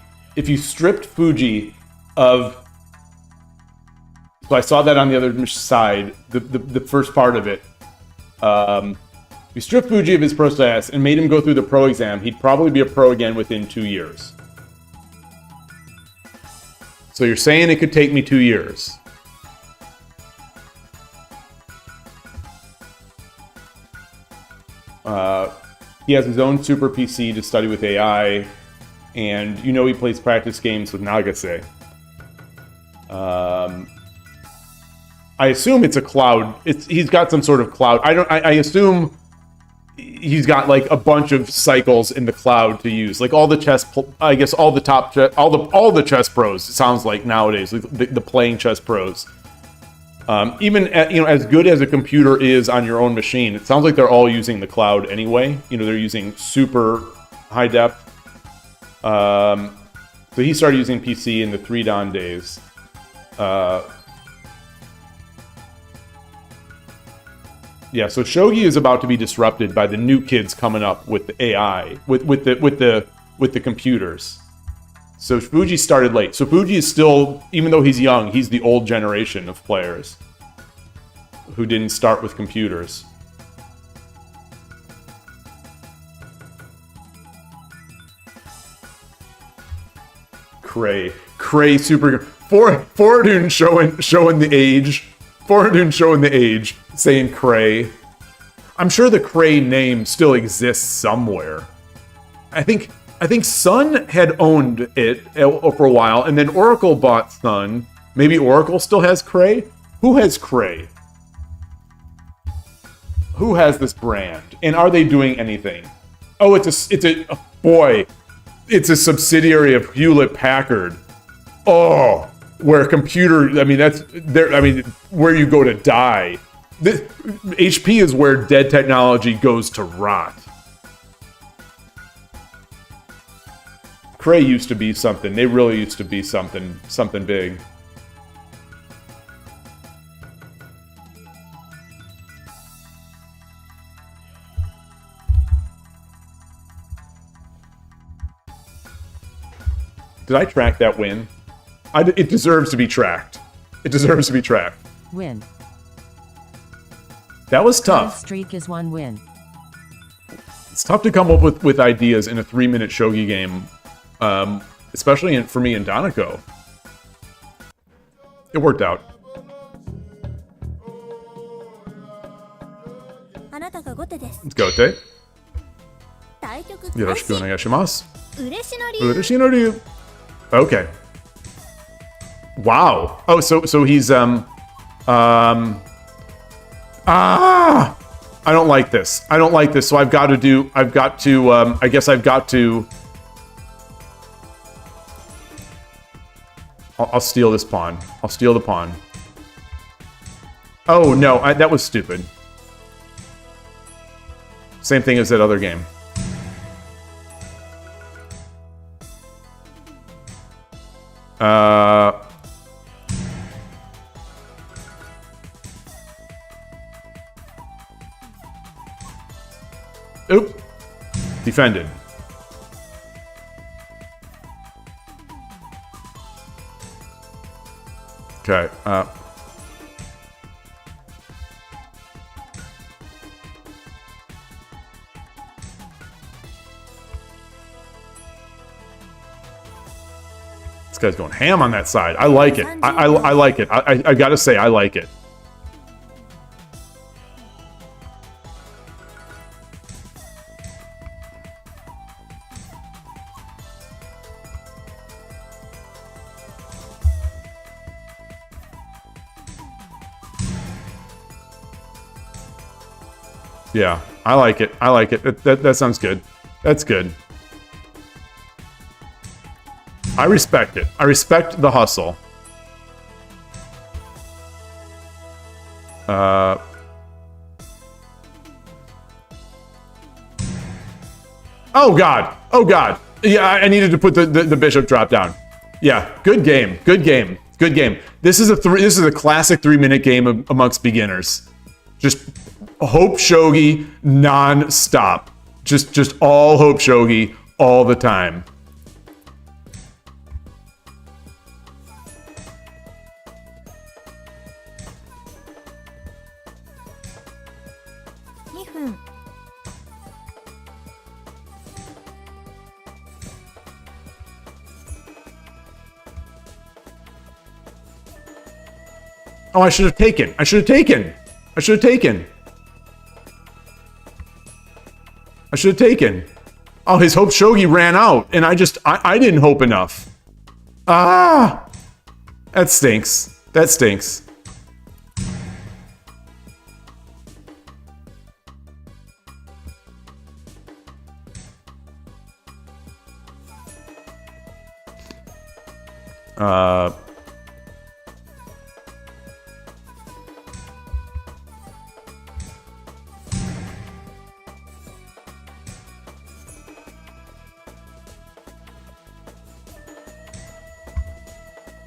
of, so I saw that on the other side, the first part of it. If you stripped Fuji of his pro status and made him go through the pro exam, he'd probably be a pro again within 2 years. So you're saying it could take me 2 years. He has his own super PC to study with AI, and you know he plays practice games with Nagase. I assume it's a cloud. He's got some sort of cloud. I assume he's got like a bunch of cycles in the cloud to use. Like all the I guess all the top all the chess pros. It sounds like nowadays, like the playing chess pros. Even as good as a computer is on your own machine, it sounds like they're all using the cloud anyway. They're using super high depth. So he started using PC in the 3 dawn days. Yeah, so Shogi is about to be disrupted by the new kids coming up with the AI, with the computers. So Fuji started late. So Fuji is still, even though he's young, he's the old generation of players who didn't start with computers. Cray super Foradun showing the age. Foradun showing the age, saying Cray. I'm sure the Cray name still exists somewhere. I think Sun had owned it for a while, and then Oracle bought Sun. Maybe Oracle still has Cray? Who has Cray? Who has this brand? And are they doing anything? Oh, it's a subsidiary of Hewlett Packard. Oh, where where you go to die. HP is where dead technology goes to rot. Cray used to be something. They really used to be something big. Did I track that win? It deserves to be tracked. It deserves to be tracked. Win. That was Current tough. streak is 1 win. It's tough to come up with ideas in a 3-minute shogi game, especially for me in Doniko. It worked out. あなたが後手です。 Let's go, Tay. 対局開始。よろしくお願いします。嬉しのり。 Urushinori. Okay. Wow. Oh, so he's I don't like this. I don't like this. So I guess I've got to. I'll steal this pawn. I'll steal the pawn. Oh no, that was stupid. Same thing as that other game. Oop. Defended. Okay. This guy's going ham on that side. I like it. I like it. I gotta say, I like it. Yeah, I like it. I like it. That sounds good. That's good. I respect it. I respect the hustle. Oh god. Oh god. Yeah, I needed to put the bishop drop down. Yeah, good game. Good game. Good game. This is a classic 3-minute game amongst beginners. Just hope shogi non-stop. Just all hope shogi all the time. Oh, I should have taken. I should have taken. I should have taken. I should have taken. Oh, his hope shogi ran out, and I didn't hope enough. Ah! That stinks. That stinks.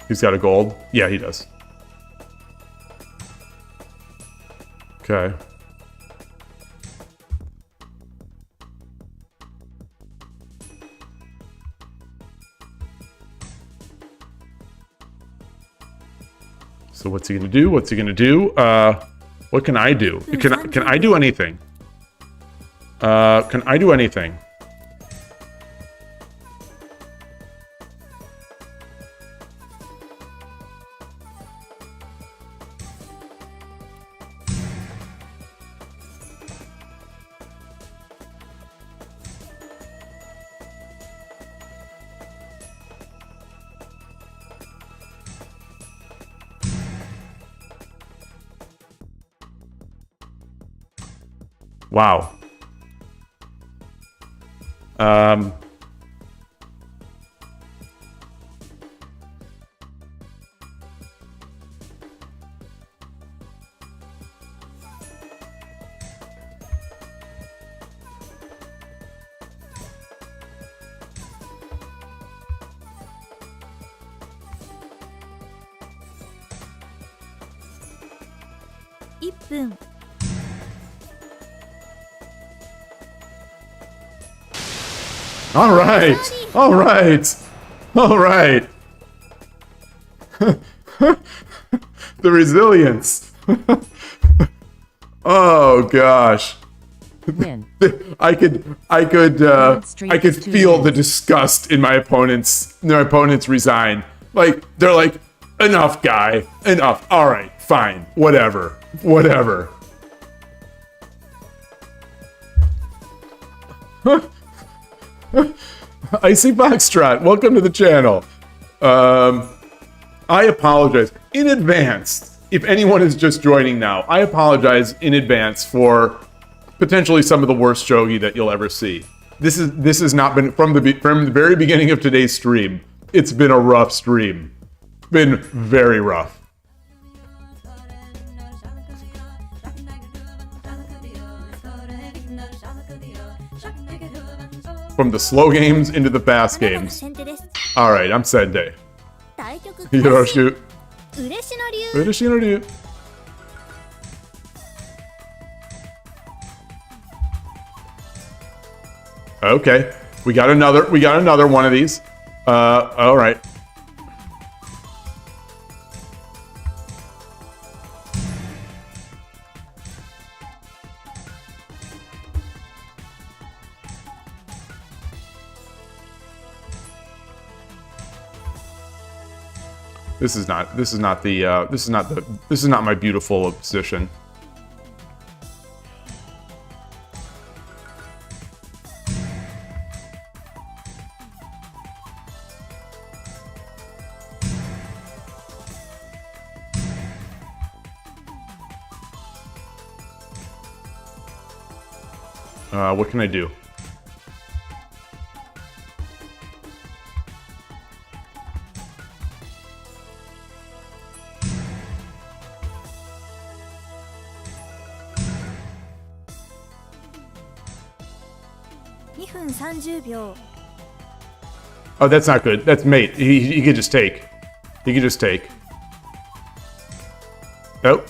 He's got a gold? Yeah, he does. Okay. So what's he gonna do? What's he gonna do? What can I do? Can I do anything? Can I do anything? Wow. $1分 All right. All right. All right. The resilience. Oh gosh. Win. I could feel the disgust in my opponents. Their opponents resign. Like they're like, enough, guy, enough. All right, fine, whatever, whatever. Icy Foxtrot, welcome to the channel. I apologize in advance if anyone is just joining now. I apologize in advance for potentially some of the worst shogi that you'll ever see. This has not been from the very beginning of today's stream. It's been a rough stream. Been very rough. From the slow games into the fast games. All right, I'm Sende. 対局 Yoroshiku. 嬉野流 Ureshinoru. Okay, we got another one of these. All right. This is not my beautiful position. What can I do? Oh, that's not good. That's mate. He could just take. He could just take. Nope.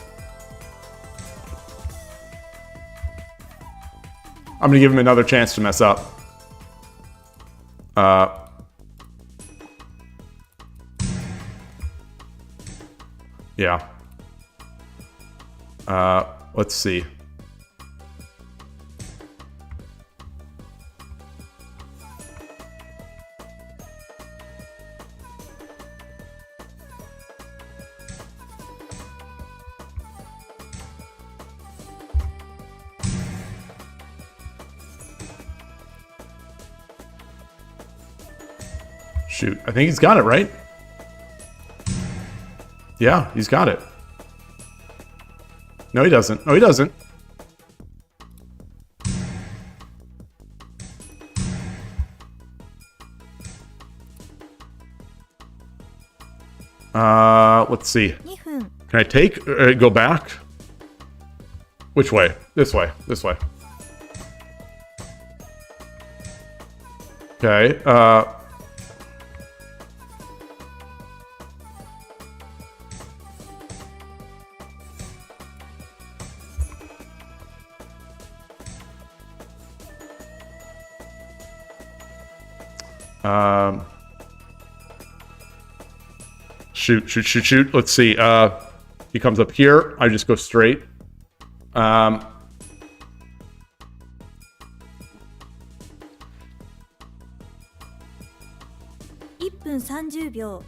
I'm gonna give him another chance to mess up. Yeah. Let's see. Shoot, I think he's got it, right? Yeah, he's got it. No, he doesn't. No, he doesn't. Let's see. 2分 Can I take? Go back? Which way? This way. This way. Okay. Shoot. Let's see. He comes up here. I just go straight. 1分30秒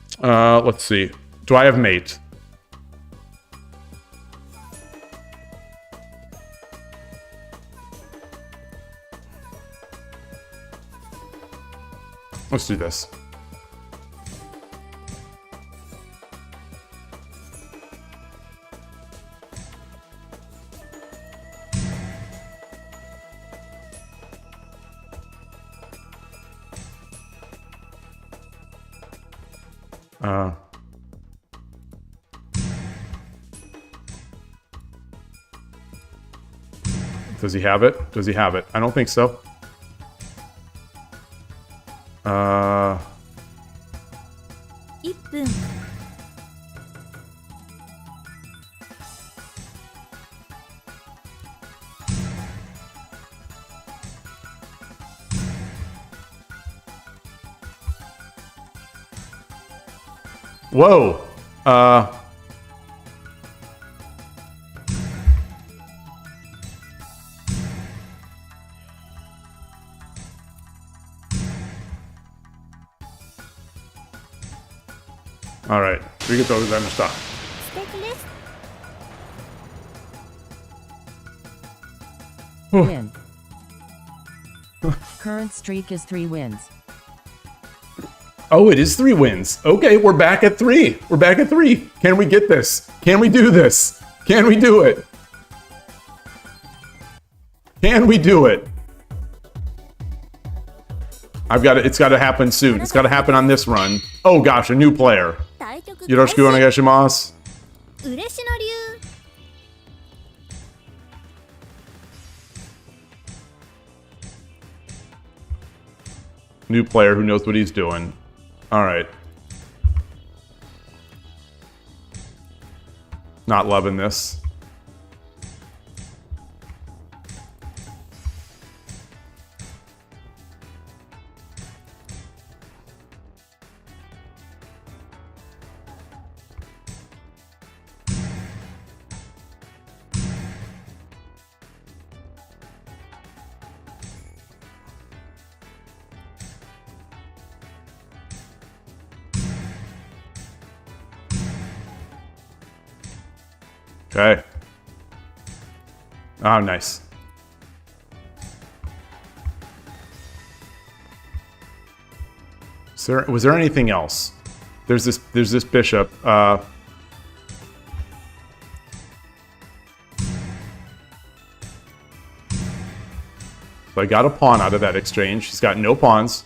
Let's see. Do I have mate? Let's do this. Does he have it? Does he have it? I don't think so. 1分 Whoa. All right. We get those on the stop. 素敵です Win. Current streak is 3 wins. Oh, it is 3 wins. Okay, we're back at 3. We're back at 3. Can we get this? Can we do this? Can we do it? Can we do it? I've got it. It's got to happen soon. It's got to happen on this run. Oh gosh, a new player. 対局開始 Yoroshiku onegaishimasu. 嬉野流 New player who knows what he's doing. All right. Not loving this. Okay. Oh, nice. Was there anything else? There's this bishop. So I got a pawn out of that exchange. He's got no pawns.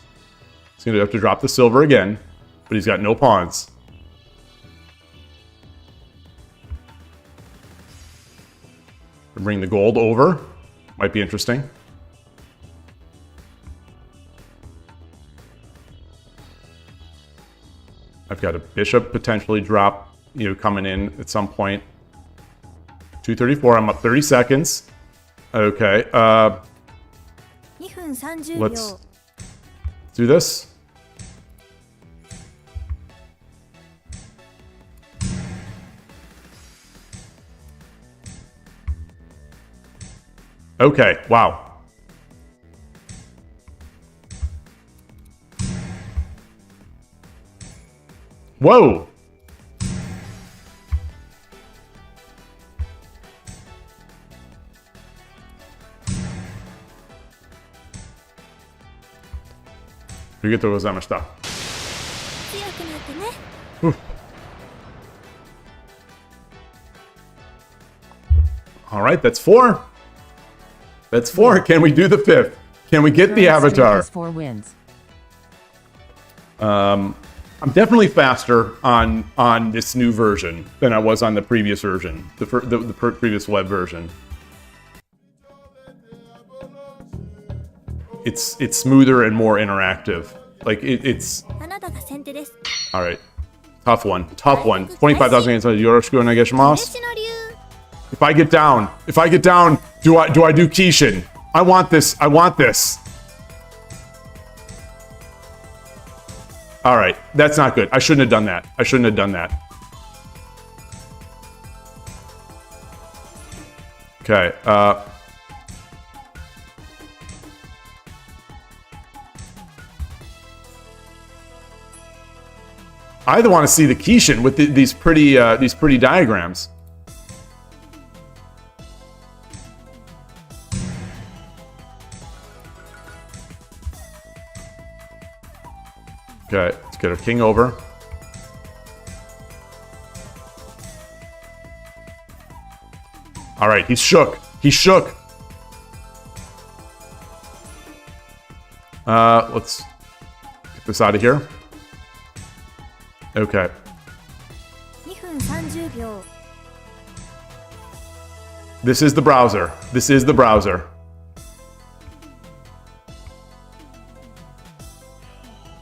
He's gonna have to drop the silver again, but he's got no pawns. Bring the gold over. Might be interesting. I've got a bishop potentially drop, coming in at some point. 234. I'm up 30 seconds. Okay. 2分30 Let's 秒 do this. Okay, wow. Whoa! Arigatou gozaimashita. 強くなってね All right, that's 4. That's 4. Can we do the 5th? Can we get the Current streak avatar? is 4 wins. I'm definitely faster on this new version than I was on the previous version, the previous web version. It's smoother and more interactive. Like it's あなたが先手です。 all right. Tough one. 25,000 yen. Yoroshiku onegaishimasu. 嬉の竜 If I get down, do I do Kishin? I want this. All right, that's not good. I shouldn't have done that. Okay. I either want to see the Kishin with these pretty diagrams. Okay, let's get our king over. All right, he's shook. Let's get this out of here. Okay. 2分30秒 This is the browser.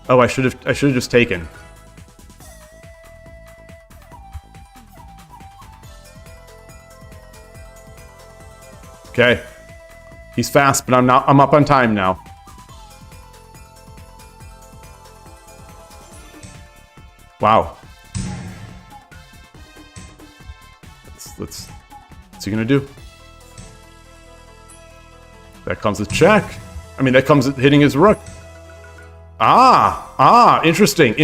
Oh, I should have just taken. Okay. He's fast, but I'm up on time now. Wow. What's he gonna do? That comes with check. I mean, that comes with hitting his rook. Interesting.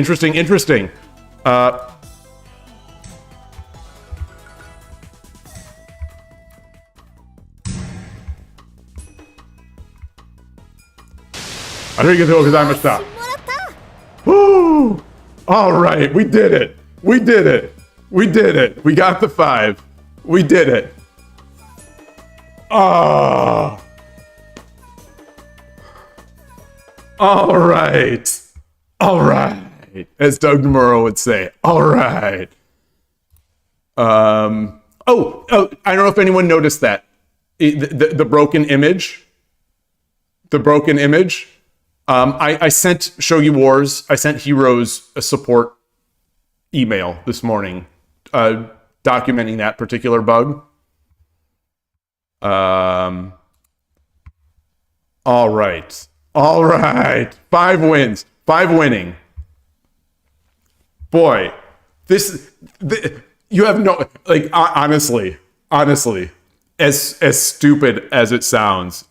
Woo! All right, we did it. We got the 5. We did it. All right. As Doug Nomura would say. All right. I don't know if anyone noticed that. The broken image. I sent Shogi Wars, I sent Heroes a support email this morning documenting that particular bug. All right. 5 wins. 5 winning. Boy, you have no, like, honestly, as stupid as it sounds,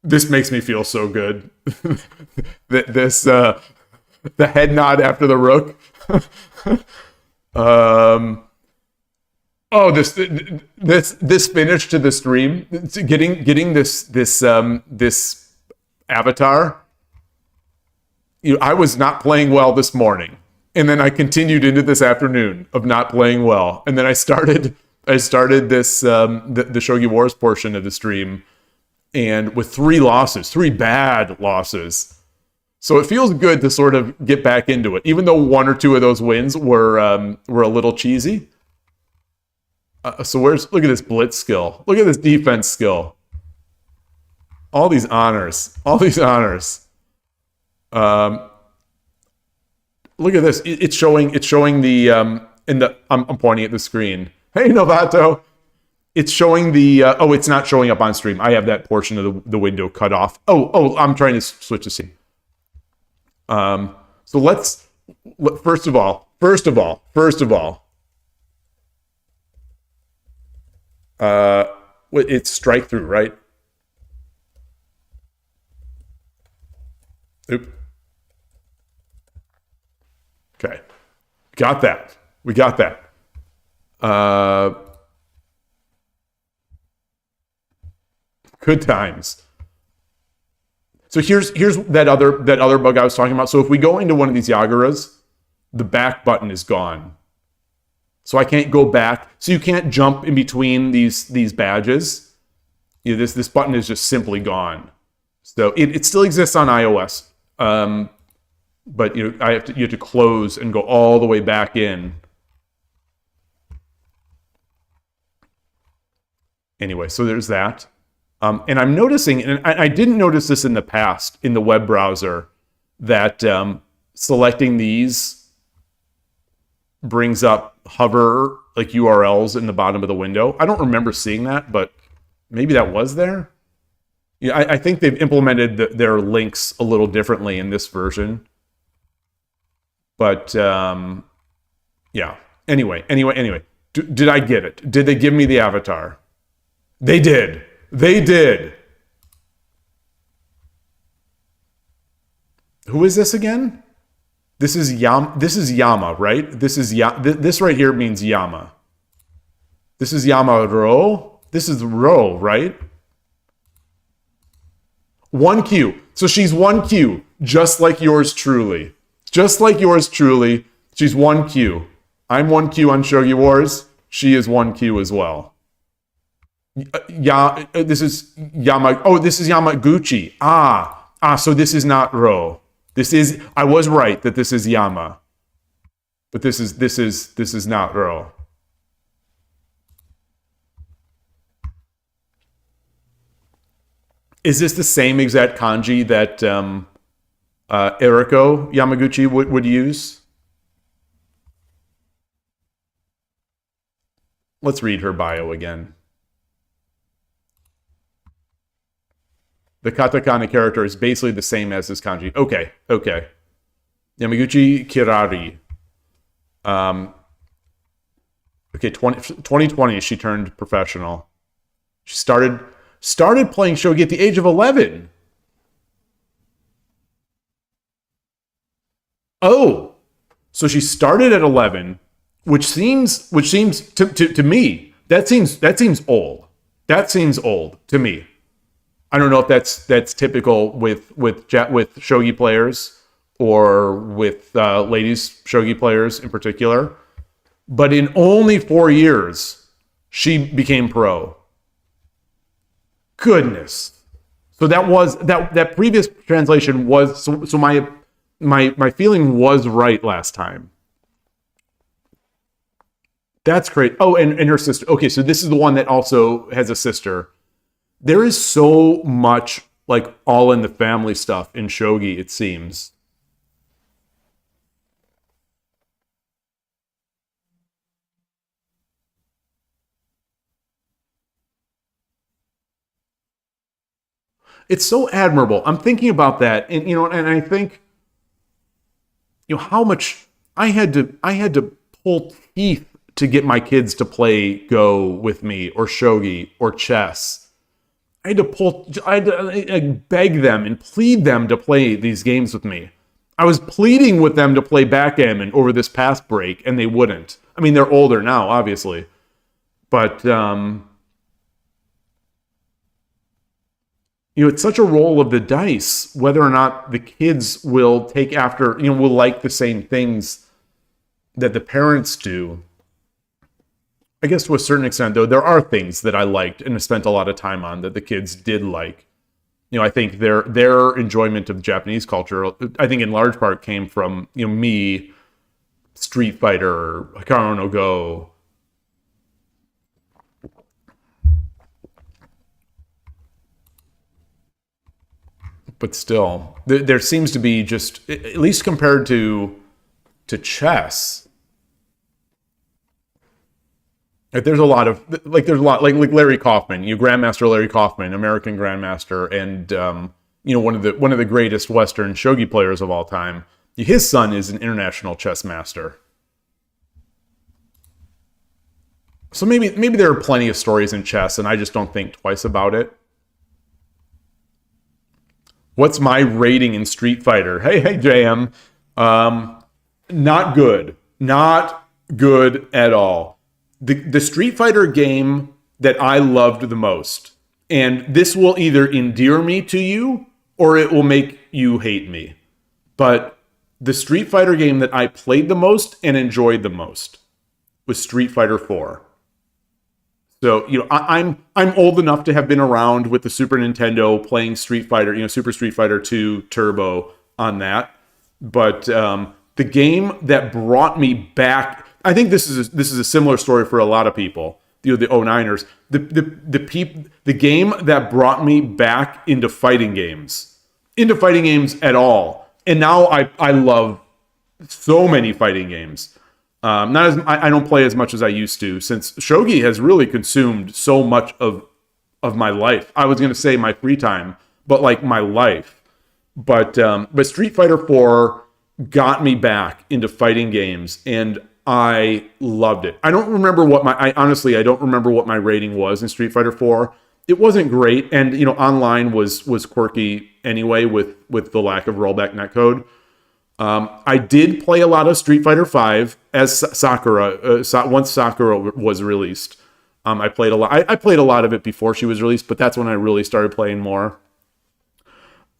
this makes me feel so good. The head nod after the rook. This finish to the stream, getting this avatar. I was not playing well this morning, and then I continued into this afternoon of not playing well, and then I started this the Shogi Wars portion of the stream, and with 3 bad losses. So it feels good to sort of get back into it, even though 1 or 2 of those wins were a little cheesy. Look at this blitz skill. Look at this defense skill. All these honors. Look at this. It's showing the I'm pointing at the screen. Hey Novato. It's showing the it's not showing up on stream. I have that portion of the window cut off. I'm trying to switch the scene. So let's first of all, it's strike through, right? Oop. Okay. Got that. We got that. Good times. So here's that other bug I was talking about. So if we go into one of these Yagaras, the back button is gone. So I can't go back. So you can't jump in between these badges. This button is just simply gone. So it still exists on iOS. But you have to close and go all the way back in. Anyway, so there's that. And I'm noticing, and I didn't notice this in the past in the web browser, that selecting these brings up hover like URLs in the bottom of the window. I don't remember seeing that, but maybe that was there. Yeah, I think they've implemented their links a little differently in this version. But yeah. Anyway. Did I get it? Did they give me the avatar? They did. Who is this again? This is Yama, right? This right here means Yama. This is Yama-ro. This is Ro, right? 1Q. So she's 1Q, just like yours truly. She's 1Q. I'm 1Q on Shogi Wars. She is 1Q as well. This is Yamaguchi. So this is not Ro. I was right that this is Yama. But this is not Ro. Is this the same exact kanji that Eriko Yamaguchi would use? Let's read her bio again. The katakana character is basically the same as this kanji. Okay. Yamaguchi Kirari. 2020, she turned professional. She started playing shogi at the age of 11. Oh, so she started at 11, which seems to me that seems old. That seems old to me. I don't know if that's typical with shogi players or with ladies shogi players in particular, but in only 4 years she became pro. Goodness. So that previous translation was so my feeling was right last time. That's great. Oh, and her sister. Okay, so this is the one that also has a sister. There is so much like all in the family stuff in shogi, it seems. It's so admirable. I'm thinking about that, and and I think, how much I had to pull teeth to get my kids to play Go with me, or shogi, or chess. I had to beg them and plead them to play these games with me. I was pleading with them to play backgammon over this past break, and they wouldn't. I mean, they're older now, obviously, but it's such a roll of the dice whether or not the kids will take after, will like the same things that the parents do. I guess to a certain extent, though, there are things that I liked and spent a lot of time on that the kids did like. I think their enjoyment of Japanese culture, I think in large part came from, me, Street Fighter, Hikaru no Go. But still, there seems to be just, at least compared to chess, there's a lot like Larry Kaufman, Grandmaster Larry Kaufman, American Grandmaster, and one of the greatest Western shogi players of all time. His son is an international chess master. So maybe there are plenty of stories in chess, and I just don't think twice about it. What's my rating in Street Fighter? Hey, JM. Not good. Not good at all. The Street Fighter game that I loved the most, and this will either endear me to you or it will make you hate me, but the Street Fighter game that I played the most and enjoyed the most was Street Fighter 4. So, I'm old enough to have been around with the Super Nintendo playing Street Fighter, Super Street Fighter 2 Turbo on that. But the game that brought me back, I think this is a similar story for a lot of people. The 09ers. The game that brought me back into fighting games at all. And now I love so many fighting games. I don't play as much as I used to, since Shogi has really consumed so much of my life. I was going to say my free time, but like my life. But Street Fighter 4 got me back into fighting games, and I loved it. I don't remember what I don't remember what my rating was in Street Fighter 4. It wasn't great, and online was quirky anyway with the lack of rollback netcode. I did play a lot of Street Fighter 5 as Sakura once Sakura was released. I played a lot. I played a lot of it before she was released, but that's when I really started playing more.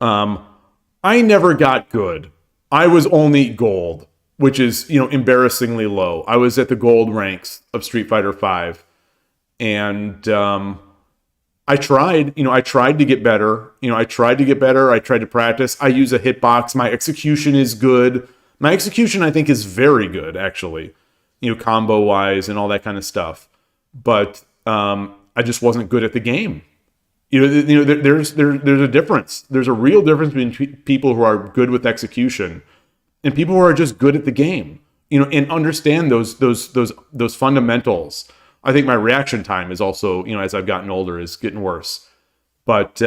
I never got good. I was only gold, which is embarrassingly low. I was at the gold ranks of Street Fighter 5, and I tried to get better. I tried to practice. I use a hitbox. My execution is good. My execution, I think, is very good, actually, combo wise and all that kind of stuff. But I just wasn't good at the game. There's a difference. There's a real difference between people who are good with execution and people who are just good at the game. And understand those fundamentals. I think my reaction time is also, as I've gotten older, is getting worse. But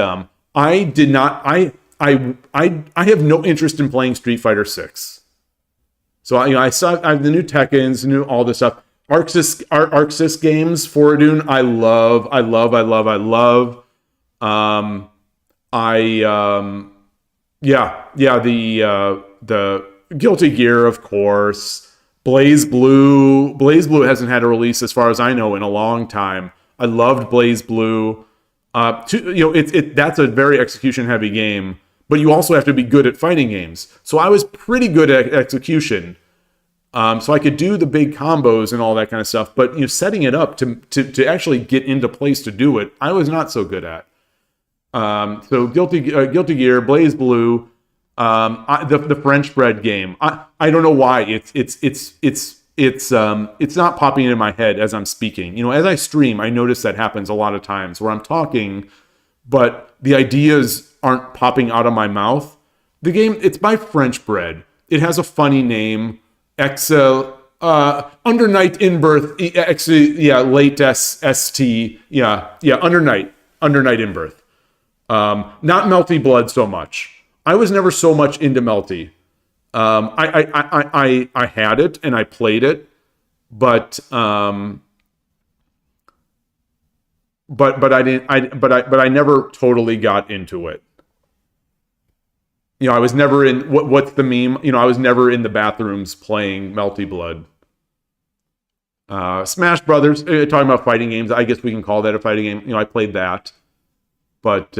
I did not. I have no interest in playing Street Fighter 6. So I saw the new Tekkens, all this stuff. Arxis games, Foradun, I love. The Guilty Gear, of course. Blaze Blue hasn't had a release, as far as I know, in a long time. I loved Blaze Blue. That's a very execution-heavy game, but you also have to be good at fighting games. So I was pretty good at execution, so I could do the big combos and all that kind of stuff. But setting it up to actually get into place to do it, I was not so good at. So Guilty Gear, Blaze Blue. The French bread game. I don't know why it's not popping into my head as I'm speaking. As I stream, I notice that happens a lot of times where I'm talking, but the ideas aren't popping out of my mouth. The game, it's by French bread. It has a funny name. Under Night in Birth. Late ST. Under Night in Birth. Not Melty Blood so much. I was never so much into Melty. I had it and I played it, but I didn't. But I never totally got into it. I was never in what's the meme? I was never in the bathrooms playing Melty Blood. Smash Brothers, talking about fighting games. I guess we can call that a fighting game. I played that, but.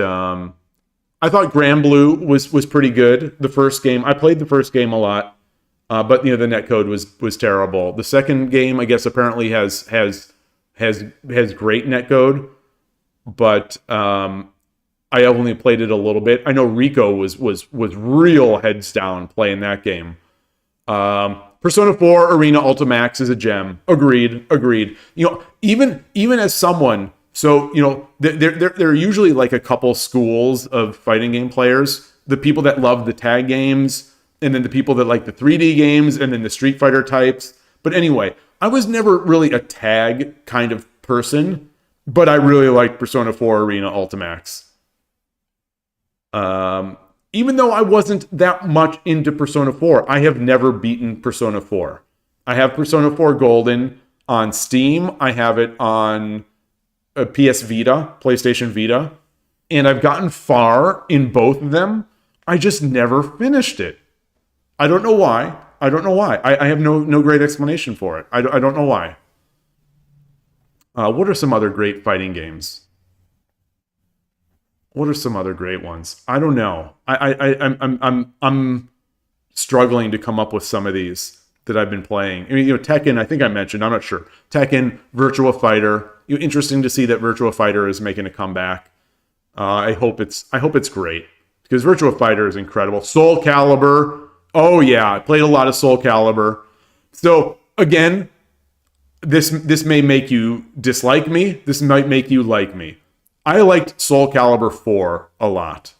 I thought Grand Blue was pretty good. The first game, I played the first game a lot, but the netcode was terrible. The second game, I guess, apparently has great netcode, but I only played it a little bit. I know Rico was real heads down playing that game. Persona 4 Arena Ultimax is a gem. Agreed. Even as someone. So, there are usually like a couple schools of fighting game players. The people that love the tag games, and then the people that like the 3D games, and then the Street Fighter types. But anyway, I was never really a tag kind of person, but I really liked Persona 4 Arena Ultimax. Even though I wasn't that much into Persona 4, I have never beaten Persona 4. I have Persona 4 Golden on Steam. I have it on PS Vita, PlayStation Vita, and I've gotten far in both of them. I just never finished it. I don't know why. I have no great explanation for it. I don't know why. What are some other great fighting games? What are some other great ones? I don't know. I'm struggling to come up with some of these that I've been playing. I mean, Tekken, I think I mentioned, I'm not sure. Tekken, Virtua Fighter. Interesting to see that Virtua Fighter is making a comeback. I hope it's great. because Virtua Fighter is incredible. Soul Calibur. Oh yeah, I played a lot of Soul Calibur. So again, this may make you dislike me. This might make you like me. I liked Soul Calibur 4 a lot.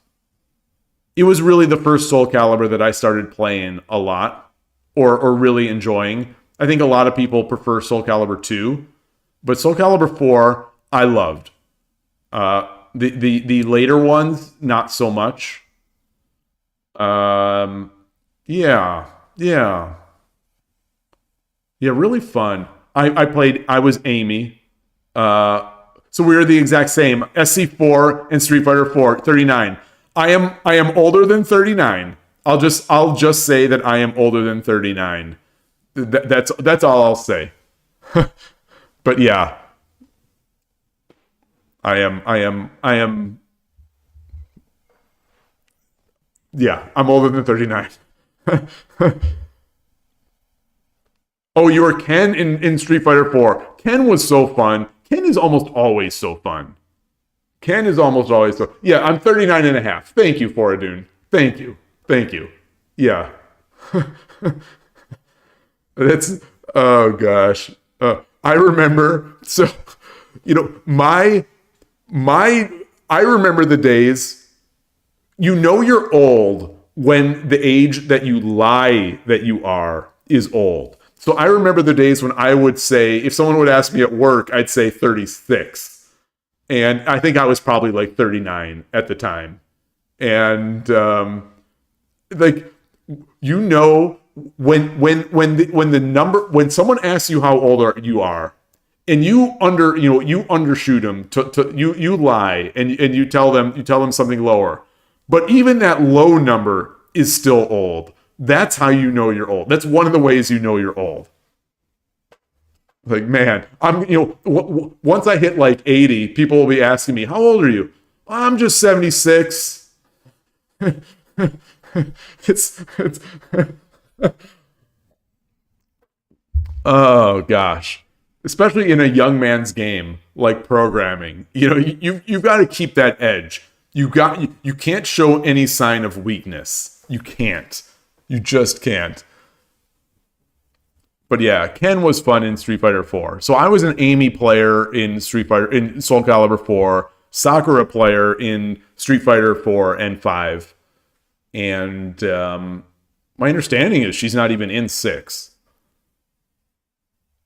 It was really the first Soul Calibur that I started playing a lot or really enjoying. I think a lot of people prefer Soul Calibur 2, but Soul Calibur 4 I loved. The later ones, not so much. Yeah, really fun. I was Amy. So we were the exact same. SC4 and Street Fighter 4, 39. I am older than 39. I'll just say that I am older than 39. That's all I'll say. But yeah. I am yeah, I'm older than 39. Oh, you were Ken in Street Fighter 4. Ken was so fun. Ken is almost always so fun. Ken is almost always so... Yeah, I'm 39 and a half. Thank you, Foradune. Thank you. Yeah. That's... Oh, gosh. I remember... So, I remember the days... you're old when the age that you lie that you are is old. So I remember the days when I would say, if someone would ask me at work, I'd say 36. And I think I was probably like 39 at the time. And when someone asks you how old you are, and you undershoot them, you lie and you tell them something lower. But even that low number is still old. That's how you know you're old. That's one of the ways you know you're old. Like, man, once I hit like 80, people will be asking me, how old are you? I'm just 76. it's oh gosh. Especially in a young man's game like programming. You've got to keep that edge. You can't show any sign of weakness. You can't. You just can't. But yeah, Ken was fun in Street Fighter 4. So I was an Amy player in Soul Calibur 4, Sakura player in Street Fighter 4 and 5. And my understanding is she's not even in 6.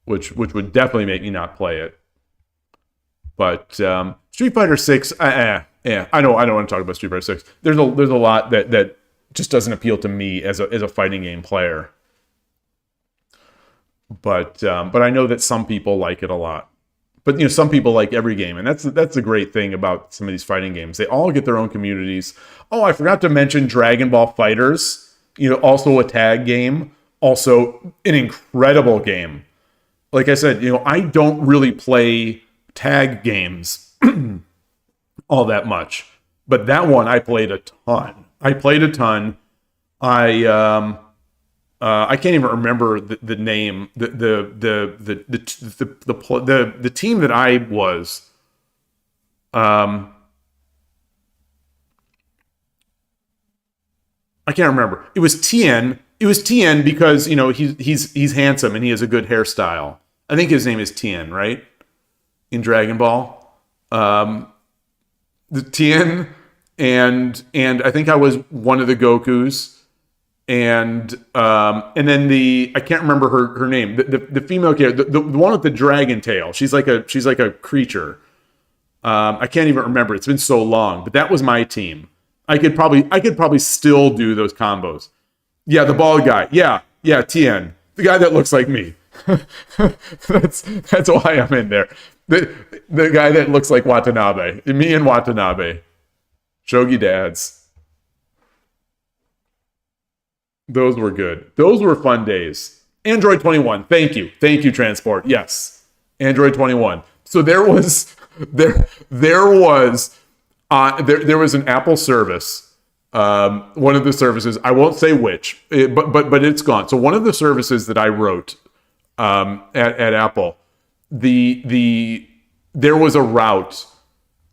Which would definitely make me not play it. But Street Fighter 6, yeah, I don't want to talk about Street Fighter 6. There's a lot that just doesn't appeal to me as a fighting game player. But I know that some people like it a lot. But some people like every game, and that's the great thing about some of these fighting games. They all get their own communities. Oh, I forgot to mention Dragon Ball FighterZ. Also a tag game, also an incredible game. Like I said, I don't really play tag games all that much, but that one I played a ton. I can't even remember the name. The team that I was. I can't remember. It was Tien. It was Tien because he's handsome and he has a good hairstyle. I think his name is Tien, right? In Dragon Ball, the Tien, and I think I was one of the Gokus. And then I can't remember her name. The female character, the one with the dragon tail. She's like a creature. I can't even remember. It's been so long. But that was my team. I could probably still do those combos. Yeah, the bald guy. Yeah, Tien, the guy that looks like me. That's why I'm in there. The guy that looks like Watanabe. Me and Watanabe. Shogi Dads. Those were good. Those were fun days. Android 21. Thank you, Transport. Yes, Android 21. So there was an Apple service. One of the services, I won't say which, but it's gone. So one of the services that I wrote at Apple, there was a route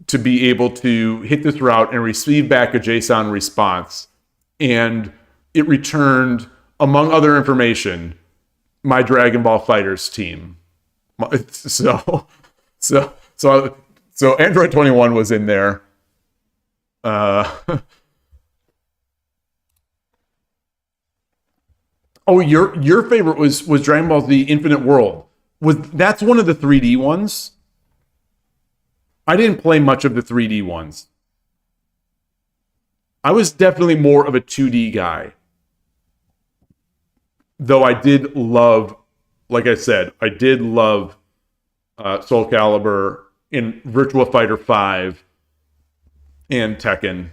to be able to hit this route and receive back a JSON response. And it returned, among other information, my Dragon Ball Fighters team. So Android 21 was in there. Oh, your favorite was Dragon Ball Z Infinite World. That's one of the 3D ones? I didn't play much of the 3D ones. I was definitely more of a 2D guy. Though I did love, like I said, I did love Soul Calibur in Virtua Fighter 5 and Tekken.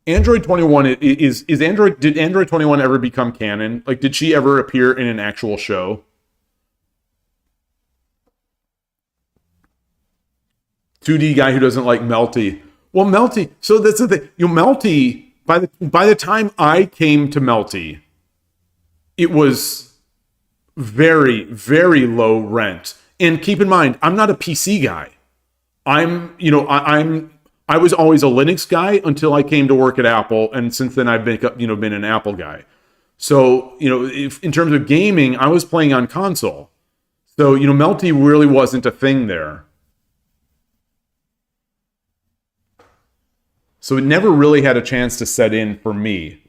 Android 21 is Android. Did Android 21 ever become canon? Like, did she ever appear in an actual show? 2D guy who doesn't like Melty. Well, Melty. So that's the thing. Melty. By the time I came to Melty, it was very, very low rent. And keep in mind, I'm not a PC guy. I was always a Linux guy until I came to work at Apple, and since then I've been an Apple guy. So, if in terms of gaming, I was playing on console. So, Melty really wasn't a thing there. So it never really had a chance to set in for me.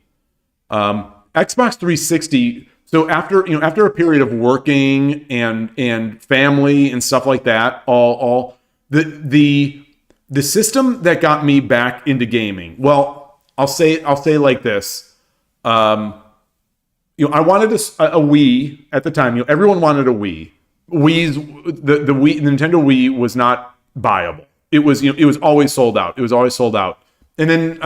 Xbox 360. So after a period of working and family and stuff like that, all the system that got me back into gaming. Well, I'll say like this. I wanted a Wii at the time. Everyone wanted a Wii. The Nintendo Wii was not buyable. It was always sold out. It was always sold out. And then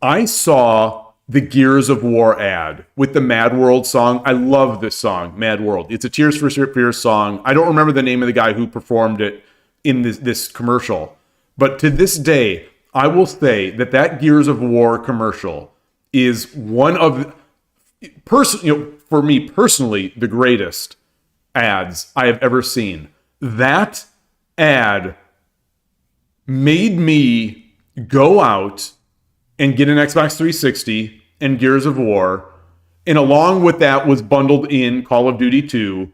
I saw the Gears of War ad with the Mad World song. I love this song, Mad World. It's a Tears for Fears song. I don't remember the name of the guy who performed it in this commercial. But to this day, I will say that Gears of War commercial is one of, for me personally, the greatest ads I have ever seen. That ad made me go out and get an Xbox 360 and Gears of War, and along with that was bundled in Call of Duty 2.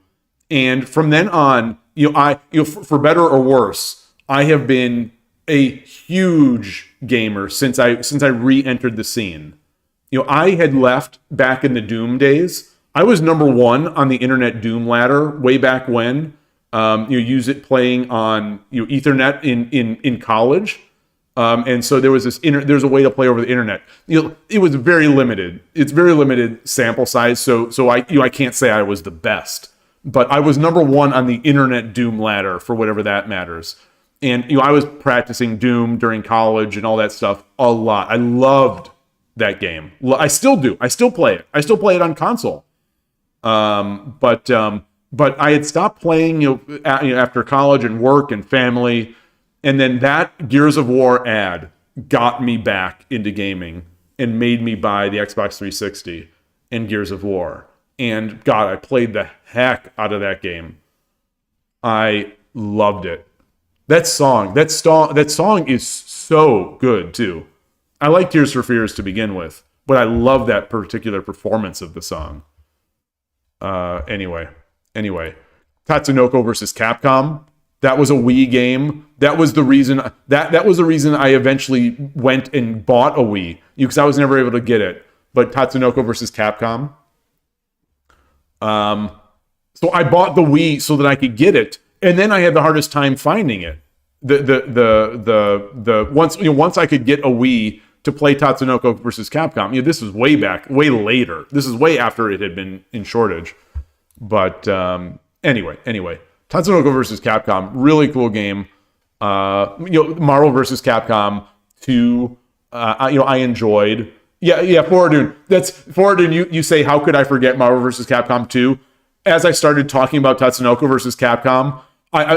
And from then on, for better or worse, I have been a huge gamer since I re-entered the scene. I had left back in the Doom days. I was number one on the internet Doom ladder way back when. Use it playing on Ethernet in college. And so there was there's a way to play over the internet. It was very limited. It's very limited sample size. So I can't say I was the best, but I was number one on the internet Doom ladder for whatever that matters. And I was practicing Doom during college and all that stuff a lot. I loved that game. I still do. I still play it. I still play it on console. But I had stopped playing after college and work and family. And then that Gears of War ad got me back into gaming and made me buy the Xbox 360 and Gears of War. And God, I played the heck out of that game. I loved it. That song is so good too. I like Tears for Fears to begin with, but I love that particular performance of the song. Anyway, Tatsunoko versus Capcom. That was a Wii game. That was the reason I eventually went and bought a Wii, because I was never able to get it. But Tatsunoko versus Capcom. So I bought the Wii so that I could get it, and then I had the hardest time finding it. Once I could get a Wii to play Tatsunoko versus Capcom. This was way later. This is way after it had been in shortage. But anyway. Tatsunoko versus Capcom, really cool game. Marvel versus Capcom 2, I enjoyed. Yeah, Foradun. That's Foradun. You say, how could I forget Marvel versus Capcom 2? As I started talking about Tatsunoko versus Capcom,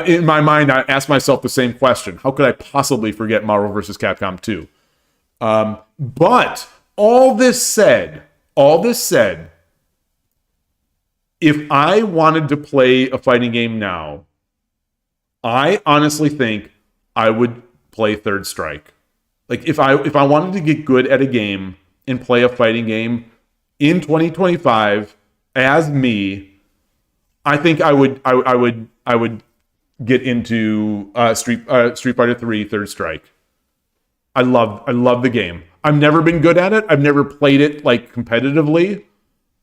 in my mind, I asked myself the same question: how could I possibly forget Marvel versus Capcom 2? But all this said, if I wanted to play a fighting game now, I honestly think I would play Third Strike. Like if I wanted to get good at a game and play a fighting game in 2025 as me, I think I would get into Street Fighter 3 Third Strike. I love the game. I've never been good at it. I've never played it like competitively.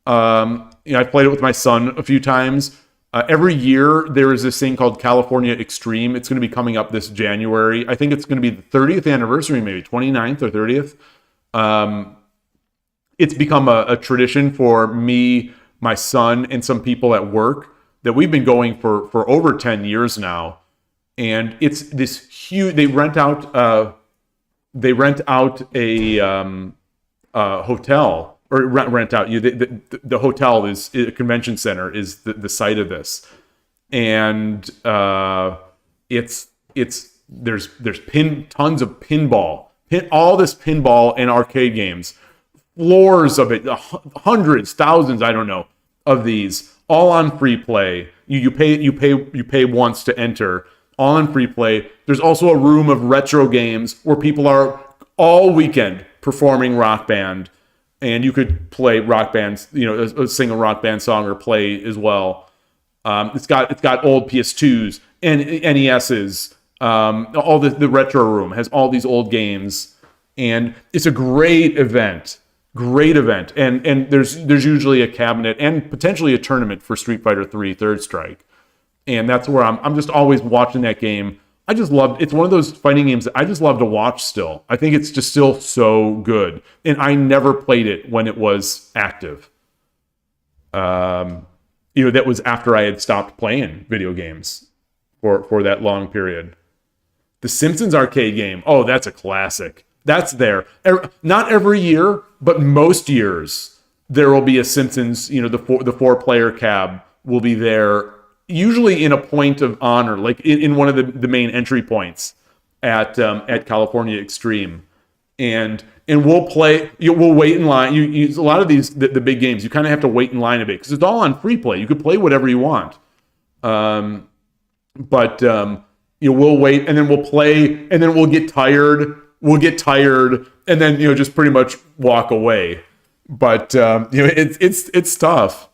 I played it with my son a few times. Every year there is this thing called California Extreme. It's going to be coming up this January. I think it's going to be the 30th anniversary, maybe 29th or 30th. It's become a tradition for me, my son, and some people at work that we've been going for over 10 years now. And it's this huge. They rent out a hotel. Or rent out. The hotel is a convention center is the site of this, and there's tons of pinball, all this pinball and arcade games, floors of it, hundreds, thousands, I don't know, of these, all on free play. You pay once to enter, all on free play. There's also a room of retro games where people are all weekend performing Rock Band. And you could play Rock Bands, sing a Rock Band song or play as well. It's got old PS2s and NESs. All the retro room has all these old games, and it's a great event. And there's usually a cabinet and potentially a tournament for Street Fighter 3 Third Strike, and that's where I'm just always watching that game. It's one of those fighting games that I just love to watch still. I think it's just still so good. And I never played it when it was active. That was after I had stopped playing video games for that long period. The Simpsons arcade game. Oh, that's a classic. That's there. Not every year, but most years there will be a Simpsons, the 4-player cab will be there. Usually in a point of honor, like in one of the main entry points at California Extreme, and we'll play. We'll wait in line. A lot of these the big games, you kind of have to wait in line a bit because it's all on free play. You could play whatever you want, but we'll wait and then we'll play and then we'll get tired. And then just pretty much walk away. But it's tough.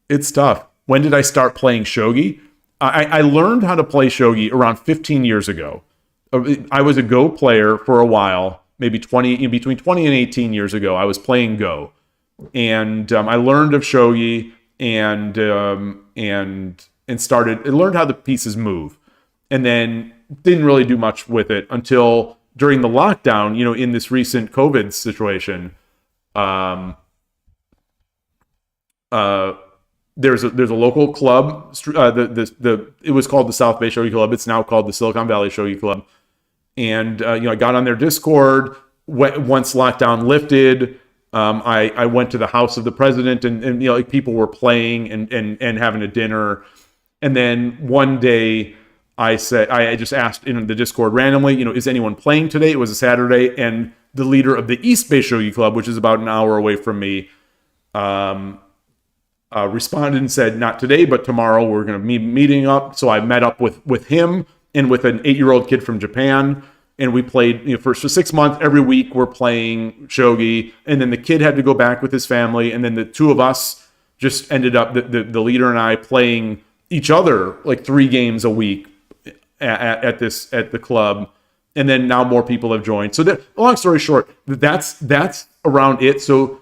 It's tough. When did I start playing Shogi? I learned how to play Shogi around 15 years ago. I was a Go player for a while, maybe between 20 and 18 years ago. I was playing Go, and I learned of Shogi and learned how the pieces move, and then didn't really do much with it until during the lockdown. In this recent COVID situation. There's a local club. It was called the South Bay Shogi Club. It's now called the Silicon Valley Shogi Club. And I got on their Discord. Once lockdown lifted, I went to the house of the president, and people were playing and having a dinner. And then one day, I just asked in the Discord randomly, is anyone playing today? It was a Saturday, and the leader of the East Bay Shogi Club, which is about an hour away from me, responded and said, not today, but tomorrow we're going to be meeting up. So I met up with him and with an 8-year-old kid from Japan. And we played, for 6 months, every week we're playing Shogi. And then the kid had to go back with his family. And then the two of us just ended up, the leader and I, playing each other like 3 games a week at the club. And then now more people have joined. So long story short, that's around it. So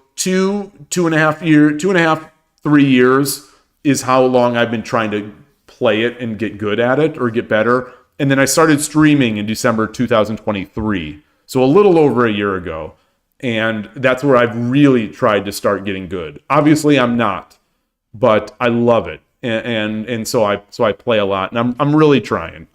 3 years is how long I've been trying to play it and get good at it or get better. And then I started streaming in December 2023. So a little over a year ago. And that's where I've really tried to start getting good. Obviously I'm not, but I love it. And so I play a lot, and I'm really trying.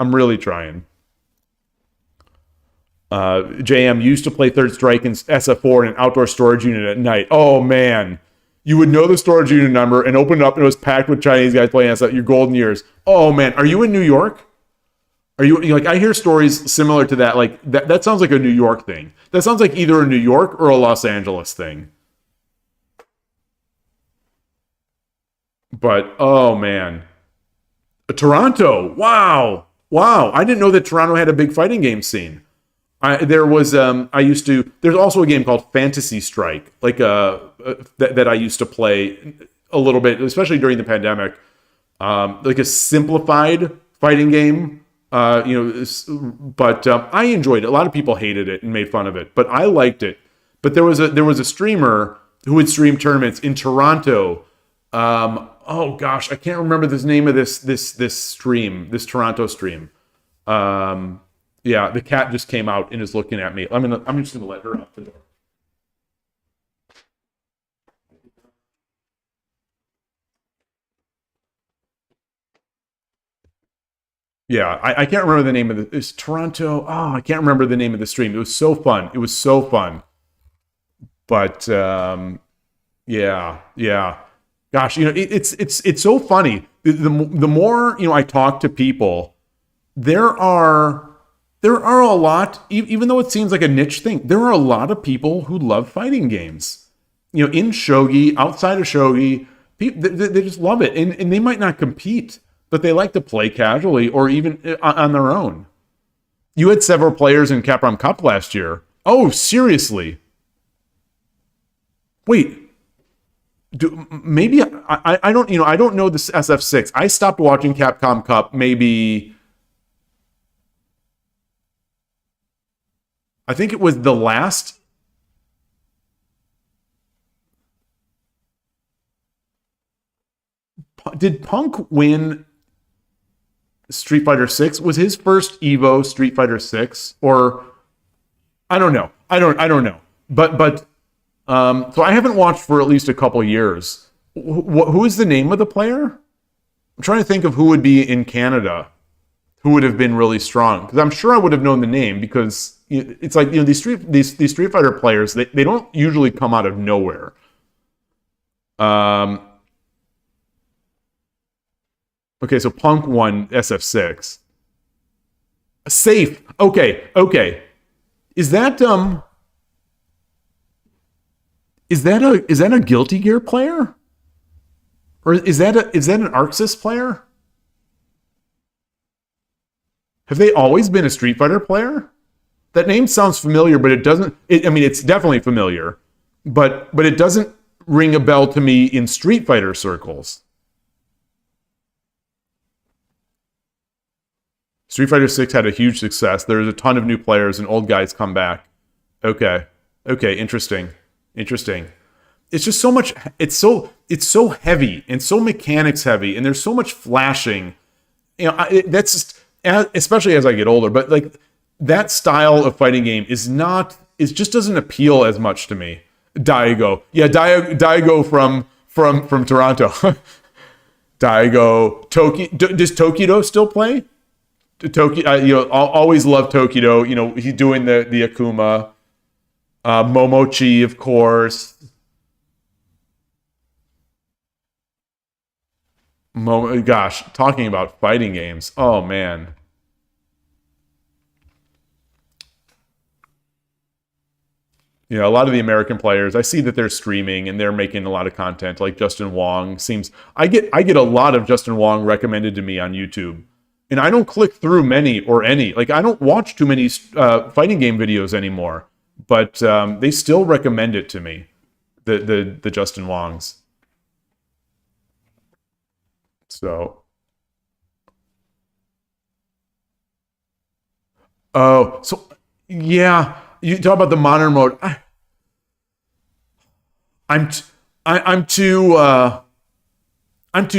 JM used to play Third Strike in SF4 in an outdoor storage unit at night. Oh man. You would know the storage unit number and open it up and it was packed with Chinese guys playing us at your golden years. Oh man, are you in New York? Are you like, I hear stories similar to that. Like that sounds like a New York thing. That sounds like either a New York or a Los Angeles thing. But oh man, Toronto! Wow. I didn't know that Toronto had a big fighting game scene. There's also a game called Fantasy Strike, that I used to play a little bit, especially during the pandemic. Like a simplified fighting game, but I enjoyed it. A lot of people hated it and made fun of it, but I liked it. But there was a streamer who would stream tournaments in Toronto. Oh gosh, I can't remember the name of this Toronto stream. Yeah, the cat just came out and is looking at me. I'm just gonna let her out the door. Yeah, I can't remember the name of it's Toronto. Oh, I can't remember the name of the stream. It was so fun. But yeah. Gosh, it's so funny. The more I talk to people, there are a lot, even though it seems like a niche thing, there are a lot of people who love fighting games. In shogi, outside of shogi, they just love it, and they might not compete, but they like to play casually or even on their own. You had several players in Capcom Cup last year. Oh, seriously? Wait. Maybe I don't I don't know this SF6. I stopped watching Capcom Cup maybe. I think it was the last. Did Punk win Street Fighter 6? Was his first Evo Street Fighter 6? Or I don't know. I don't know. But so I haven't watched for at least a couple years. Who is the name of the player? I'm trying to think of who would be in Canada, who would have been really strong. Because I'm sure I would have known the name, because it's like these Street Fighter players, they don't usually come out of nowhere. Okay, so Punk won SF6. Safe. Okay. Is that a Guilty Gear player? Or is that an Arxis player? Have they always been a Street Fighter player? That name sounds familiar, but it doesn't. It's definitely familiar, but it doesn't ring a bell to me in Street Fighter circles. Street Fighter 6 had a huge success. There's a ton of new players and old guys come back. Okay, interesting. It's just so much. It's so heavy and so mechanics heavy, and there's so much flashing. That's just, especially as I get older. But like that style of fighting game is just doesn't appeal as much to me. Daigo, yeah, Daigo from Toronto. Daigo, does Tokido still play? I'll always love Tokido. He's doing the Akuma. Momochi, of course. Gosh, talking about fighting games. Oh, man. A lot of the American players, I see that they're streaming and they're making a lot of content. Like Justin Wong I get a lot of Justin Wong recommended to me on YouTube. And I don't click through many or any. Like, I don't watch too many fighting game videos anymore. But they still recommend it to me, the Justin Wongs. So, yeah, you talk about the modern mode. I'm too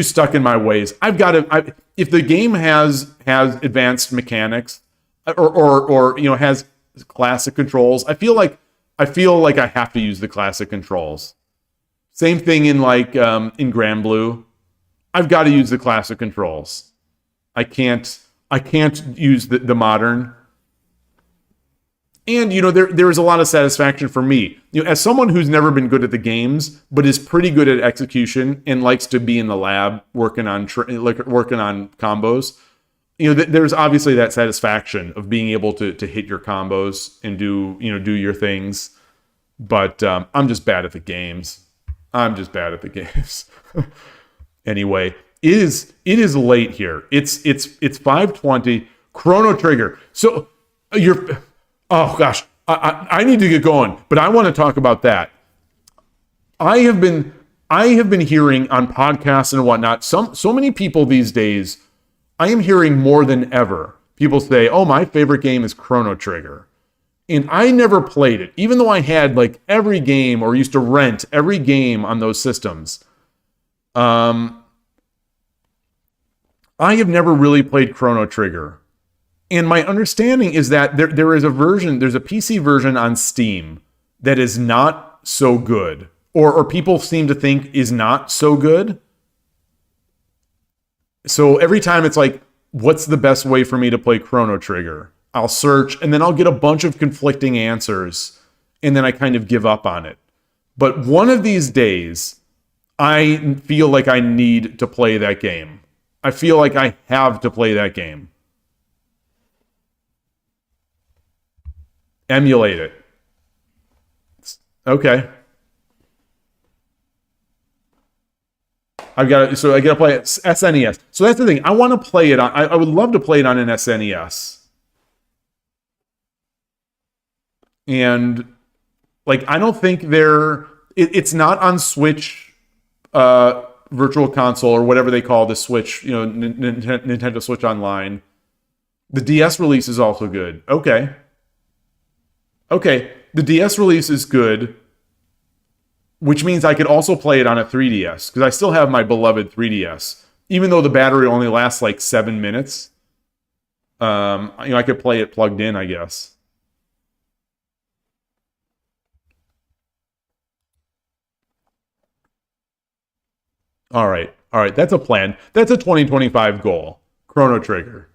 stuck in my ways. I've got to. If the game has advanced mechanics, or has classic controls, I feel like I have to use the classic controls. Same thing in in Grand Blue. I've got to use the classic controls. I can't use the modern. And there is a lot of satisfaction for me. As someone who's never been good at the games, but is pretty good at execution and likes to be in the lab working on combos. There's obviously that satisfaction of being able to hit your combos and do your things. But I'm just bad at the games. anyway. It is late here. It's 5:20. Chrono Trigger. So oh gosh, I need to get going, but I want to talk about that. I have been hearing on podcasts and whatnot, so many people these days, I am hearing more than ever. People say, oh, my favorite game is Chrono Trigger. And I never played it, even though I had like every game or used to rent every game on those systems. I have never really played Chrono Trigger. And my understanding is that there is a version, there's a PC version on Steam that is not so good. Or people seem to think is not so good. So every time it's like, what's the best way for me to play Chrono Trigger? I'll search and then I'll get a bunch of conflicting answers and then I kind of give up on it. But one of these days, I feel like I need to play that game. I feel like I have to play that game. Emulate it. Okay. I gotta play it SNES. So that's the thing. I want to play it on. I would love to play it on an SNES. And like, I don't think it's not on Switch, Virtual Console or whatever they call the Switch. You know, Nintendo Switch Online. The DS release is also good. Okay. The DS release is good. Which means I could also play it on a 3DS, because I still have my beloved 3DS. Even though the battery only lasts like 7 minutes, I could play it plugged in, I guess. All right, that's a plan. That's a 2025 goal. Chrono Trigger.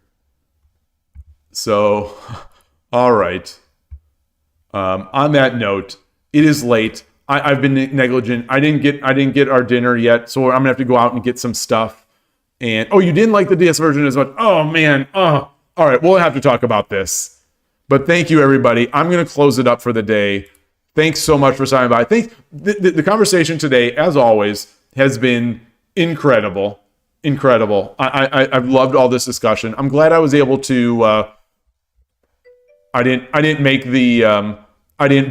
So, all right. On that note, it is late. I've been negligent. I didn't get our dinner yet, so I'm gonna have to go out and get some stuff. And you didn't like the DS version as much. Oh man. All right, we'll have to talk about this. But thank you, everybody. I'm gonna close it up for the day. Thanks so much for signing by. The conversation today, as always, has been incredible. I've loved all this discussion. I'm glad I was able to. I didn't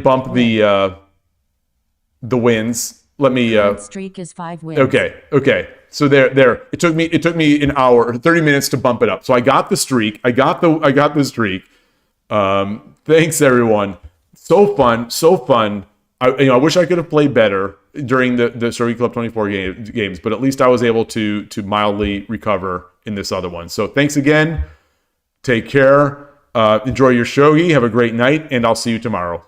bump the wins. Let me Streak is 5 wins. Okay. So there. It took me an hour or 30 minutes to bump it up. So I got the streak. I got the streak. Thanks everyone. So fun. I wish I could have played better during the Shogi Club 24 games, but at least I was able to mildly recover in this other one. So thanks again. Take care. Enjoy your shogi. Have a great night, and I'll see you tomorrow.